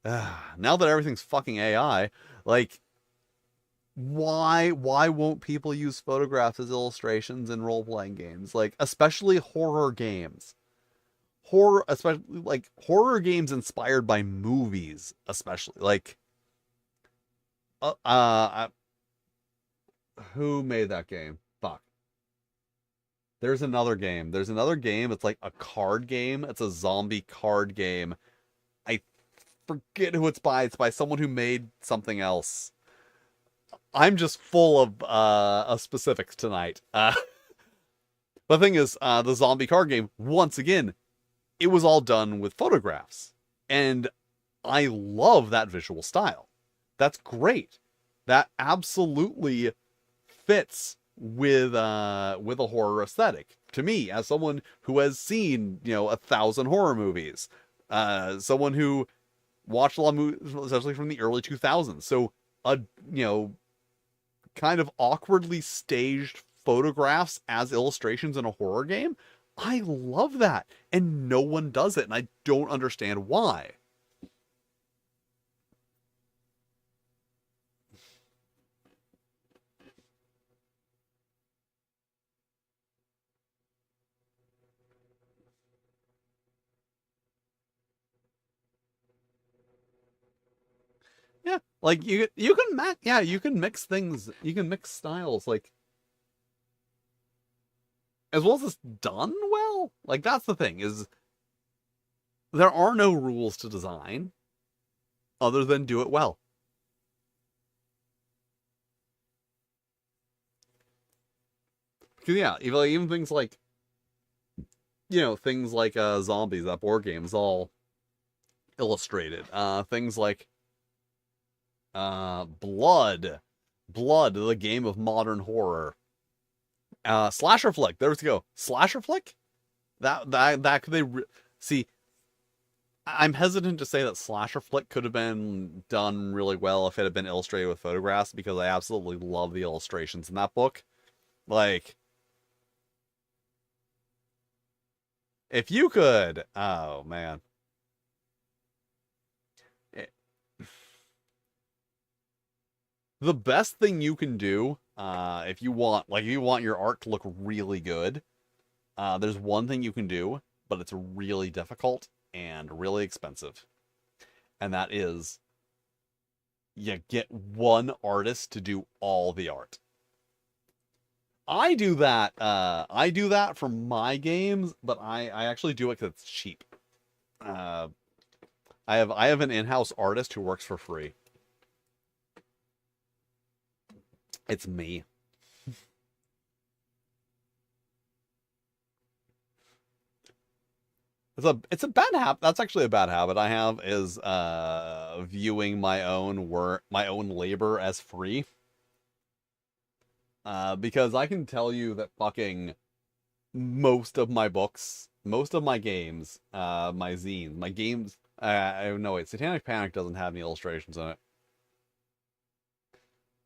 now that everything's fucking AI, like, why won't people use photographs as illustrations in role-playing games? Like, especially horror games. Especially, like, horror games inspired by movies, especially. Like, who made that game? Fuck. There's another game. It's like a card game. It's a zombie card game. I forget who it's by. It's by someone who made something else. I'm just full of specifics tonight. But the thing is, the zombie card game, once again, it was all done with photographs. And I love that visual style. That's great. That absolutely fits with a horror aesthetic. To me, as someone who has seen, 1,000 horror movies, someone who watched a lot of movies, especially from the early 2000s. So, kind of awkwardly staged photographs as illustrations in a horror game, I love that. And no one does it, and I don't understand why. Yeah, like you can mix things, you can mix styles, like, as well as it's done well. Like, that's the thing, is there are no rules to design other than do it well. Because yeah, even things like, zombies, that board game is all illustrated. Things like Blood, the game of modern horror. Slasher flick. There we go. Slasher flick. That could they see? I'm hesitant to say that Slasher flick could have been done really well if it had been illustrated with photographs, because I absolutely love the illustrations in that book. Like, if you could, oh man. The best thing you can do, if you want your art to look really good, there's one thing you can do, but it's really difficult and really expensive. And that is, you get one artist to do all the art. I do that for my games, but I actually do it because it's cheap. I I have an in-house artist who works for free. It's me. It's a bad habit. That's actually a bad habit I have is viewing my own work, my own labor as free. Because I can tell you that fucking most of my books, most of my games, my zines, my games. No wait, Satanic Panic doesn't have any illustrations in it.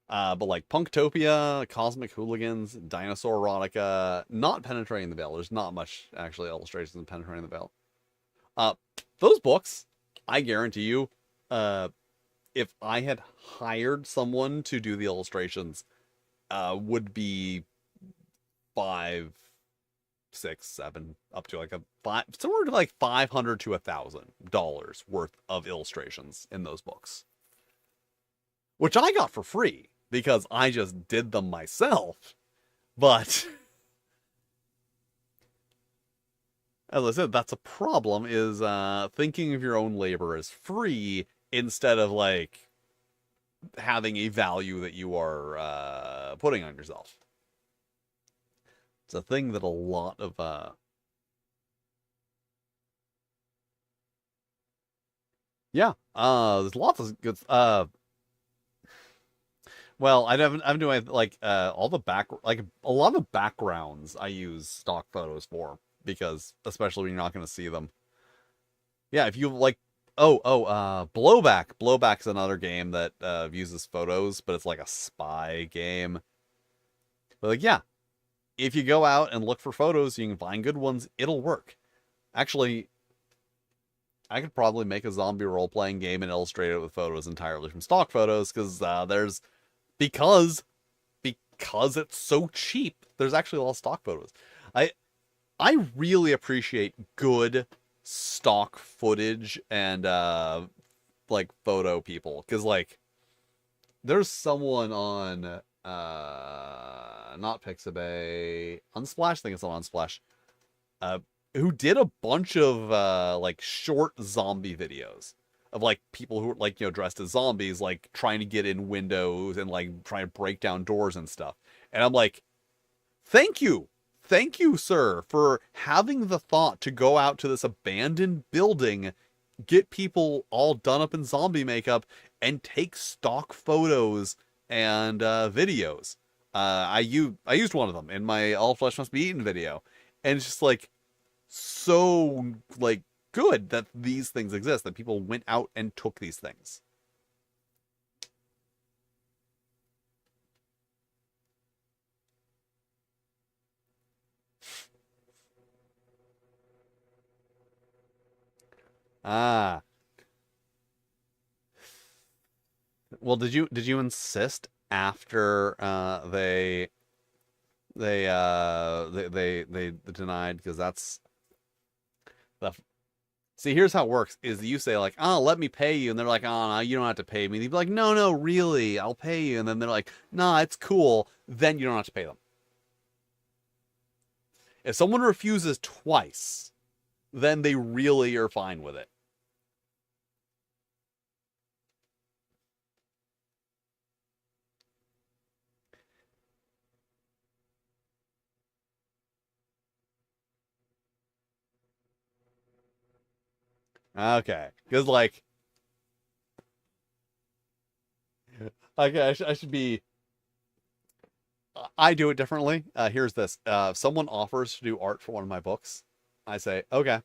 But like Punktopia, Cosmic Hooligans, Dinosaur Erotica, not Penetrating the Veil. There's not much actually illustrations in Penetrating the Veil. Uh, those books, I guarantee you, if I had hired someone to do the illustrations, would be 5, 6, 7, up to like a five, somewhere to like $500 to $1,000 worth of illustrations in those books, which I got for free because I just did them myself. But as I said, that's a problem, is thinking of your own labor as free instead of like having a value that you are putting on yourself. It's a thing that a lot of yeah, there's lots of good well, I'm doing like all the back, like a lot of backgrounds I use stock photos for, because especially when you're not going to see them. Yeah, if you like, Blowback's another game that uses photos, but it's like a spy game. But like, yeah, if you go out and look for photos, you can find good ones. It'll work. Actually, I could probably make a zombie role-playing game and illustrate it with photos entirely from stock photos, because because because it's so cheap, there's actually a lot of stock photos. I I really appreciate good stock footage and like photo people, because like there's someone on not Pixabay, Unsplash, I think it's on Unsplash, uh who did a bunch of like short zombie videos of like people who are like, dressed as zombies, like trying to get in windows and like trying to break down doors and stuff. And I'm like, thank you. Thank you, sir, for having the thought to go out to this abandoned building, get people all done up in zombie makeup, and take stock photos and videos. I used one of them in my All Flesh Must Be Eaten video, and it's just like so like good that these things exist, that people went out and took these things. Ah, well, did you insist after they denied? Because that's the see, here's how it works: is you say like, "Oh, let me pay you," and they're like, "Oh, no, you don't have to pay me." They'd be like, "No, no, really, I'll pay you," and then they're like, "Nah, it's cool." Then you don't have to pay them. If someone refuses twice, then they really are fine with it. Okay, because like, okay, I should be. I do it differently. Here's this: if someone offers to do art for one of my books, I say, okay.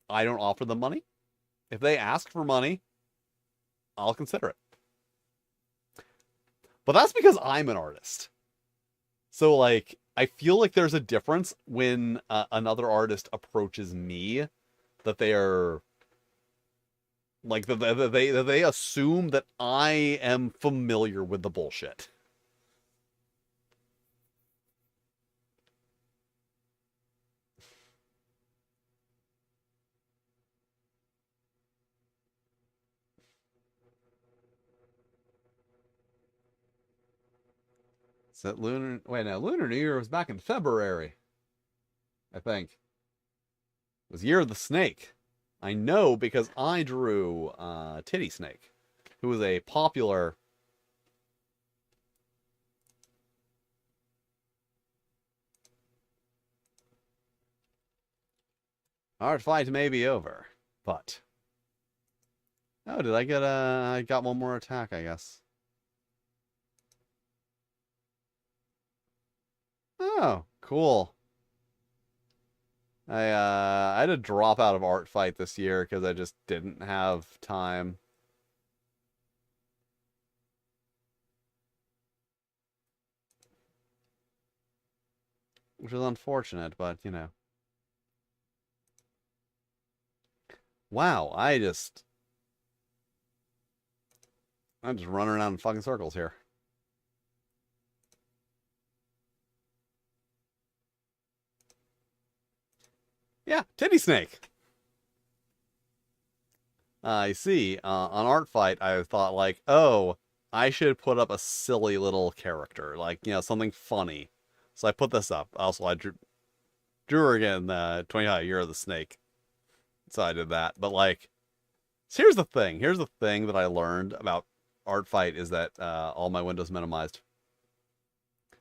I don't offer them money. If they ask for money, I'll consider it. But that's because I'm an artist. So like, I feel like there's a difference when another artist approaches me, that they are like that they assume that I am familiar with the bullshit. So lunar wait no Lunar New Year was back in February, I think. It was Year of the Snake. I know because I drew Titty Snake, who was a popular. Our fight may be over, but oh, did I get I got one more attack, I guess. Oh, cool. I had to drop out of art fight this year because I just didn't have time. Which is unfortunate, but you know. Wow, I'm just running around in fucking circles here. Yeah, Titty Snake. I see. On Art Fight, I thought like, oh, I should put up a silly little character, like something funny. So I put this up. Also, I drew her again. 20 Year of the Snake. So I did that. But like, so here's the thing. Here's the thing that I learned about Art Fight is that all my windows minimized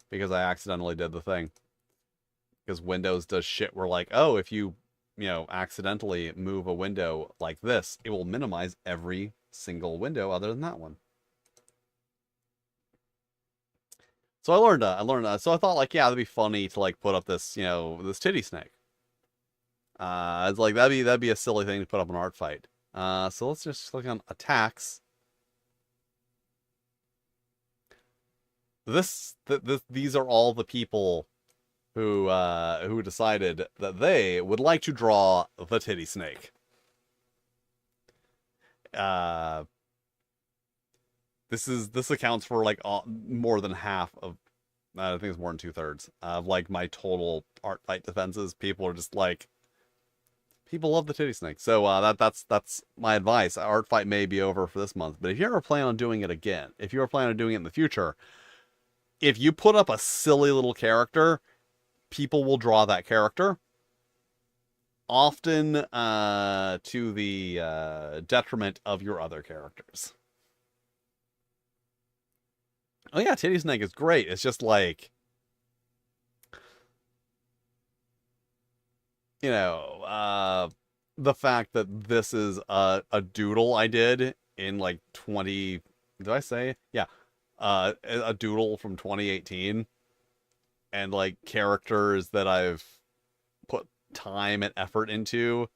because I accidentally did the thing. Because Windows does shit where like, oh, if you accidentally move a window like this, it will minimize every single window other than that one. So I learned that. So I thought like, yeah, that'd be funny to like put up this, this Titty Snake. It's like that'd be a silly thing to put up an art fight. So let's just click on attacks. These are all the people who decided that they would like to draw the Titty Snake. This accounts for like more than half of, I think it's more than 2/3 of like my total art fight defenses. People are just like, people love the Titty Snake. So that's my advice. Art fight may be over for this month, but if you ever plan on doing it again, if you ever plan on doing it in the future, if you put up a silly little character, people will draw that character. Often to the detriment of your other characters. Oh yeah, Titty Snake is great. It's just like, the fact that this is a doodle I did in like 20. Did I say? Yeah, a doodle from 2018, and like characters that I've put time and effort into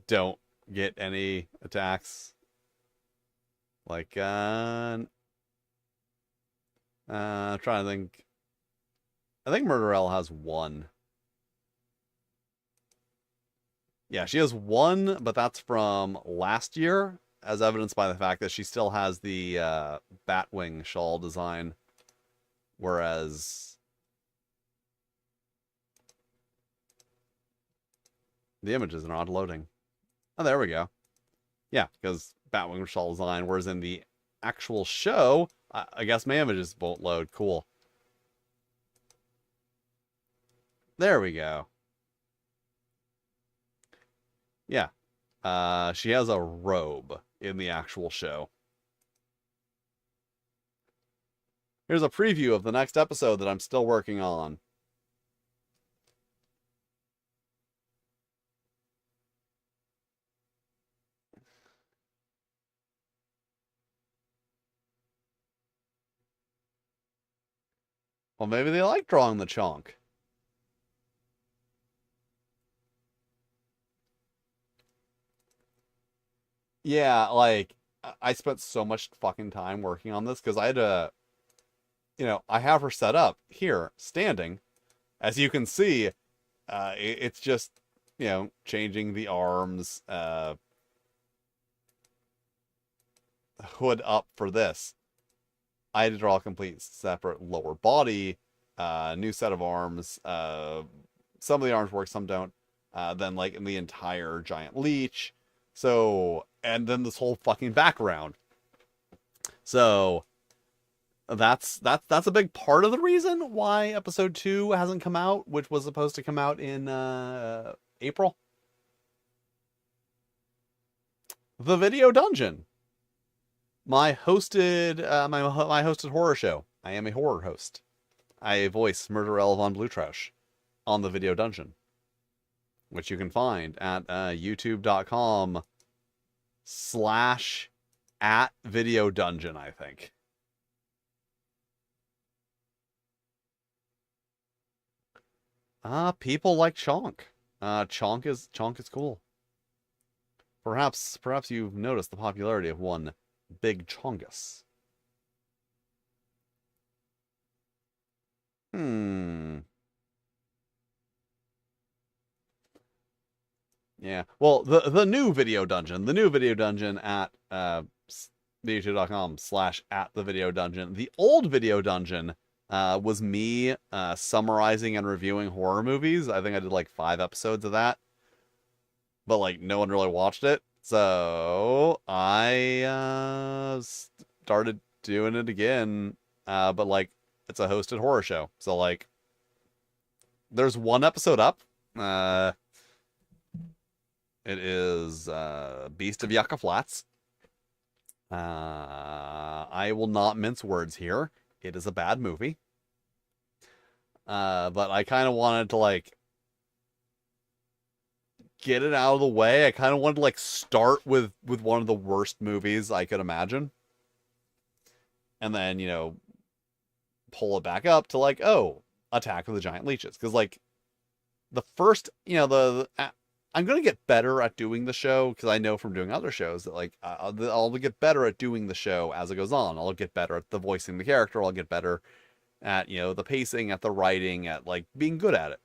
don't get any attacks. Like, I'm trying to think. I think Murderell has one. Yeah, she has one, but that's from last year, as evidenced by the fact that she still has the Batwing shawl design, whereas the images are not loading. Oh, there we go. Yeah, because Batwing shawl design, whereas in the actual show, I guess my images won't load. Cool. There we go. Yeah. She has a robe in the actual show. Here's a preview of the next episode that I'm still working on. Well, maybe they like drawing the chonk. Yeah, like, I spent so much fucking time working on this because I had to, I have her set up here, standing. As you can see, it's just, changing the arms, hood up for this. I had to draw a complete separate lower body, new set of arms. Some of the arms work, some don't. Then like in the entire giant leech. So, and then this whole fucking background. So that's a big part of the reason why episode 2 hasn't come out, which was supposed to come out in April. The Video Dungeon, my hosted my hosted horror show. I am a horror host. I voice Murderella von Bluetrausch on the Video Dungeon, which you can find at youtube.com/@Video Dungeon, I think. People like Chonk. Chonk is cool. Perhaps you've noticed the popularity of one Big Chongus. Hmm. Yeah. Well, the new Video Dungeon at youtube.com/@the Video Dungeon. The old Video Dungeon was me summarizing and reviewing horror movies. I think I did like 5 episodes of that, but like no one really watched it. So I started doing it again, but like it's a hosted horror show. So like there's 1 episode up. It is Beast of Yucca Flats. I will not mince words here. It is a bad movie. But I kind of wanted to like get it out of the way. I kind of wanted to like start with one of the worst movies I could imagine. And then, you know, pull it back up to like, oh, Attack of the Giant Leeches. Because like the first, you know, I'm going to get better at doing the show because I know from doing other shows that like I'll get better at doing the show as it goes on. I'll get better at the voicing the character. I'll get better at, you know, the pacing, at the writing, at like being good at it.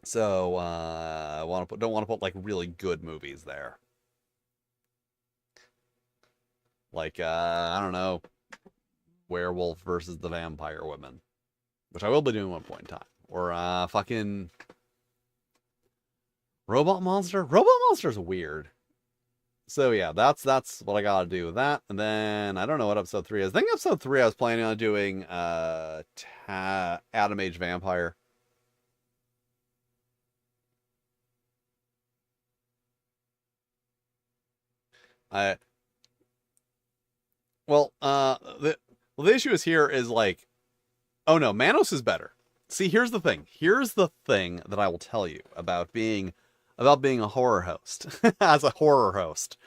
So I don't want to put like really good movies there. Like I don't know, Werewolf versus the Vampire Women, which I will be doing at one point in time, or fucking Robot Monster. Robot Monster's weird. So yeah, that's what I gotta do with that. And then I don't know what episode 3 is. I think episode 3 I was planning on doing Adam Age Vampire. The issue is here is like, oh no, Manos is better. See, here's the thing. Here's the thing that I will tell you about being a horror host. As a horror host,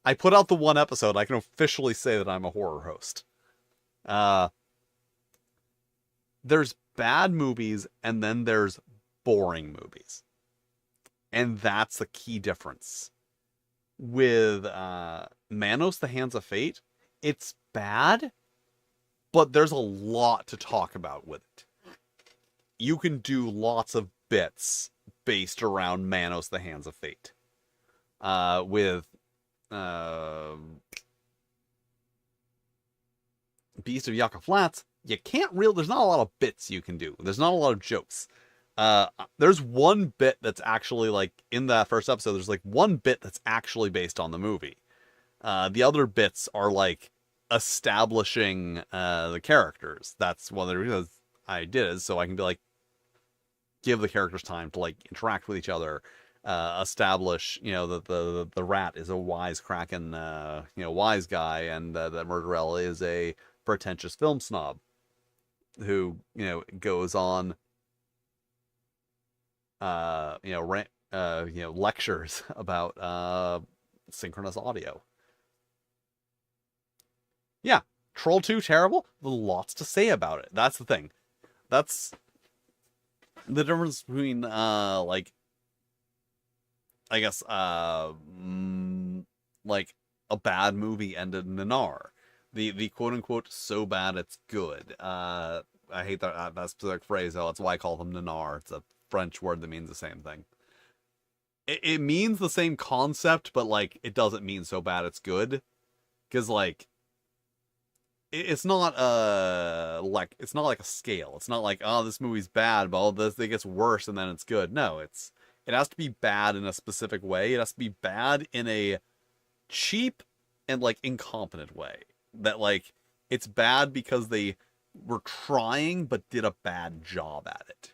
I put out the 1 episode. I can officially say that I'm a horror host. There's bad movies and then there's boring movies. And that's the key difference. With Manos, The Hands of Fate, it's bad, but there's a lot to talk about with it. You can do lots of bits based around Manos, The Hands of Fate. With Beast of Yucca Flats, you can't really, there's not a lot of bits you can do. There's not a lot of jokes. There's one bit that's actually like in that first episode, there's like one bit that's actually based on the movie. The other bits are like establishing the characters. That's one of the reasons I did it, so I can be like, give the characters time to like interact with each other, establish, you know, that the rat is a wisecracking, you know, wise guy, and that Murderella is a pretentious film snob who, you know, goes on, lectures about synchronous audio. Yeah, Troll 2 terrible. Lots to say about it. That's the thing. That's the difference between like, I guess like a bad movie and a nanar. The quote unquote so bad it's good. I hate that specific phrase though. That's why I call them nanar. It's a French word that means the same thing. It means the same concept, but like it doesn't mean so bad it's good. Because like it's not it's not like a scale. It's not like, oh, this movie's bad, but this it gets worse and then it's good. No, it has to be bad in a specific way. It has to be bad in a cheap and like incompetent way. That like it's bad because they were trying but did a bad job at it.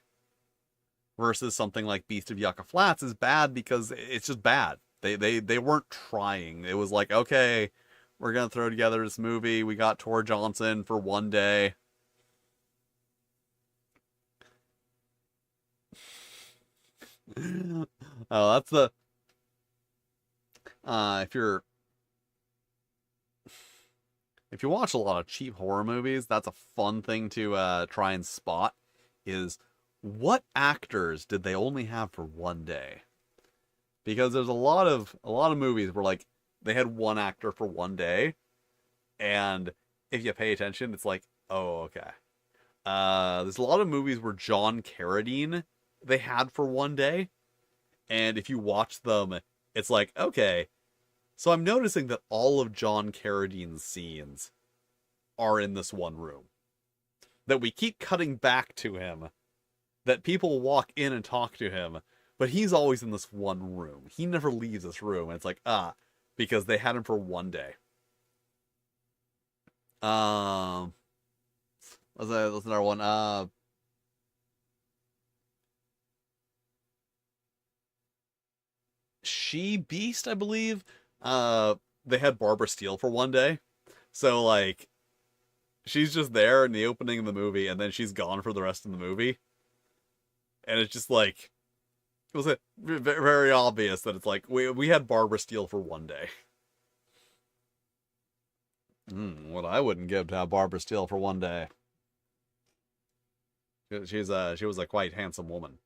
Versus something like Beast of Yucca Flats is bad because it's just bad. They weren't trying. It was like, okay, we're gonna throw together this movie. We got Tor Johnson for one day. Oh, that's the if you're if you watch a lot of cheap horror movies, that's a fun thing to try and spot is what actors did they only have for one day? Because there's a lot of movies where like they had one actor for one day, and if you pay attention, it's like, oh, okay. There's a lot of movies where John Carradine they had for one day, and if you watch them, it's like, okay, so I'm noticing that all of John Carradine's scenes are in this one room. That we keep cutting back to him, that people walk in and talk to him, but he's always in this one room. He never leaves this room, and it's like, because they had him for one day. Um, what's another one? She Beast, I believe. They had Barbara Steele for one day, so like she's just there in the opening of the movie, and then she's gone for the rest of the movie, and it's just like it was very obvious that it's like we had Barbara Steele for one day. What I wouldn't give to have Barbara Steele for one day. She was a quite handsome woman.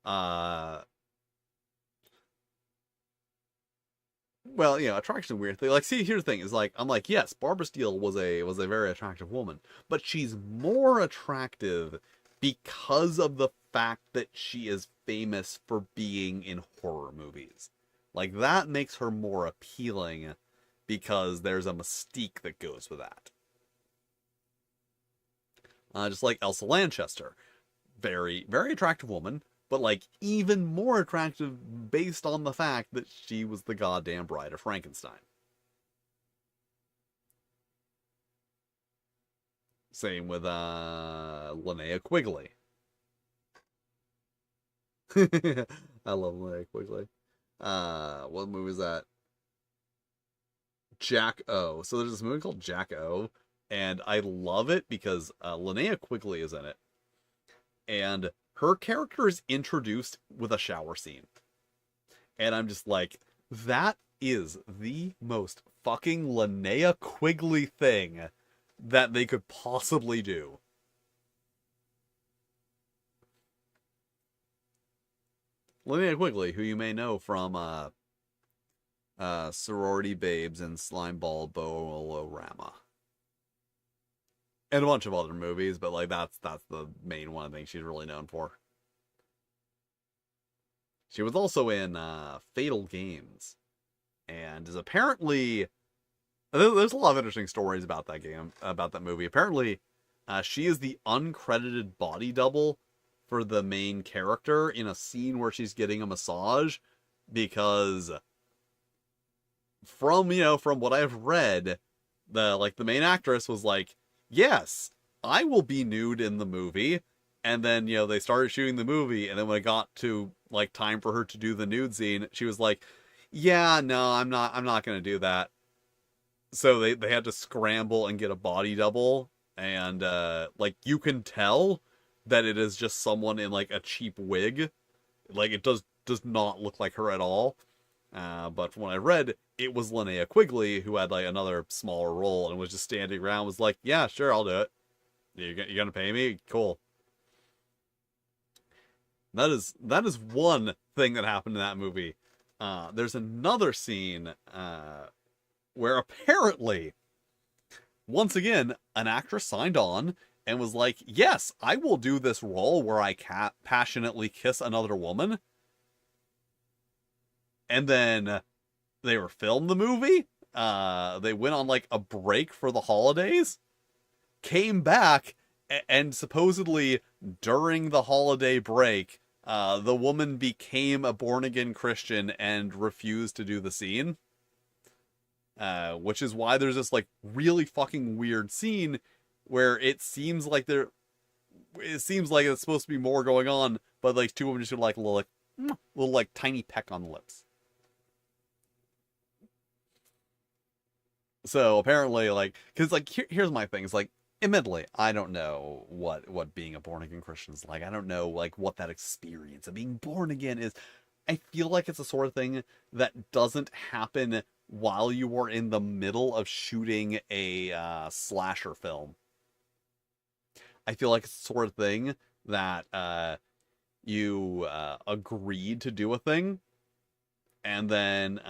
Uh, well, attraction weird thing. Like, see, here's the thing: is like I'm like, yes, Barbara Steele was a very attractive woman, but she's more attractive because of the fact that she is famous for being in horror movies. Like that makes her more appealing because there's a mystique that goes with that. Just like Elsa Lanchester, very very attractive woman, but like even more attractive based on the fact that she was the goddamn bride of Frankenstein. Same with Linnea Quigley. I love Linnea Quigley. What movie is that? Jack O. So there's this movie called Jack O, and I love it because Linnea Quigley is in it, and her character is introduced with a shower scene. And I'm just like, that is the most fucking Linnea Quigley thing that they could possibly do. Linnea Quigley, who you may know from Sorority Babes and Slimeball Bolorama. And a bunch of other movies, but like that's the main one I think she's really known for. She was also in Fatal Games, and is apparently there's a lot of interesting stories about that movie. Apparently, she is the uncredited body double for the main character in a scene where she's getting a massage, because from what I've read, the main actress was like, yes, I will be nude in the movie. And then, they started shooting the movie, and then when it got to like time for her to do the nude scene, she was like, yeah, no, I'm not gonna do that. So they had to scramble and get a body double, and like you can tell that it is just someone in like a cheap wig. Like it does not look like her at all. But from what I read, it was Linnea Quigley who had like another smaller role and was just standing around, was like, yeah, sure, I'll do it. You're gonna pay me? Cool. That is one thing that happened in that movie. There's another scene where apparently, once again, an actress signed on and was like, yes, I will do this role where I passionately kiss another woman. And then they were filmed the movie. They went on like a break for the holidays, came back, and supposedly during the holiday break, the woman became a born-again Christian and refused to do the scene. Which is why there's this like really fucking weird scene where it seems like it's supposed to be more going on, but like two women just are like, look, little like tiny peck on the lips. So apparently, like, because like here's my thing: is like, admittedly, I don't know what being a born again Christian is like. I don't know like what that experience of being born again is. I feel like it's a sort of thing that doesn't happen while you are in the middle of shooting a slasher film. I feel like it's the sort of thing that you agreed to do a thing, and then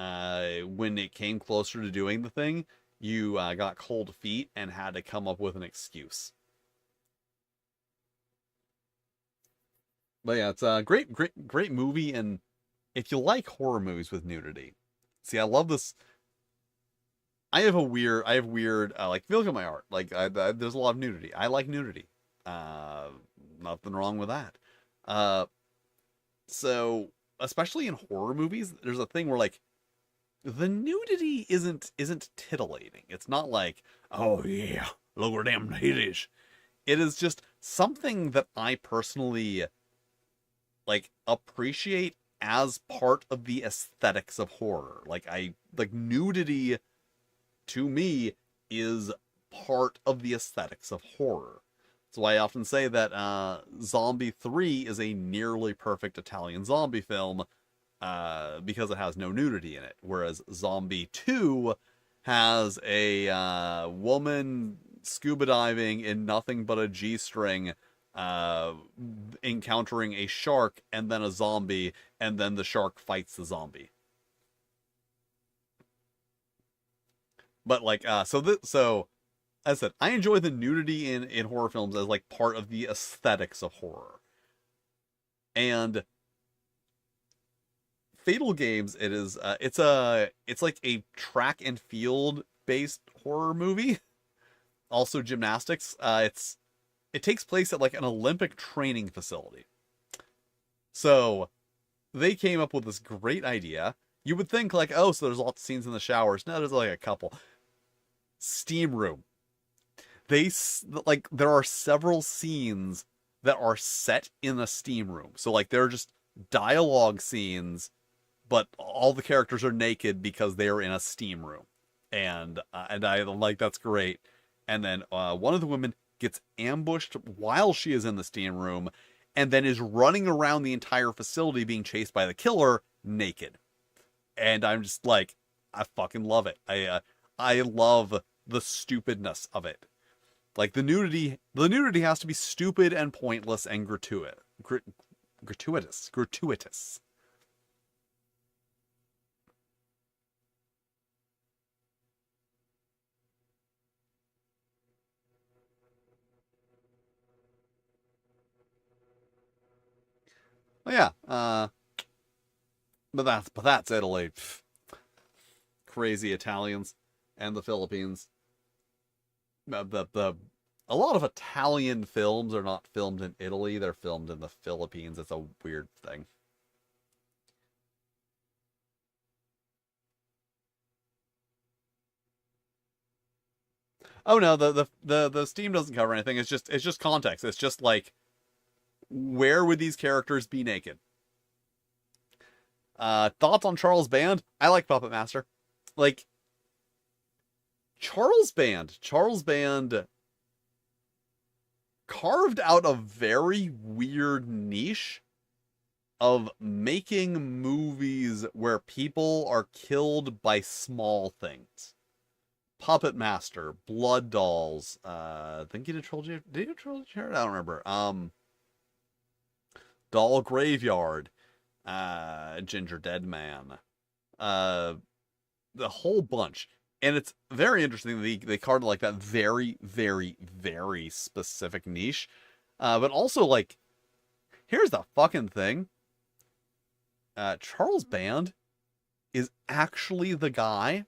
when it came closer to doing the thing, you got cold feet and had to come up with an excuse. But yeah, it's a great movie, and if you like horror movies with nudity, see, I love this. I have weird, like, if you look at my art, like, there's a lot of nudity. I like nudity. Uh, Nothing wrong with that. Uh, so especially in horror movies, there's a thing where like the nudity isn't titillating. It's not like, oh yeah, look where damn titties. It is just something that I personally like appreciate as part of the aesthetics of horror. Like nudity to me is part of the aesthetics of horror. That's why I often say that Zombie 3 is a nearly perfect Italian zombie film because it has no nudity in it. Whereas Zombie 2 has a woman scuba diving in nothing but a G-string, encountering a shark and then a zombie, and then the shark fights the zombie. But like, so as I said, I enjoy the nudity in horror films as like part of the aesthetics of horror. And Fatal Games, it's like a track and field based horror movie, also gymnastics. It takes place at like an Olympic training facility. So they came up with this great idea. You would think like, oh, so there's lots of scenes in the showers. No, there's like a couple. Steam room. There are several scenes that are set in a steam room. So like they're just dialogue scenes, but all the characters are naked because they are in a steam room, and I like that's great. And then one of the women gets ambushed while she is in the steam room, and then is running around the entire facility being chased by the killer naked. And I'm just like, I fucking love it. I love the stupidness of it. Like the nudity has to be stupid and pointless and gratuitous. Oh yeah, but that's Italy. Pff, crazy Italians and the Philippines. The A lot of Italian films are not filmed in Italy; they're filmed in the Philippines. It's a weird thing. Oh no, the Steam doesn't cover anything. It's just context. It's just like where would these characters be naked? Thoughts on Charles Band? I like Puppet Master. Like Charles Band carved out a very weird niche of making movies where people are killed by small things. Puppet Master, Blood Dolls, I think he did Trilogy. Did he do Trilogy? I don't remember. Doll Graveyard, Ginger Dead Man, uh, the whole bunch. And it's very interesting that they carved like that very, very, very specific niche. But also, like, here's the fucking thing. Charles Band is actually the guy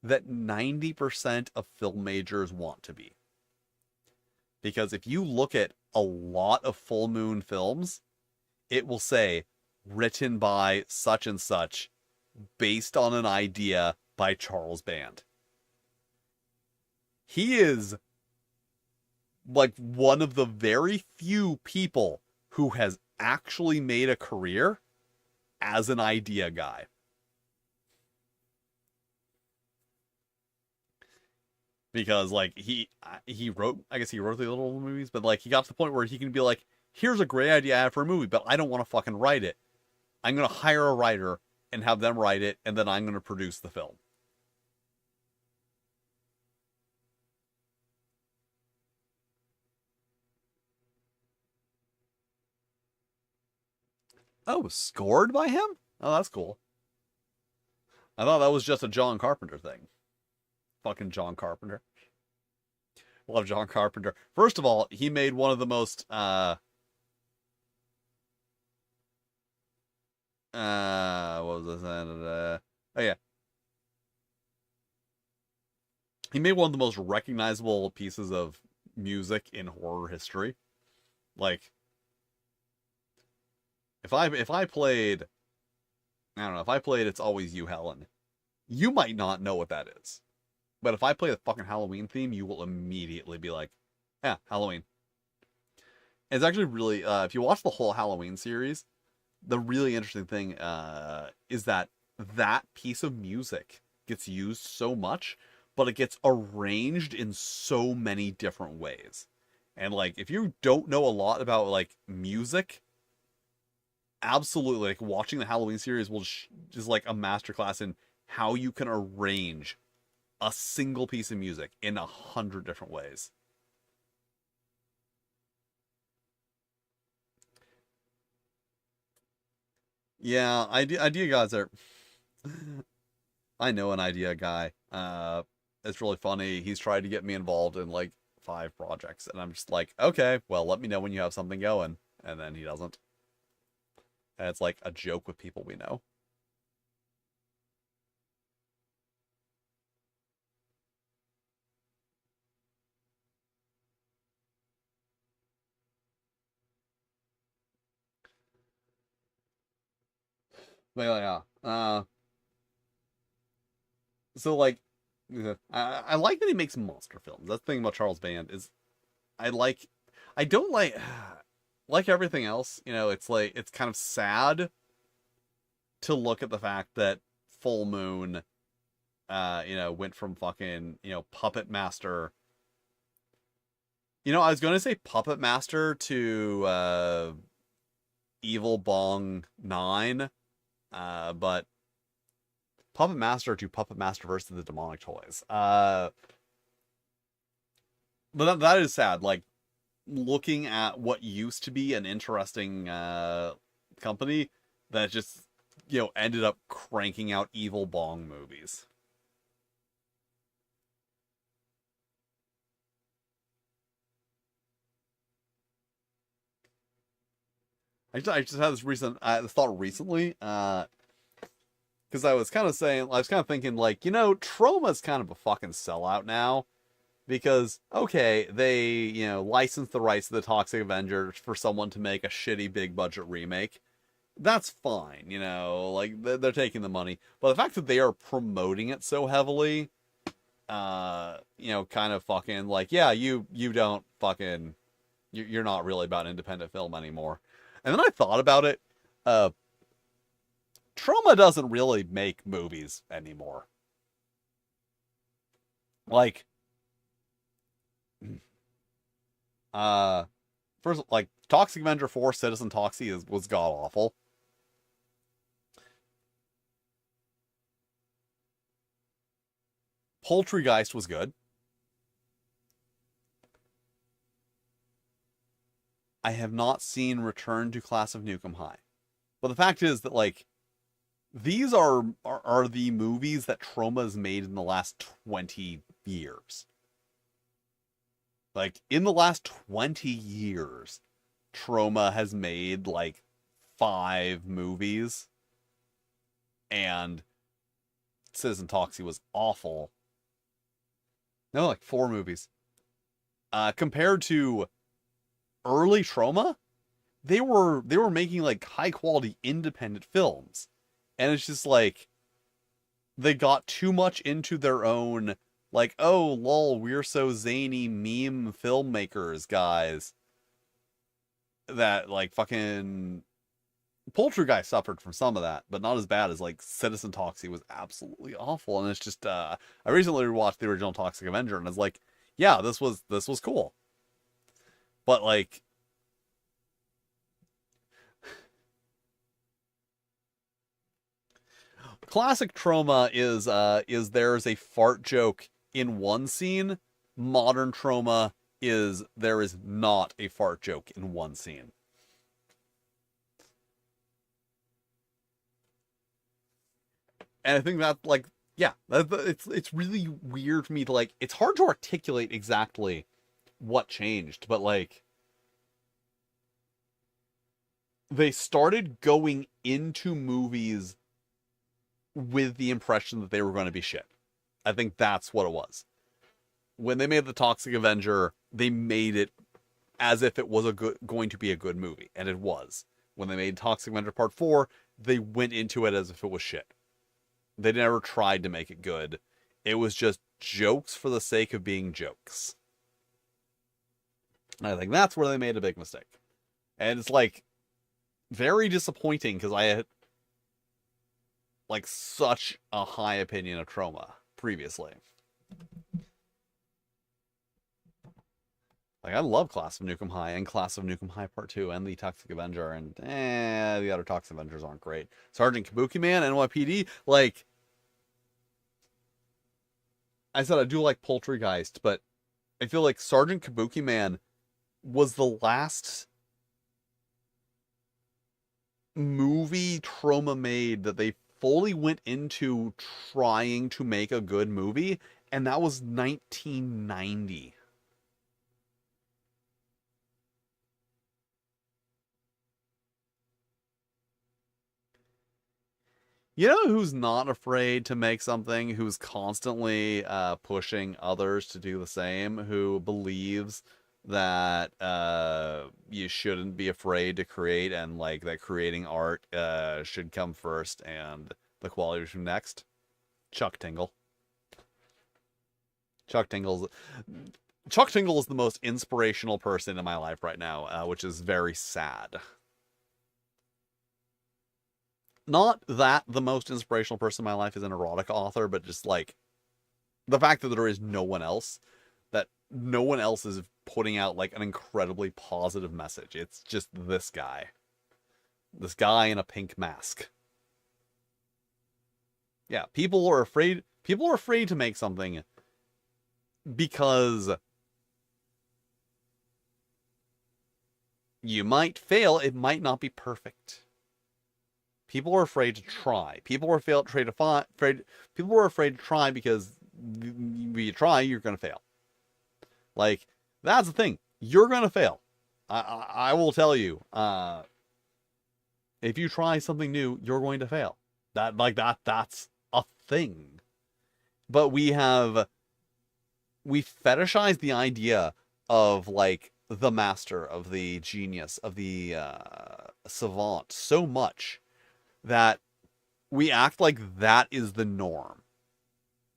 that 90% of film majors want to be. Because if you look at a lot of full moon films, it will say written by such and such based on an idea by Charles Band. He is like one of the very few people who has actually made a career as an idea guy. Because like he wrote, I guess he wrote the little movies, but like he got to the point where he can be like, here's a great idea I have for a movie, but I don't want to fucking write it. I'm gonna hire a writer and have them write it, and then I'm gonna produce the film. Oh, scored by him? Oh, that's cool. I thought that was just a John Carpenter thing. Fucking John Carpenter. Love John Carpenter. First of all, he made one of the most what was this? Oh yeah. He made one of the most recognizable pieces of music in horror history. Like if I played, I don't know, if I played It's Always You, Helen, you might not know what that is. But if I play the fucking Halloween theme, you will immediately be like, yeah, Halloween. It's actually really, if you watch the whole Halloween series, the really interesting thing is that that piece of music gets used so much, but it gets arranged in so many different ways. And like, if you don't know a lot about like music, absolutely, like watching the Halloween series will just like a masterclass in how you can arrange a single piece of music in 100 different ways. Yeah, idea guys are. I know an idea guy. It's really funny. He's tried to get me involved in like 5 projects, and I'm just like, okay, well, let me know when you have something going, and then he doesn't. And it's like a joke with people we know. But yeah, so like, I like that he makes monster films. That's the thing about Charles Band is I like, I don't like everything else. You know, it's like it's kind of sad to look at the fact that Full Moon, went from fucking, Puppet Master. I was going to say Puppet Master to Evil Bong 9, but Puppet Master to Puppet Master versus the Demonic Toys. But that is sad. Like, looking at what used to be an interesting company that just, ended up cranking out Evil Bong movies. I just had this thought recently, because I was kind of saying, I was kind of thinking, like, Troma's kind of a fucking sellout now, because, okay, they, licensed the rights to the Toxic Avenger for someone to make a shitty big budget remake. That's fine, like, they're taking the money. But the fact that they are promoting it so heavily, kind of fucking, like, yeah, you don't fucking, you're not really about independent film anymore. And then I thought about it. Troma doesn't really make movies anymore. Like, uh, first, like, Toxic Avenger 4 Citizen Toxie was god awful. Poultrygeist was good. I have not seen Return to Class of Nukem High. But the fact is that, like, these are the movies that Troma's made in the last 20 years. Like, in the last 20 years, Troma has made, like, 5 movies. And Citizen Toxie was awful. No, like 4 movies. Compared to early Troma, they were making like high quality independent films. And it's just like they got too much into their own, like, oh lol, we're so zany meme filmmakers, guys, that like fucking Poultrygeist suffered from some of that, but not as bad as like Citizen Toxie was absolutely awful. And it's just I recently rewatched the original Toxic Avenger and I was like, yeah, this was cool. But like classic trauma is there's a fart joke in one scene. Modern trauma is there is not a fart joke in one scene. And I think that like yeah, it's really weird for me to like it's hard to articulate exactly what changed, but like they started going into movies with the impression that they were going to be shit. I think that's what it was. When they made the Toxic Avenger, they made it as if it was going to be a good movie, and it was. When they made Toxic Avenger Part 4, they went into it as if it was shit. They never tried to make it good. It was just jokes for the sake of being jokes. And I think that's where they made a big mistake. And it's like very disappointing because I had like such a high opinion of Trauma previously. Like I love Class of Nukem High and Class of Nukem High Part 2 and the Toxic Avenger and the other Toxic Avengers aren't great. Sergeant Kabuki Man, NYPD, like I said I do like Poultrygeist, but I feel like Sergeant Kabuki Man was the last movie Trauma made that they fully went into trying to make a good movie, and that was 1990. You know who's not afraid to make something, who's constantly pushing others to do the same, who believes that you shouldn't be afraid to create and like that creating art should come first and the quality should come next? Chuck Tingle. Chuck Tingle's Chuck Tingle is the most inspirational person in my life right now, which is very sad. Not that the most inspirational person in my life is an erotic author, but just like the fact that there is no one else, that no one else is putting out like an incredibly positive message. It's just this guy. This guy in a pink mask. Yeah, people are afraid to make something because you might fail, it might not be perfect. People are afraid to try. People are People are afraid to try because when you try, you're going to fail. Like that's the thing. You're going to fail. I will tell you. If you try something new, you're going to fail. That's a thing. But we fetishize the idea of like the master, of the genius, of the savant so much that we act like that is the norm.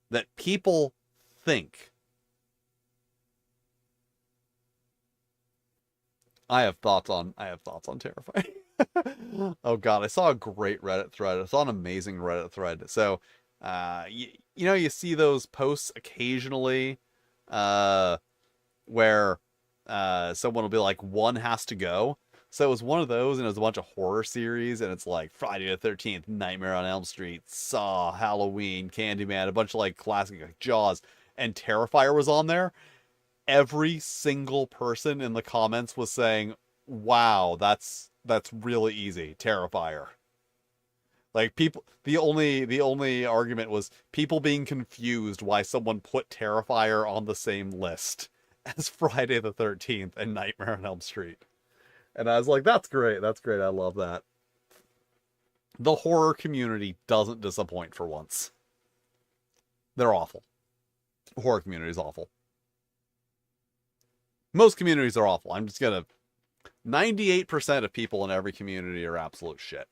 That people think. I have thoughts on Terrifying. Oh god, I saw a great Reddit thread. I saw an amazing Reddit thread. So, you know, you see those posts occasionally, uh, where someone will be like, "One has to go." So it was one of those, and it was a bunch of horror series, and it's like Friday the 13th, Nightmare on Elm Street, Saw, Halloween, Candyman, a bunch of like classic like Jaws, and Terrifier was on there. Every single person in the comments was saying, "Wow, that's really easy, Terrifier." Like people, the only argument was people being confused why someone put Terrifier on the same list as Friday the 13th and Nightmare on Elm Street. And I was like, that's great. That's great. I love that. The horror community doesn't disappoint for once. They're awful. The horror community is awful. Most communities are awful. I'm just gonna 98% of people in every community are absolute shit.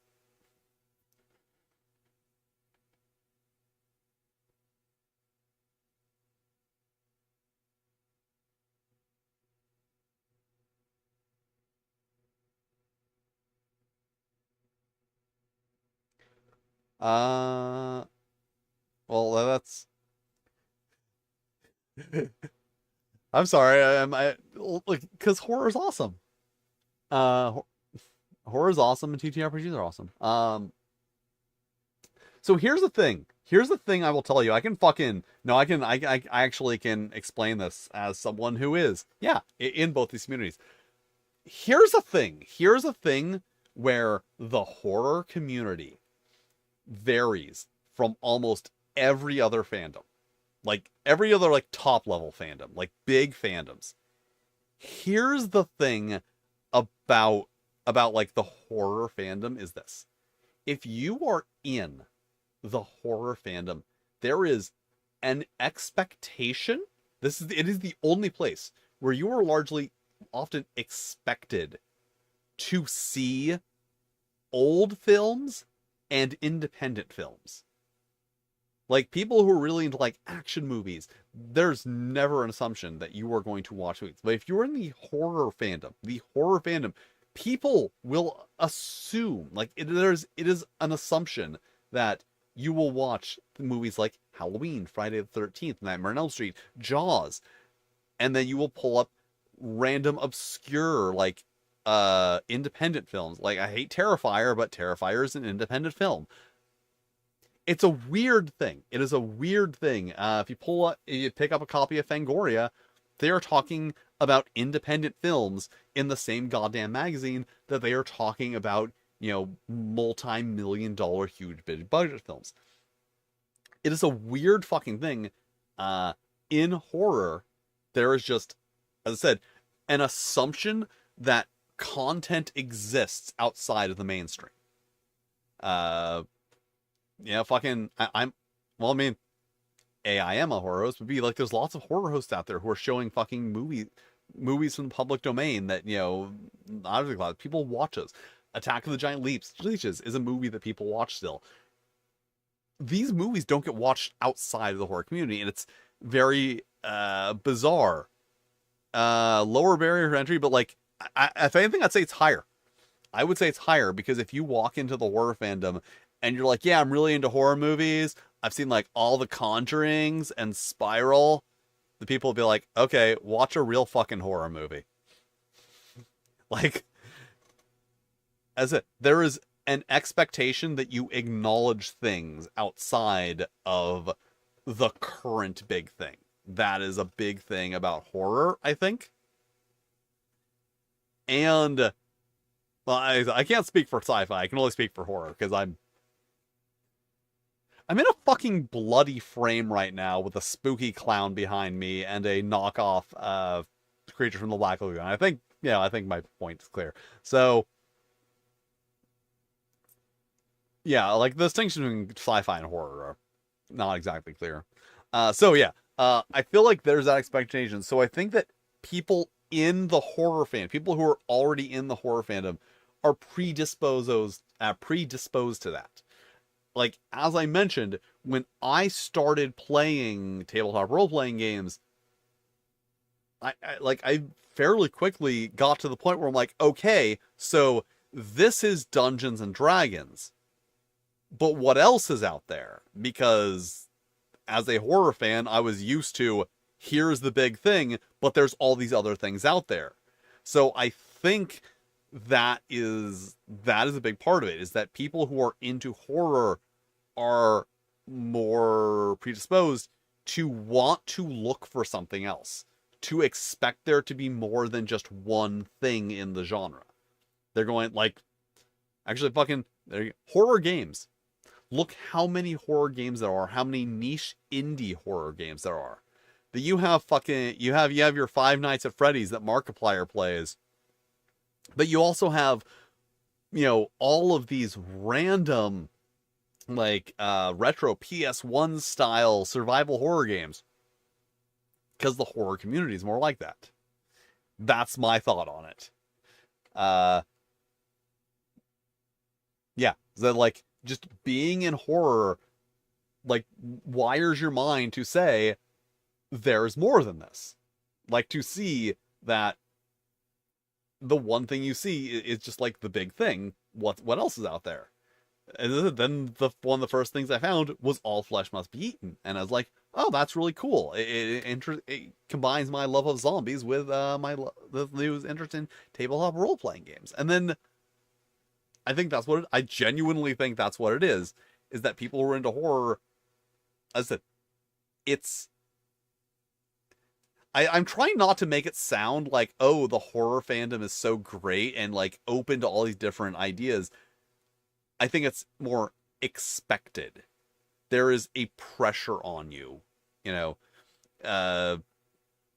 Uh, well, that's. I'm sorry. Like because horror is awesome. Uh, Horror is awesome, and ttrpgs are awesome. So here's the thing. Here's the thing I will tell you. I can fucking no. I actually can explain this as someone who is in both these communities. Here's a thing. Here's a thing where the horror community varies from almost every other fandom. Like every other like top level fandom, like big fandoms. Here's the thing about like the horror fandom is this. If you are in the horror fandom, there is an expectation. It is the only place where you are largely often expected to see old films and independent films. Like people who are really into like action movies, there's never an assumption that you are going to watch movies. But if you're in the horror fandom, people will assume like it is an assumption that you will watch the movies like Halloween, Friday the 13th, Nightmare on Elm Street, Jaws, and then you will pull up random obscure like independent films. Like I hate Terrifier, but Terrifier is an independent film. It's a weird thing. It is a weird thing. If you pick up a copy of Fangoria, they are talking about independent films in the same goddamn magazine that they are talking about, multi-million-dollar huge big budget films. It is a weird fucking thing. In horror, there is just, as I said, an assumption that content exists outside of the mainstream. Fucking, well, I mean, I am a horror host, but B, like, there's lots of horror hosts out there who are showing fucking movies from the public domain that, obviously people watch us. Attack of the Giant Leeches is a movie that people watch still. These movies don't get watched outside of the horror community, and it's very bizarre. Lower barrier to entry, but like, if anything, I'd say it's higher. I would say it's higher because if you walk into the horror fandom and you're like, yeah, I'm really into horror movies, I've seen like all the Conjurings and Spiral, the people will be like, okay, watch a real fucking horror movie. Like, there is an expectation that you acknowledge things outside of the current big thing. That is a big thing about horror, I think. And, well, I can't speak for sci-fi. I can only speak for horror because I'm in a fucking bloody frame right now with a spooky clown behind me and a knockoff creature from the Black Lagoon. I think my point is clear. So, yeah, like the distinction between sci-fi and horror are not exactly clear. I feel like there's that expectation. So I think that people in the horror people who are already in the horror fandom, are predisposed to that. Like, as I mentioned, when I started playing tabletop role-playing games, I fairly quickly got to the point where I'm like, okay, so this is Dungeons and Dragons, but what else is out there? Because as a horror fan, I was used to, here's the big thing, but there's all these other things out there. So I think that is a big part of it, is that people who are into horror are more predisposed to want to look for something else, to expect there to be more than just one thing in the genre. They're going like, actually, fucking horror games. Look how many horror games there are, how many niche indie horror games there are. That you have your Five Nights at Freddy's that Markiplier plays. But you also have, all of these random, like, retro PS1 style survival horror games. Because the horror community is more like that. That's my thought on it. So like, just being in horror, like, wires your mind to say, there's more than this. Like, to see that the one thing you see is just like the big thing. What else is out there? And then one of the first things I found was All Flesh Must Be Eaten, and I was like, "Oh, that's really cool. It combines my love of zombies with the new interest in tabletop role playing games." And then I think I genuinely think that's what it is that people who are into horror. As I said, it's I'm trying not to make it sound like, oh, the horror fandom is so great and like open to all these different ideas. I think it's more expected. There is a pressure on you, you know, uh,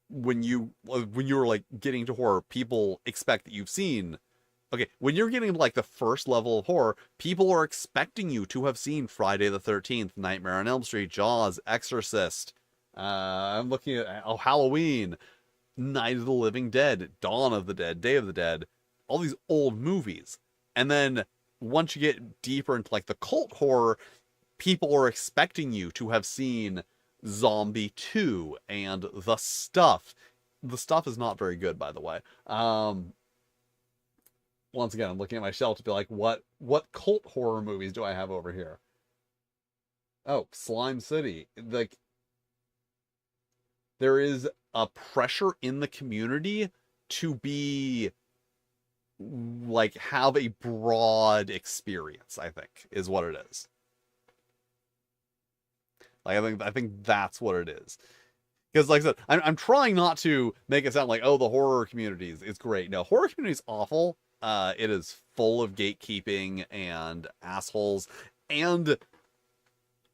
when you're like getting to horror, people expect that you've seen. Okay, when you're getting to like the first level of horror, people are expecting you to have seen Friday the 13th, Nightmare on Elm Street, Jaws, Exorcist. I'm looking at Halloween, Night of the Living Dead, Dawn of the Dead, Day of the Dead, all these old movies. And then once you get deeper into like the cult horror, people are expecting you to have seen Zombie 2 and The Stuff. The Stuff is not very good, by the way. Once again, I'm looking at my shelf to be like, what cult horror movies do I have over here? Oh, Slime City. Like, there is a pressure in the community to be like have a broad experience, I think, is what it is. Like I think that's what it is. Because like I said, I'm trying not to make it sound like, oh, the horror community is great. No, horror community is awful. It is full of gatekeeping and assholes. And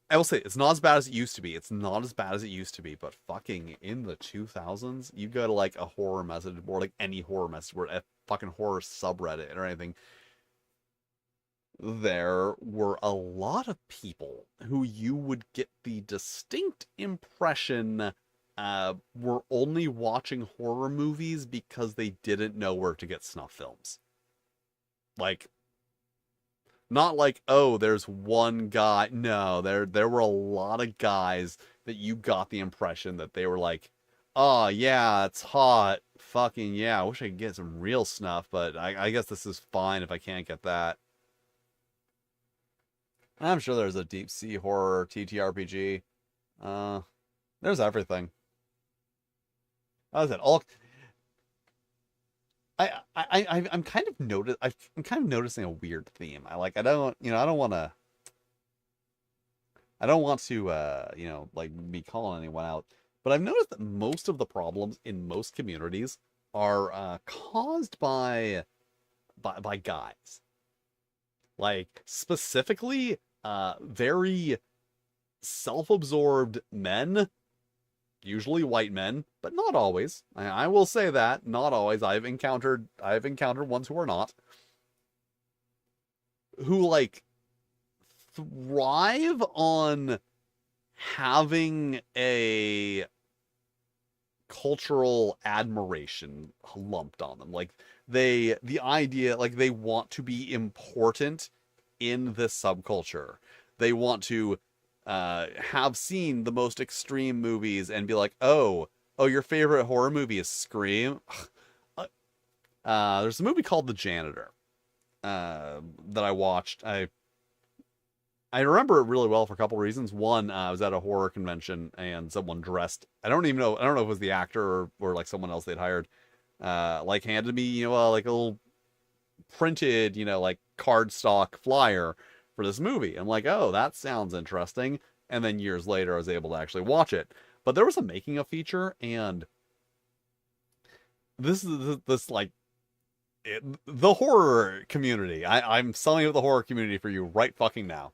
I will say, it's not as bad as it used to be. It's not as bad as it used to be. But fucking in the 2000s, you go to like a horror message board, like any horror message board, a fucking horror subreddit or anything. There were a lot of people who you would get the distinct impression were only watching horror movies because they didn't know where to get snuff films. Like, not like, oh, there's one guy. No, there were a lot of guys that you got the impression that they were like, oh yeah, it's hot. Fucking yeah, I wish I could get some real snuff, but I guess this is fine if I can't get that. I'm sure there's a deep sea horror ttrpg. Uh, there's everything. As I said, all I'm kind of I'm kind of noticing a weird theme. I don't I don't want to like be calling anyone out, but I've noticed that most of the problems in most communities are caused by guys. Like specifically very self-absorbed men, usually white men, but not always. I will say that, not always. I've encountered ones who are not, who like thrive on having a cultural admiration lumped on them. Like the idea, like they want to be important in this subculture. They want to have seen the most extreme movies and be like, oh, your favorite horror movie is Scream. There's a movie called The Janitor that I watched. I remember it really well for a couple reasons. One, I was at a horror convention and someone dressed. I don't know if it was the actor or like someone else they'd hired. Like handed me, like a little printed, like cardstock flyer for this movie. I'm like, oh, that sounds interesting. And then years later, I was able to actually watch it. But there was a making of feature, and this like the horror community. I'm selling out the horror community for you right fucking now.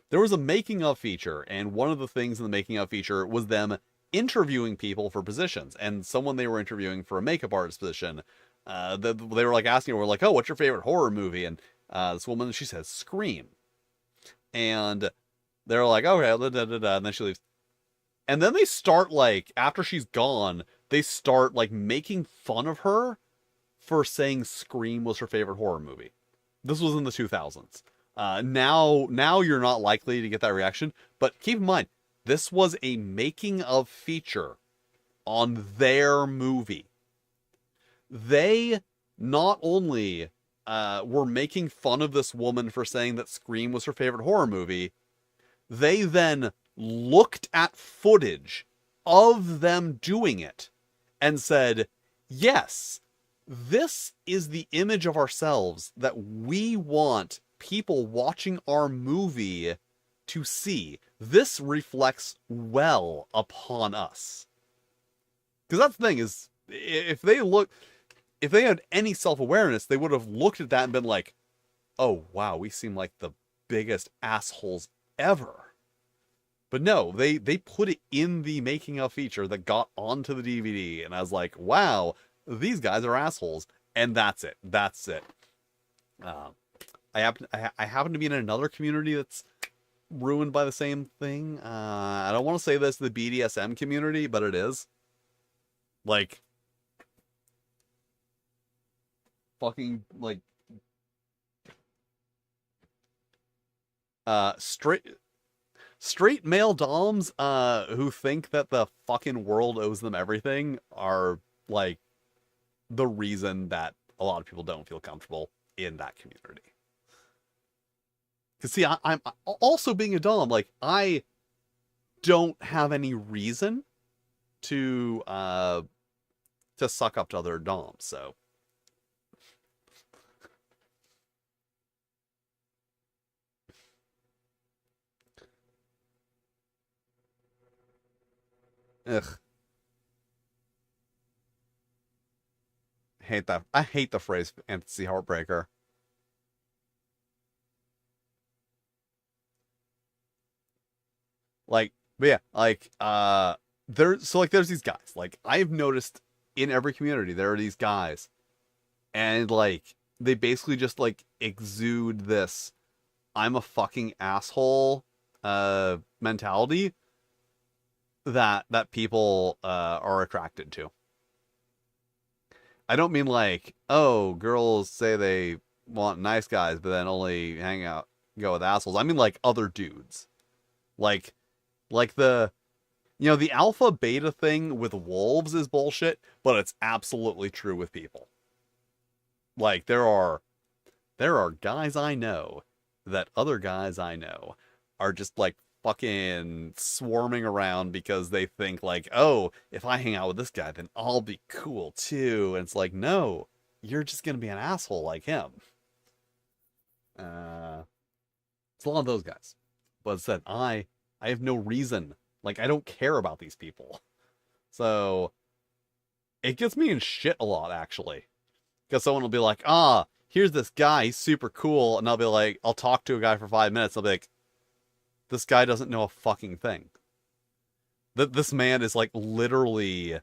There was a making of feature, and one of the things in the making of feature was them interviewing people for positions. And someone they were interviewing for a makeup artist position, they were like asking her, like, oh, what's your favorite horror movie? And this woman, she says Scream. And they're like, okay, and then she leaves. And then they start like, after she's gone, they start like making fun of her for saying Scream was her favorite horror movie. This was in the 2000s. Now you're not likely to get that reaction, but keep in mind, this was a making of feature on their movie. They not only were making fun of this woman for saying that Scream was her favorite horror movie, they then looked at footage of them doing it and said, yes, this is the image of ourselves that we want people watching our movie to see. This reflects well upon us. Because that's the thing is, if they had any self-awareness, they would have looked at that and been like, oh, wow, we seem like the biggest assholes ever. But no, they put it in the making of feature that got onto the DVD, and I was like, wow, these guys are assholes. And that's it. That's it. I happen to be in another community that's ruined by the same thing. I don't want to say this the BDSM community, but it is. Like, fucking, like, straight male doms who think that the fucking world owes them everything are, like, the reason that a lot of people don't feel comfortable in that community. Because, see, I'm also being a dom, like, I don't have any reason to suck up to other doms, so. Ugh. Hate that. I hate the phrase fantasy heartbreaker. Like, but yeah, like, there's these guys. Like, I've noticed in every community, there are these guys. And, like, they basically just, like, exude this, I'm a fucking asshole, mentality that people, are attracted to. I don't mean like, oh, girls say they want nice guys, but then only go with assholes. I mean like other dudes. Like the, the alpha beta thing with wolves is bullshit, but it's absolutely true with people. Like there are guys I know that other guys I know are just like fucking swarming around because they think like, oh, if I hang out with this guy, then I'll be cool too. And it's like, no, you're just gonna be an asshole like him. It's a lot of those guys. But said, I have no reason. Like, I don't care about these people. So it gets me in shit a lot, actually. Because someone will be like, here's this guy, he's super cool. And I'll be like, I'll talk to a guy for 5 minutes. I'll be like, this guy doesn't know a fucking thing. This man is like literally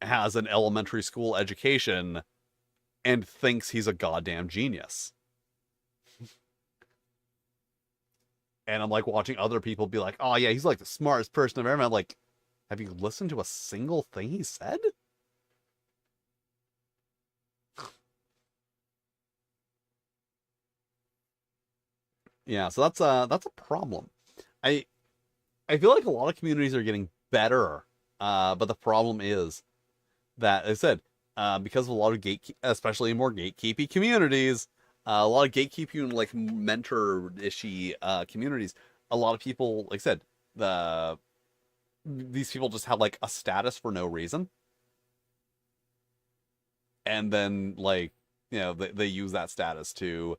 has an elementary school education and thinks he's a goddamn genius. And I'm like watching other people be like, oh yeah, he's like the smartest person I've ever met. I'm like, have you listened to a single thing he said? Yeah, so that's a problem. I I feel like a lot of communities are getting better, but the problem is that, as I said, because of a lot of especially more gatekeepy communities, a lot of gatekeeping like mentor-ishy communities, a lot of people, like I said, these people just have like a status for no reason, and then like they use that status to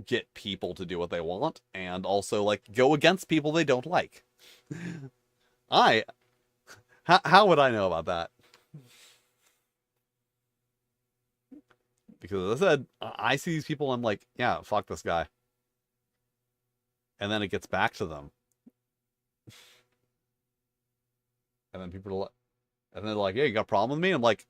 get people to do what they want, and also like go against people they don't like. I how would I know about that? Because as I said, I see these people, I'm like, yeah, fuck this guy. And then it gets back to them. And then people are like, and they're like, yeah, you got a problem with me? I'm like,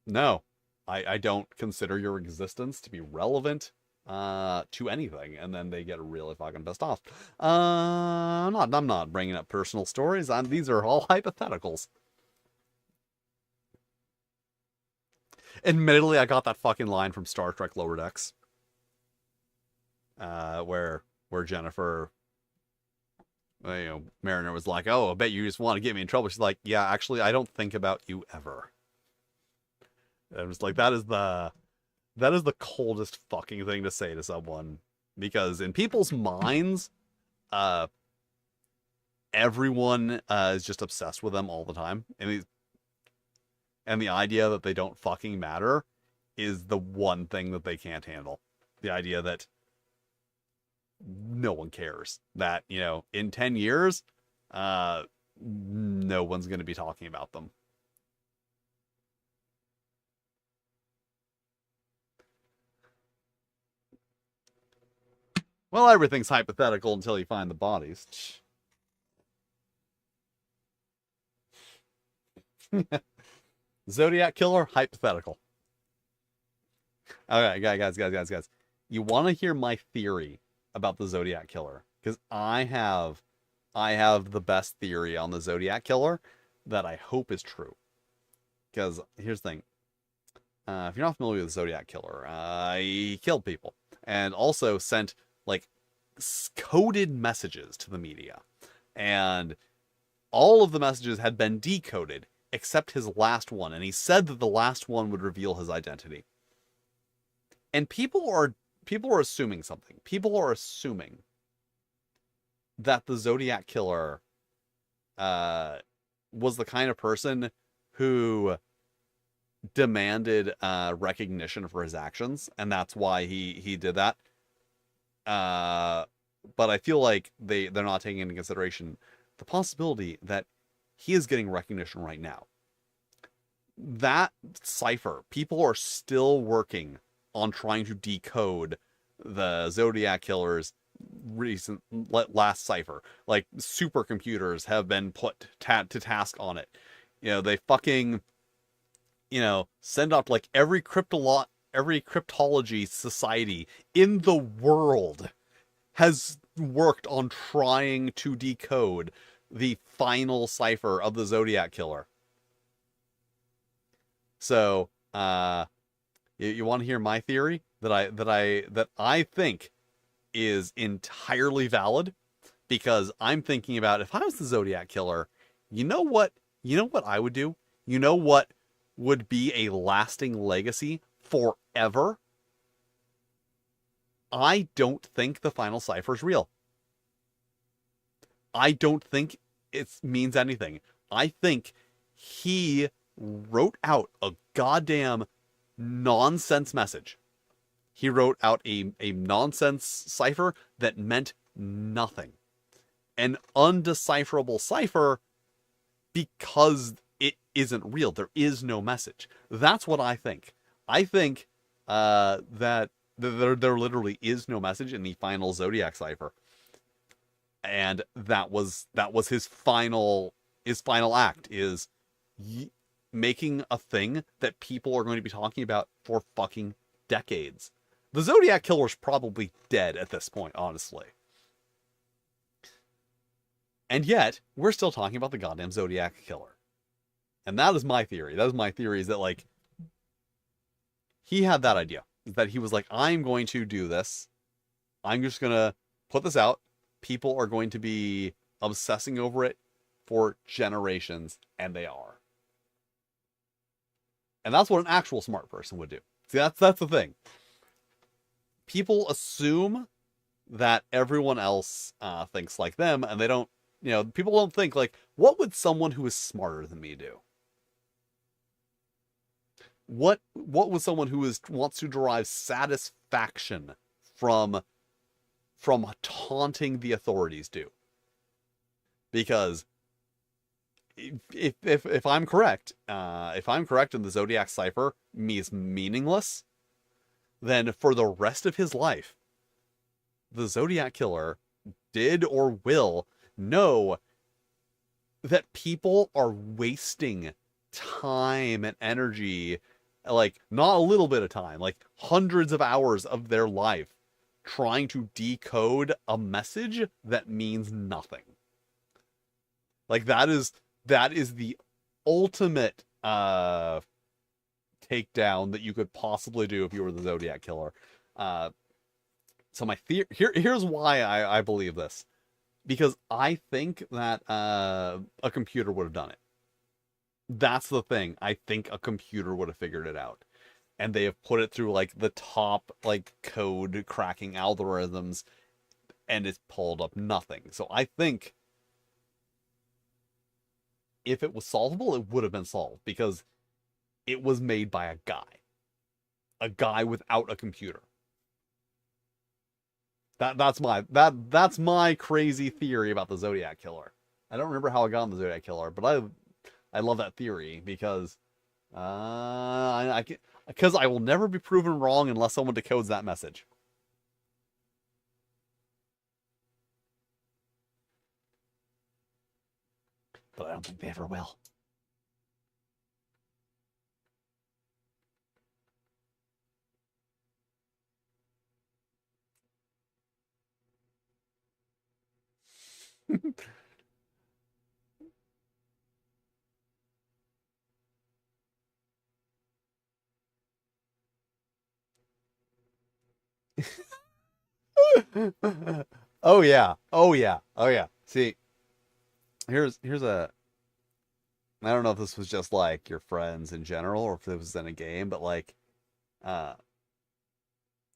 no, I don't consider your existence to be relevant to anything. And then they get really fucking pissed off. I'm not bringing up personal stories. These are all hypotheticals. Admittedly, I got that fucking line from Star Trek Lower Decks, where Jennifer, Mariner was like, "Oh, I bet you just want to get me in trouble." She's like, "Yeah, actually, I don't think about you ever." I'm just like, that is the coldest fucking thing to say to someone, because in people's minds, uh, everyone is just obsessed with them all the time, and the idea that they don't fucking matter is the one thing that they can't handle. The idea that no one cares, that, in 10 years, no one's going to be talking about them. Well, everything's hypothetical until you find the bodies. Zodiac killer, hypothetical. Okay, guys. You want to hear my theory about the Zodiac killer? Because I have the best theory on the Zodiac killer that I hope is true. Because here's the thing. If you're not familiar with the Zodiac killer, he killed people and also sent like coded messages to the media. And all of the messages had been decoded except his last one. And he said that the last one would reveal his identity. And people are assuming something. People are assuming that the Zodiac killer was the kind of person who demanded recognition for his actions, and that's why he did that. But I feel like they're not taking into consideration the possibility that he is getting recognition right now. That cipher, people are still working on trying to decode the Zodiac killer's last cipher. Like, supercomputers have been put to task on it. They fucking, send up like every cryptology society in the world has worked on trying to decode the final cipher of the Zodiac killer. So, you want to hear my theory that I think is entirely valid, because I'm thinking about, if I was the Zodiac killer, you know what I would do? You know what would be a lasting legacy forever? I don't think the final cipher is real. I don't think it means anything. I think he wrote out a goddamn nonsense message. He wrote out a nonsense cipher that meant nothing. An undecipherable cipher because it isn't real. There is no message. That's what I think. I think that there literally is no message in the final Zodiac cipher. And that was his final act, is making a thing that people are going to be talking about for fucking decades. The Zodiac killer's probably dead at this point, honestly. And yet, we're still talking about the goddamn Zodiac killer. And that is my theory. That is my theory, is that, like, he had that idea. That he was like, I'm going to do this. I'm just going to put this out. People are going to be obsessing over it for generations, and they are. And that's what an actual smart person would do. See, that's the thing. People assume that everyone else thinks like them, and they don't, people don't think, like, what would someone who is smarter than me do? What would someone who wants to derive satisfaction from taunting the authorities do? Because if I'm correct, and the Zodiac cipher is meaningless, then for the rest of his life, the Zodiac killer did or will know that people are wasting time and energy, like, not a little bit of time, like hundreds of hours of their life, trying to decode a message that means nothing. Like, that is the ultimate takedown that you could possibly do if you were the Zodiac killer. So my theory here's why I believe this, because I think that a computer would have done it. That's the thing. I think a computer would have figured it out. And they have put it through like the top like code cracking algorithms and it's pulled up nothing. So I think if it was solvable, it would have been solved because it was made by a guy without a computer. That's my crazy theory about the Zodiac killer. I don't remember how I got on the Zodiac killer, but I love that theory because I can, because I will never be proven wrong unless someone decodes that message. But I don't think they ever will. Oh yeah. Oh yeah. Oh yeah. See, here's a I don't know if this was just like your friends in general or if it was in a game, but like uh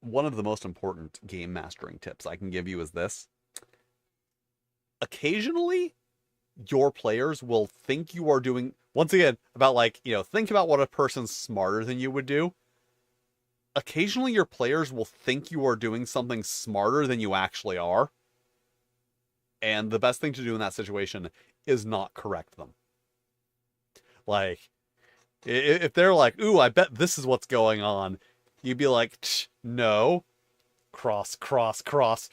one of the most important game mastering tips I can give you is this. Occasionally your players will think you are doing once again about like, think about what a person smarter than you would do. Occasionally your players will think you are doing something smarter than you actually are. And the best thing to do in that situation is not correct them. Like, if they're like, ooh, I bet this is what's going on, you'd be like, no, cross, cross, cross.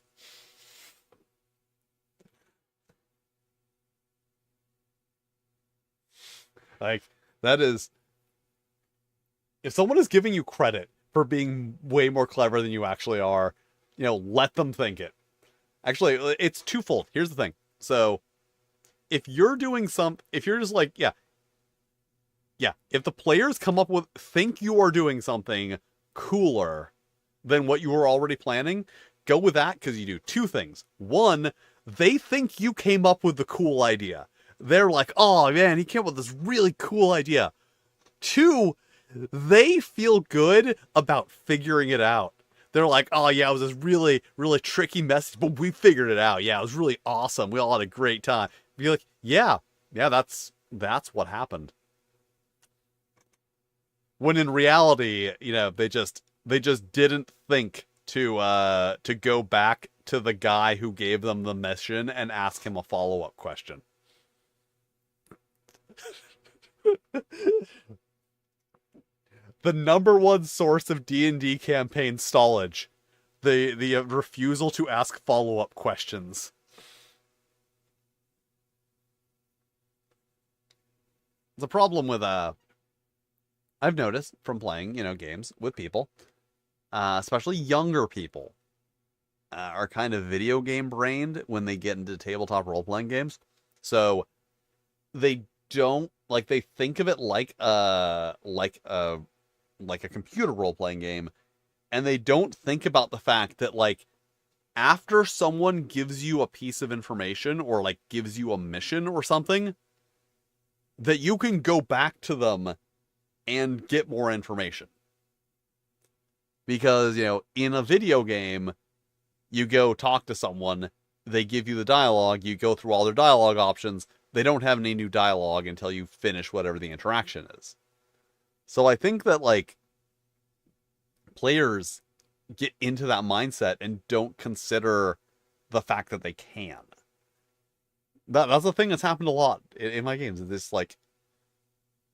Like, that is, if someone is giving you credit for being way more clever than you actually are, let them think it. Actually, it's twofold. Here's the thing. So, if you're doing if you're just like, yeah, if the players think you are doing something cooler than what you were already planning, go with that because you do two things. One, they think you came up with the cool idea. They're like, oh man, he came up with this really cool idea. Two, they feel good about figuring it out. They're like, oh yeah, it was this really, really tricky message, but we figured it out. Yeah, it was really awesome. We all had a great time. Be like, yeah, that's what happened. When in reality, they just didn't think to go back to the guy who gave them the mission and ask him a follow-up question. The number one source of D&D campaign stallage, the refusal to ask follow-up questions. The problem with I've noticed from playing, games with people, especially younger people, are kind of video game brained when they get into tabletop role playing games. So they don't like they think of it like a computer role playing game, and they don't think about the fact that like after someone gives you a piece of information or like gives you a mission or something, that you can go back to them and get more information. Because, in a video game, you go talk to someone, they give you the dialogue, you go through all their dialogue options, they don't have any new dialogue until you finish whatever the interaction is. So I think that, like, players get into that mindset and don't consider the fact that they can. That's a thing that's happened a lot in my games. This, like,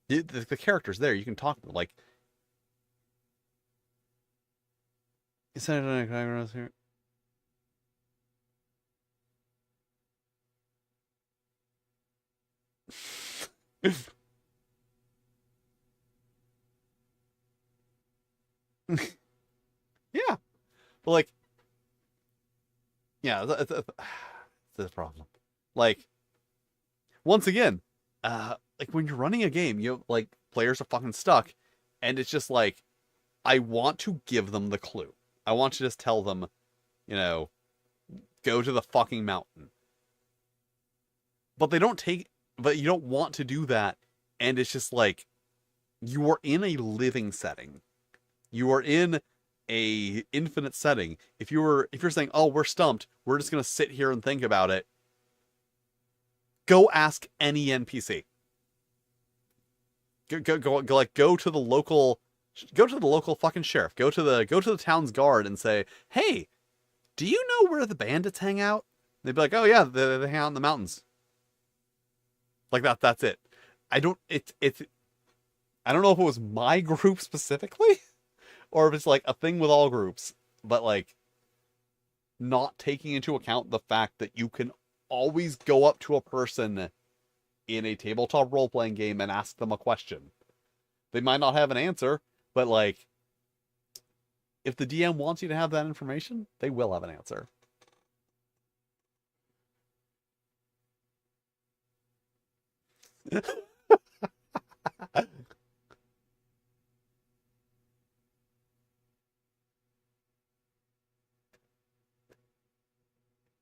the character's there, you can talk to them, like, is that here? Yeah, but like, yeah, it's the problem. Like, once again, like when you're running a game, like players are fucking stuck, and it's just like, I want to give them the clue. I want to just tell them, you know, go to the fucking mountain. But they don't take, but you don't want to do that And it's just like, you are in a living setting. You are in a infinite setting. If you're saying, oh, we're stumped, we're just gonna sit here and think about it, go ask any NPC. Go to the local fucking sheriff. Go to the town's guard and say, hey, do you know where the bandits hang out? They'd be like, oh yeah, they hang out in the mountains. Like that's it. I don't know if it was my group specifically, or if it's like a thing with all groups, but like not taking into account the fact that you can always go up to a person in a tabletop role-playing game and ask them a question. They might not have an answer, but like, if the DM wants you to have that information, they will have an answer.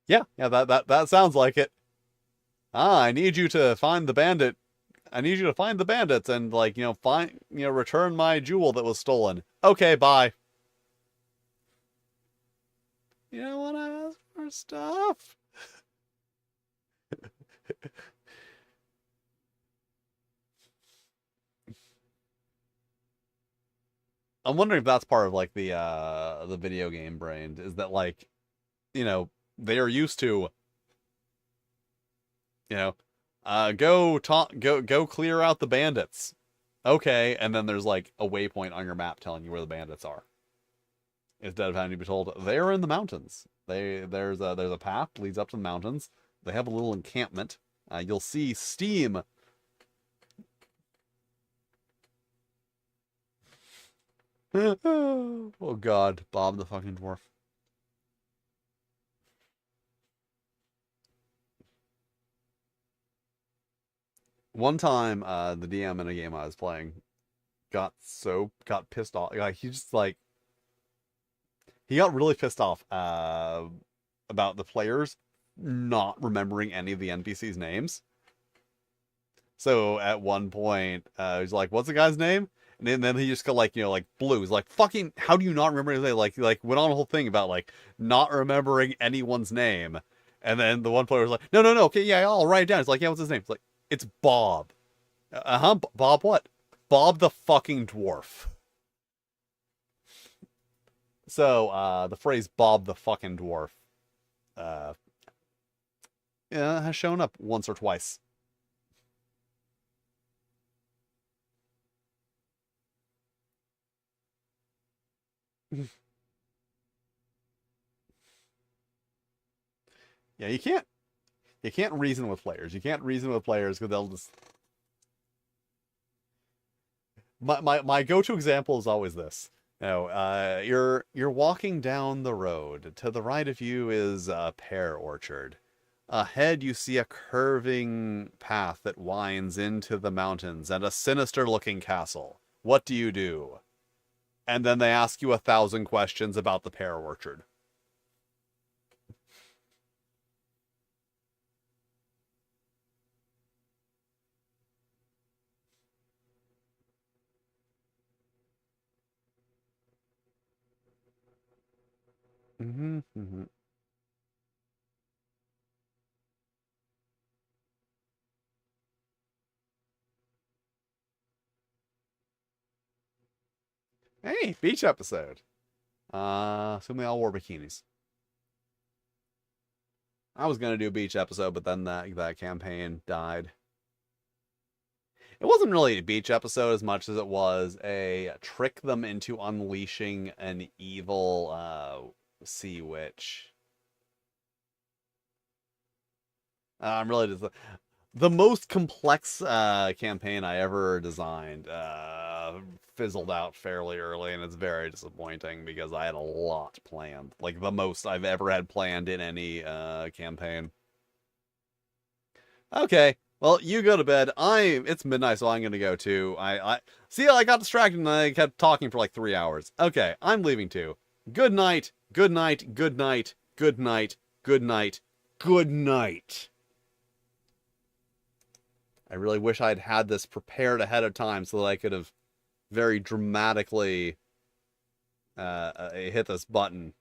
Yeah, that sounds like it. I need you to find the bandit. I need you to find the bandits and like, return my jewel that was stolen. Okay, bye. You don't want to ask for stuff? I'm wondering if that's part of like the video game brain, is that like, they are used to, go clear out the bandits. Okay, and then there's like a waypoint on your map telling you where the bandits are. Instead of having to be told they're in the mountains. There's a path leads up to the mountains. They have a little encampment. You'll see steam. Oh God, Bob the fucking dwarf. One time, the DM in a game I was playing got pissed off. Like he got really pissed off about the players not remembering any of the NPCs' names. So at one point, he's like, "What's the guy's name?" And then he just got like, Blue. He's like, "Fucking, how do you not remember his name?" Like went on a whole thing about like not remembering anyone's name. And then the one player was like, "No, okay, yeah, I'll write it down." It's like, "Yeah, what's his name?" It's like, "It's Bob." Bob what? Bob the fucking dwarf. So, the phrase Bob the fucking dwarf, uh, has shown up once or twice. Yeah, you can't reason with players. You can't reason with players because they'll just. My go-to example is always this. You're walking down the road. To the right of you is a pear orchard. Ahead you see a curving path that winds into the mountains and a sinister-looking castle. What do you do? And then they ask you 1,000 questions about the pear orchard. Mm-hmm. Hey, beach episode. Assume they all wore bikinis. I was gonna do a beach episode, but then that campaign died. It wasn't really a beach episode as much as it was a trick them into unleashing an evil sea witch. I'm really just the most complex campaign I ever designed fizzled out fairly early, and it's very disappointing because I had a lot planned, like the most I've ever had planned in any campaign. Okay, well, you go to bed. It's midnight, so I'm gonna go too. I see. I got distracted and I kept talking for like 3 hours. Okay, I'm leaving too. Good night. Good night. Good night. Good night. Good night. Good night. I really wish I'd had this prepared ahead of time so that I could have very dramatically hit this button